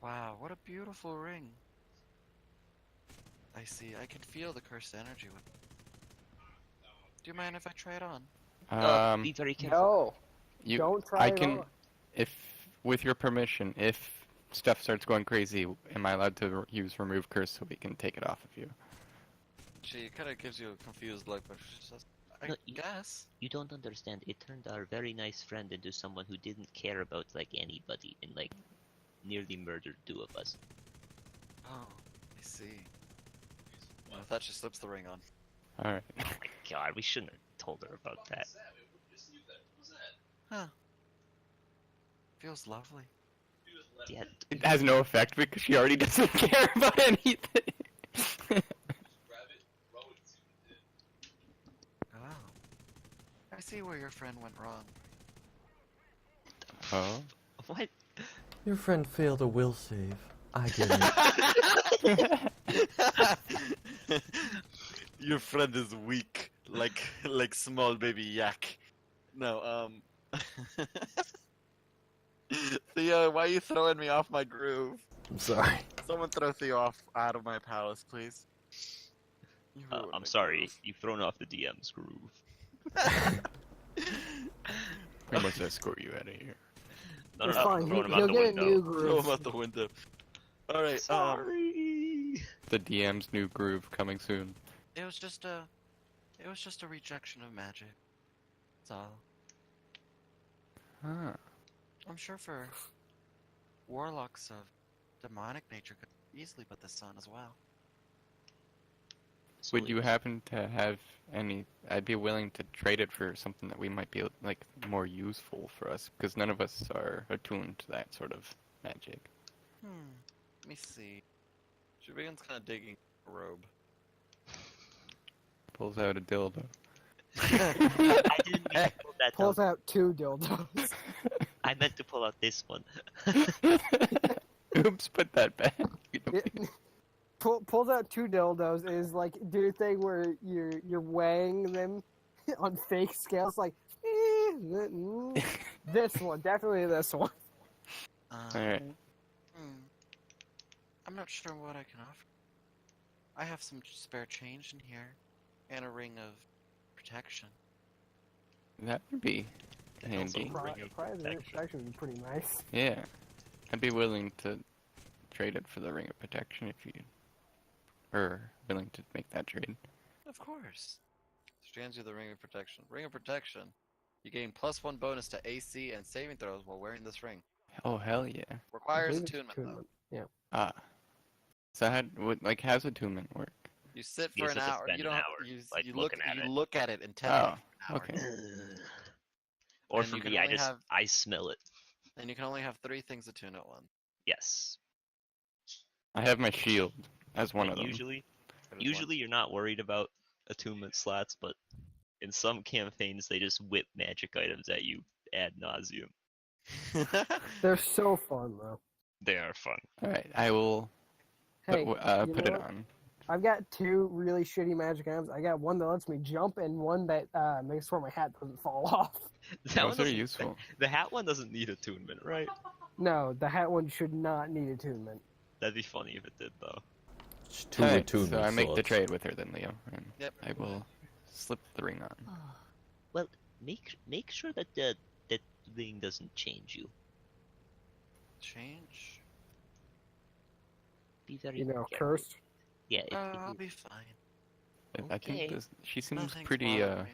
S1: Wow, what a beautiful ring. I see. I can feel the cursed energy with it. Do you mind if I try it on?
S3: Be very careful.
S2: No,
S5: You,
S2: don't try
S5: I
S2: it
S5: can,
S2: on.
S5: if with your permission, if stuff starts going crazy, am I allowed to use remove curse so we can take it off of you?
S1: She kind of gives you a confused look, but she says, I
S3: No,
S1: guess.
S3: You don't understand. It turned our very nice friend into someone who didn't care about like anybody and like nearly murdered two of us.
S1: Oh, I see. Well, I thought she slips the ring on.
S5: Alright.
S3: Oh my god, we shouldn't have told her about that.
S1: Huh. Feels lovely.
S3: Yeah,
S5: It has no effect because she already doesn't care about anything.
S1: Oh. I see where your friend went wrong.
S5: Oh?
S3: what?
S7: Your friend failed a will save. I didn't.
S1: Your friend is weak, like small baby yak. No, Theo, why are you throwing me off my groove?
S7: I'm sorry.
S1: Someone throw Theo off out of my palace, please. You ruined
S3: I'm
S1: my
S3: sorry,
S1: groove.
S3: you've thrown off the DM's groove.
S5: We must escort you out of here.
S3: No,
S2: It's
S3: no,
S2: fine.
S3: throw him out
S2: He'll
S3: the
S2: get a
S3: window.
S2: new
S1: Throw
S2: groove.
S1: him out the window. Alright,
S3: Sorry.
S5: The DM's new groove coming soon.
S1: it was just a rejection of magic. That's all.
S5: Huh.
S1: I'm sure for warlocks of demonic nature could easily put this on as well.
S3: So
S5: Would you happen to have any? I'd be willing to trade it for something that we might be like more useful for us, because none of us are attuned to that sort of magic.
S1: Let me see. She begins kind of digging a robe.
S5: Pulls out a dildo.
S3: I didn't mean to pull that
S2: Pulls
S3: out.
S2: out 2 dildos.
S3: I meant to pull out this one.
S5: Oops, put that back.
S2: Pulls out 2 dildos and is like do a thing where you're weighing them on fake scales, like this one, definitely this one.
S5: Alright.
S1: I'm not sure what I can offer. I have some spare change in here, and a ring of protection.
S5: That would be
S3: And also
S5: handy.
S3: a ring of
S2: Probably the
S3: protection.
S2: protection would be pretty nice.
S5: Yeah. I'd be willing to trade it for the ring of protection if you are willing to make that trade.
S1: Of course. She hands you the ring of protection. Ring of protection. You gain +1 bonus to AC and saving throws while wearing this ring.
S5: Oh hell yeah.
S2: I
S1: Requires
S2: believe it's
S1: attunement
S2: attunement. Yeah.
S5: Ah. So how's attunement work?
S1: You sit
S3: You
S1: for
S3: just
S1: an
S3: have to
S1: hour.
S3: spend
S1: You
S3: an
S1: don't.
S3: hour,
S1: You,
S3: like,
S1: you
S3: looking at it.
S1: look at it intently.
S5: Oh,
S1: for an hour.
S5: okay.
S3: Or
S1: And
S3: for
S1: you can
S3: me,
S1: only have-
S3: I smell it.
S1: And you can only have 3 things attuned at once.
S3: Yes.
S5: I have my shield as one
S3: Like,
S5: of them.
S3: Usually you're not worried about attunement slots, but in some campaigns they just whip magic items at you ad nauseum.
S2: They're so fun though.
S3: They are fun.
S5: Alright, I will
S2: Hey,
S5: put
S2: you
S5: it
S2: know what?
S5: on.
S2: I've got 2 really shitty magic items. I got one that lets me jump and one that makes sure my hat doesn't fall off.
S3: That one
S5: Those are
S3: doesn't-
S5: useful.
S3: The hat one doesn't need attunement, right?
S2: No, the hat one should not need attunement.
S3: That'd be funny if it did, though.
S7: It's 2
S5: Alright,
S7: attunement
S5: so I make the
S7: slots.
S5: trade with her then, Leo. And
S1: Yep.
S5: I will slip the ring on.
S3: Well, make sure that that ring doesn't change you.
S1: Change?
S3: Be very
S2: You know,
S3: careful.
S2: cursed.
S3: Yeah,
S1: I'll be fine.
S5: I
S3: Okay.
S5: think she seems
S1: Nothing's
S5: pretty
S1: bothering me.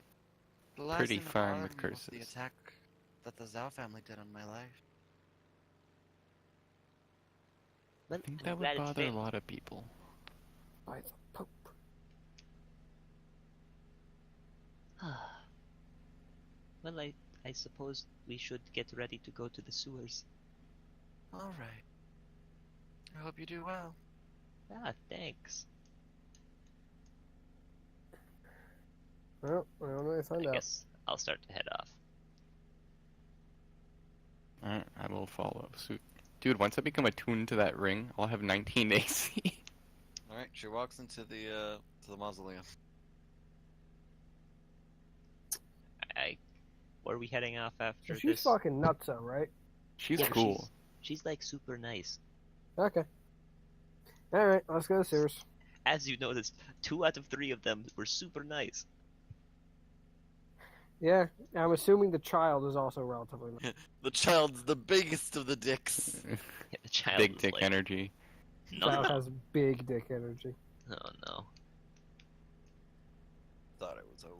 S1: The last
S5: pretty
S1: thing that
S5: fine
S1: bothered
S5: with
S1: me was The
S5: curses.
S1: attack that the Zhao family did on my life.
S3: Well,
S5: I think
S3: I'm
S5: that would
S3: glad it's
S5: bother a
S3: failed.
S5: lot of people.
S2: By the Pope.
S3: Well, I suppose we should get ready to go to the sewers.
S1: Alright. I hope you do well.
S3: Ah, thanks.
S2: Well, I don't know. Find
S3: I
S2: out.
S3: guess I'll start to head off.
S5: Alright, I will follow suit. Dude, once I become attuned to that ring, I'll have 19 AC.
S1: Alright, she walks into the mausoleum.
S3: Where are we heading off after
S2: So she's
S3: this?
S2: fucking nuts, though, right?
S5: She's
S3: Yeah,
S5: cool.
S3: She's like super nice.
S2: Okay. All right, let's go to Sears.
S3: As you noticed, 2 out of 3 of them were super nice.
S2: Yeah, I'm assuming the child is also relatively nice.
S1: The child's the biggest of the dicks.
S3: The child
S5: Big
S3: was
S5: dick
S3: like,
S5: energy.
S3: No,
S2: Child
S3: no.
S2: has big dick energy.
S3: Oh no.
S1: thought it was over.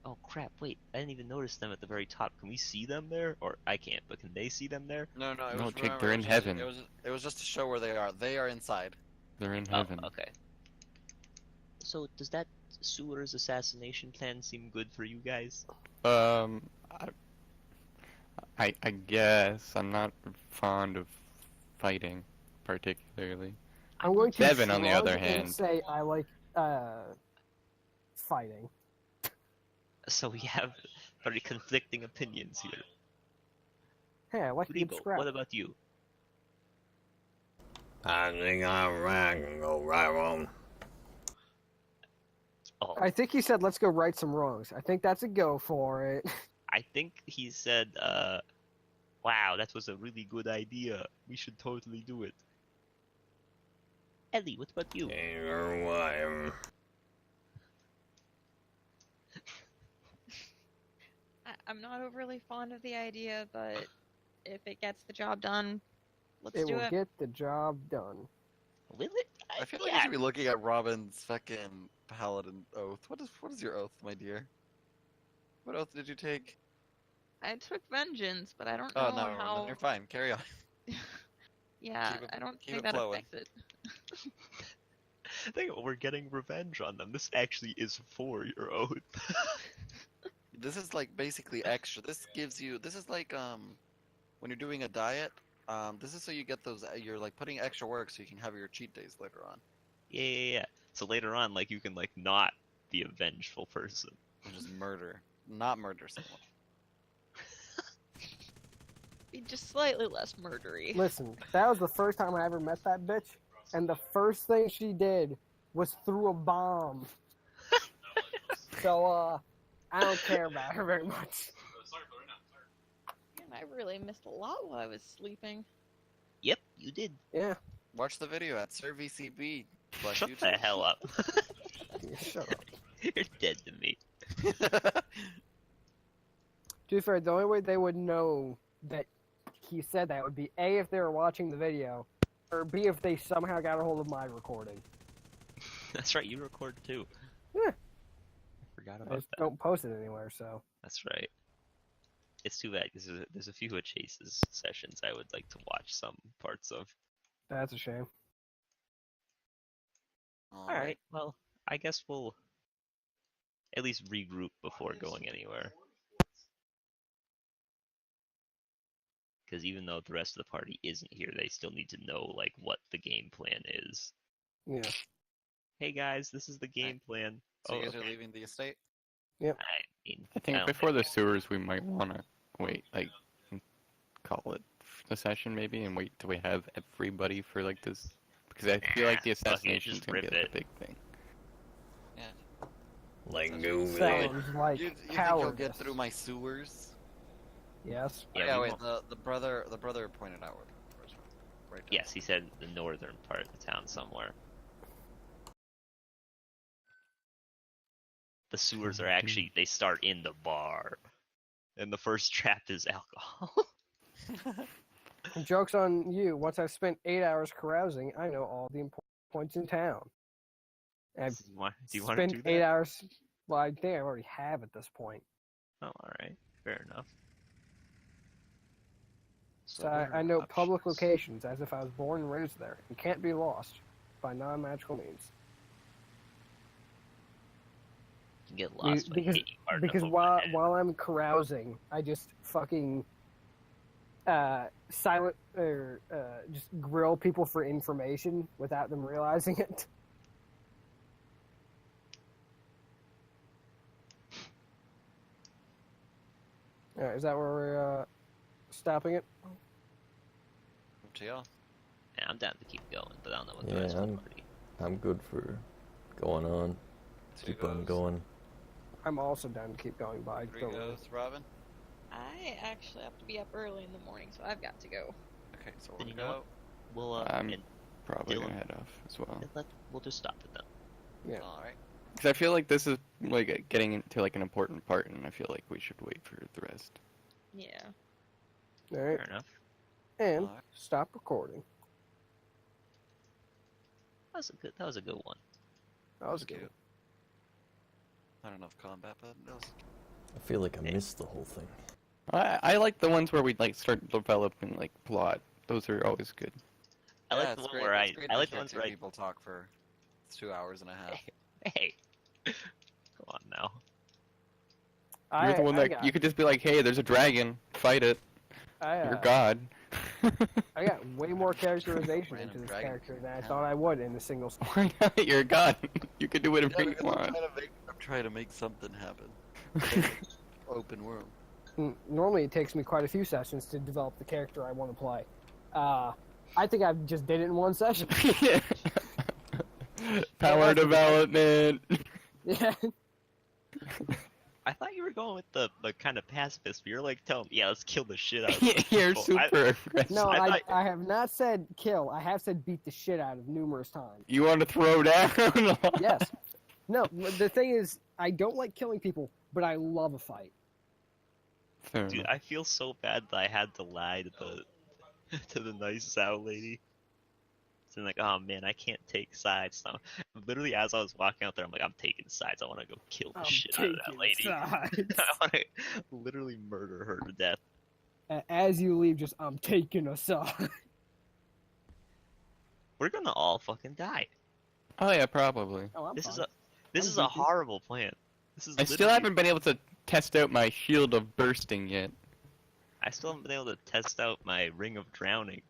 S3: Oh crap! Wait, I didn't even notice them at the very top. Can we see them there? Or I can't, but can they see them there?
S1: No, no, it
S5: No,
S1: was,
S5: Jake,
S1: remember,
S5: they're
S1: it
S5: in
S1: was just-
S5: heaven.
S1: It was just to show where they are. They are inside.
S5: They're in
S3: Oh,
S5: heaven.
S3: okay. So does that Sewers assassination plan seem good for you guys?
S5: I guess I'm not fond of fighting particularly.
S2: I'm going to
S5: Devin, on the
S2: shrug
S5: other
S2: and
S5: hand-
S2: say I like fighting.
S3: So we have very conflicting opinions here.
S2: Hey, I like a good
S3: Gribo,
S2: scrap.
S3: what about you?
S7: I think I'm right and go right on.
S3: Oh,
S2: I think he said, "Let's go right some wrongs." I think that's a go for it.
S3: I think he said, wow, that was a really good idea. We should totally do it. Ellie, what about you?
S8: I'm not overly fond of the idea, but if it gets the job done, let's
S2: It
S8: do
S2: will
S8: it.
S2: get the job done.
S3: Will it?
S1: I feel like you should be looking at Robin's fucking paladin oath. What is your oath, my dear? What oath did you take?
S8: I took vengeance, but I don't know
S1: Oh no,
S8: how.
S1: you're fine. Carry on.
S8: Yeah,
S1: Keep it-
S8: I don't
S1: keep
S8: think
S1: it
S8: that
S1: flowing.
S8: affects it.
S9: Think we're getting revenge on them. This actually is for your oath.
S1: This is like basically extra. This gives you. This is like when you're doing a diet. This is so you get those. You're like putting extra work so you can have your cheat days later on.
S3: Yeah. So later on, like, you can, like, not be a vengeful person.
S1: And just murder, not murder someone.
S8: Be just slightly less murdery.
S2: Listen, that was the first time I ever met that bitch, and the first thing she did was threw a bomb. So, I don't care about her very much.
S8: Man, I really missed a lot while I was sleeping.
S3: Yep, you did.
S2: Yeah,
S1: Watch the video at SirVCB.
S3: Shut the hell up.
S2: shut up.
S3: You're dead to me.
S2: To be fair, the only way they would know that he said that would be A, if they were watching the video, or B, if they somehow got a hold of my recording.
S3: That's right, you record too.
S2: Yeah.
S3: I forgot
S2: I
S3: about
S2: just
S3: that.
S2: don't post it anywhere, so.
S3: That's right. It's too bad because there's a few of Chase's sessions I would like to watch some parts of.
S2: That's a shame.
S3: Alright, well, I guess we'll at least regroup before going anywhere. Because even though the rest of the party isn't here, they still need to know, like, what the game plan is.
S2: Yeah.
S3: Hey guys, this is the game plan.
S1: So you guys
S3: okay.
S1: are leaving the estate?
S3: I mean,
S5: I think
S3: don't
S5: before the sewers, we might want to wait, like, call it the session maybe, and wait till we have everybody for like this, because I feel like the
S3: Fuck it,
S5: assassination is
S3: just
S5: gonna be
S3: rip
S5: like
S3: it.
S5: a big thing.
S7: Like go with it.
S2: Sounds like
S1: You think you'll
S2: cowardice.
S1: get through my sewers?
S2: Yes.
S3: Yeah, we
S1: wait.
S3: won't-
S1: The brother pointed out where the sewers were. Right down.
S3: Yes, he said the northern part of the town somewhere. The sewers are actually, they start in the bar. And the first trap is alcohol.
S2: Joke's on you. Once I've spent 8 hours carousing, I know all the important points in town. I've
S3: Do you want to
S2: spent
S3: do that?
S2: 8 hours. Well, I think I already have at this point.
S3: Oh, alright. Fair enough.
S2: So
S3: what are
S2: I know
S3: our
S2: public
S3: options?
S2: locations as if I was born and raised there. You can't be lost by non-magical means.
S3: You can get lost by
S2: because
S3: hitting hard
S2: because
S3: enough over the
S2: while
S3: head.
S2: I'm carousing, I just fucking silent or just grill people for information without them realizing it. All right, is that where we're stopping it?
S1: Up to y'all.
S3: Yeah, I'm down to keep going, but I don't know what the
S7: Yeah,
S3: rest of the party.
S7: I'm good for going on.
S1: Two
S7: Keep on
S1: goes.
S7: going.
S2: I'm also down to keep going by.
S1: Three
S2: Don't worry.
S1: goes. Robin.
S8: I actually have to be up early in the morning, so I've got to go.
S1: Okay, so
S3: Then
S1: we'll
S3: you know
S1: go.
S3: We'll,
S5: I'm
S3: and
S5: probably
S3: Dylan.
S5: gonna head off as well.
S3: we'll just stop it then.
S2: Yeah.
S1: All right.
S5: Because I feel like this is like getting into like an important part, and I feel like we should wait for the rest.
S8: Yeah.
S2: All right,
S3: Fair enough.
S2: and
S1: Alright.
S2: stop recording.
S3: That was a good one.
S2: That was good.
S1: Not enough combat, but it was.
S7: I feel like I missed the whole thing.
S5: I like the ones where we like start developing like plot. Those are always good.
S3: I
S1: Yeah,
S3: like
S1: it's
S3: the one
S1: great.
S3: where
S1: It's great
S3: I
S1: to
S3: like the
S1: hear
S3: ones
S1: two
S3: where I
S1: people talk for 2 hours and a half.
S3: hey, come on now.
S5: You're the one that you could just be like, "Hey, there's a dragon, fight it. You're God."
S2: I got way more characterization
S1: Random
S2: into this
S1: dragon.
S2: character than I
S1: Yeah.
S2: thought I would in the single.
S5: Why not? You're a God. You can do whatever you
S1: because
S5: want.
S1: I'm trying to make something happen. Open world.
S2: Normally, it takes me quite a few sessions to develop the character I want to play. I think I just did it in one session.
S5: Power development.
S2: Yeah.
S3: I thought you were going with the kind of pacifist, but you're like telling me, yeah, let's kill the shit out of those
S5: You're
S3: people.
S5: super aggressive.
S2: No,
S3: I
S2: I
S3: thought-
S2: have not said kill. I have said beat the shit out of numerous times.
S5: You want to throw down?
S2: Yes. No, the thing is, I don't like killing people, but I love a fight.
S5: Fair
S3: Dude,
S5: enough.
S3: I feel so bad that I had to lie to the to the nice Zao lady. So I'm like, oh man, I can't take sides now. Literally, as I was walking out there, I'm like, I'm taking sides. I want to go kill the shit out of that lady. I want to literally murder her to death.
S2: As you leave, just I'm taking a side.
S3: We're gonna all fucking die.
S5: Oh yeah, probably.
S2: Oh, I'm
S3: This
S2: fine.
S3: is this
S2: I'm
S3: is a
S2: goofy.
S3: horrible plan. This is.
S5: I still
S3: literally-
S5: haven't been able to test out my shield of bursting yet.
S3: I still haven't been able to test out my ring of drowning,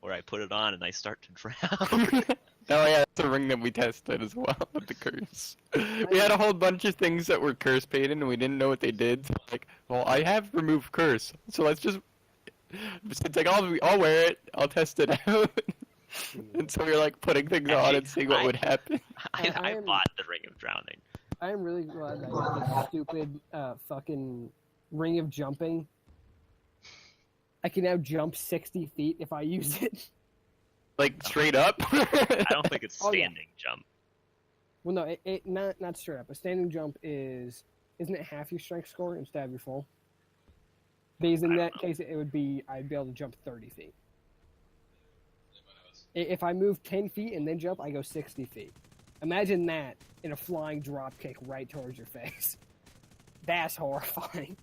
S3: where I put it on and I start to drown.
S5: Oh yeah, that's a ring that we tested as well with the curse. We had a whole bunch of things that were curse painted and we didn't know what they did. So like, well, I have removed curse, so let's just. It's like I'll wear it. I'll test it out. And so we were like putting things on and seeing what would happen.
S2: I
S3: I
S2: am-
S3: bought the ring of drowning.
S2: I am really glad that I got this stupid fucking ring of jumping. I can now jump 60 feet if I use it.
S5: Like straight up.
S3: I don't think it's
S2: Oh, yeah.
S3: standing jump.
S2: Well, no, it not straight up. A standing jump isn't it half your strength score instead of your full? Because in
S3: I
S2: that
S3: don't know.
S2: case, it would be I'd be able to jump 30 feet. If I move 10 feet and then jump, I go 60 feet. Imagine that in a flying drop kick right towards your face. That's horrifying.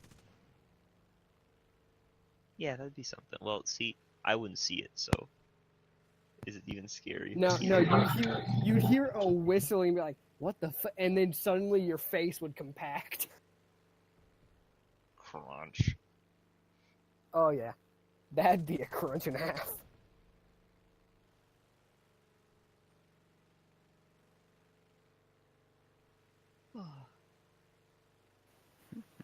S3: Yeah, that'd be something. Well, see, I wouldn't see it, so is it even scary?
S2: No, you'd hear a whistling, be like, "What the?" And then suddenly your face would compact.
S3: Crunch.
S2: Oh yeah, that'd be a crunch and a half.